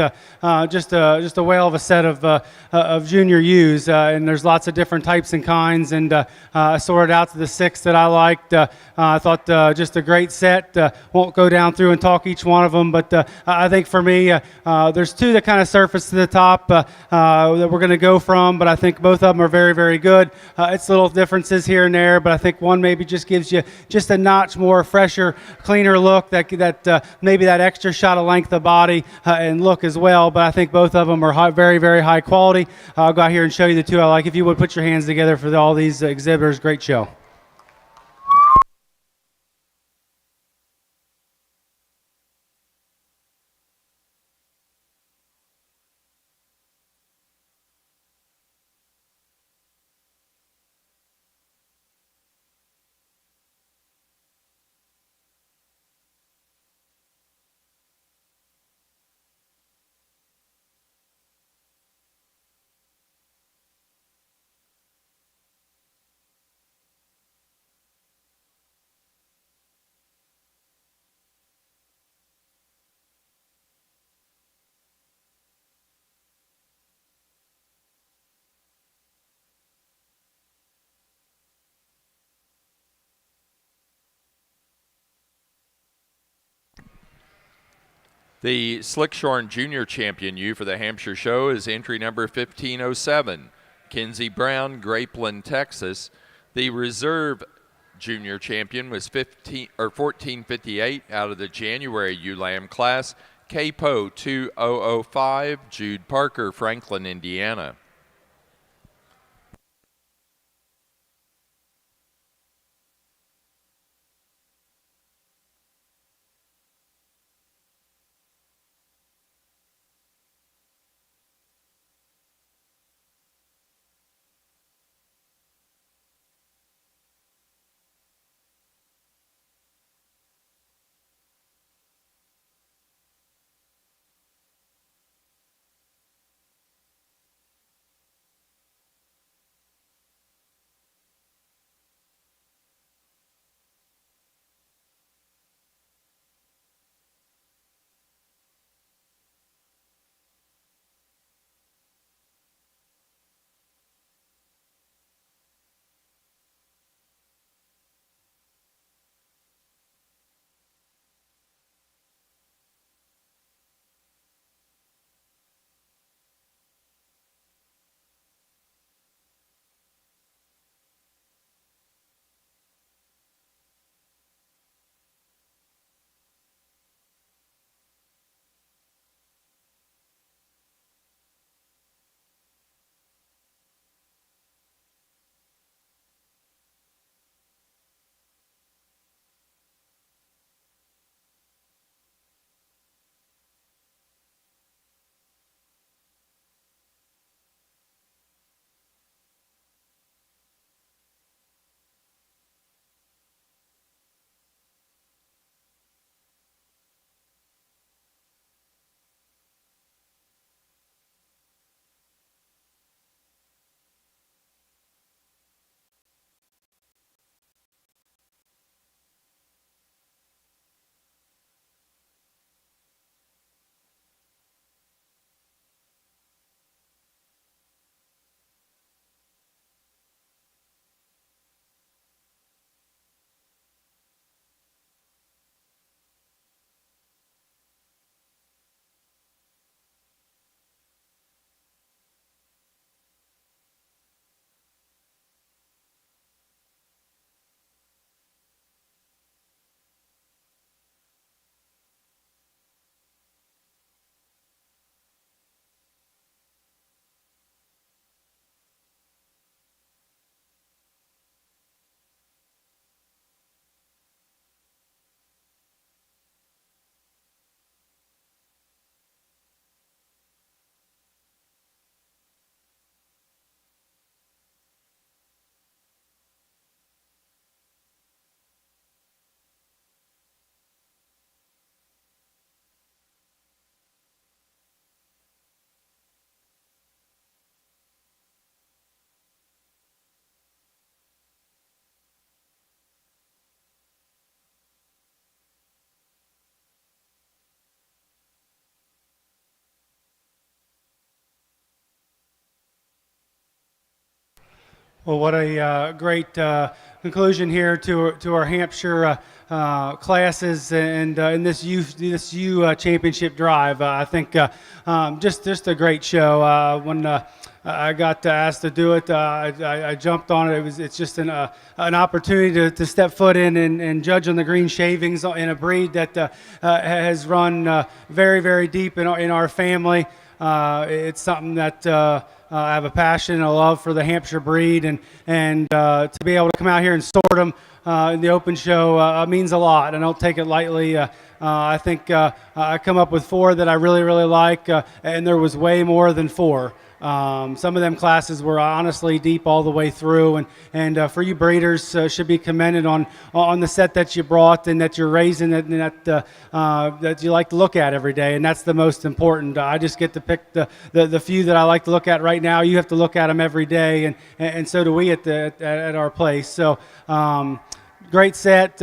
just a whale of a set of junior ewes. And there's lots of different types and kinds. And I sorted out to the 6 that I liked. I thought just a great set. Won't go down through and talk each one of them, but I think for me, there's 2 that kind of surface to the top that we're going to go from. But I think both of them are very, very good. It's little differences here and there. But I think one maybe just gives you just a notch more fresher, cleaner look, that maybe that extra shot of length of body and look as well. But I think both of them are very, very high quality. I'll go out here and show you the 2 I like. If you would put your hands together for all these exhibitors, great show. The Slickshorn Junior Champion ewe for the Hampshire Show is entry number 1507, Kinsey Brown, Grapeland, Texas. The reserve Junior Champion was 1458 out of the January ewe lamb class, Capo 2005, Jude Parker, Franklin, Indiana. Well, what a great conclusion here to our Hampshire classes and in this U championship drive. I think just a great show. When I got asked to do it, I jumped on it. It's just an opportunity to step foot in and judge on the green shavings in a breed that has run very deep in our family. It's something that I have a passion and a love for the Hampshire breed, and to be able to come out here and sort them in the open show means a lot. I don't take it lightly. I think I come up with 4 that I really like, and there was way more than 4. Some of them classes were honestly deep all the way through, and for you breeders should be commended on the set that you brought and that you're raising and that you like to look at every day, and that's the most important. I just get to pick the few that I like to look at right now. You have to look at them every day, and so do we at our place. So. Great set.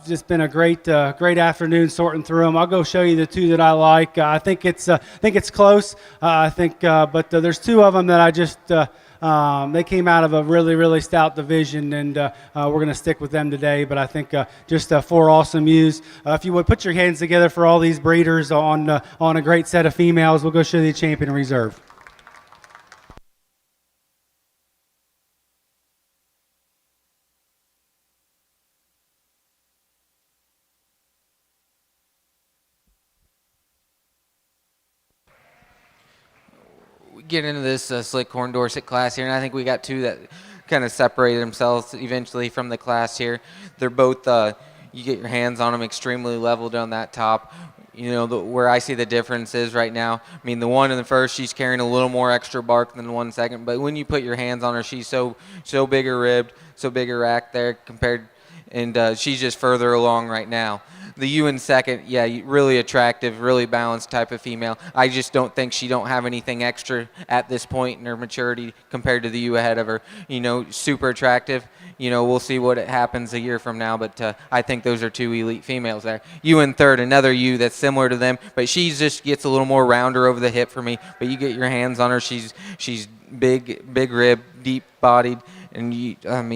Just been a great afternoon sorting through them. I'll go show you the 2 that I like. I think it's close. But there's 2 of them that I just they came out of a really stout division, and we're going to stick with them today. But I think just 4 awesome ewes. If you would put your hands together for all these breeders on a great set of females, we'll go show you the champion reserve. Get into this slick horn Dorset class here, and I think we got 2 that kind of separated themselves eventually from the class here. They're both you get your hands on them extremely level down that top. You know, where I see the difference is right now. I mean, the one in the first, she's carrying a little more extra bark than the one second, but when you put your hands on her, she's so bigger ribbed, so bigger rack there compared, and she's just further along right now. The ewe in second, yeah, really attractive, really balanced type of female. I just don't think she don't have anything extra at this point in her maturity compared to the ewe ahead of her. You know, super attractive. You know, we'll see what happens a year from now, but I think those are 2 elite females there. Ewe in third, another ewe that's similar to them, but she just gets a little more rounder over the hip for me. But you get your hands on her, she's big rib, deep bodied, and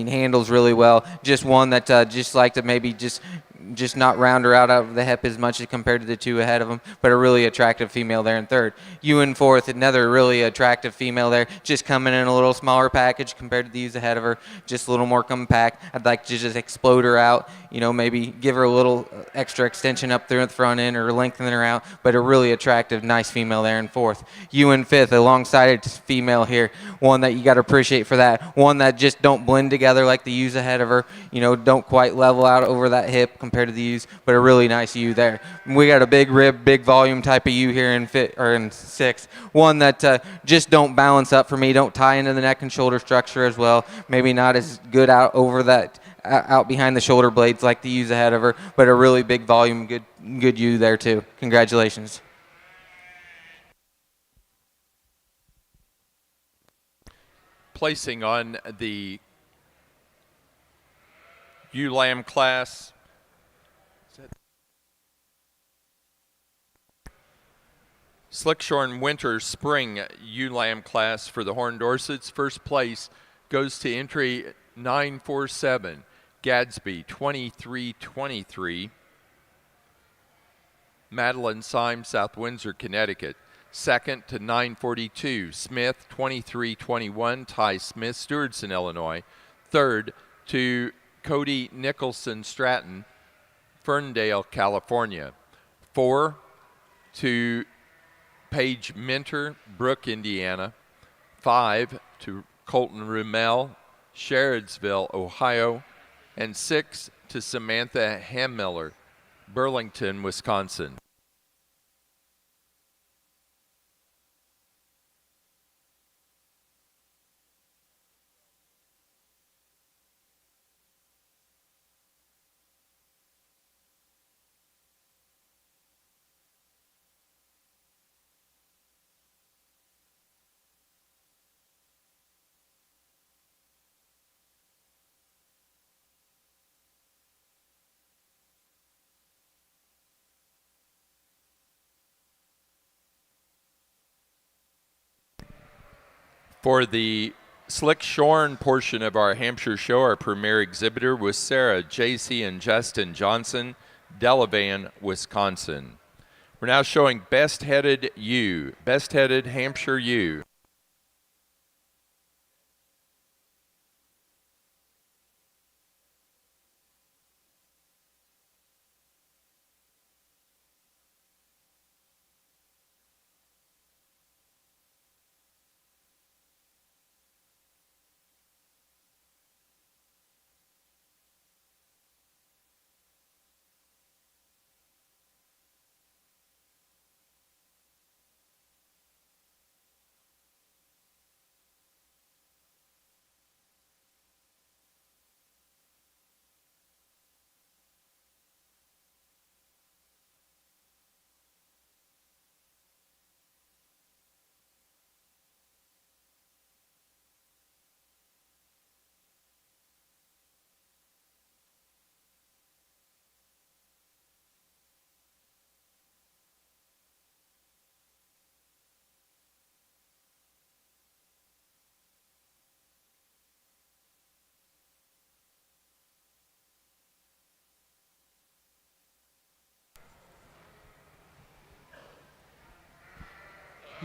handles really well. Just one that just like to maybe just not round her out of the hip as much as compared to the 2 ahead of them, but a really attractive female there in third. Ewe in fourth, another really attractive female there, just coming in a little smaller package compared to these ahead of her, just a little more compact. I'd like to just explode her out, you know, maybe give her a little extra extension up there at the front end or lengthen her out, but a really attractive, nice female there in fourth. Ewe in fifth, alongside a female here, one that you got to appreciate for that, one that just don't blend together like the ewes ahead of her, you know, don't quite level out over that hip compared to the ewes, but a really nice ewe there. We got a big rib, big volume type of ewe here in sixth, one that just don't balance up for me, don't tie into the neck and shoulder structure as well, maybe not as good out over that out behind the shoulder blades like the ewes ahead of her, but a really big volume, good ewe there too. Congratulations. Placing on the ewe lamb class, Slickshorn Winter Spring ewe lamb class for the Horn Dorsets. First place goes to entry 947, Gadsby 2323, Madeline Symes, South Windsor, Connecticut. Second to 942, Smith 2321, Ty Smith, Stewardson, Illinois. Third to Cody Nicholson Stratton, Ferndale, California. 4 to Paige Minter, Brooke, Indiana. 5 to Colton Rumel, Sherrodsville, Ohio. And 6 to Samantha Hammiller, Burlington, Wisconsin. For the Slick Shorn portion of our Hampshire show, our premier exhibitor was Sarah, JC, and Justin Johnson, Delavan, Wisconsin. We're now showing Best-Headed Ewe, Best-Headed Hampshire Ewe.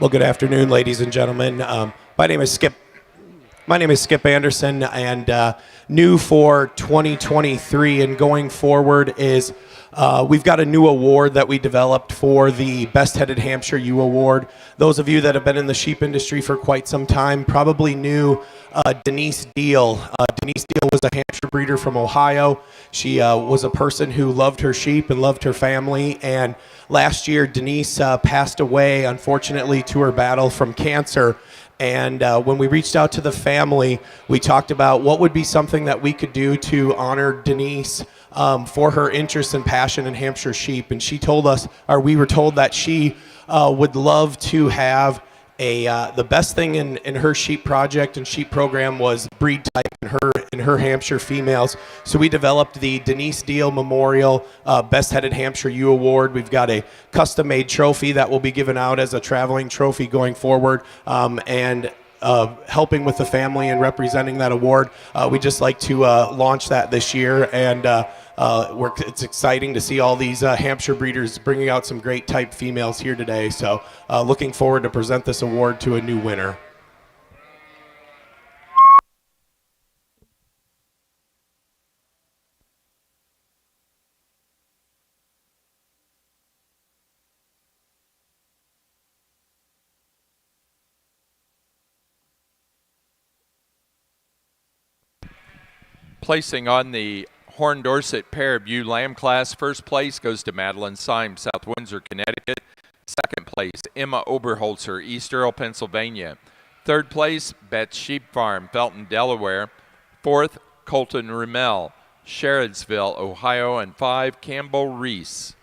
Well, good afternoon, ladies and gentlemen. My name is Skip. My name is Skip Anderson, and new for 2023 and going forward is we've got a new award that we developed for the Best Headed Hampshire Ewe Award. Those of you that have been in the sheep industry for quite some time probably knew Denise Deal. Denise Deal was a Hampshire breeder from Ohio. She was a person who loved her sheep and loved her family, and last year Denise passed away, unfortunately, to her battle from cancer. And when we reached out to the family, we talked about what would be something that we could do to honor Denise for her interest and passion in Hampshire sheep. And she told us, or we were told, that she would love to have the best thing in her sheep project and sheep program was breed type in her Hampshire females. So we developed the Denise Deal Memorial Best Headed Hampshire Ewe Award. We've got a custom made trophy that will be given out as a traveling trophy going forward, and helping with the family and representing that award. We just like to launch that this year, and it's exciting to see all these Hampshire breeders bringing out some great type females here today. So looking forward to present this award to a new winner. Placing on the Horn Dorset pair of ewe lamb class, first place goes to Madeline Symes, South Windsor, Connecticut. Second place, Emma Oberholzer, East Earl, Pennsylvania. Third place, Betts Sheep Farm, Felton, Delaware. Fourth, Colton Rimmel, Sherrodsville, Ohio. And 5, Campbell Reese.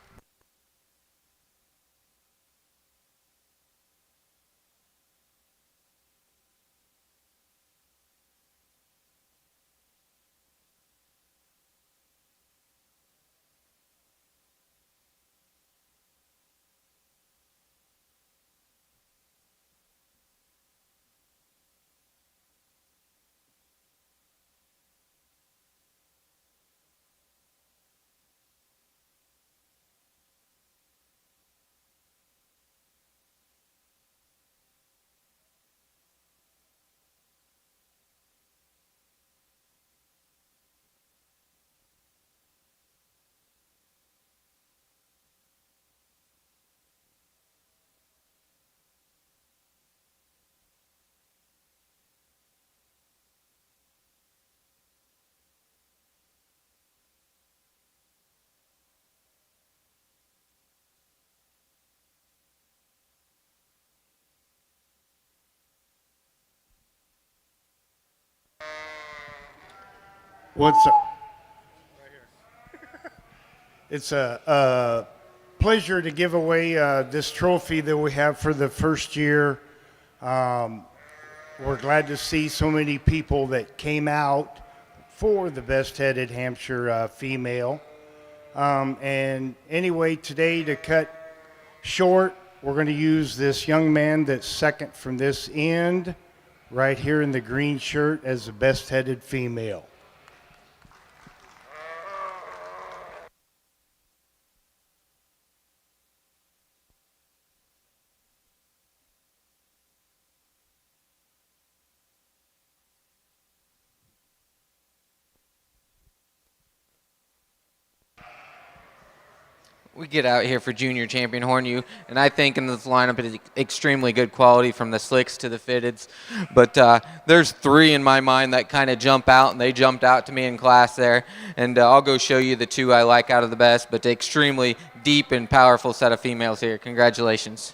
What's up? It's a pleasure to give away this trophy that we have for the first year. We're glad to see so many people that came out for the best-headed Hampshire female. And anyway, today, to cut short, we're going to use this young man that's second from this end. right here in the green shirt as the best headed female. We get out here for junior champion horn ewe, and I think in this lineup it is extremely good quality from the slicks to the fitteds. But there's three in my mind that kind of jump out, and they jumped out to me in class there. And I'll go show you the two I like out of the best, but extremely deep and powerful set of females here. Congratulations.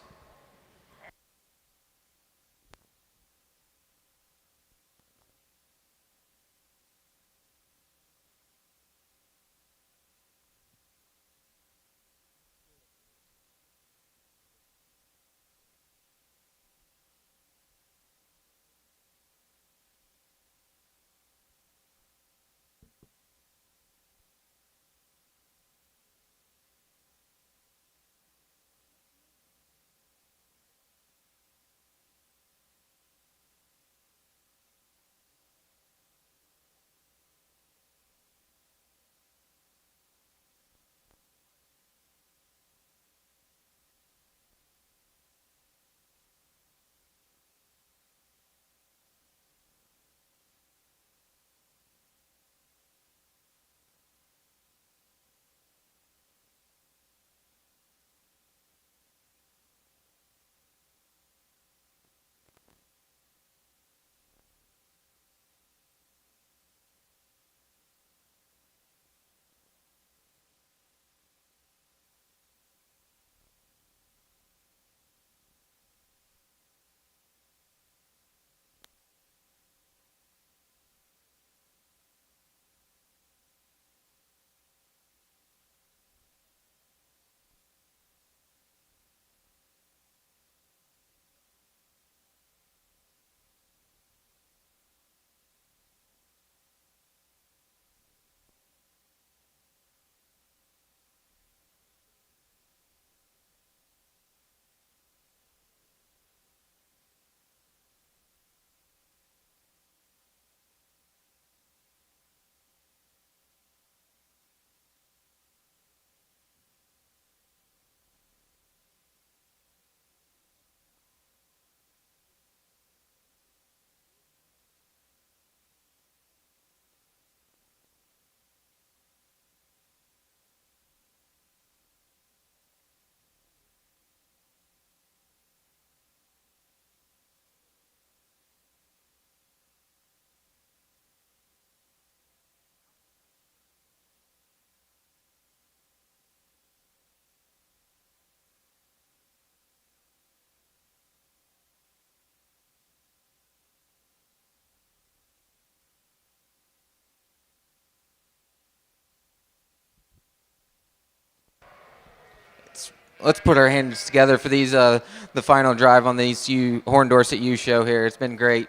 Let's put our hands together for these the final drive on these Horn Dorset U show here. It's been great.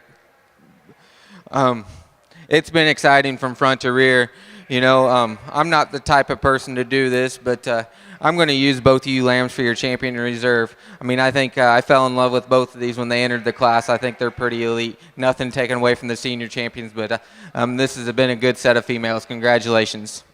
It's been exciting from front to rear. You know, I'm not the type of person to do this, but I'm going to use both of you lambs for your champion reserve. I mean, I think I fell in love with both of these when they entered the class. I think they're pretty elite. Nothing taken away from the senior champions, but this has been a good set of females. Congratulations.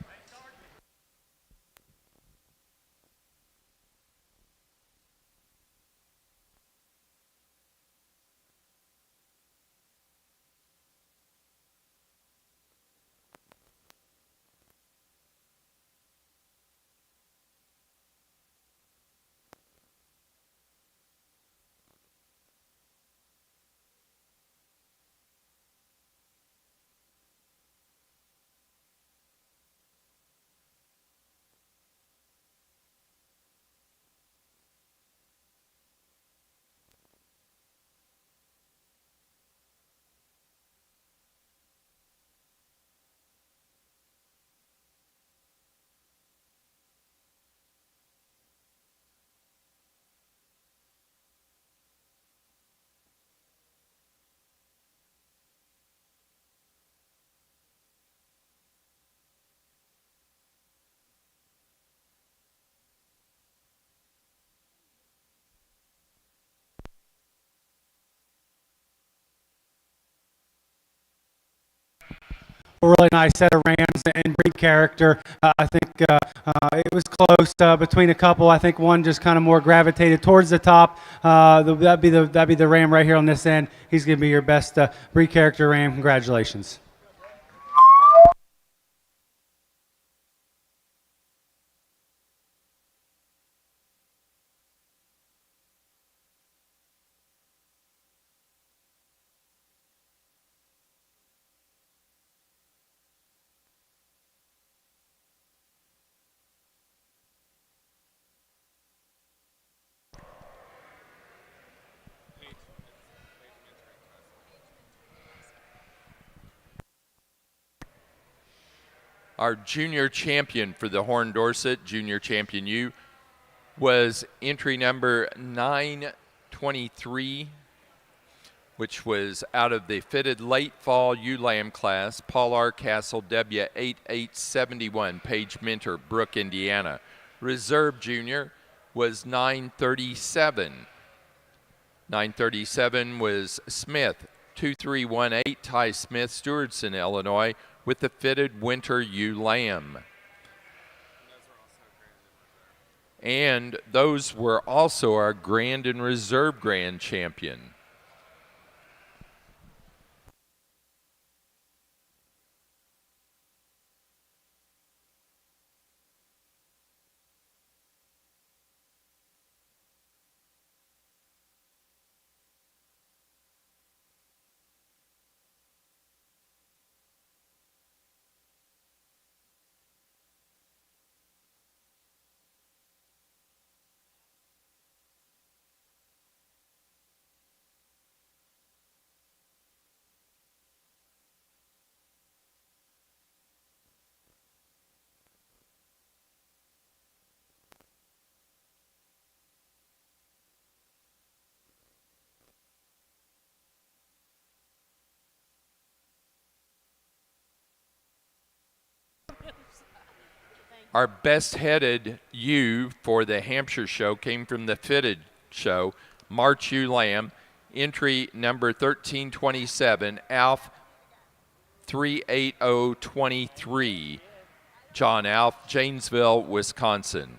really nice set of rams and breed character. I think it was close between a couple. I think one just kind of more gravitated towards the top. That'd be the ram right here on this end. He's going to be your best breed character ram. Congratulations. Our junior champion for the Horn Dorset, Junior Champion U, was entry number 923, which was out of the fitted late fall ewe lamb class, Paul R. Castle, W8871, Page Mentor, Brook, Indiana. Reserve junior was 937. 937 was Smith, 2318, Ty Smith, Stewardson, Illinois, with the fitted winter ewe lamb. And those were also our grand and reserve grand champion. Our best headed ewe for the Hampshire show came from the fitted show, March Ewe Lamb, entry number 1327, Alf 38023, John Alf, Janesville, Wisconsin.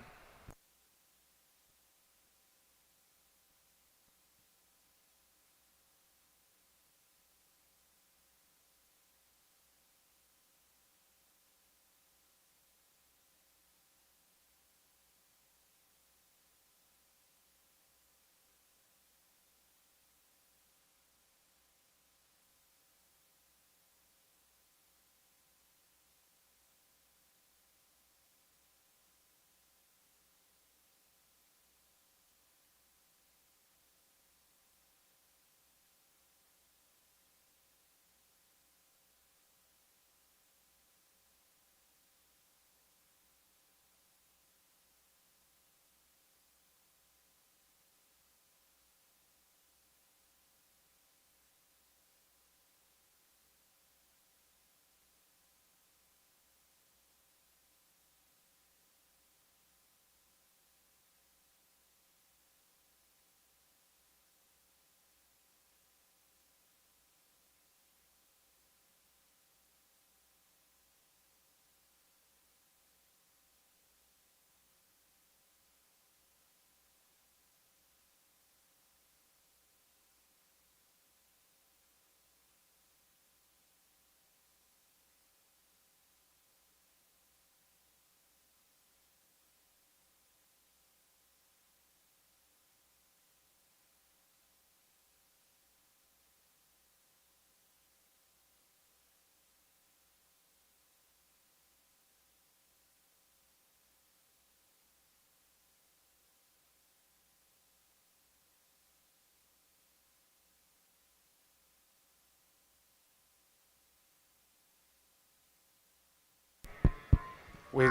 We've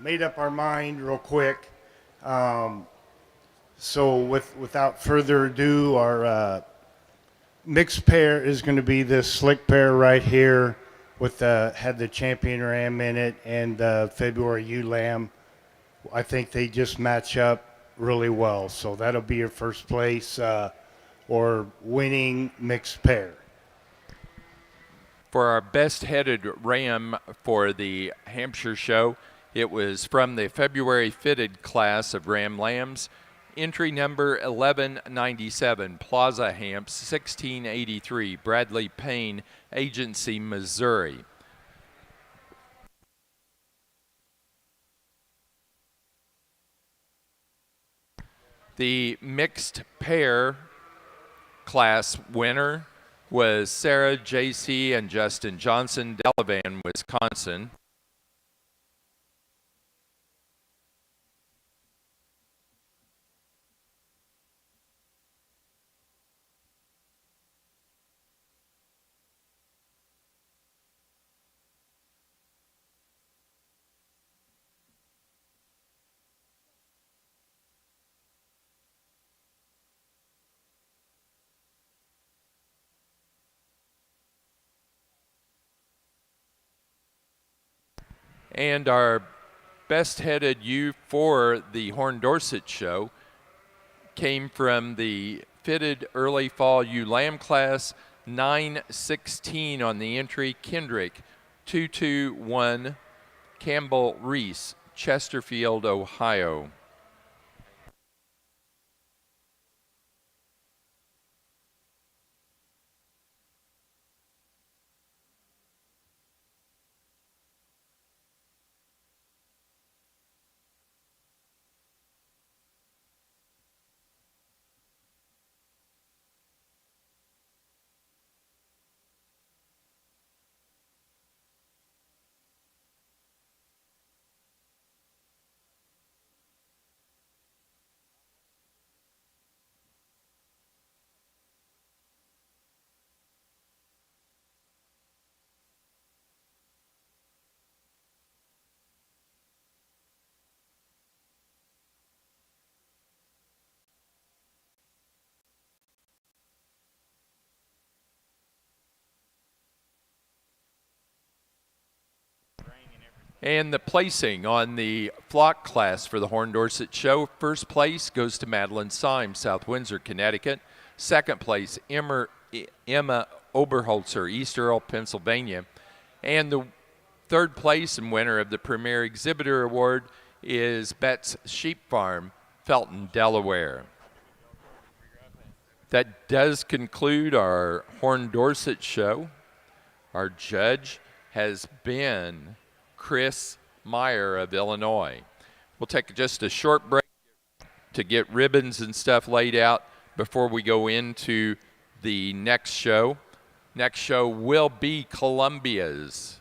made up our mind real quick. So without further ado, our mixed pair is going to be this slick pair right here with had the champion ram in it and February ewe lamb. I think they just match up really well. So that'll be your first place or winning mixed pair. For our best headed ram for the Hampshire show, it was from the February fitted class of Ram Lambs. Entry number 1197, Plaza Hamps, 1683, Bradley Payne, Agency, Missouri. The mixed pair class winner was Sarah J.C. and Justin Johnson, Delavan, Wisconsin. And our best headed ewe for the Horn Dorset show came from the fitted early fall ewe lamb class, 916 on the entry, Kendrick 221, Campbell Reese, Chesterfield, Ohio. And the placing on the flock class for the Horn Dorset show, first place goes to Madeline Syme, South Windsor, Connecticut. Second place, Emma Oberholzer, East Earl, Pennsylvania. And the third place and winner of the Premier Exhibitor Award is Betts Sheep Farm, Felton, Delaware. That does conclude our Horn Dorset show. Our judge has been Chris Meyer of Illinois. We'll take just a short break to get ribbons and stuff laid out before we go into the next show. Next show will be Columbia's.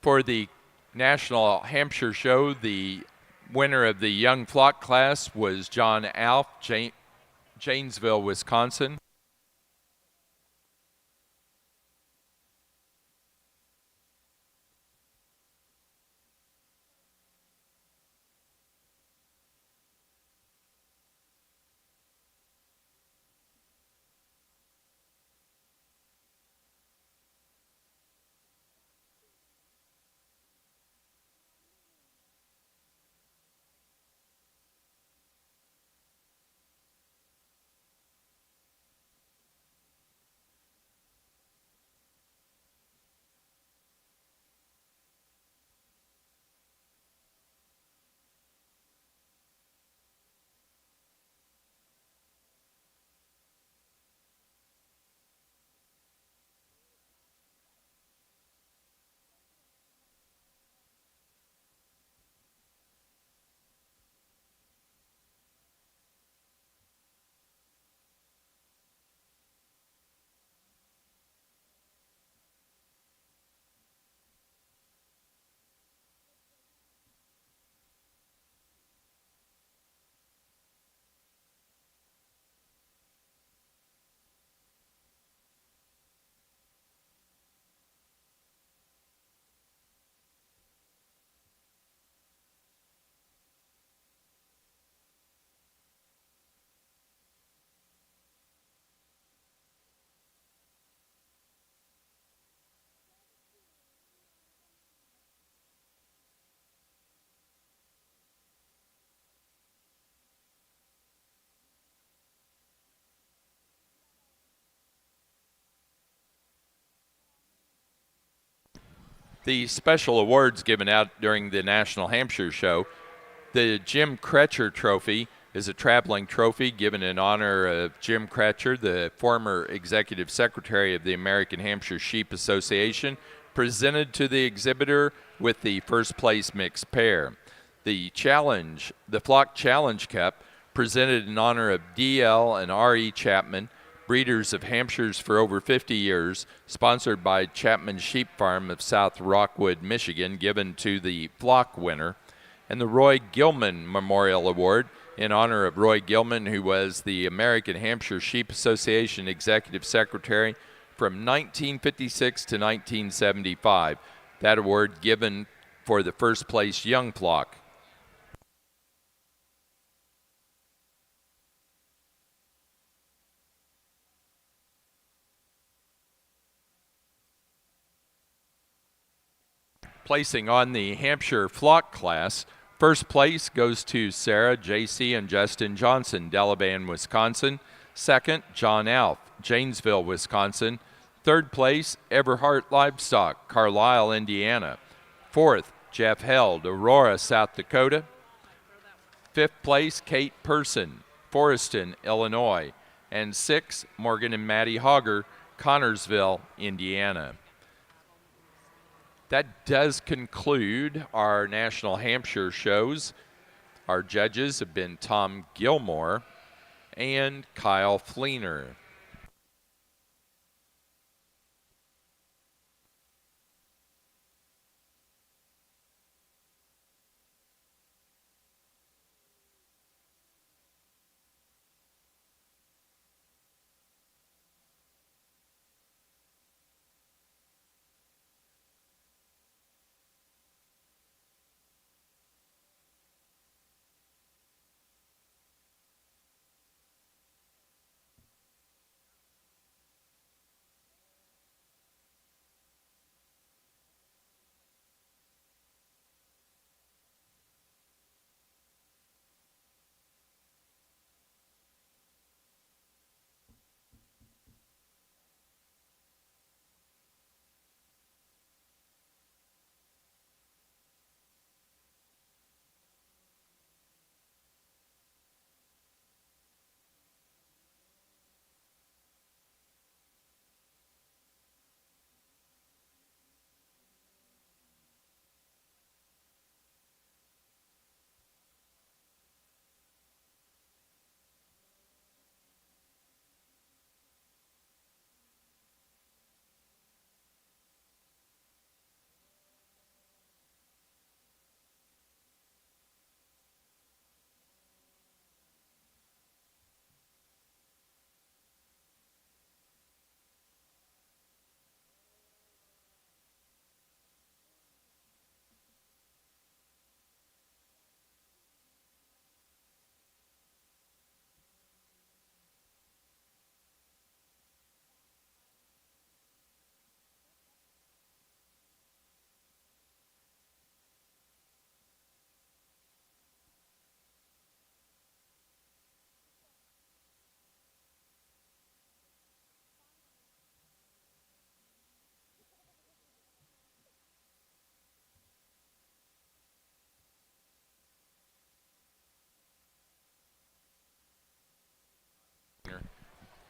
For the National Hampshire Show, the winner of the Young Flock class was John Alf, Janesville, Wisconsin. The special awards given out during the National Hampshire Show. The Jim Kretcher Trophy is a traveling trophy given in honor of Jim Kretcher, the former executive secretary of the American Hampshire Sheep Association, presented to the exhibitor with the first place mixed pair. The Flock Challenge Cup, presented in honor of D.L. and R.E. Chapman, breeders of Hampshires for over 50 years, sponsored by Chapman Sheep Farm of South Rockwood, Michigan, given to the flock winner. And the Roy Gilman Memorial Award in honor of Roy Gilman, who was the American Hampshire Sheep Association Executive Secretary from 1956 to 1975. That award given for the first place young flock. Placing on the Hampshire Flock class, first place goes to Sarah, J.C., and Justin Johnson, Delavan, Wisconsin. Second, John Alf, Janesville, Wisconsin. Third place, Everhart Livestock, Carlisle, Indiana. Fourth, Jeff Held, Aurora, South Dakota. Fifth place, Kate Person, Foreston, Illinois. And sixth, Morgan and Maddie Hogger, Connorsville, Indiana. That does conclude our National Hampshire shows. Our judges have been Tom Gilmore and Kyle Fleener.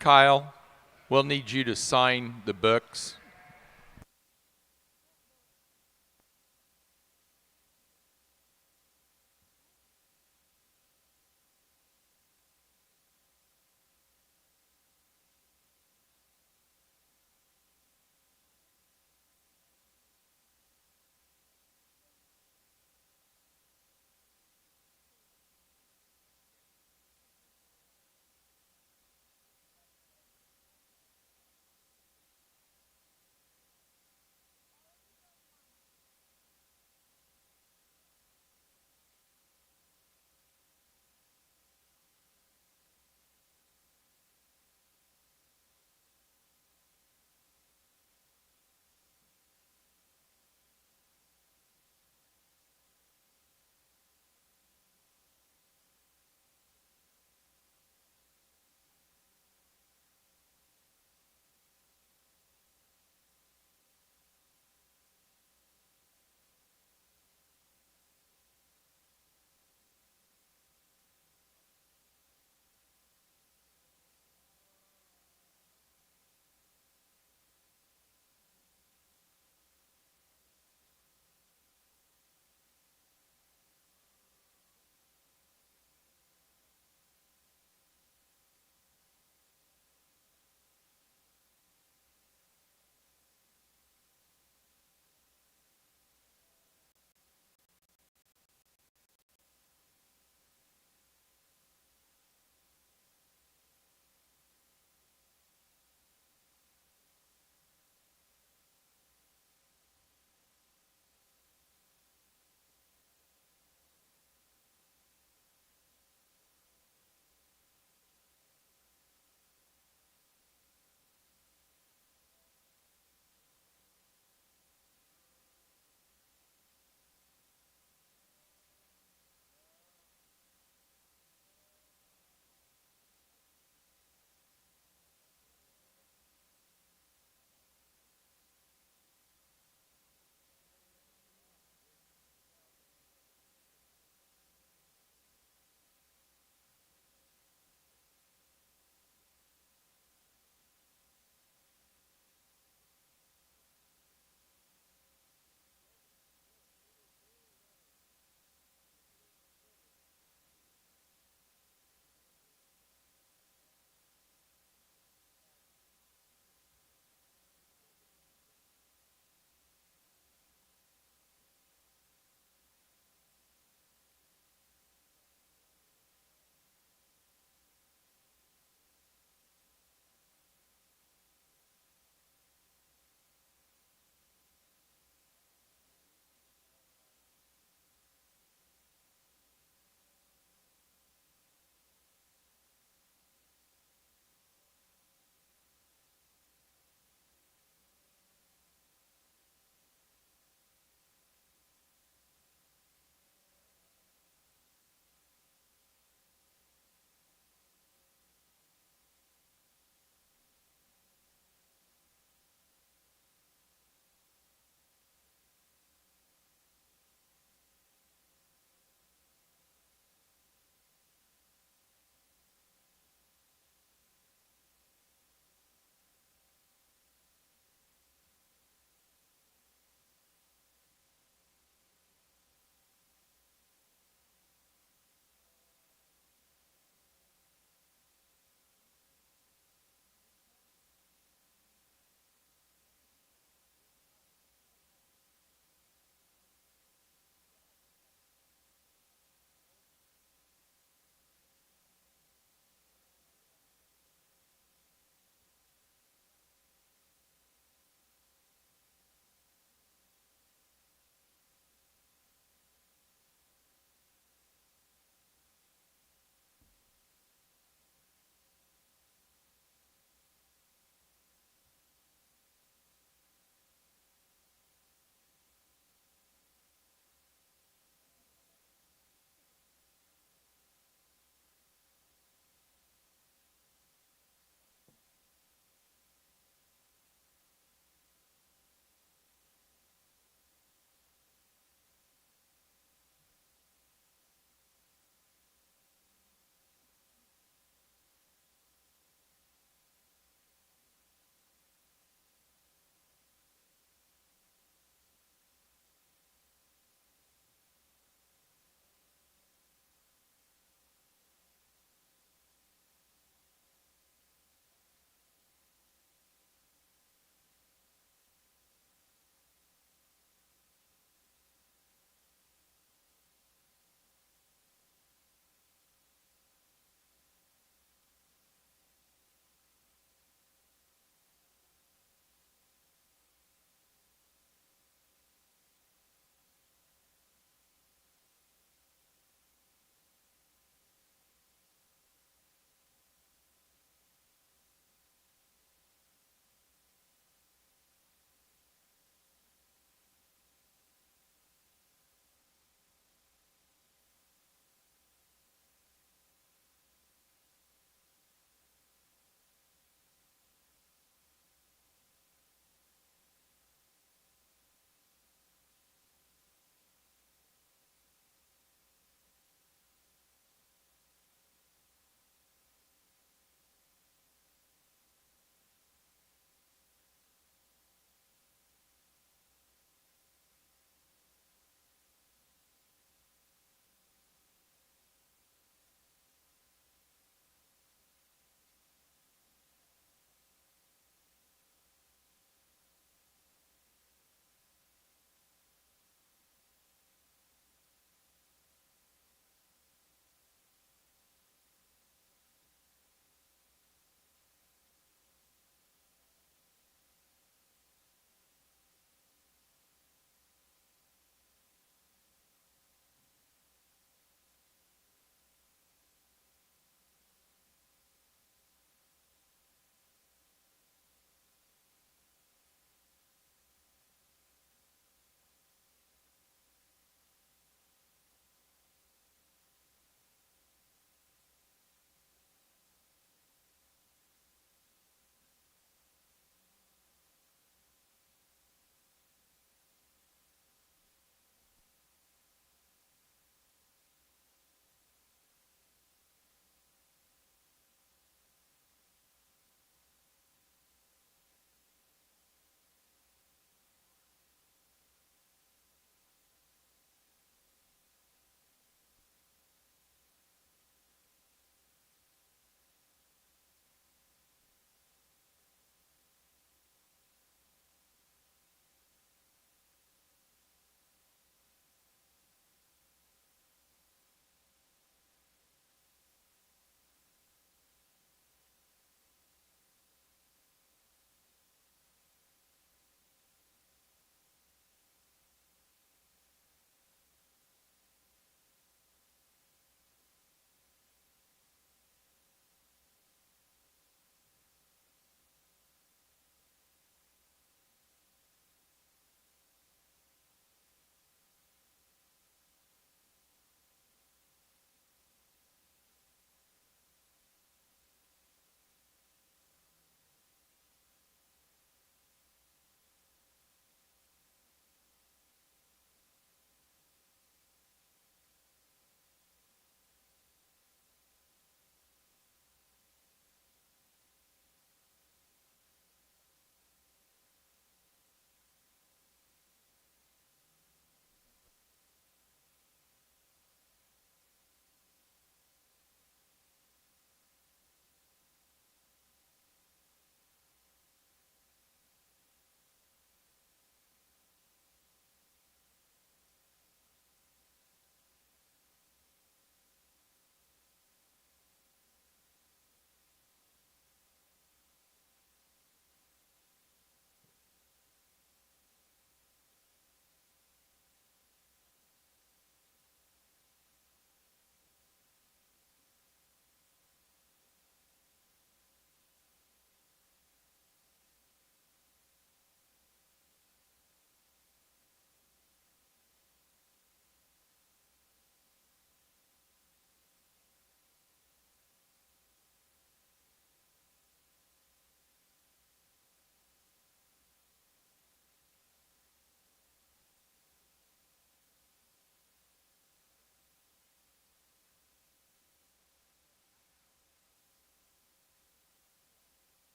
Kyle, we'll need you to sign the books.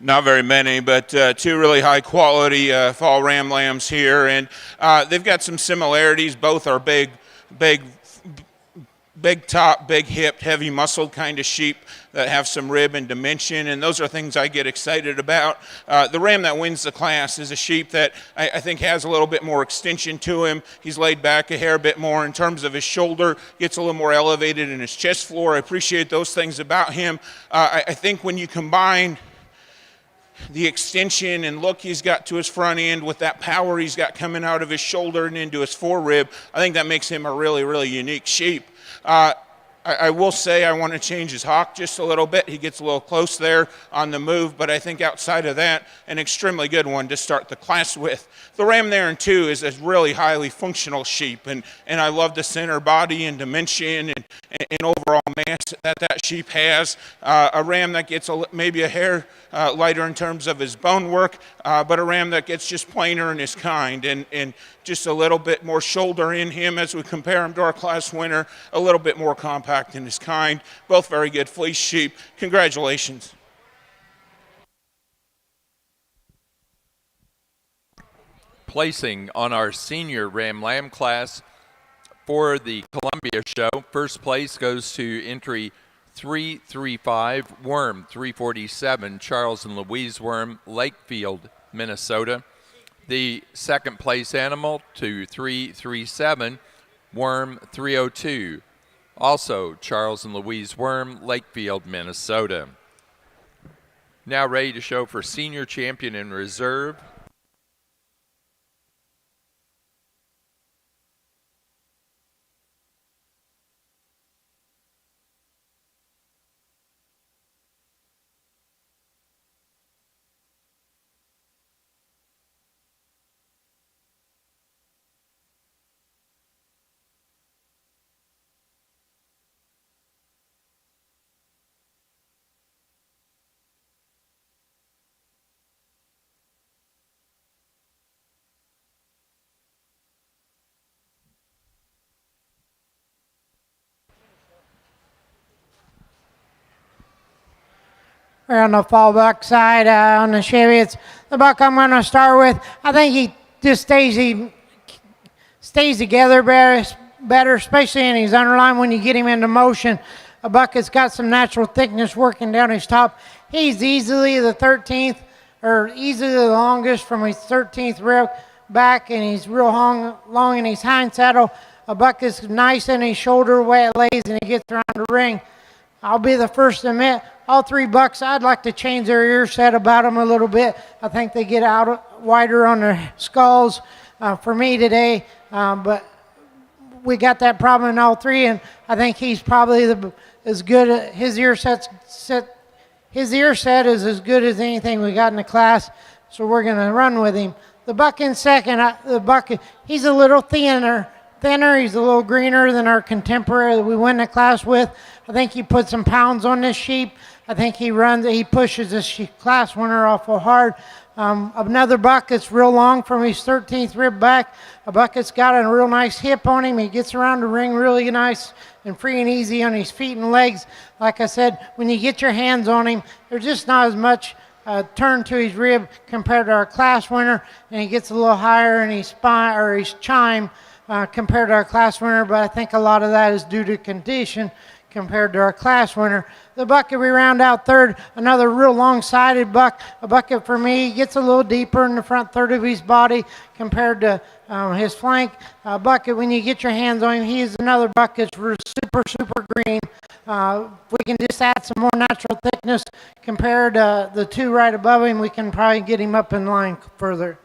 Not very many, but two really high quality fall ram lambs here, and they've got some similarities. Both are big top, big hipped, heavy muscled kind of sheep that have some rib and dimension, and those are things I get excited about. The ram that wins the class is a sheep that I think has a little bit more extension to him. He's laid back a hair bit more in terms of his shoulder, gets a little more elevated in his chest floor. I appreciate those things about him. I think when you combine the extension and look he's got to his front end with that power he's got coming out of his shoulder and into his forerib, I think that makes him a really, really unique sheep. I will say I want to change his hock just a little bit. He gets a little close there on the move, but I think outside of that, an extremely good one to start the class with. The ram there in two is a really highly functional sheep, and I love the center body and dimension and overall mass that sheep has. A ram that gets maybe a hair lighter in terms of his bone work, but a ram that gets just plainer in his kind and just a little bit more shoulder in him as we compare him to our class winner, a little bit more compact in his kind. Both very good fleece sheep. Congratulations. Placing on our senior Ram Lamb class for the Columbia show, first place goes to entry 335, Worm 347, Charles and Louise Worm, Lakefield, Minnesota. The second place animal to 337, Worm 302, also Charles and Louise Worm, Lakefield, Minnesota. Now ready to show for senior champion in reserve. We're on the fall buck side on the Chevy. It's the buck I'm going to start with. I think he just stays together better, especially in his underline when you get him into motion. A buck that's got some natural thickness working down his top. He's easily the 13th, or easily the longest from his 13th rib back, and he's real long in his hind saddle. A buck is nice in his shoulder, the way it lays, and he gets around the ring. I'll be the first to admit, all three bucks, I'd like to change their ear set about them a little bit. I think they get out wider on their skulls for me today, but we got that problem in all three, and I think he's probably as good. His ear set is as good as anything we got in the class, so we're going to run with him. The buck in second, he's a little thinner. He's a little greener than our contemporary that we went in the class with. I think he put some pounds on this sheep. I think he pushes this class winner awful hard. Another buck that's real long from his 13th rib back. A buck that's got a real nice hip on him. He gets around the ring really nice and free and easy on his feet and legs. Like I said, when you get your hands on him, there's just not as much turn to his rib compared to our class winner, and he gets a little higher in his spine or his chime compared to our class winner, but I think a lot of that is due to condition compared to our class winner. The buck that we round out third, another real long-sided buck. A buck that for me gets a little deeper in the front third of his body compared to his flank. A buck that when you get your hands on him, he is another buck that's super green. We can just add some more natural thickness compared to the two right above him. We can probably get him up in line further.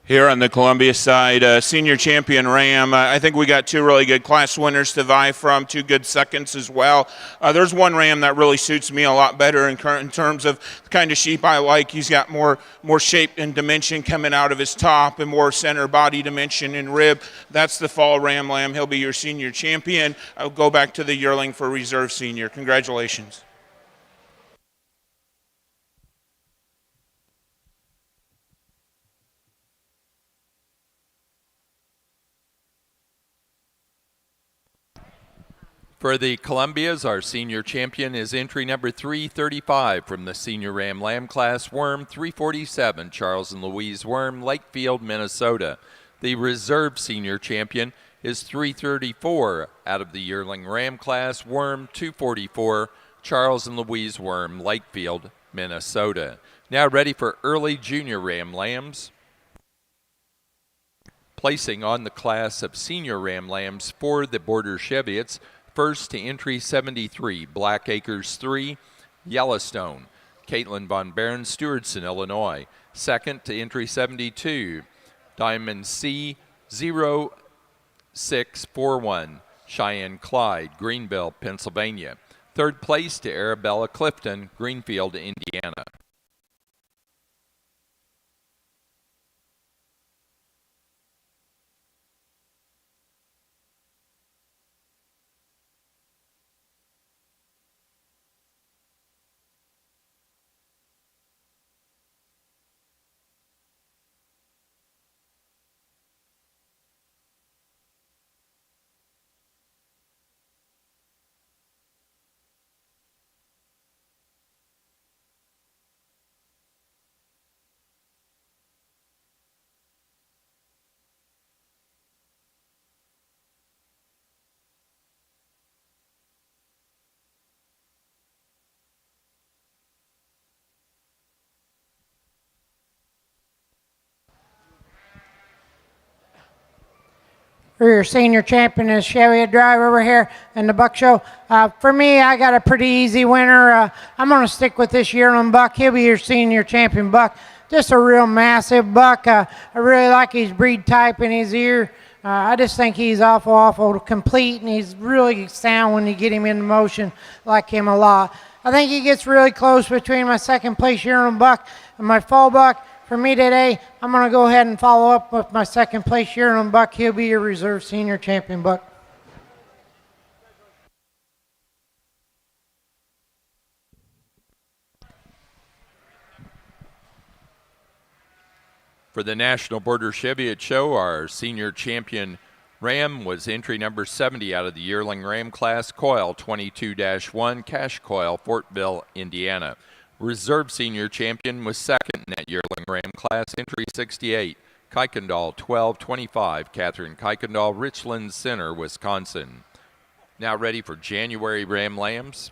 Here on the Columbia side, senior champion Ram. I think we got two really good class winners to vie from, two good seconds as well. There's one Ram that really suits me a lot better in terms of the kind of sheep I like. He's got more shape and dimension coming out of his top and more center body dimension and rib. That's the fall Ram Lamb. He'll be your senior champion. I'll go back to the yearling for reserve senior. Congratulations. For the Columbias, our senior champion is entry number 335 from the Senior Ram Lamb class, Worm 347, Charles and Louise Worm, Lakefield, Minnesota. The reserve senior champion is 334 out of the yearling Ram class, Worm 244, Charles and Louise Worm, Lakefield, Minnesota. Now ready for early junior Ram Lambs. Placing on the class of senior Ram Lambs for the Border Cheviots, first to entry 73, Black Acres 3, Yellowstone, Caitlin Von Baron, Stewartson, Illinois. Second to entry 72, Diamond C 0641, Cheyenne Clyde, Greenville, Pennsylvania. Third place to Arabella Clifton, Greenfield, Indiana. For your senior champion is Cheviot Drive over here in the buck show. For me, I got a pretty easy winner. I'm going to stick with this yearling buck. He'll be your senior champion buck. Just a real massive buck. I really like his breed type in his ear. I just think he's awful complete, and he's really sound when you get him into motion. Like him a lot. I think he gets really close between my second place yearling buck and my fall buck. For me today, I'm going to go ahead and follow up with my second place yearling buck. He'll be your reserve senior champion buck. For the National Border Cheviot Show, our senior champion Ram was entry number 70 out of the yearling Ram class, Coil 22-1, Cash Coil, Fortville, Indiana. Reserve senior champion was second in that yearling Ram class, entry 68, Kuykendall 12-25, Catherine Kuykendall, Richland Center, Wisconsin. Now ready for January Ram Lambs.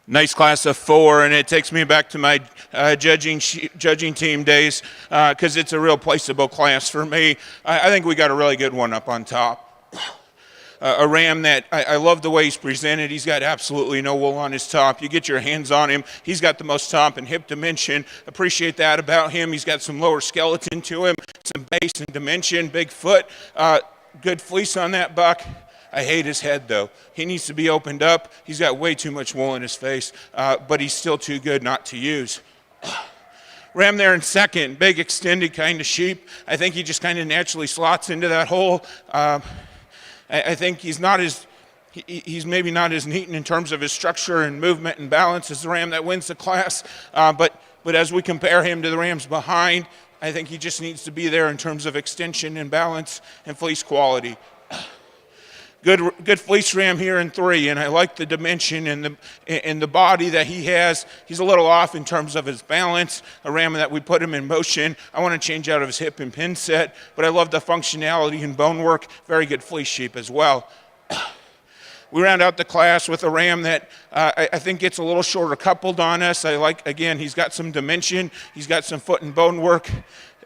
Nice class of 4, and it takes me back to my judging team days because it's a real placeable class for me. I think we got a really good one up on top. A ram that I love the way he's presented. He's got absolutely no wool on his top. You get your hands on him. He's got the most top and hip dimension. Appreciate that about him. He's got some lower skeleton to him, some base and dimension, big foot, good fleece on that buck. I hate his head, though. He needs to be opened up. He's got way too much wool in his face, but he's still too good not to use. Ram there in second, big extended kind of sheep. I think he just kind of naturally slots into that hole. I think he's maybe not as neat in terms of his structure and movement and balance as the ram that wins the class, but as we compare him to the rams behind, I think he just needs to be there in terms of extension and balance and fleece quality. Good fleece ram here in 3, and I like the dimension and the body that he has. He's a little off in terms of his balance. A ram that we put him in motion. I want to change out of his hip and pin set, but I love the functionality and bone work. Very good fleece sheep as well. We round out the class with a ram that I think gets a little shorter coupled on us. I like, again, he's got some dimension. He's got some foot and bone work.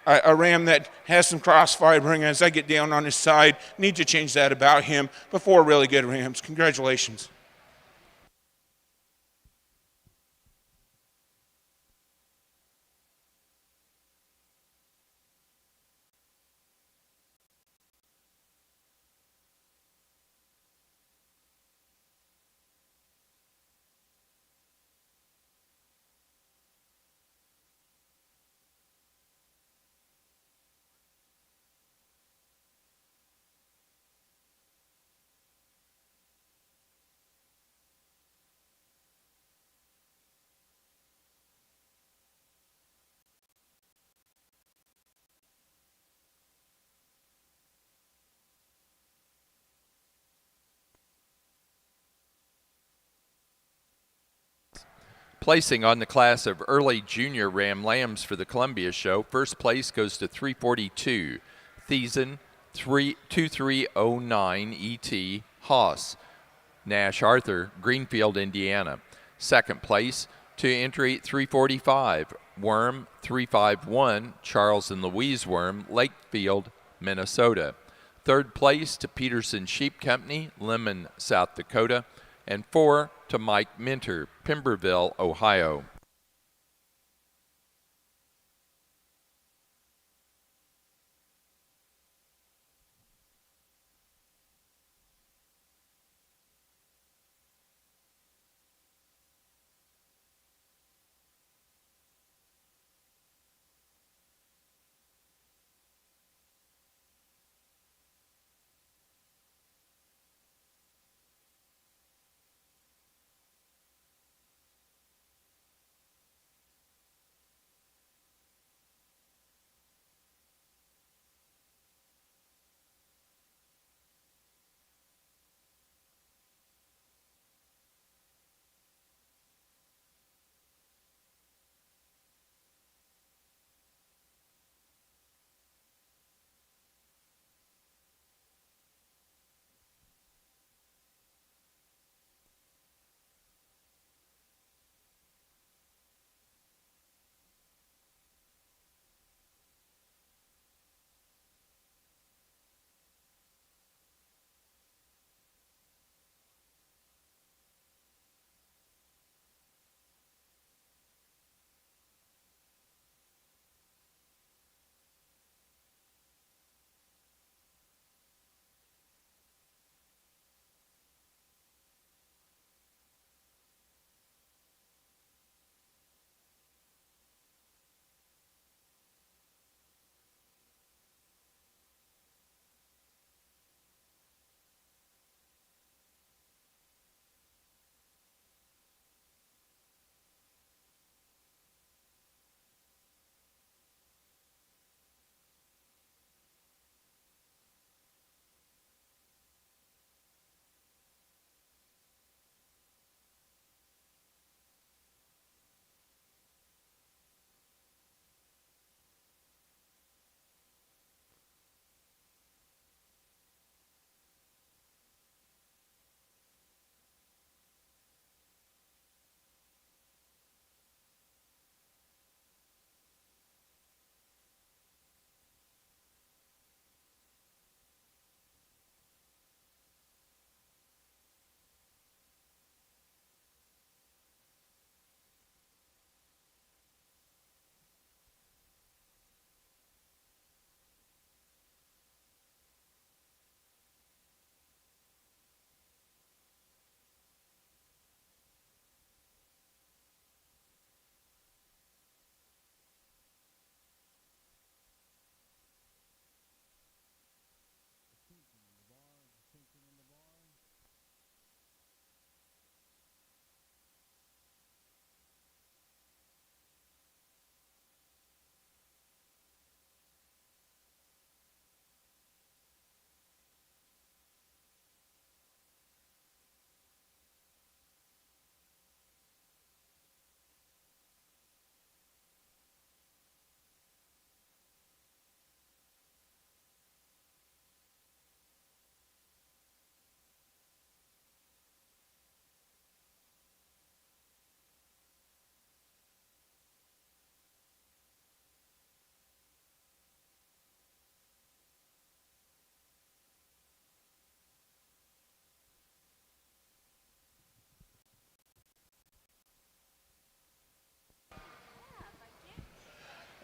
A ram that has some cross fibering. As I get down on his side, need to change that about him. But 4 really good rams. Congratulations. Placing on the class of early junior ram lambs for the Columbia show, first place goes to 342, Thiessen 2309 ET Haas, Nash Arthur, Greenfield, Indiana. Second place to entry 345, Worm 351, Charles and Louise Worm, Lakefield, Minnesota. Third place to Peterson Sheep Company, Lemon, South Dakota. And 4 to Mike Minter, Pemberville, Ohio.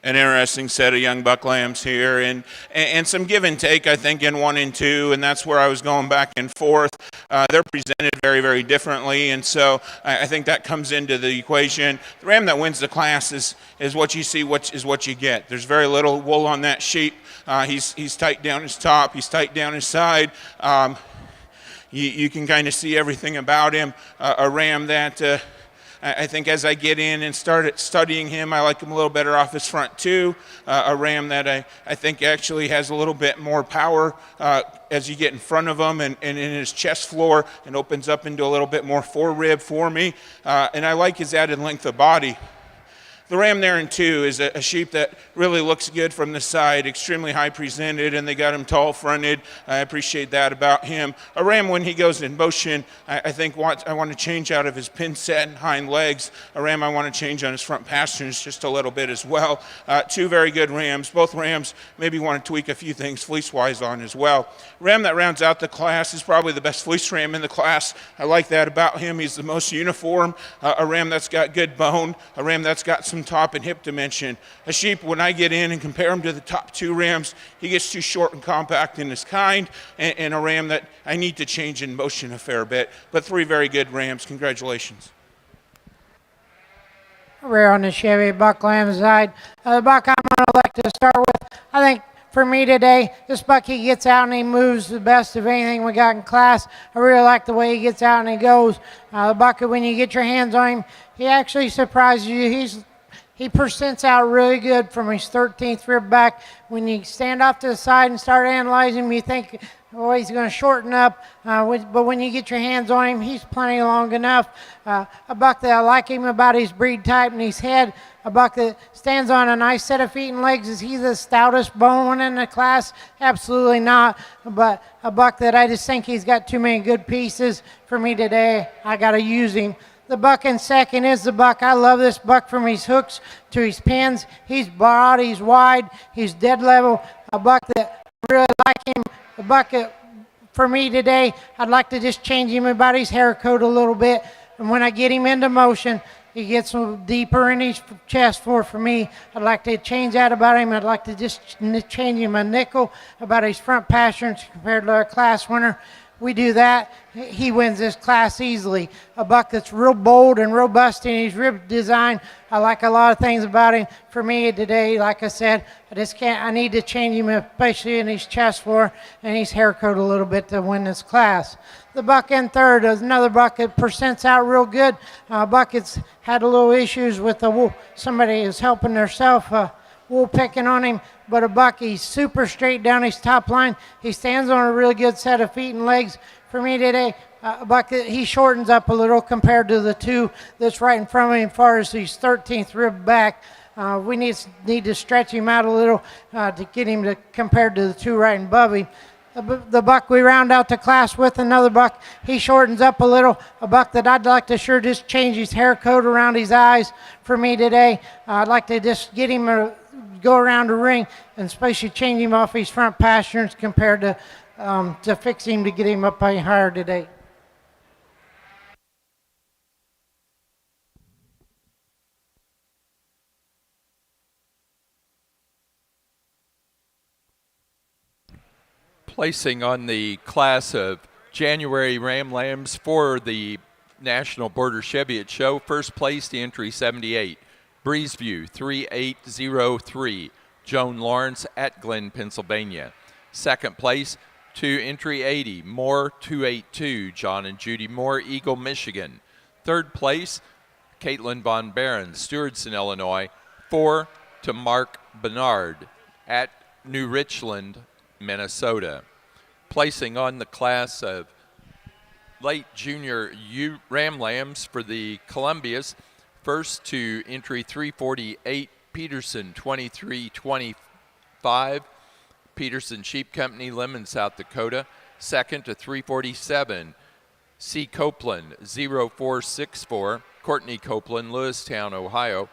an interesting set of young buck lambs here, and some give and take, I think, in 1 and 2, and that's where I was going back and forth. They're presented very, very differently, and so I think that comes into the equation. The ram that wins the class is what you see, is what you get. There's very little wool on that sheep. He's tight down his top. He's tight down his side. You can kind of see everything about him. A ram that I think as I get in and started studying him, I like him a little better off his front too. A ram that I think actually has a little bit more power as you get in front of him and in his chest floor, and opens up into a little bit more forerib for me. And I like his added length of body. The ram there in 2 is a sheep that really looks good from the side, extremely high presented, and they got him tall fronted. I appreciate that about him. A ram, when he goes in motion, I think I want to change out of his pin set and hind legs. A ram I want to change on his front pasterns just a little bit as well. 2 very good rams. Both rams maybe want to tweak a few things fleece-wise on as well. Ram that rounds out the class is probably the best fleece ram in the class. I like that about him. He's the most uniform. A ram that's got good bone. A ram that's got some top and hip dimension. A sheep, when I get in and compare him to the top 2 rams, he gets too short and compact in his kind, and a ram that I need to change in motion a fair bit. But 3 very good rams. Congratulations. We're on the Chevy buck lamb side. The buck I'm going to like to start with, I think for me today, this buck, he gets out and he moves the best of anything we got in class. I really like the way he gets out and he goes. The buck, when you get your hands on him, he actually surprises you. He percents out really good from his 13th rib back. When you stand off to the side and start analyzing him, you think, oh, he's going to shorten up. But when you get your hands on him, he's plenty long enough. A buck that I like him about his breed type and his head. A buck that stands on a nice set of feet and legs. Is he the stoutest bone one in the class? Absolutely not. But a buck that I just think he's got too many good pieces for me today. I got to use him. The buck in second is the buck. I love this buck from his hooks to his pins. He's broad, he's wide, he's dead level. A buck that I really like him. A buck that, for me today, I'd like to just change him about his hair coat a little bit. And when I get him into motion, he gets a little deeper in his chest for me. I'd like to change that about him. I'd like to just change him a nickel about his front pasterns compared to our class winner. We do that, he wins this class easily. A buck that's real bold and robust in his rib design. I like a lot of things about him. For me today, like I said, I need to change him, especially in his chest floor and his hair coat a little bit to win this class. The buck in third is another buck that percents out real good. Buck that's had a little issues with the wool. Somebody is helping themselves. Wool picking on him, but a buck, he's super straight down his top line. He stands on a really good set of feet and legs. For me today, a buck, he shortens up a little compared to the 2 that's right in front of him as far as his 13th rib back. We need to stretch him out a little to get him to compared to the 2 right above him. The buck we round out the class with, another buck, he shortens up a little. A buck that I'd like to sure just change his hair coat around his eyes for me today. I'd like to just get him go around the ring and especially change him off his front pasterns compared to fix him to get him up higher today. Placing on the class of January Ram Lambs for the National Border Cheviot Show, first place to entry 78. Breezeview 3803, Joan Lawrence at Glen, Pennsylvania. Second place to entry 80, Moore 282, John and Judy Moore, Eagle, Michigan. Third place, Caitlin Von Barron, Stewardson, Illinois. 4 to Mark Bernard at New Richland, Minnesota. Placing on the class of late junior Ram Lambs for the Columbias, first to entry 348, Peterson 2325, Peterson Sheep Company, Lemon, South Dakota. Second to 347, C. Copeland 0464, Courtney Copeland, Lewistown, Ohio.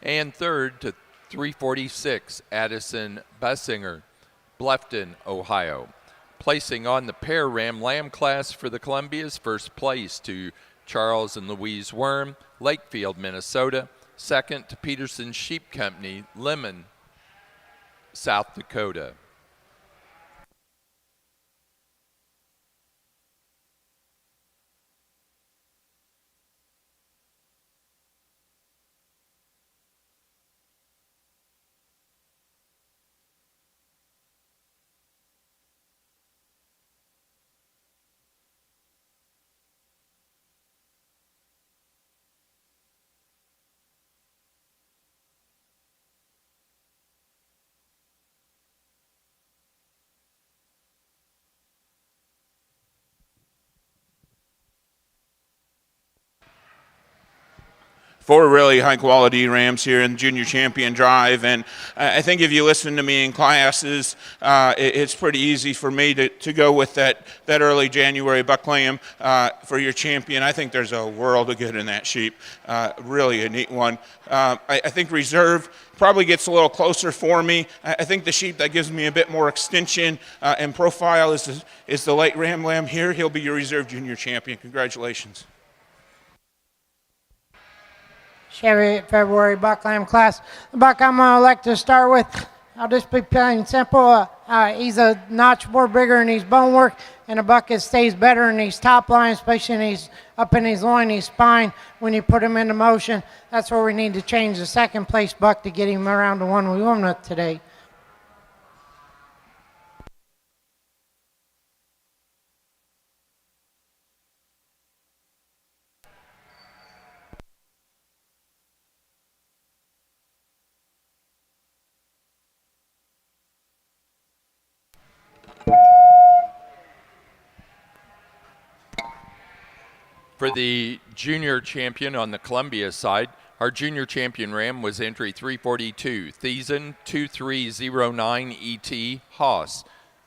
And third to 346, Addison Bussinger, Bluffton, Ohio. Placing on the pair Ram Lamb class for the Columbias, first place to Charles and Louise Worm, Lakefield, Minnesota. Second to Peterson Sheep Company, Lemon, South Dakota. Four really high quality rams here in Junior Champion Drive, and I think if you listen to me in classes, it's pretty easy for me to go with that early January buck lamb for your champion. I think there's a world of good in that sheep. Really a neat one. I think reserve probably gets a little closer for me. I think the sheep that gives me a bit more extension and profile is the late ram lamb here. He'll be your reserve junior champion. Congratulations. Chariot February buck lamb class. The buck I'm going to elect to start with, I'll just be plain simple. He's a notch more bigger in his bone work, and a buck that stays better in his top line, especially in his, up in his loin, his spine, when you put him into motion. That's where we need to change the second place buck to get him around the one we won with today. For the junior champion on the Columbia side, our junior champion ram was entry 342, Thiessen 2309 ET Haas,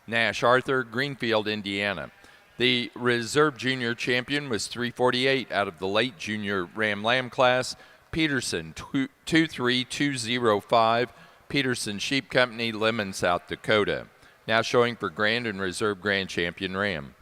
Nash Arthur, Greenfield, Indiana. The reserve junior champion was 348 out of the late junior ram lamb class, Peterson 23205, Peterson Sheep Company, Lemon, South Dakota. Now showing for grand and reserve grand champion ram.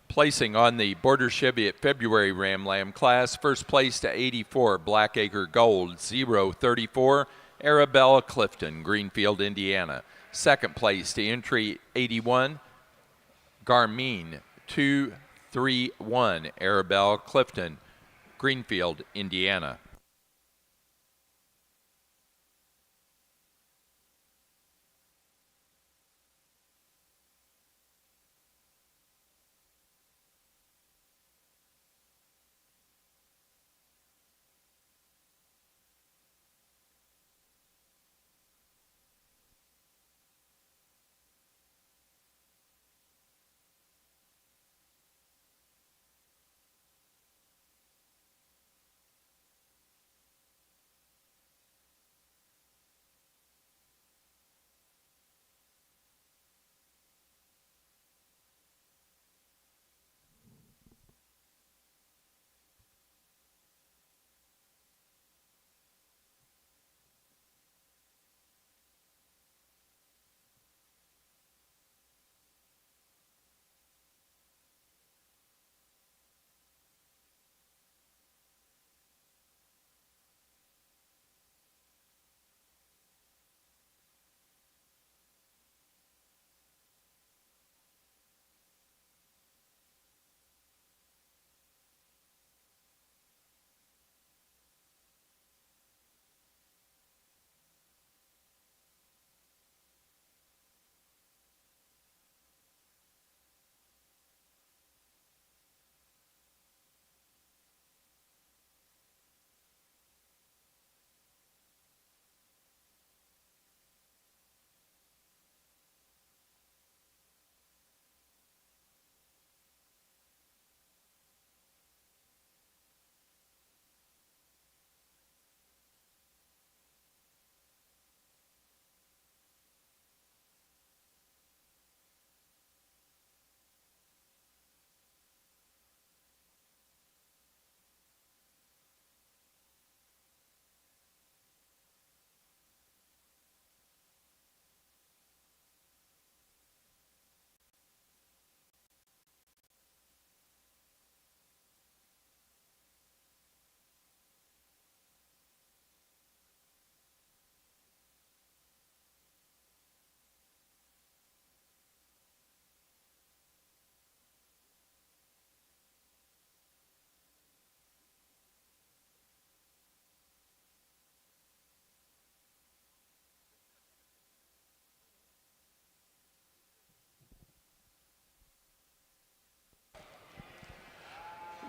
Placing on the Border Cheviot February Ram Lamb class, first place to 84, Blackacre Gold, 034, Arabella Clifton, Greenfield, Indiana. Second place to entry 81, Garmin, 231, Arabella Clifton, Greenfield, Indiana.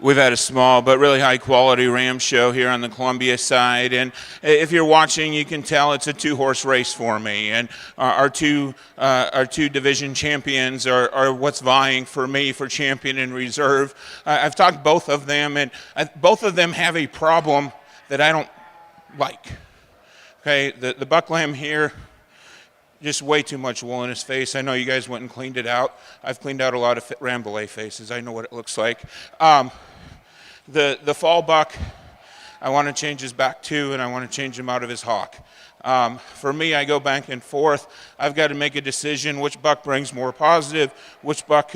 We've had a small but really high quality ram show here on the Columbia side, and if you're watching, you can tell it's a 2-horse race for me. And our two division champions are what's vying for me for champion and reserve. I've talked both of them, and both of them have a problem that I don't like. Okay, the buck lamb here, just way too much wool in his face. I know you guys went and cleaned it out. I've cleaned out a lot of ram fillet faces. I know what it looks like. The fall buck, I want to change his back too, and I want to change him out of his hock. For me, I go back and forth. I've got to make a decision which buck brings more positive, which buck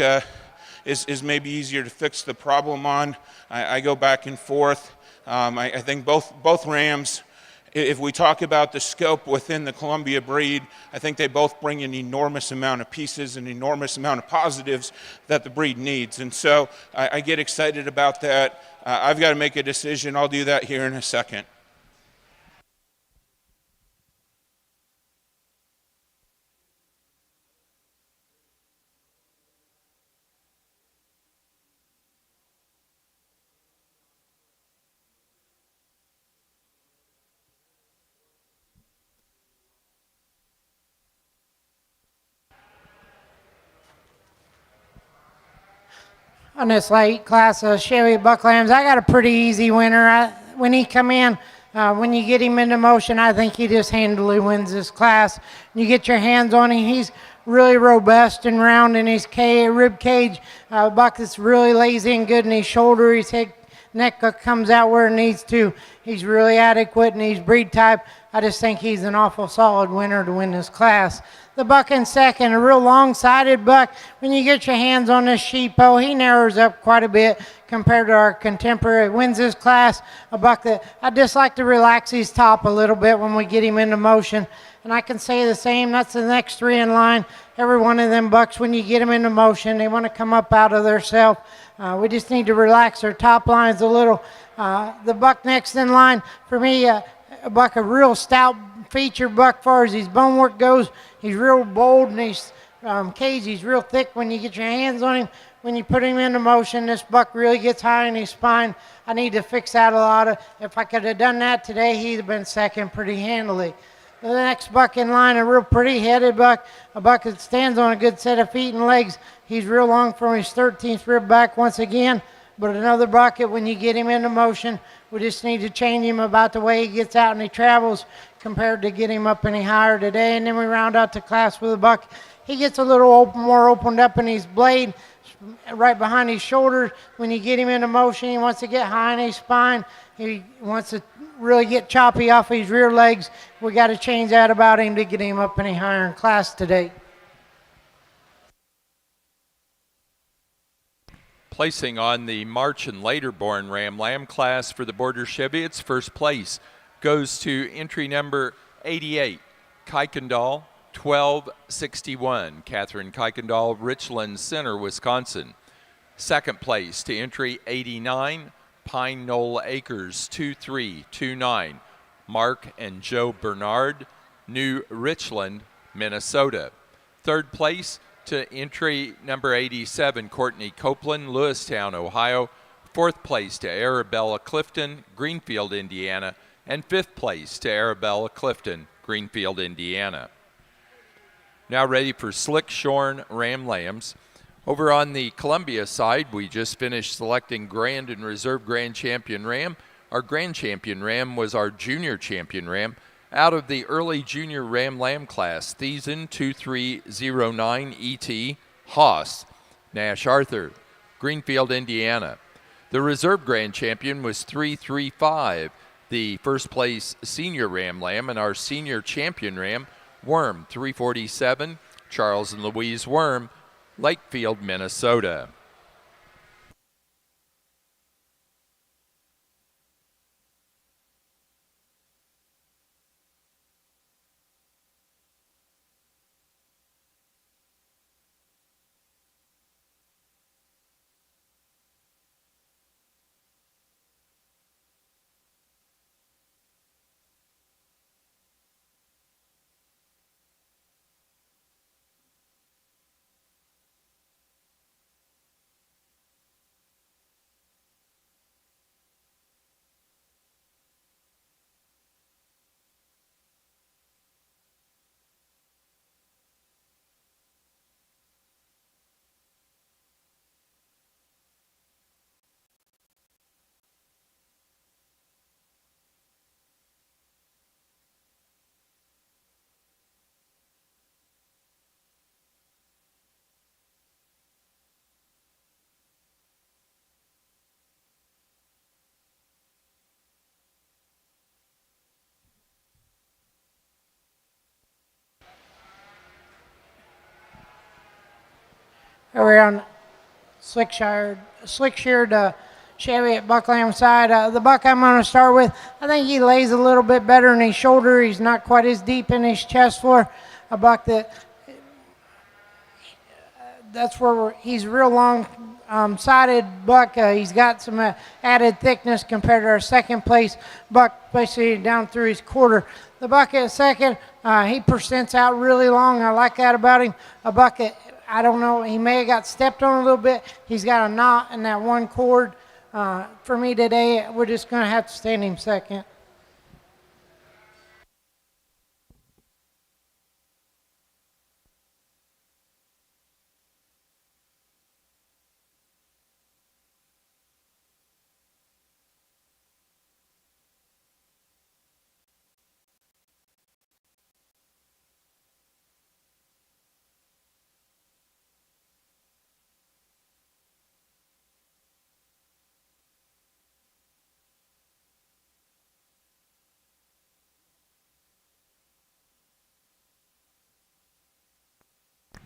is maybe easier to fix the problem on. I go back and forth. I think both rams, if we talk about the scope within the Columbia breed, I think they both bring an enormous amount of pieces, an enormous amount of positives that the breed needs. And so I get excited about that. I've got to make a decision. I'll do that here in a second. On this late class of Chevy buck lambs, I got a pretty easy winner. When he come in, when you get him into motion, I think he just handily wins this class. You get your hands on him, he's really robust and round in his rib cage. Buck that's really lazy and good in his shoulder, his head, neck comes out where it needs to. He's really adequate and he's breed type. I just think he's an awful solid winner to win this class. The buck in second, a real long-sided buck. When you get your hands on this sheepo, he narrows up quite a bit compared to our contemporary. Wins this class, a buck that I just like to relax his top a little bit when we get him into motion. And I can say the same, that's the next three in line. Every one of them bucks, when you get them into motion, they want to come up out of their self. We just need to relax their top lines a little. The buck next in line, for me, a buck, a real stout feature buck far as his bone work goes. He's real bold and he's cage, he's real thick when you get your hands on him. When you put him into motion, this buck really gets high in his spine. I need to fix that a lot. If I could have done that today, he'd have been second pretty handily. The next buck in line, a real pretty headed buck, a buck that stands on a good set of feet and legs. He's real long from his 13th rib back once again. But another bucket, when you get him into motion, we just need to change him about the way he gets out and he travels compared to get him up any higher today. And then we round out the class with a buck. He gets a little more opened up in his blade, right behind his shoulders. When you get him into motion, he wants to get high in his spine. He wants to really get choppy off his rear legs. We got to change that about him to get him up any higher in class today. Placing on the March and later born Ram Lamb class for the Border Chevy, its first place goes to entry number 88, Kuykendall, 1261, Catherine Kuykendall, Richland Center, Wisconsin. Second place to entry 89, Pine Knoll Acres, 2329, Mark and Joe Bernard, New Richland, Minnesota. Third place to entry number 87, Courtney Copeland, Lewistown, Ohio. Fourth place to Arabella Clifton, Greenfield, Indiana. And fifth place to Arabella Clifton, Greenfield, Indiana. Now ready for slick shorn ram lambs. Over on the Columbia side, we just finished selecting Grand and Reserve Grand Champion Ram. Our Grand Champion Ram was our Junior Champion Ram out of the early Junior Ram Lamb class, Thiessen 2309 ET Haas, Nash Arthur, Greenfield, Indiana. The Reserve Grand Champion was 335, the first place Senior Ram Lamb, and our Senior Champion Ram, Worm 347, Charles and Louise Worm, Lakefield, Minnesota. around slick-sheared Chevy at Bucklam side. The buck I'm going to start with, I think he lays a little bit better in his shoulder. He's not quite as deep in his chest floor. A buck that's where he's a real long sided buck. He's got some added thickness compared to our second place buck, basically down through his quarter. The buck at second, he percents out really long. I like that about him. A buck that, I don't know, he may have got stepped on a little bit. He's got a knot in that one cord. For me today, we're just going to have to stand him second.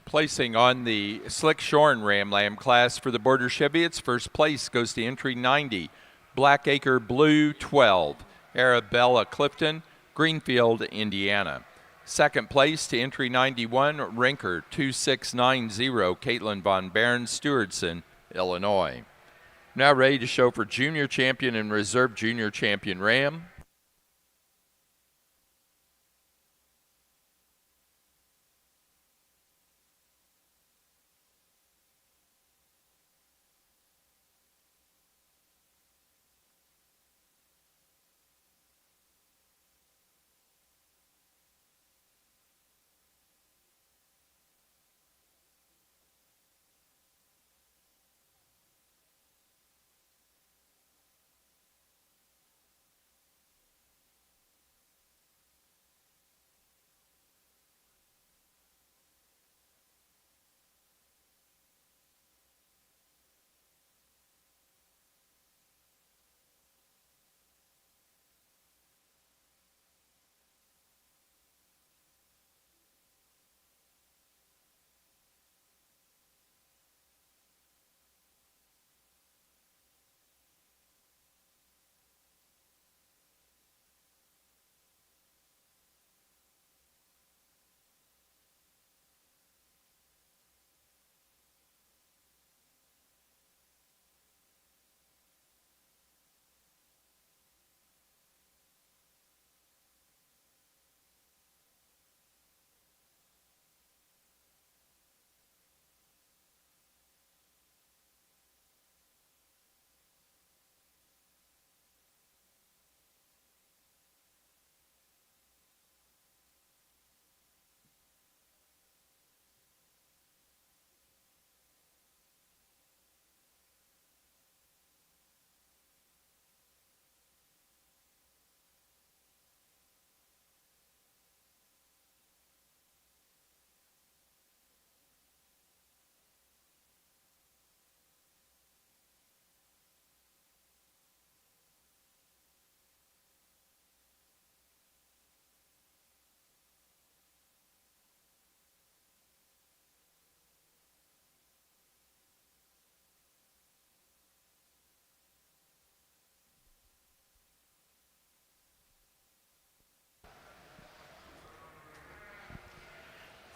Placing on the Slick Shorn Ram Lamb class for the Border Cheviots, first place goes to entry 90, Blackacre Blue 12, Arabella Clifton, Greenfield, Indiana. Second place to entry 91, Rinker 2690, Caitlin Von Barron, Stewardson, Illinois. Now ready to show for Junior Champion and Reserve Junior Champion Ram.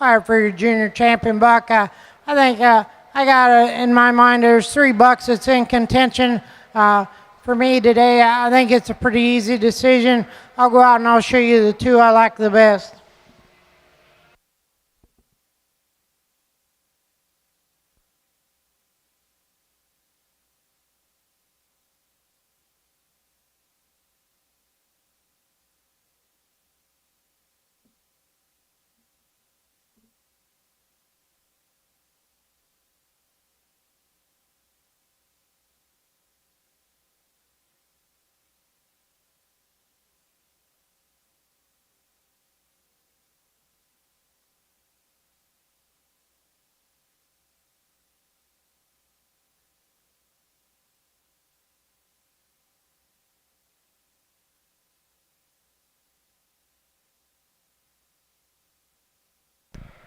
All right, for your junior champion buck, I think I got in my mind there's 3 bucks that's in contention. For me today, I think it's a pretty easy decision. I'll go out and I'll show you the 2 I like the best.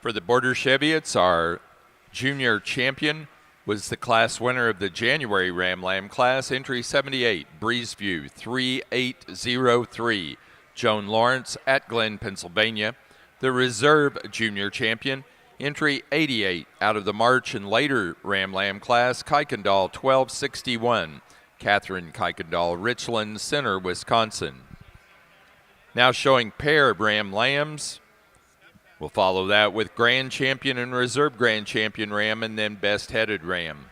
For the Border Cheviots, our Junior champion was the class winner of the January Ram Lamb class, entry 78, Breezeview 3803, Joan Lawrence at Glen, Pennsylvania. The reserve junior champion, entry 88 out of the March and later Ram Lamb class, Kuykendall 1261, Catherine Kuykendall, Richland Center, Wisconsin. Now showing pair of Ram Lambs. We'll follow that with Grand Champion and Reserve Grand Champion Ram, and then Best Headed Ram.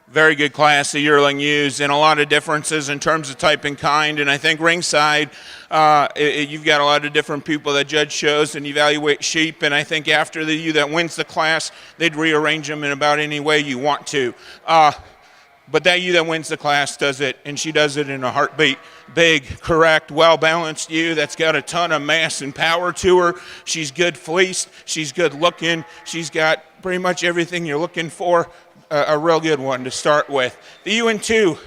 Very good class of yearling ewes, and a lot of differences in terms of type and kind. And I think ringside, you've got a lot of different people that judge shows and evaluate sheep. And I think after the ewe that wins the class, they'd rearrange them in about any way you want to. But that ewe that wins the class does it, and she does it in a heartbeat. Big, correct, well-balanced ewe that's got a ton of mass and power to her. She's good fleeced. She's good looking. She's got pretty much everything you're looking for. A real good one to start with. The UN2,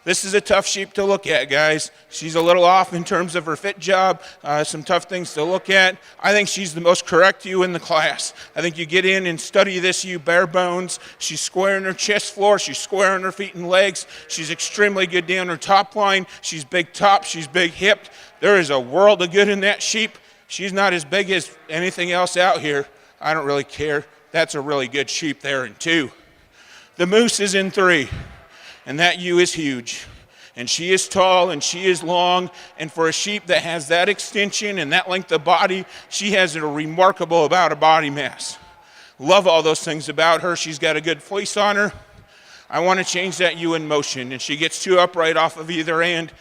this is a tough sheep to look at, guys. She's a little off in terms of her fit job, some tough things to look at. I think she's the most correct ewe in the class. I think you get in and study this ewe bare bones. She's square in her chest floor. She's square in her feet and legs. She's extremely good down her top line. She's big top. She's big hipped. There is a world of good in that sheep. She's not as big as anything else out here. I don't really care. That's a really good sheep there in 2. The moose is in 3, and that ewe is huge. And she is tall, and she is long, and for a sheep that has that extension and that length of body, she has a remarkable amount of body mass. Love all those things about her. She's got a good fleece on her. I want to change that ewe in motion, and she gets 2 upright off of either end.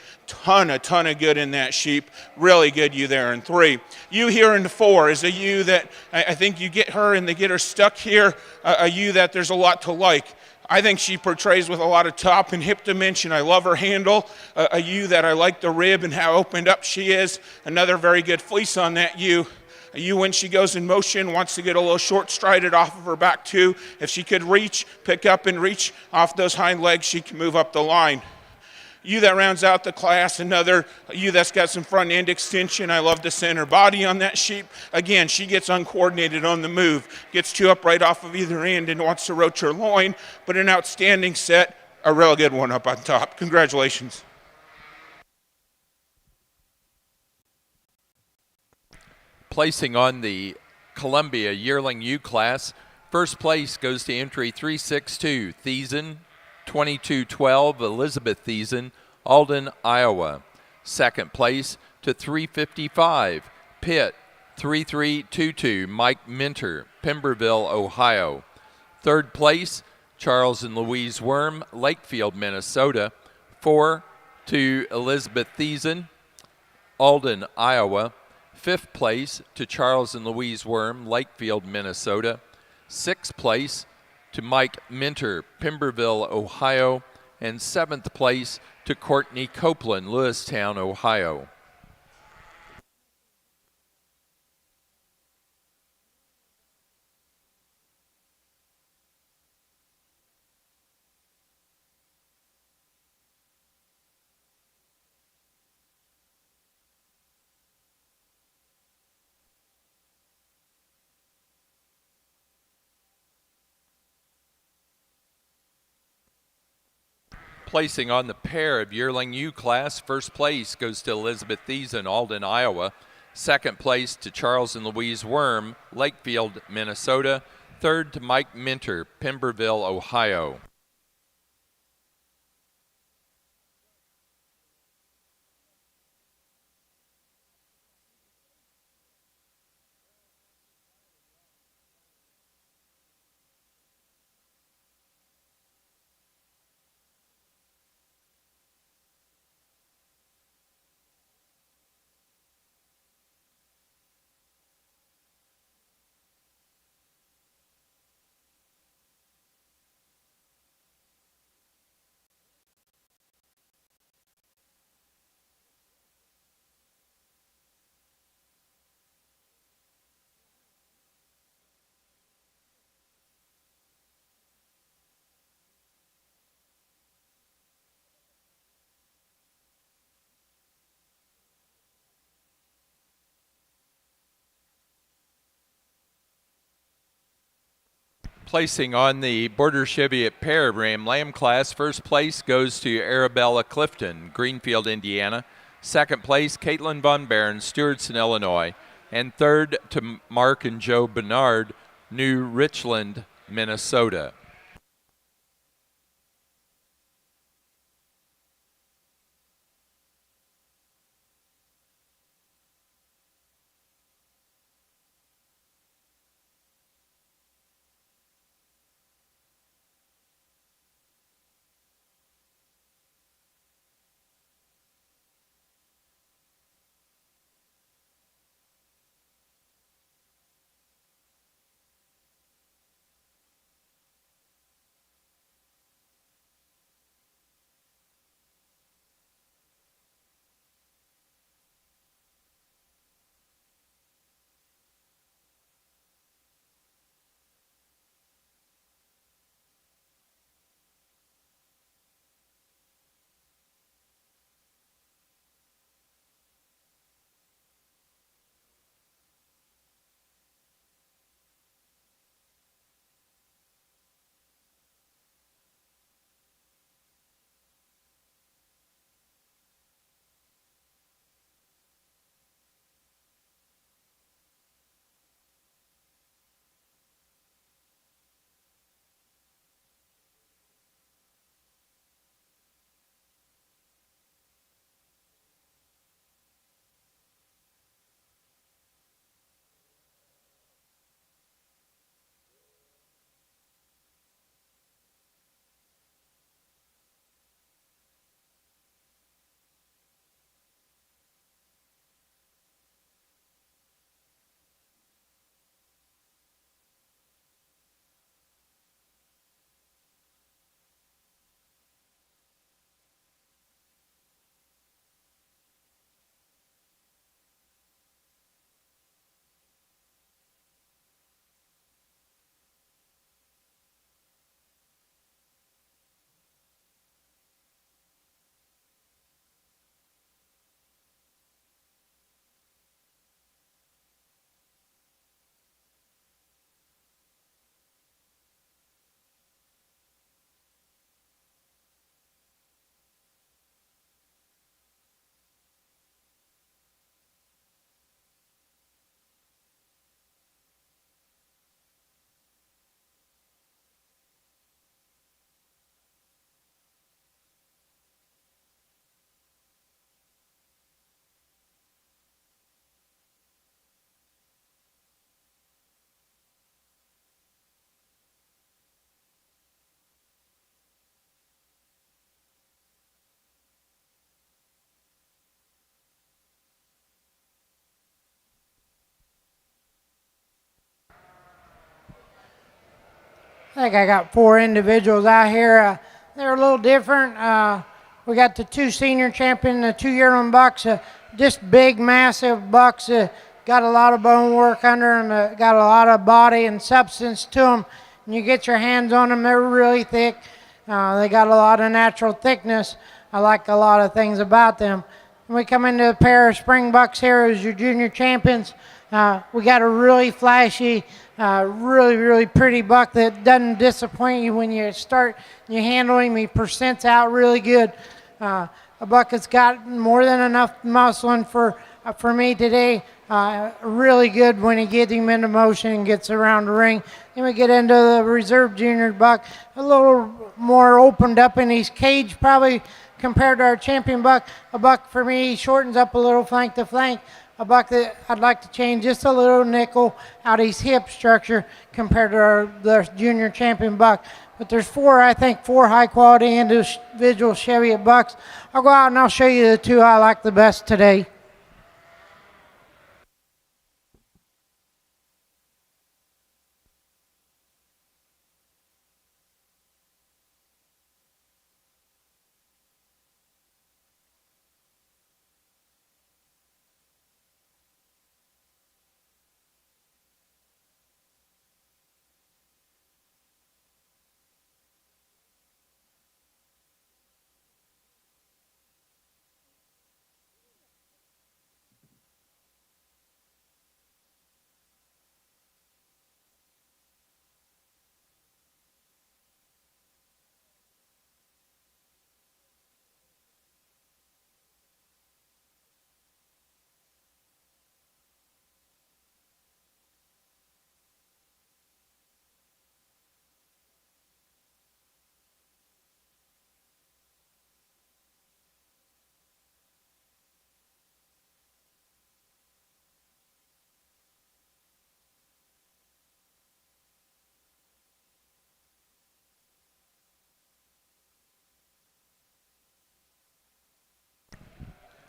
A ton of good in that sheep. Really good ewe there in 3. Ewe here in 4 is a ewe that I think you get her and they get her stuck here, a ewe that there's a lot to like. I think she portrays with a lot of top and hip dimension. I love her handle, a ewe that I like the rib and how opened up she is. Another very good fleece on that ewe. A ewe, when she goes in motion, wants to get a little short strided off of her back too. If she could reach, pick up and reach off those hind legs, she can move up the line. Ewe that rounds out the class, another ewe that's got some front end extension. I love the center body on that sheep. Again, she gets uncoordinated on the move, gets 2 upright off of either end and wants to roach her loin, but an outstanding set, a real good one up on top. Congratulations. Placing on the Columbia Yearling U class, first place goes to entry 362, Thiessen, 2212, Elizabeth Thiessen, Alden, Iowa. Second place to 355, Pitt, 3322, Mike Minter, Pemberville, Ohio. Third place, Charles and Louise Worm, Lakefield, Minnesota. 4 to Elizabeth Thiessen, Alden, Iowa. Fifth place to Charles and Louise Worm, Lakefield, Minnesota. Sixth place to Mike Minter, Pemberville, Ohio. And seventh place to Courtney Copeland, Lewistown, Ohio. Placing on the pair of Yearling U class, first place goes to Elizabeth Thiessen, Alden, Iowa. Second place to Charles and Louise Worm, Lakefield, Minnesota. Third to Mike Minter, Pemberville, Ohio. Placing on the Border Cheviot Pair Ram Lamb class, first place goes to Arabella Clifton, Greenfield, Indiana. Second place, Caitlin Von Barron, Stewartson, Illinois. And third to Mark and Joe Bernard, New Richland, Minnesota. I think I got 4 individuals out here. They're a little different. We got the 2 senior champion, the 2 yearling bucks, just big, massive bucks. Got a lot of bone work under them, got a lot of body and substance to them. And you get your hands on them, they're really thick. They got a lot of natural thickness. I like a lot of things about them. When we come into a pair of spring bucks here as your junior champions, we got a really flashy, really pretty buck that doesn't disappoint you when you start you handle him. He percents out really good. A buck that's got more than enough muscling for me today. Really good when he gets him into motion and gets around the ring. Then we get into the reserve junior buck, a little more opened up in his cage probably compared to our champion buck. A buck for me shortens up a little flank to flank. A buck that I'd like to change just a little nickel out of his hip structure compared to the junior champion buck. But there's 4 high quality individual Cheviot bucks. I'll go out and I'll show you the 2 I like the best today.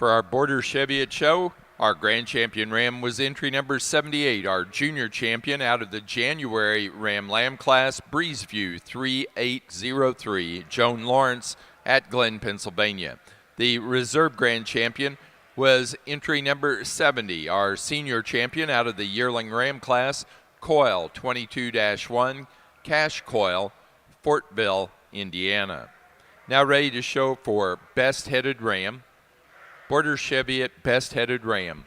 For our Border Cheviot show, our grand champion ram was entry number 78, our junior champion out of the January Ram Lamb class, Breezeview 3803, Joan Lawrence at Glen, Pennsylvania. The reserve grand champion was entry number 70, our senior champion out of the yearling ram class, Coil 22-1, Cash Coil, Fortville, Indiana. Now ready to show for best headed ram. Border Cheviot best headed ram.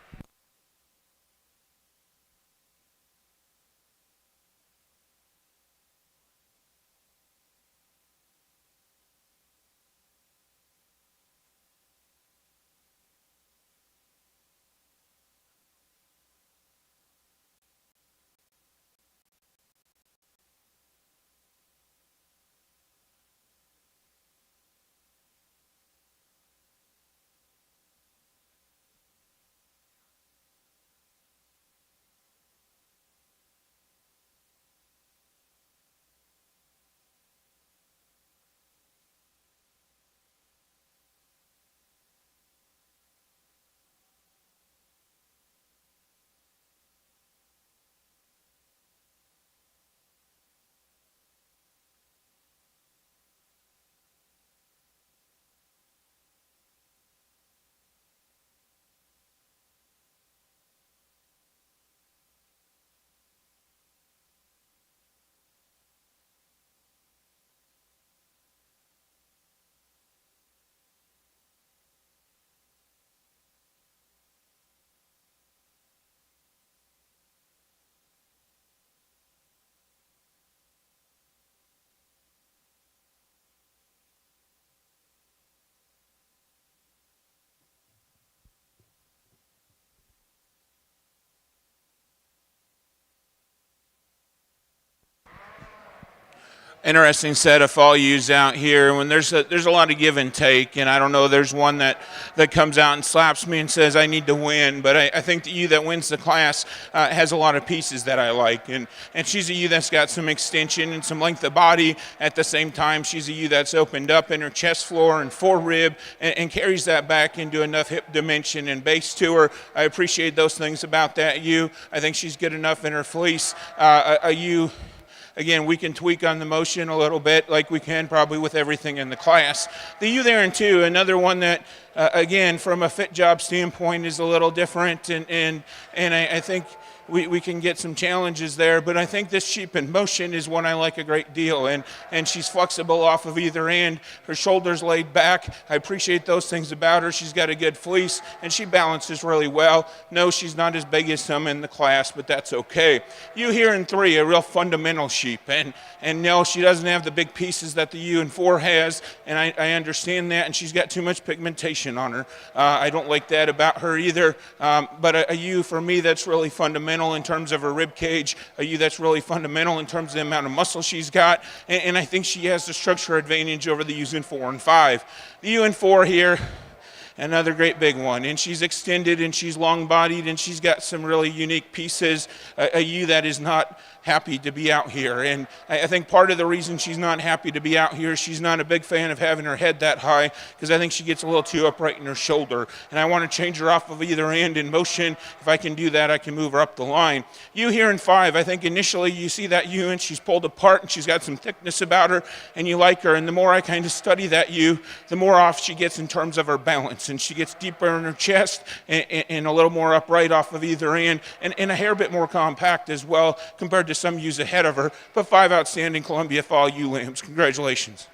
Interesting set of fall ewes out here. When there's a lot of give and take, and I don't know, there's one that comes out and slaps me and says I need to win, but I think the ewe that wins the class has a lot of pieces that I like, and she's a ewe that's got some extension and some length of body. At the same time, she's a ewe that's opened up in her chest floor and forerib and carries that back into enough hip dimension and base to her. I appreciate those things about that ewe. I think she's good enough in her fleece. A ewe. Again, we can tweak on the motion a little bit like we can probably with everything in the class. The ewe there in two, another one that, again, from a fit job standpoint is a little different, and I think we can get some challenges there, but I think this sheep in motion is one I like a great deal, and she's flexible off of either end. Her shoulders laid back. I appreciate those things about her. She's got a good fleece, and she balances really well. No, she's not as big as some in the class, but that's okay. You here in three, a real fundamental sheep, and no, she doesn't have the big pieces that the ewe in four has, and I understand that, and she's got too much pigmentation on her. I don't like that about her either, but a ewe for me that's really fundamental in terms of her rib cage, a ewe that's really fundamental in terms of the amount of muscle she's got, and I think she has the structure advantage over the ewes in 4 and 5. The ewe in 4 here, another great big one, and she's extended and she's long bodied and she's got some really unique pieces, a ewe that is not happy to be out here, and I think part of the reason she's not happy to be out here, she's not a big fan of having her head that high, because I think she gets a little too upright in her shoulder, and I want to change her off of either end in motion. If I can do that, I can move her up the line. Ewe here in 5, I think initially you see that ewe and she's pulled apart and she's got some thickness about her, and you like her, and the more I kind of study that ewe, the more off she gets in terms of her balance, and she gets deeper in her chest and a little more upright off of either end, and a hair bit more compact as well compared to some ewes ahead of her, but 5 outstanding Columbia Fall ewe lambs. Congratulations.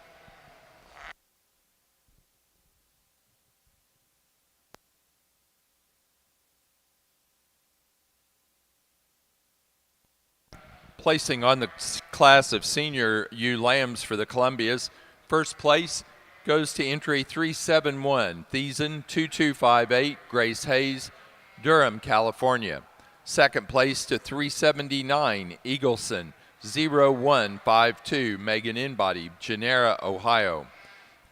Placing on the class of senior ewe lambs for the Columbias, first place goes to entry 371, Thiessen 2258, Grace Hayes, Durham, California. Second place to 379, Eagleson 0152, Megan Inbody, Genera, Ohio.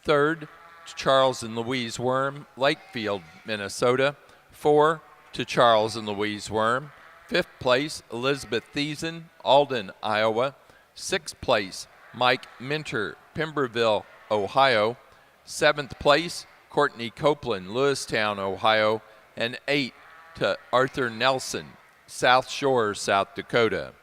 Third to Charles and Louise Worm, Lakefield, Minnesota. 4 to Charles and Louise Worm. Fifth place, Elizabeth Thiessen, Alden, Iowa. Sixth place, Mike Minter, Pemberville, Ohio. Seventh place, Courtney Copeland, Lewistown, Ohio, and 8 to Arthur Nelson, South Shore, South Dakota.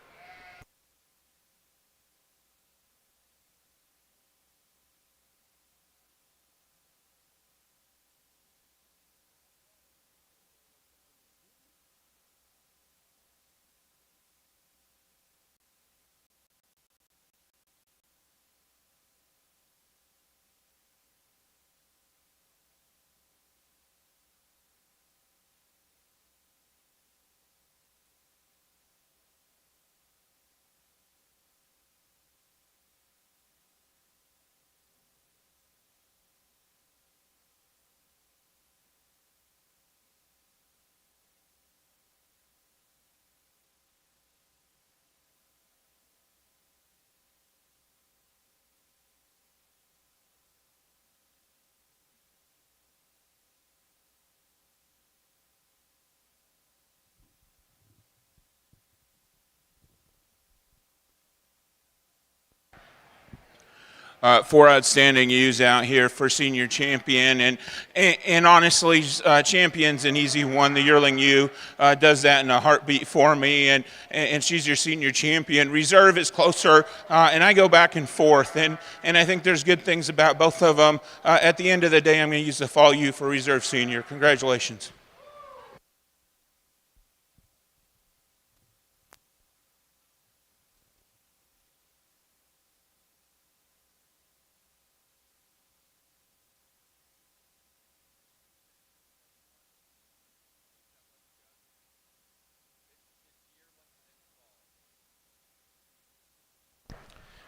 Four outstanding U's out here for senior champion, and honestly, champion's an easy one. The yearling U does that in a heartbeat for me, and she's your senior champion. Reserve is closer, and I go back and forth, and I think there's good things about both of them. At the end of the day, I'm going to use the fall U for Reserve Senior. Congratulations.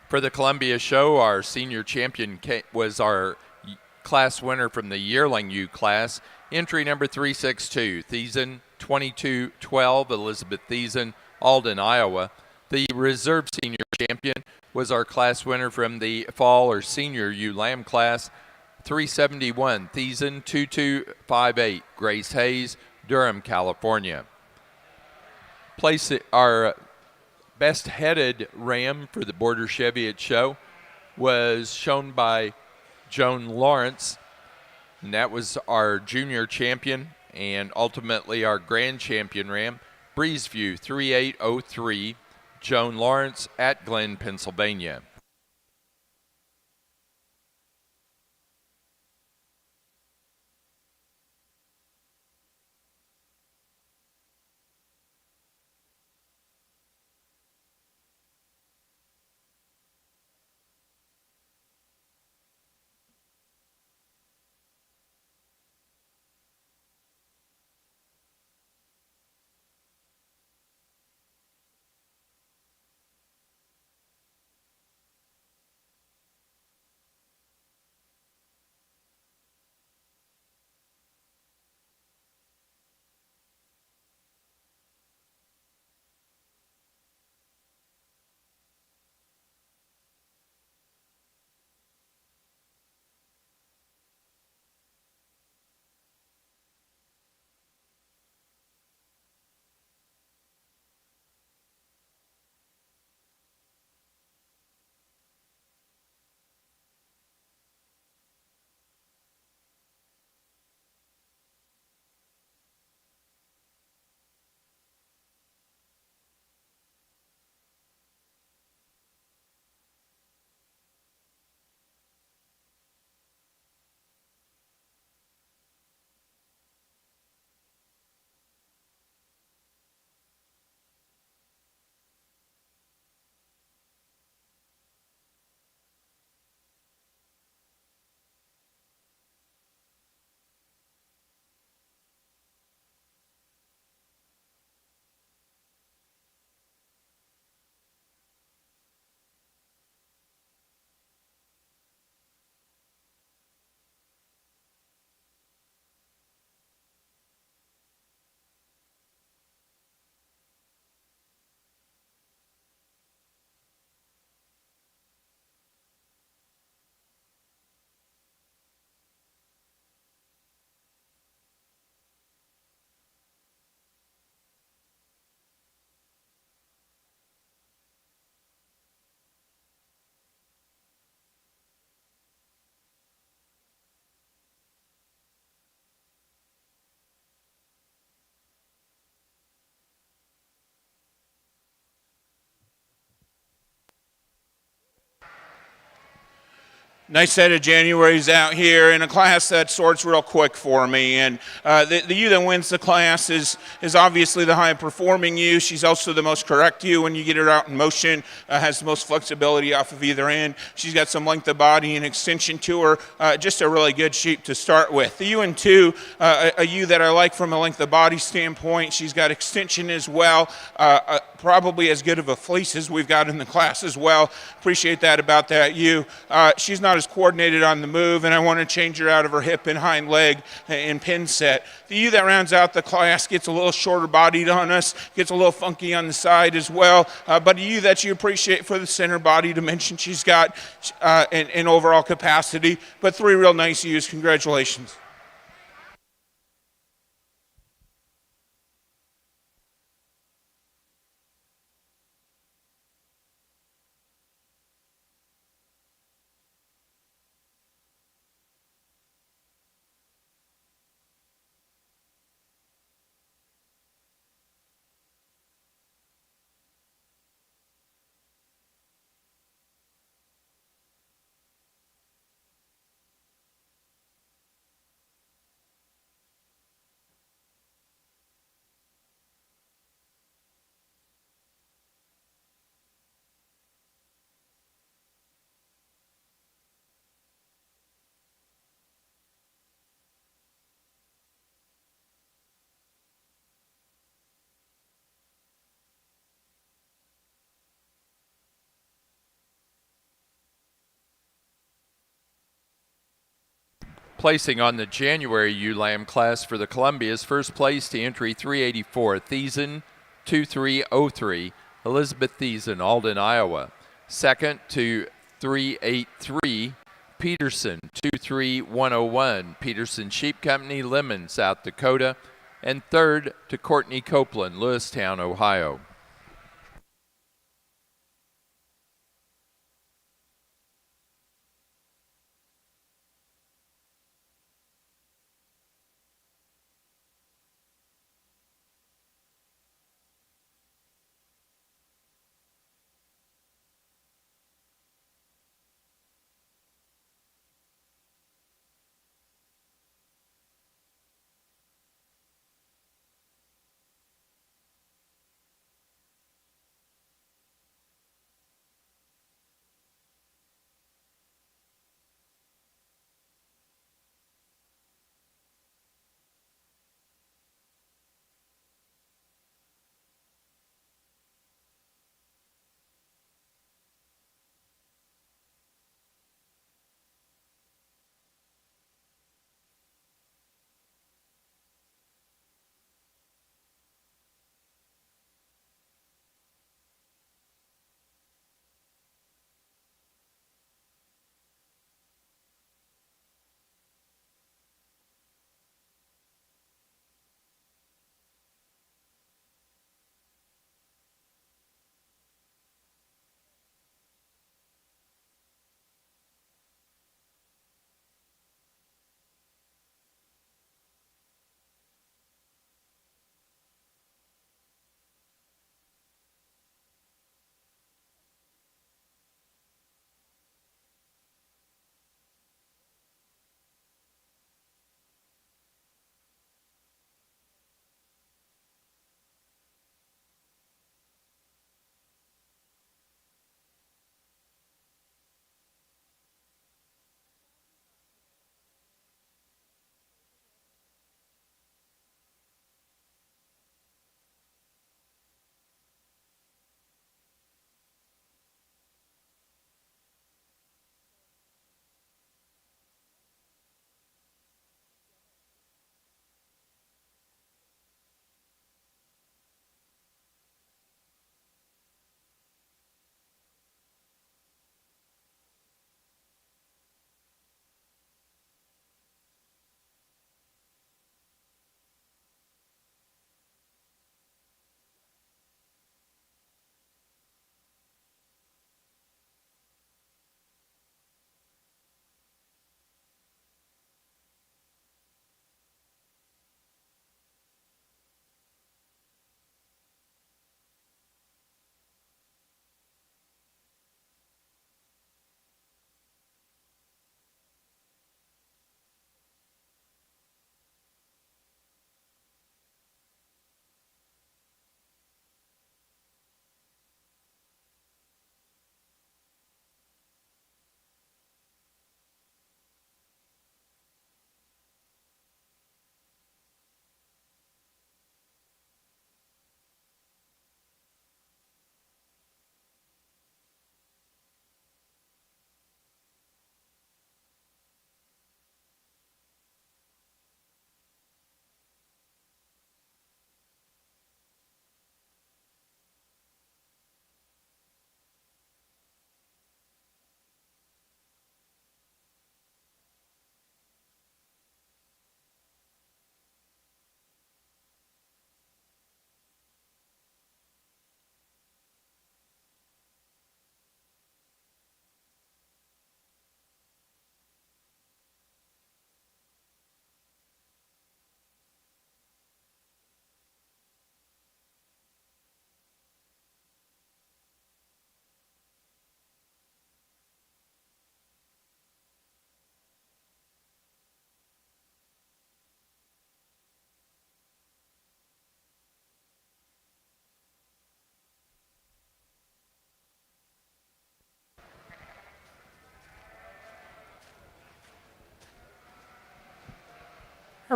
For the Columbia show, our senior champion was our class winner from the yearling U class, entry number 362, Thiessen, 2212, Elizabeth Thiessen, Alden, Iowa. The reserve senior champion was our class winner from the fall or senior U Lamb class, 371, Thiessen, 2258, Grace Hayes, Durham, California. Our best headed ram for the Border Cheviot show was shown by Joan Lawrence, and that was our junior champion and ultimately our grand champion ram, Breezeview 3803, Joan Lawrence at Glen, Pennsylvania. Nice set of Januaries out here in a class that sorts real quick for me. And the U that wins the class is obviously the high performing U. She's also the most correct U when you get her out in motion, has the most flexibility off of either end. She's got some length of body and extension to her, just a really good sheep to start with. The UN2, a U that I like from a length of body standpoint. She's got extension as well, probably as good of a fleece as we've got in the class as well. Appreciate that about that U. She's not as coordinated on the move, and I want to change her out of her hip and hind leg and pin set. The U that rounds out the class gets a little shorter bodied on us, gets a little funky on the side as well, but a U that you appreciate for the center body dimension she's got and overall capacity. But 3 real nice U's. Congratulations. Placing on the January ewe lamb class for the Columbia's, first place to entry 384, Thiessen 2303, Elizabeth Thiessen, Alden, Iowa. Second to 383, Peterson 23101, Peterson Sheep Company, Lemon, South Dakota. And third to Courtney Copeland, Lewistown, Ohio.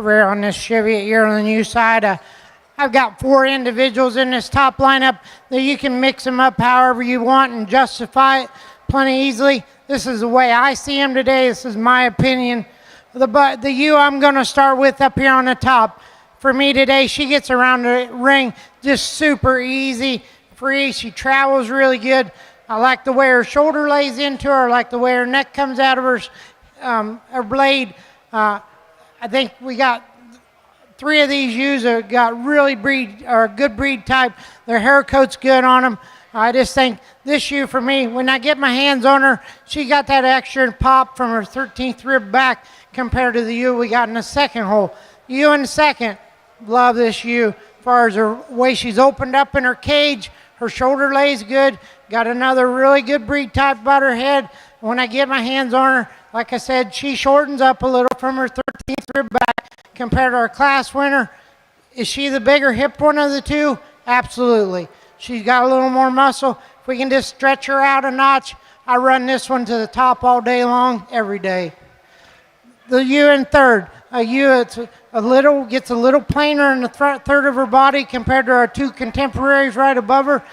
over here on this Chevy yearling ewe side. I've got 4 individuals in this top lineup that you can mix them up however you want and justify it plenty easily. This is the way I see them today. This is my opinion. The ewe I'm going to start with up here on the top. For me today, she gets around the ring just super easy, free. She travels really good. I like the way her shoulder lays into her. I like the way her neck comes out of her blade. I think we got 3 of these ewes that got really good breed type. Their hair coat's good on them. I just think this ewe for me, when I get my hands on her, she got that extra pop from her 13th rib back compared to the ewe we got in the second hole. Ewe in the second, love this ewe. As far as the way she's opened up in her cage, her shoulder lays good. Got another really good breed type about her head. When I get my hands on her, like I said, she shortens up a little from her 13th rib back compared to our class winner. Is she the bigger hip one of the two? Absolutely. She's got a little more muscle. If we can just stretch her out a notch, I run this one to the top all day long, every day. The ewe in third. A ewe gets a little plainer in the third of her body compared to our 2 contemporaries right above her.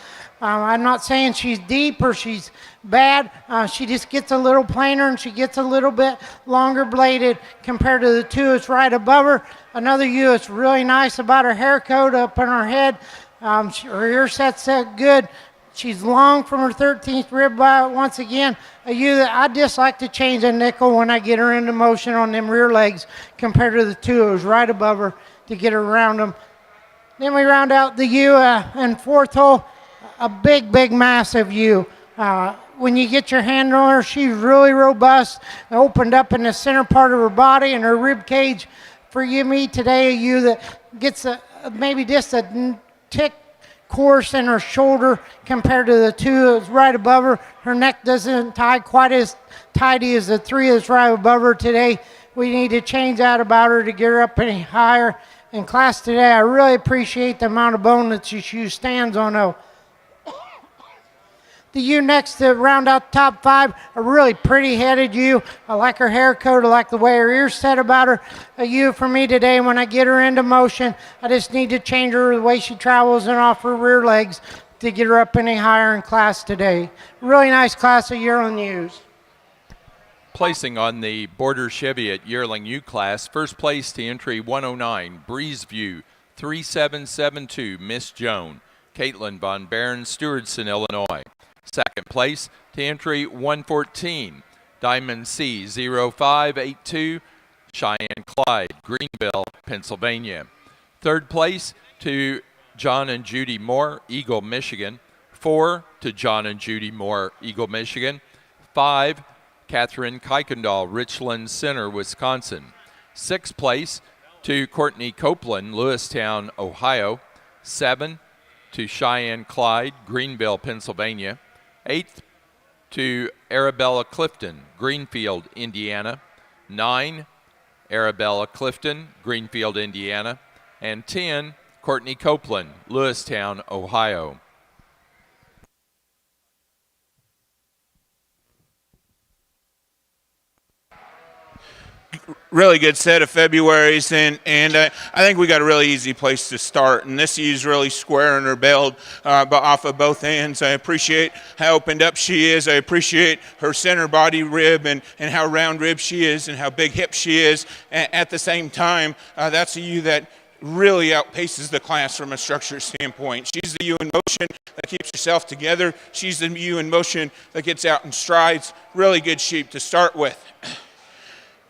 I'm not saying she's deep or she's bad. She just gets a little plainer and she gets a little bit longer bladed compared to the 2 that's right above her. Another ewe that's really nice about her hair coat up in her head. Her ear set's good. She's long from her 13th rib once again. A ewe that I just like to change a nickel when I get her into motion on them rear legs compared to the 2 that was right above her to get her around them. Then we round out the ewe in fourth hole. A big, massive ewe. When you get your hand on her, she's really robust. Opened up in the center part of her body and her rib cage. For me today, a ewe that gets maybe just a tick coarse in her shoulder compared to the 2 that's right above her. Her neck doesn't tie quite as tidy as the 3 that's right above her today. We need to change that about her to get her up any higher. In class today, I really appreciate the amount of bone that she stands on though. The ewe next to round out the top 5, a really pretty headed ewe. I like her hair coat. I like the way her ears set about her. A ewe for me today, when I get her into motion, I just need to change her the way she travels and off her rear legs to get her up any higher in class today. Really nice class of yearling ewes. Placing on the Border Cheviot Yearling U class, first place to entry 109, Breezeview 3772, Miss Joan, Caitlin Von Barron, Stewardson, Illinois. Second place to entry 114, Diamond C 0582, Cheyenne Clyde, Greenville, Pennsylvania. Third place to John and Judy Moore, Eagle, Michigan. 4 to John and Judy Moore, Eagle, Michigan. 5, Catherine Kuykendall, Richland Center, Wisconsin. 6th place to Courtney Copeland, Lewistown, Ohio. 7 to Cheyenne Clyde, Greenville, Pennsylvania. 8th to Arabella Clifton, Greenfield, Indiana. 9, Arabella Clifton, Greenfield, Indiana. And 10, Courtney Copeland, Lewistown, Ohio. Really good set of Februaries, and I think we got a really easy place to start. And this ewe's really square in her build, but off of both ends. I appreciate how opened up she is. I appreciate her center body rib and how round rib she is and how big hip she is. At the same time, that's a ewe that really outpaces the class from a structure standpoint. She's the ewe in motion that keeps herself together. She's the ewe in motion that gets out in strides. Really good sheep to start with.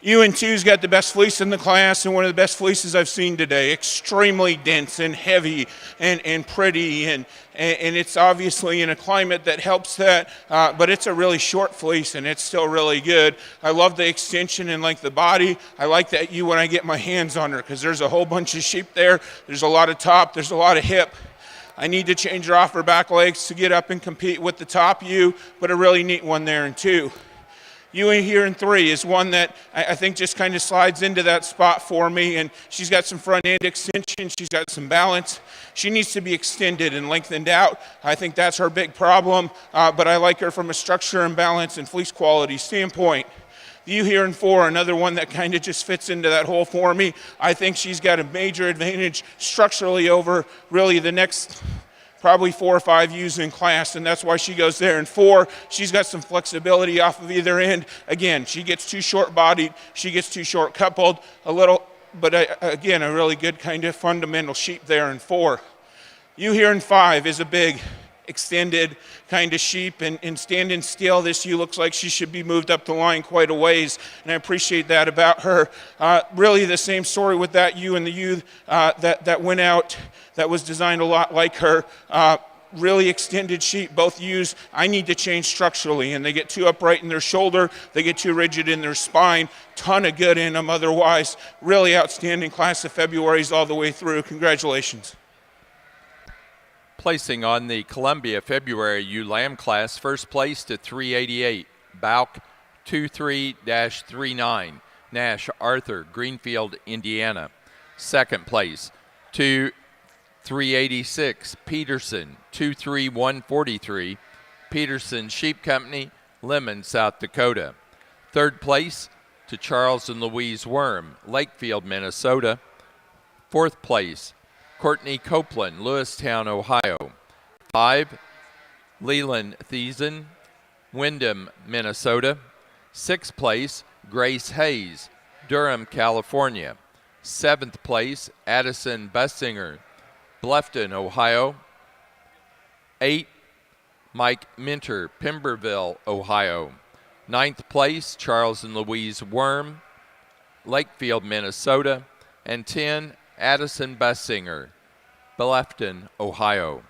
UN2's got the best fleece in the class and one of the best fleeces I've seen today. Extremely dense and heavy and pretty, and it's obviously in a climate that helps that, but it's a really short fleece and it's still really good. I love the extension and length of the body. I like that ewe when I get my hands on her because there's a whole bunch of sheep there. There's a lot of top, there's a lot of hip. I need to change her off her back legs to get up and compete with the top ewe, but a really neat one there in 2. Ewe here in 3 is one that I think just kind of slides into that spot for me, and she's got some front end extension, she's got some balance. She needs to be extended and lengthened out. I think that's her big problem, but I like her from a structure and balance and fleece quality standpoint. You here in 4, another one that kind of just fits into that hole for me. I think she's got a major advantage structurally over really the next probably 4 or 5 ewes in class, and that's why she goes there. In 4, she's got some flexibility off of either end. Again, she gets too short-bodied, she gets too short-coupled, a little, but again, a really good kind of fundamental sheep there in 4. You here in 5 is a big, extended kind of sheep, and standing still, this ewe looks like she should be moved up the line quite a ways, and I appreciate that about her. Really the same story with that ewe and the ewe that went out that was designed a lot like her. Really extended sheep, both ewes I need to change structurally, and they get too upright in their shoulder, they get too rigid in their spine, ton of good in them otherwise. Really outstanding class of Februaries all the way through. Congratulations. Placing on the Columbia February ewe lamb class, first place to 388, Bauk 23-39, Nash Arthur, Greenfield, Indiana. Second place to 386, Peterson 23143, Peterson Sheep Company, Lemon, South Dakota. Third place to Charles and Louise Worm, Lakefield, Minnesota. Fourth place, Courtney Copeland, Lewistown, Ohio. 5, Leland Thiessen, Windham, Minnesota. Sixth place, Grace Hayes, Durham, California. Seventh place, Addison Bussinger, Bluffton, Ohio. 8, Mike Minter, Pemberville, Ohio. Ninth place, Charles and Louise Worm, Lakefield, Minnesota. And 10, Addison Bussinger, Bluffton, Ohio.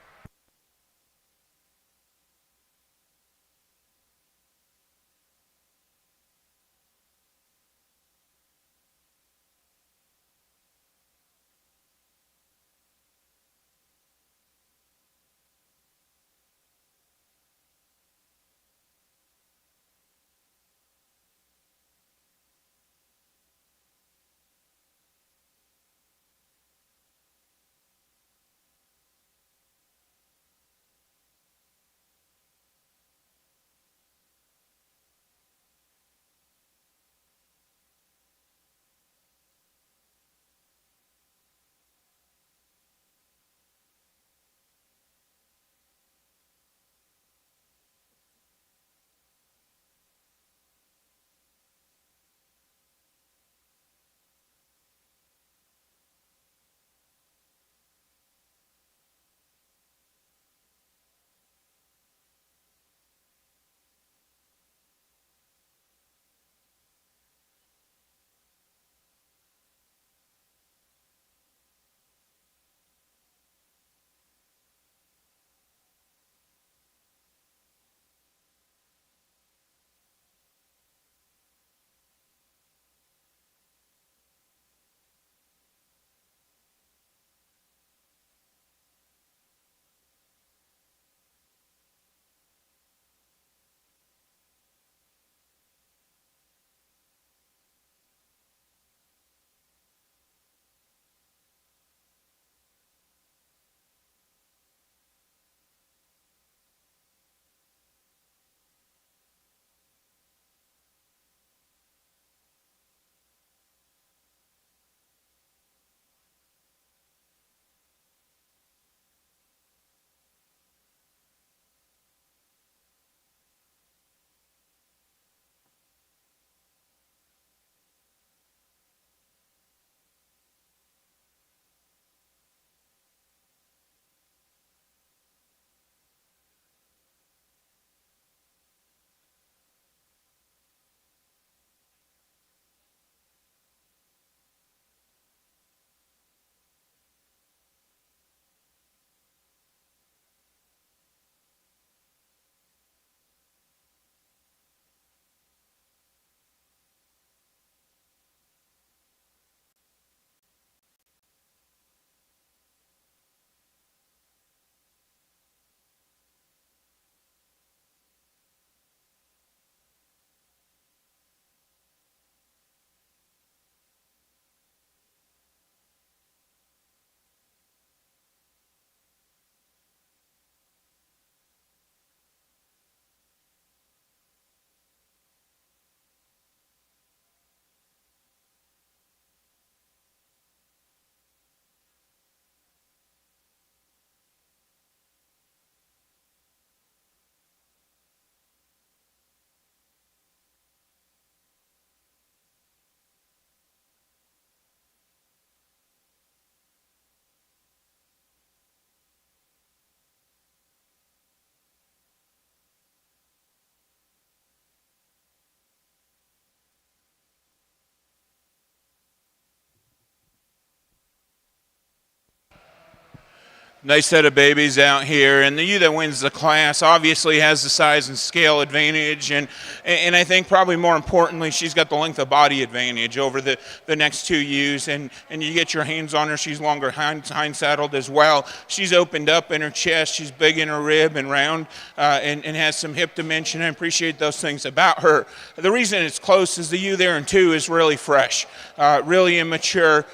Nice set of babies out here, and the ewe that wins the class obviously has the size and scale advantage, and I think probably more importantly, she's got the length of body advantage over the next two ewes, and you get your hands on her, she's longer hind saddled as well. She's opened up in her chest, she's big in her rib and round, and has some hip dimension. I appreciate those things about her. The reason it's close is the ewe there in two is really fresh, really immature,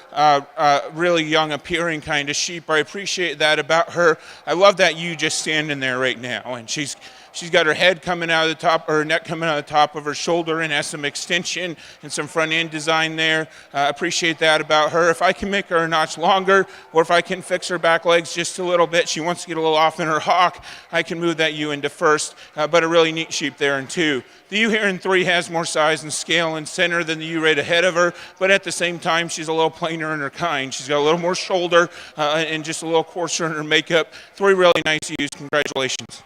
really young appearing kind of sheep. I appreciate that about her. I love that ewe just standing there right now, and she's got her head coming out of the top, or her neck coming out of the top of her shoulder, and has some extension and some front end design there. Appreciate that about her. If I can make her a notch longer, or if I can fix her back legs just a little bit, she wants to get a little off in her hock, I can move that ewe into first, but a really neat sheep there in two. The ewe here in three has more size and scale and center than the ewe right ahead of her, but at the same time, she's a little plainer in her kind. She's got a little more shoulder and just a little coarser in her makeup. Three really nice ewes. Congratulations.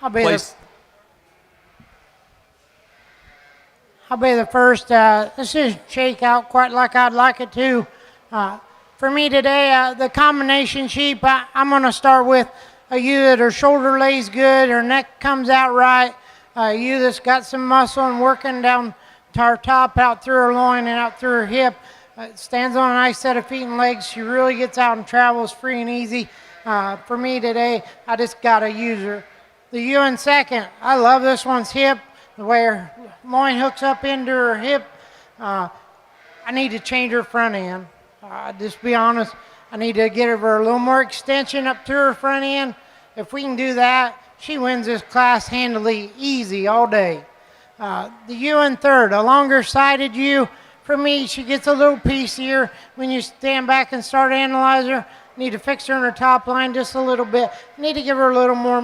I'll be Place. the first. This didn't shake out quite like I'd like it to. For me today, the combination sheep, I'm going to start with a ewe that her shoulder lays good, her neck comes out right, a ewe that's got some muscle and working down to her top, out through her loin and out through her hip. Stands on a nice set of feet and legs. She really gets out and travels free and easy. For me today, I just got to use her. The ewe in second, I love this one's hip, the way her loin hooks up into her hip. I need to change her front end. Just be honest, I need to get her a little more extension up to her front end. If we can do that, she wins this class handily, easy, all day. The ewe in third, a longer sided ewe. For me, she gets a little piecier when you stand back and start analyzing her. Need to fix her in her top line just a little bit. Need to give her a little more,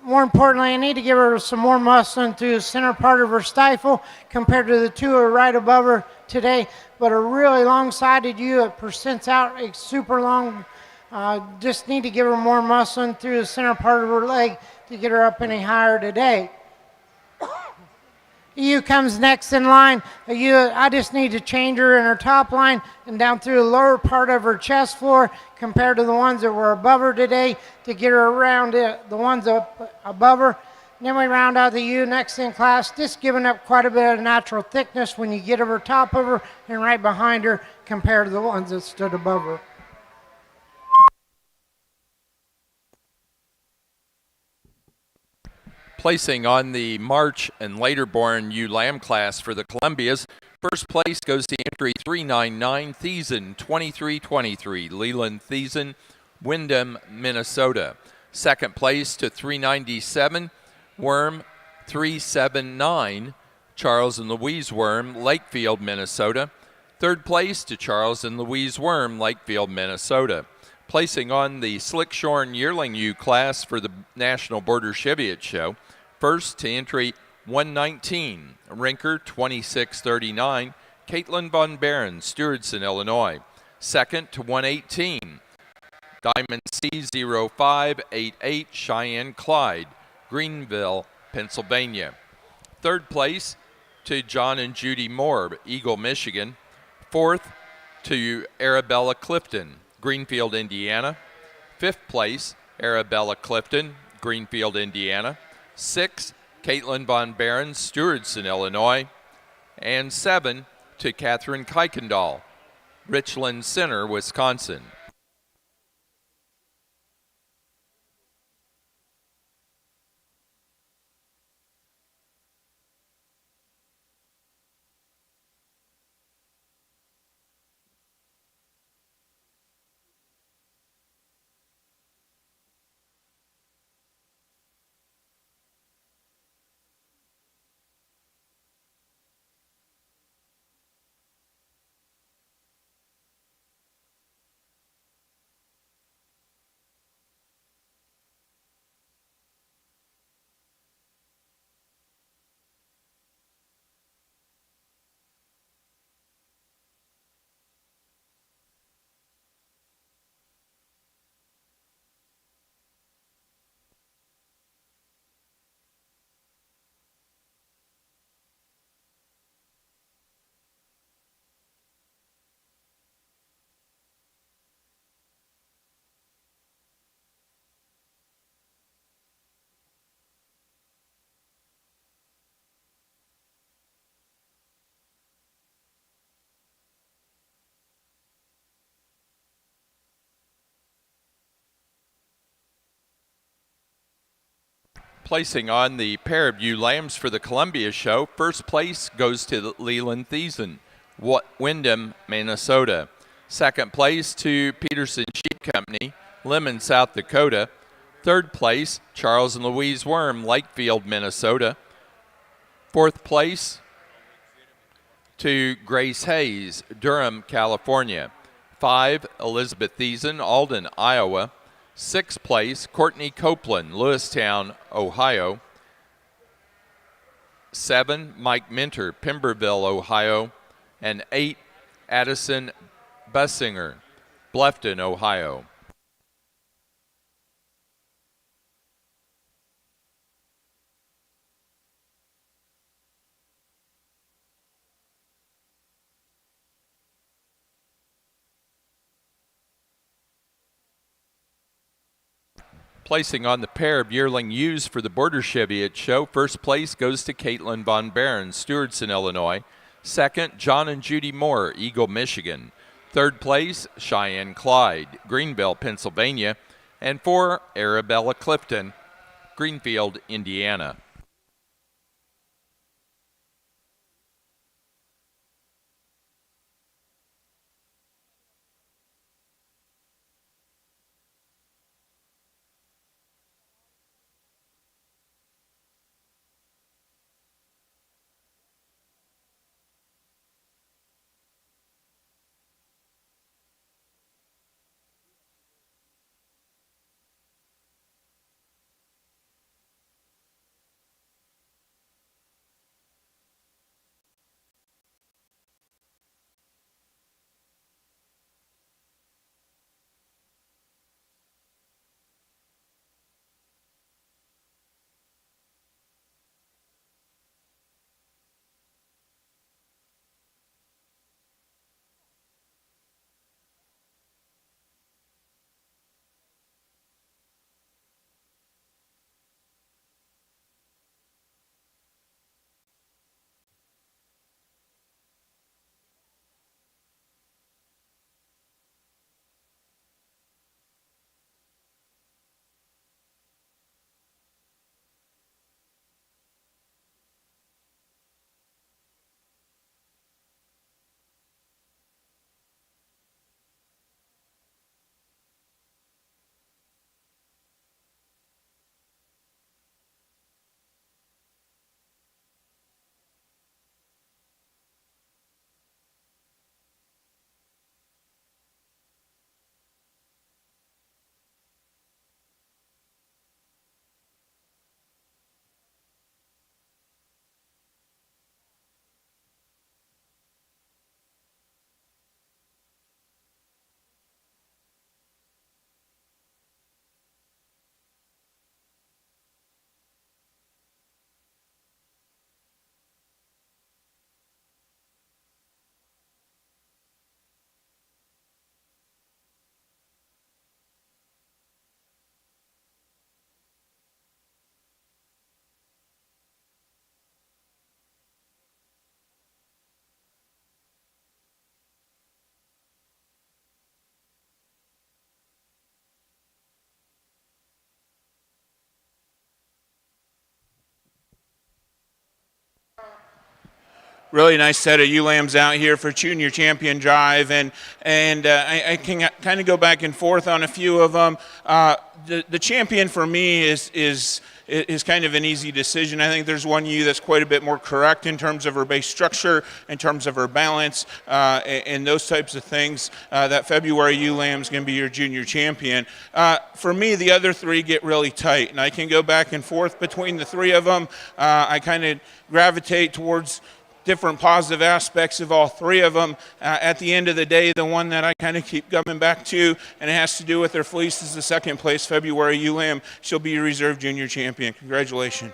more importantly, I need to give her some more muscle into the center part of her stifle compared to the two who are right above her today. But a really long-sided ewe, it percents out, it's super long. Just need to give her more muscle in through the center part of her leg to get her up any higher today. ewe comes next in line. I just need to change her in her top line and down through the lower part of her chest floor compared to the ones that were above her today to get her around the ones up above her. And then we round out the ewe next in class, just giving up quite a bit of natural thickness when you get over top of her and right behind her compared to the ones that stood above her. Placing on the March and later born ewe lamb class for the Columbias. First place goes to entry 399, Thiessen 2323, Leland Thiessen, Windham, Minnesota. Second place to 397, Worm 379, Charles and Louise Worm, Lakefield, Minnesota. Third place to Charles and Louise Worm, Lakefield, Minnesota. Placing on the Slickshorn yearling ewe class for the National Border Cheviot Show. First to entry 119, Rinker 2639, Caitlin Von Barron, Stewardson, Illinois. Second to 118, Diamond C0588, Cheyenne Clyde, Greenville, Pennsylvania. Third place to John and Judy Moore, Eagle, Michigan. Fourth to Arabella Clifton, Greenfield, Indiana. Fifth place, Arabella Clifton, Greenfield, Indiana. Sixth, Caitlin Von Barron, Stewardson, Illinois. And 7 to Catherine Kuykendall, Richland Center, Wisconsin. Placing on the pair of ewe lambs for the Columbia show, first place goes to Leland Thiessen, Windham, Minnesota. Second place to Peterson Sheep Company, Lemon, South Dakota. Third place, Charles and Louise Worm, Lakefield, Minnesota. Fourth place to Grace Hayes, Durham, California. 5, Elizabeth Thiessen, Alden, Iowa. Sixth place, Courtney Copeland, Lewistown, Ohio. 7, Mike Minter, Pemberville, Ohio. And 8, Addison Bussinger, Bluffton, Ohio. Placing on the pair of yearling ewes for the Border Cheviot show, first place goes to Caitlin Von Barron, Stewardson, Illinois. Second, John and Judy Moore, Eagle, Michigan. Third place, Cheyenne Clyde, Greenville, Pennsylvania. And 4, Arabella Clifton, Greenfield, Indiana. Really nice set of ewe lambs out here for junior champion drive, and I can kind of go back and forth on a few of them. The champion for me is kind of an easy decision. I think there's one ewe that's quite a bit more correct in terms of her base structure, in terms of her balance, and those types of things. That February ewe lamb is going to be your junior champion. For me, the other three get really tight, and I can go back and forth between the three of them. I kind of gravitate towards different positive aspects of all three of them. At the end of the day, the one that I kind of keep coming back to, and it has to do with their fleece, is the second place February ewe lamb. She'll be your reserve junior champion. Congratulations.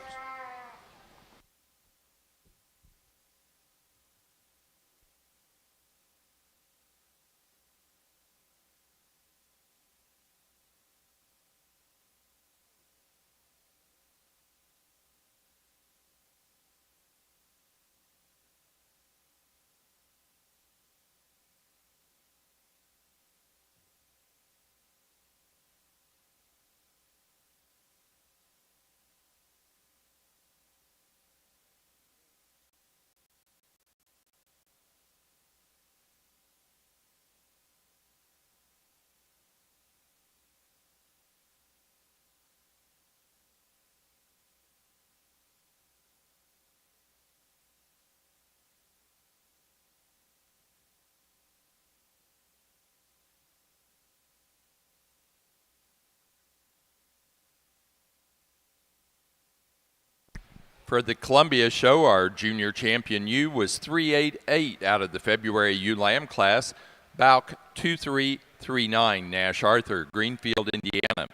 For the Columbia show, our junior champion ewe was 388 out of the February ewe lamb class, Balk 2339, Nash Arthur, Greenfield, Indiana.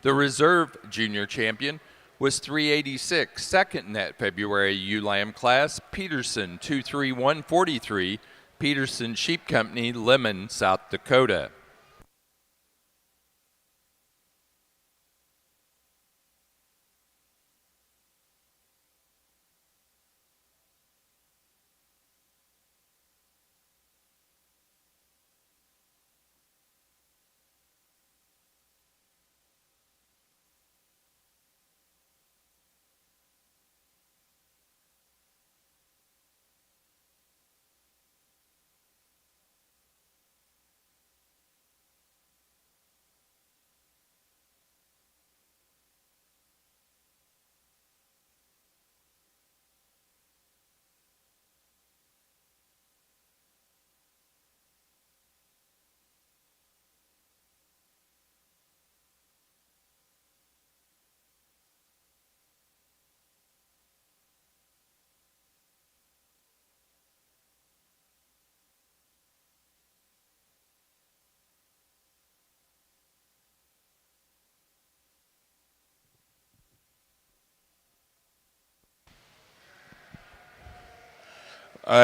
The reserve junior champion was 386, second in that February ewe lamb class, Peterson 23143, Peterson Sheep Company, Lemon, South Dakota.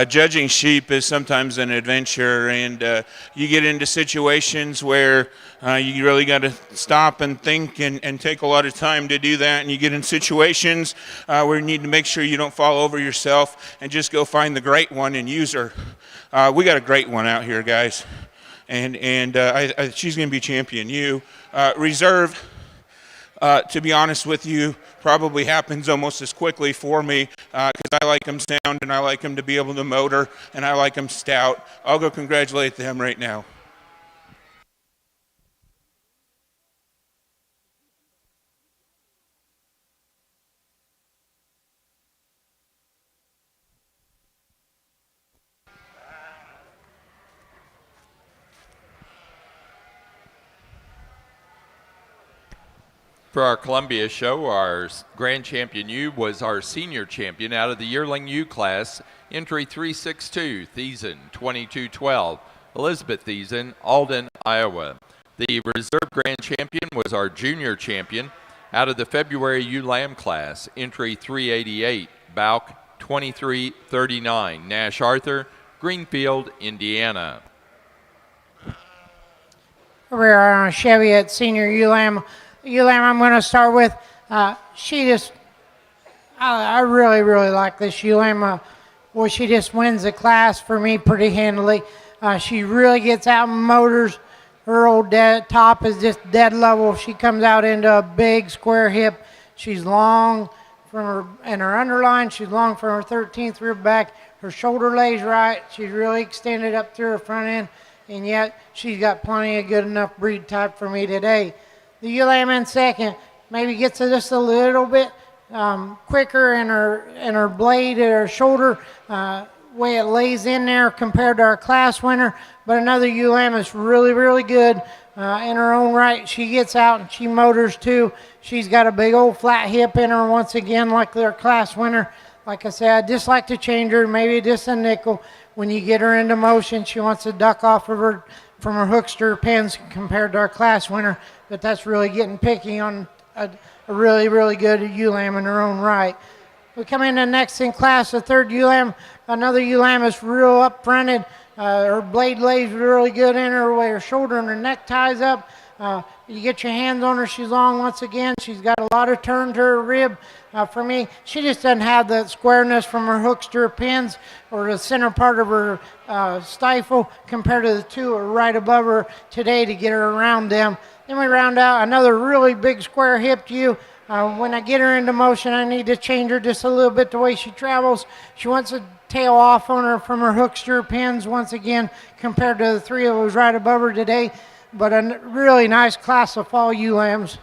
Judging sheep is sometimes an adventure, and you get into situations where you really got to stop and think and take a lot of time to do that, and you get in situations where you need to make sure you don't fall over yourself and just go find the great one and use her. We got a great one out here, guys, and she's going to be champion ewe. Reserve, to be honest with you, probably happens almost as quickly for me because I like them sound and I like them to be able to motor and I like them stout. I'll go congratulate them right now. For our Columbia show, our grand champion ewe was our senior champion out of the yearling ewe class, entry 362, Thiessen 2212, Elizabeth Thiessen, Alden, Iowa. The reserve grand champion was our junior champion out of the February ewe lamb class, entry 388, Balk 2339, Nash Arthur, Greenfield, Indiana. We are on a Chevy at senior ewe lamb. I'm going to start with. I really, really like this ewe lamb. Well, she just wins the class for me pretty handily. She really gets out and motors. Her old top is just dead level. She comes out into a big square hip. She's long from her and her underline. She's long from her 13th rib back. Her shoulder lays right. She's really extended up through her front end, and yet she's got plenty of good enough breed type for me today. The ewe lamb in second maybe gets just a little bit quicker in her blade at her shoulder, way it lays in there compared to our class winner. But another ewe lamb is really, really good in her own right. She gets out and she motors too. She's got a big old flat hip in her once again, like their class winner. Like I said, I just like to change her, maybe just a nickel. When you get her into motion, she wants to duck off of her from her hookster pins compared to our class winner. But that's really getting picky on a really, really good ewe lamb in her own right. We come into next in class, the third ewe lamb. Another ewe lamb is real up-fronted. Her blade lays really good in her, way her shoulder and her neck ties up. You get your hands on her, she's long once again. She's got a lot of turn to her rib. For me, she just doesn't have the squareness from her hooks to her pins or the center part of her stifle compared to the two are right above her today to get her around them. Then we round out another really big square hipped ewe. When I get her into motion, I need to change her just a little bit the way she travels. She wants to tail off on her from her hooks to her pins once again compared to the three of us right above her today. But a really nice class of fall ewe lambs.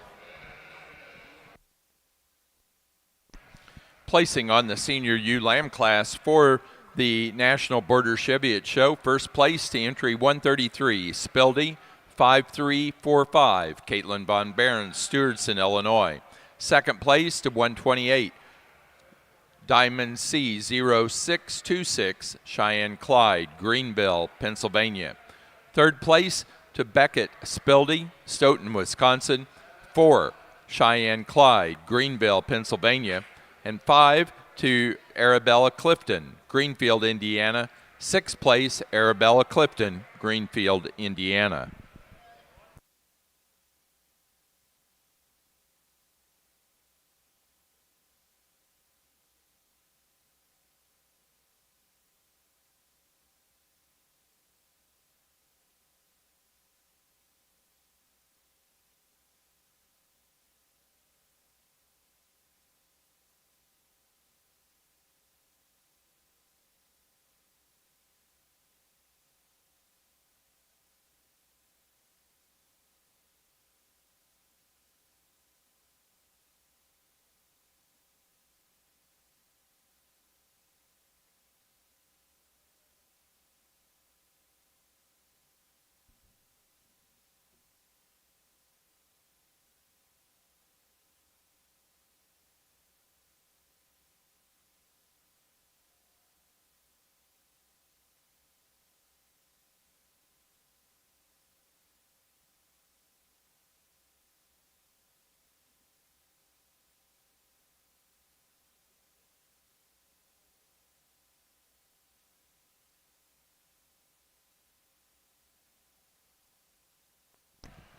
Placing on the senior ewe lamb class for the National Border Cheviot Show, first place to entry 133, Speldy 5345, Caitlin Von Barron, Stewardson, Illinois. Second place to 128, Diamond C0626, Cheyenne Clyde, Greenville, Pennsylvania. Third place to Beckett Spildy, Stoughton, Wisconsin. 4, Cheyenne Clyde, Greenville, Pennsylvania. And 5 to Arabella Clifton, Greenfield, Indiana. 6th place, Arabella Clifton, Greenfield, Indiana.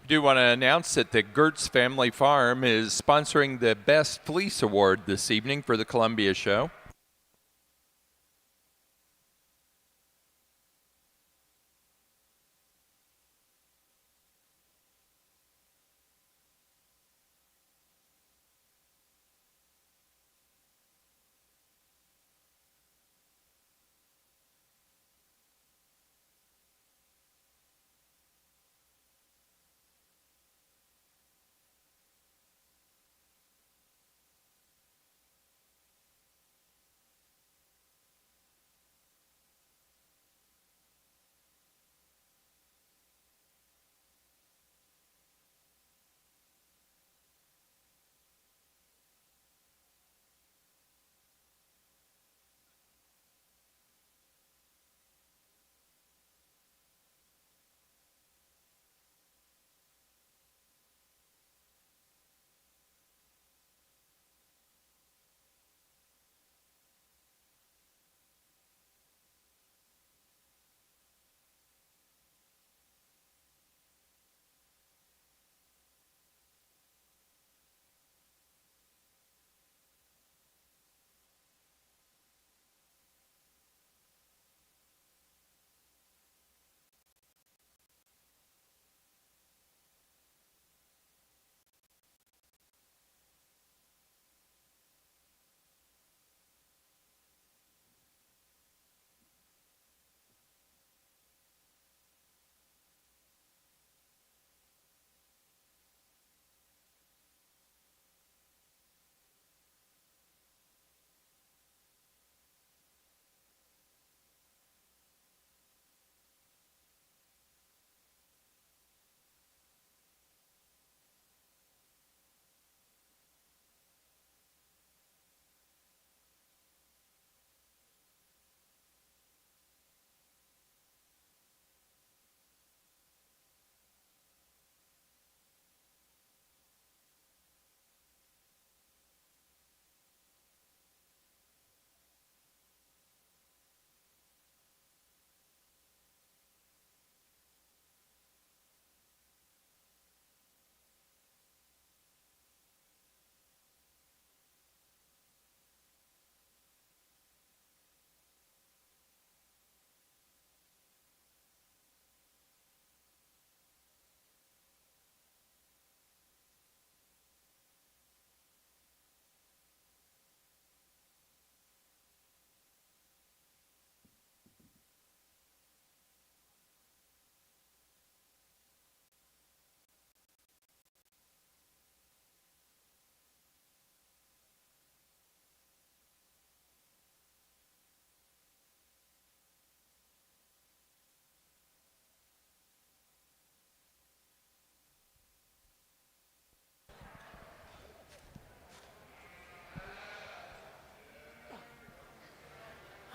I do want to announce that the Gertz Family Farm is sponsoring the Best Fleece Award this evening for the Columbia Show.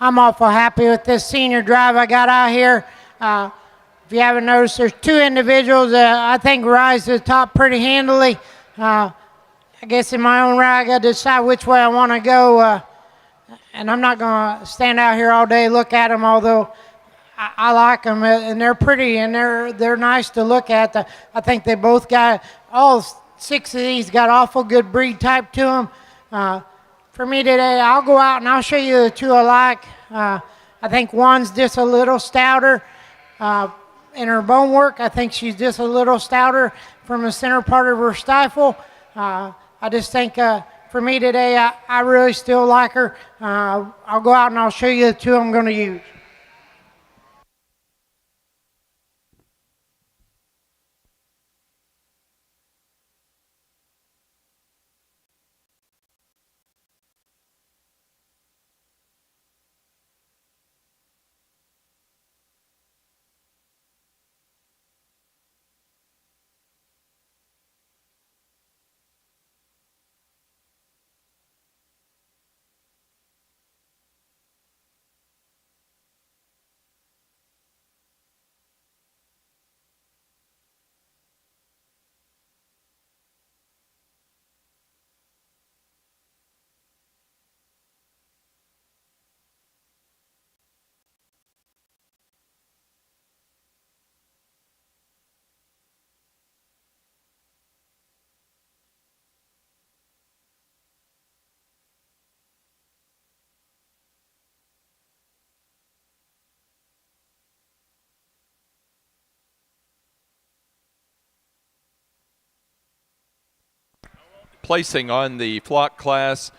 I'm awful happy with this senior drive I got out here. If you haven't noticed, there's two individuals that I think rise to the top pretty handily. I guess in my own right, I got to decide which way I want to go. And I'm not going to stand out here all day look at them, although I like them and they're pretty and they're nice to look at. I think they both got, all 6 of these got awful good breed type to them. For me today, I'll go out and I'll show you the two I like. I think one's just a little stouter in her bone work. I think she's just a little stouter from the center part of her stifle. I just think for me today, I really still like her. I'll go out and I'll show you the two I'm going to use. Placing on the flock class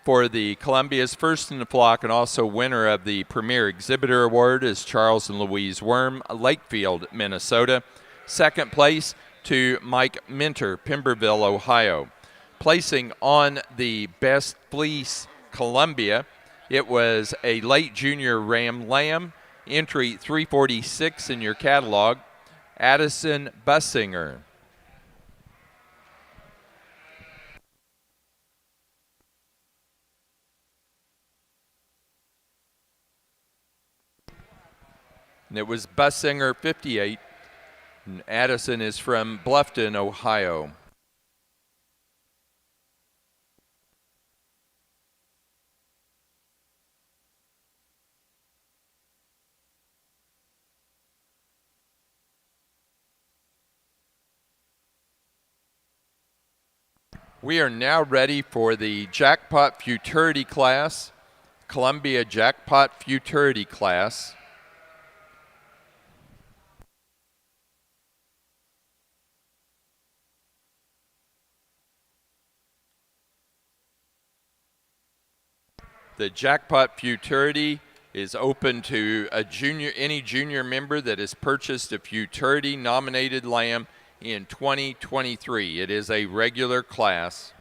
for the Columbia's first in the flock and also winner of the Premier Exhibitor Award is Charles and Louise Worm, Lakefield, Minnesota. Second place to Mike Minter, Pemberville, Ohio. Placing on the Best Fleece Columbia, it was a late junior Ram Lamb, entry 346 in your catalog, Addison Bussinger. And it was Bussinger 58, and Addison is from Bluffton, Ohio. We are now ready for the Jackpot Futurity class, Columbia Jackpot Futurity class. The Jackpot Futurity is open to any junior member that has purchased a Futurity nominated lamb in 2023. It is a regular class.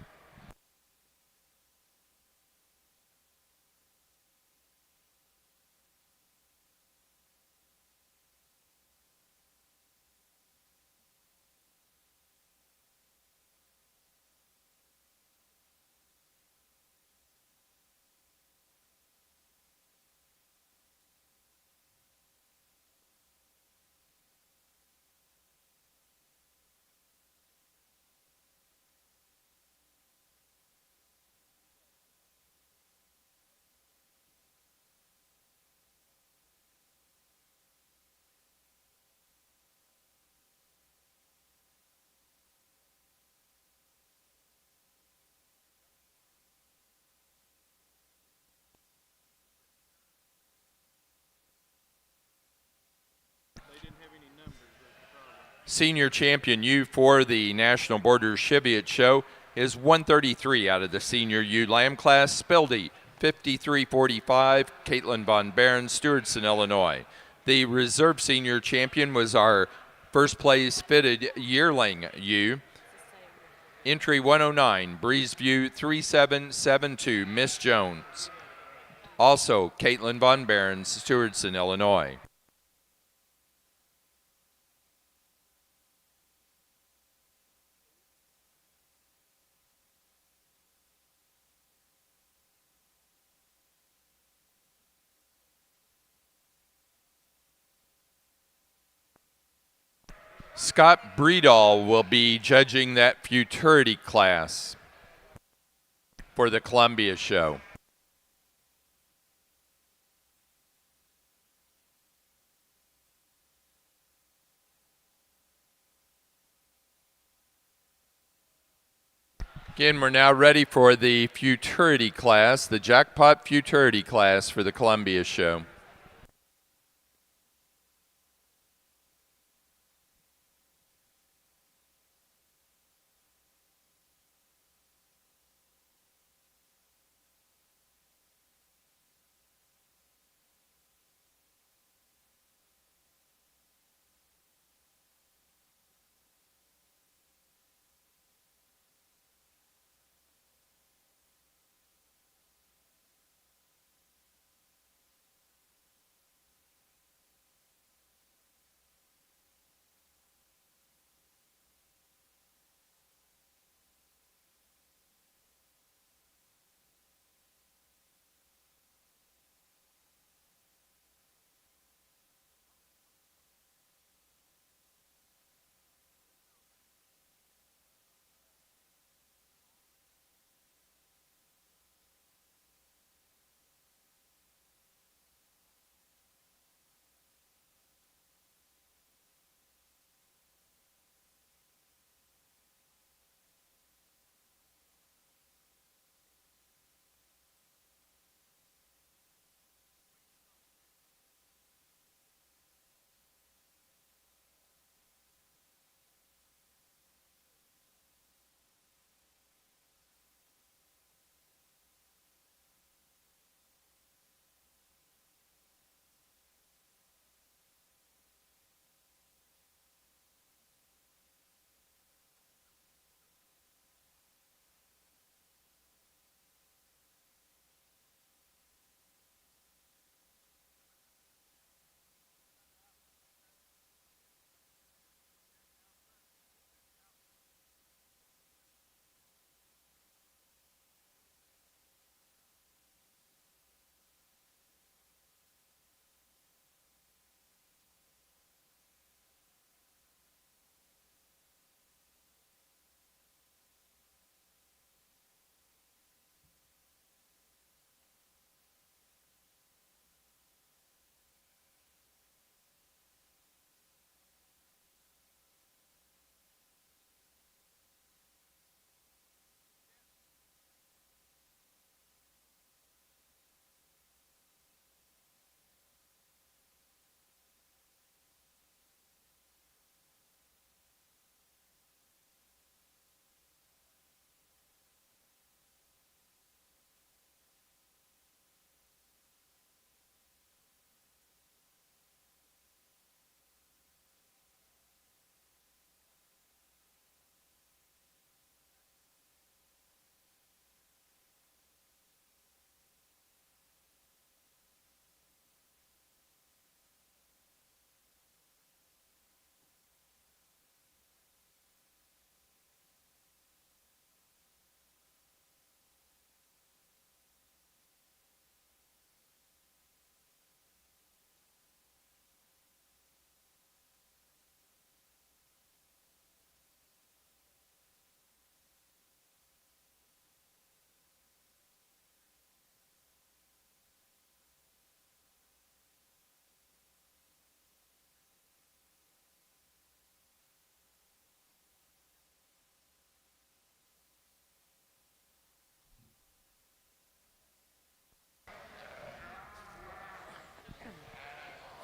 Senior champion U for the National Border Cheviot Show is 133 out of the senior U lamb class. Speldy, 53.45. Caitlin Von Barron, Stewardson, Illinois. The reserve senior champion was our first place fitted yearling U. Entry 109, Breezeview 3772, Miss Jones. Also, Caitlin Von Barron, Stewardson, Illinois. Scott Breedall will be judging that futurity class for the Columbia show. Again, we're now ready for the futurity class, the jackpot futurity class for the Columbia show.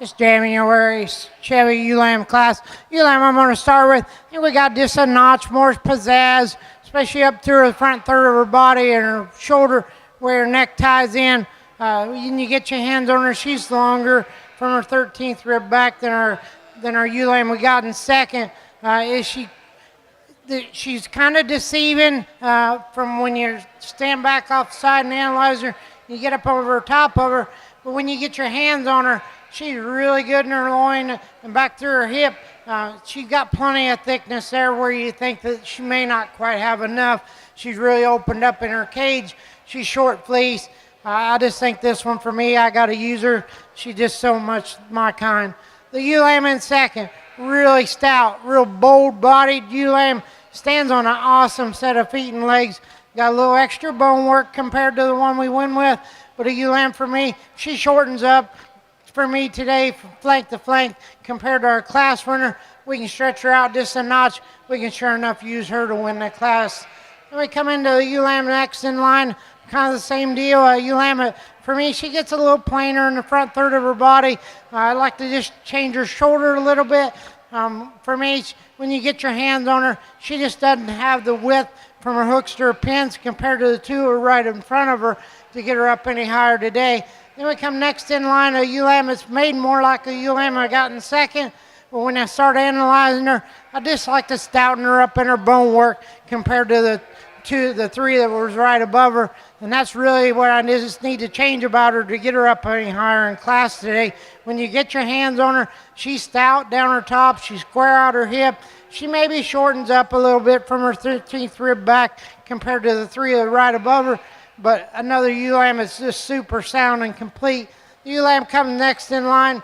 Just jamming your worries. Chevy ULAM class. ULAM I'm going to start with. I think we got just a notch more pizzazz, especially up through the front third of her body and her shoulder where her neck ties in. When you get your hands on her, she's longer from her 13th rib back than our ULAM we got in second. She's kind of deceiving from when you stand back off the side and analyze her. You get up over top of her, but when you get your hands on her, she's really good in her loin and back through her hip. She's got plenty of thickness there where you think that she may not quite have enough. She's really opened up in her cage. She's short fleece. I just think this one for me, I got to use her. She's just so much my kind. The ULAM in second. really stout, real bold-bodied ewe lamb. Stands on an awesome set of feet and legs. Got a little extra bone work compared to the one we went with, but a ewe lamb for me, she shortens up for me today from flank to flank compared to our class winner. We can stretch her out just a notch. We can sure enough use her to win the class. Then we come into the ewe lamb next in line, kind of the same deal. Ewe lamb, for me, she gets a little plainer in the front third of her body. I like to just change her shoulder a little bit. For me, when you get your hands on her, she just doesn't have the width from her hooks to her pins compared to the two who are right in front of her to get her up any higher today. Then we come next in line, a ewe lamb that's made more like a ewe lamb I got in second. But when I start analyzing her, I just like to stouten her up in her bone work compared to the three that was right above her. And that's really what I just need to change about her to get her up any higher in class today. When you get your hands on her, she's stout down her top, she's square out her hip. She maybe shortens up a little bit from her 13th rib back compared to the three that are right above her. But another ewe lamb is just super sound and complete. The ewe lamb comes next in line.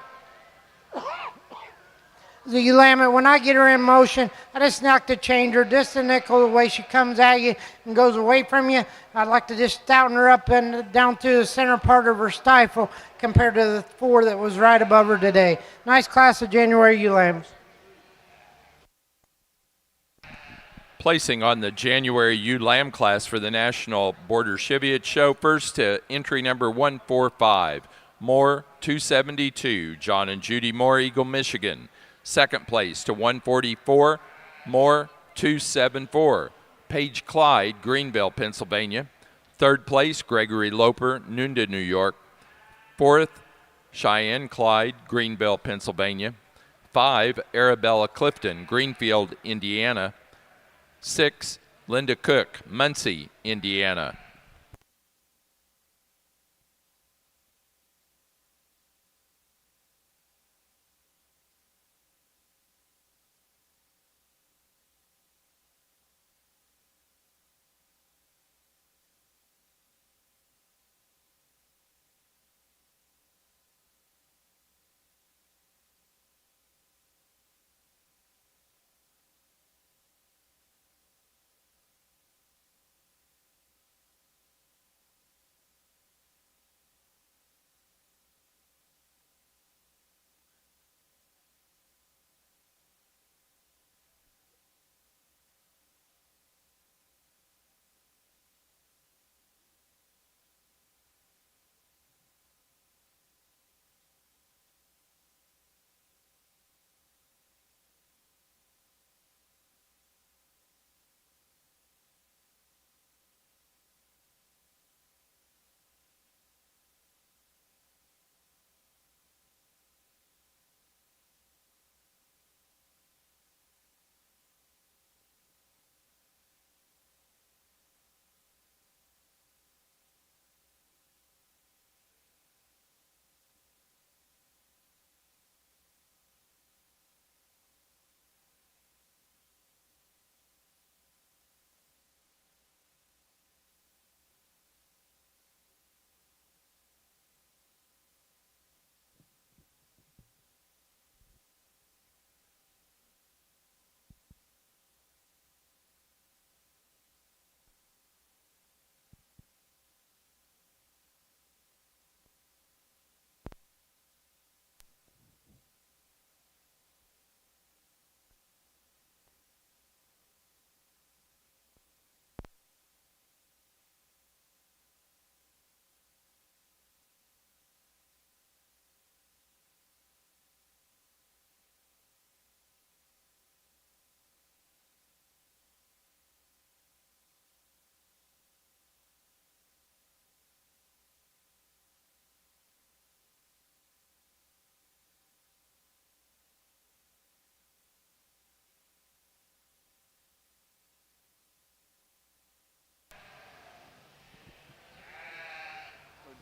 The ewe lamb, when I get her in motion, I just like to change her just a nickel the way she comes at you and goes away from you. I'd like to just stouten her up and down to the center part of her stifle compared to the four that was right above her today. Nice class of January ewe lambs. Placing on the January ewe lamb class for the National Border Cheviot Show, first to entry number 145, Moore 272, John and Judy Moore, Eagle, Michigan. Second place to 144, Moore 274, Paige Clyde, Greenville, Pennsylvania. Third place, Gregory Loper, Nunda, New York. Fourth, Cheyenne Clyde, Greenville, Pennsylvania. 5, Arabella Clifton, Greenfield, Indiana. 6, Linda Cook, Muncie, Indiana.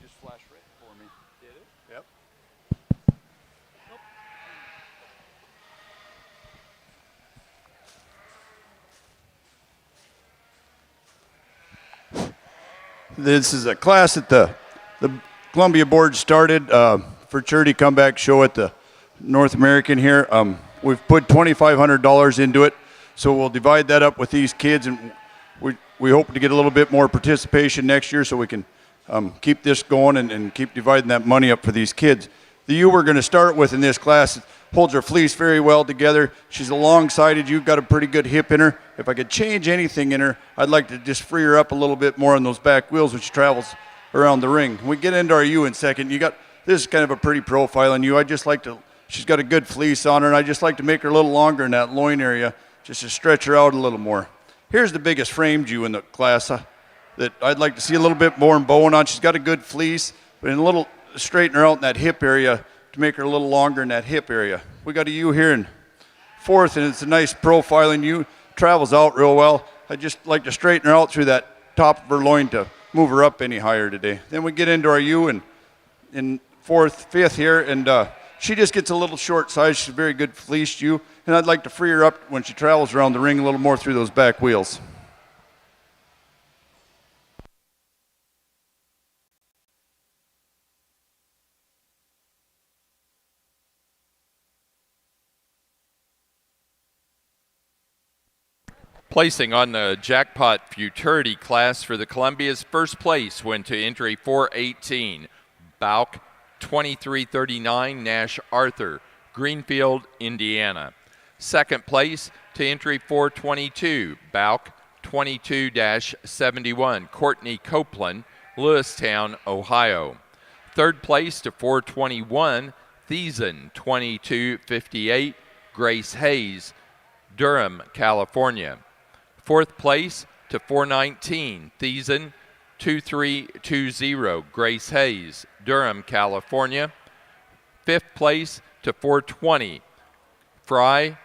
Just flash red for me. Did it? Yep. This is a class that the Columbia board started for charity comeback show at the North American here. We've put $2,500 into it, so we'll divide that up with these kids, and we hope to get a little bit more participation next year so we can keep this going and keep dividing that money up for these kids. The ewe we're going to start with in this class holds her fleece very well together. She's a long-sided ewe, got a pretty good hip in her. If I could change anything in her, I'd like to just free her up a little bit more on those back wheels when she travels around the ring. When we get into our ewe in a second, this is kind of a pretty profile in ewe. She's got a good fleece on her, and I just like to make her a little longer in that loin area, just to stretch her out a little more. Here's the biggest framed ewe in the class that I'd like to see a little bit more bone on. She's got a good fleece, but in a little straighten her out in that hip area to make her a little longer in that hip area. We got a ewe here in fourth, and it's a nice profiling ewe. Travels out real well. I just like to straighten her out through that top of her loin to move her up any higher today. Then we get into our ewe in fourth, fifth here, and she just gets a little short size. She's a very good fleeced ewe, and I'd like to free her up when she travels around the ring a little more through those back wheels. Placing on the jackpot futurity class for the Columbia's first place went to entry 418, Bauk 2339, Nash Arthur, Greenfield, Indiana. Second place to entry 422, Bauk 22-71, Courtney Copeland, Lewistown, Ohio. Third place to 421, Thiessen 2258, Grace Hayes, Durham, California. Fourth place to 419, Thiessen 2320, Grace Hayes, Durham, California. Fifth place to 420, Fry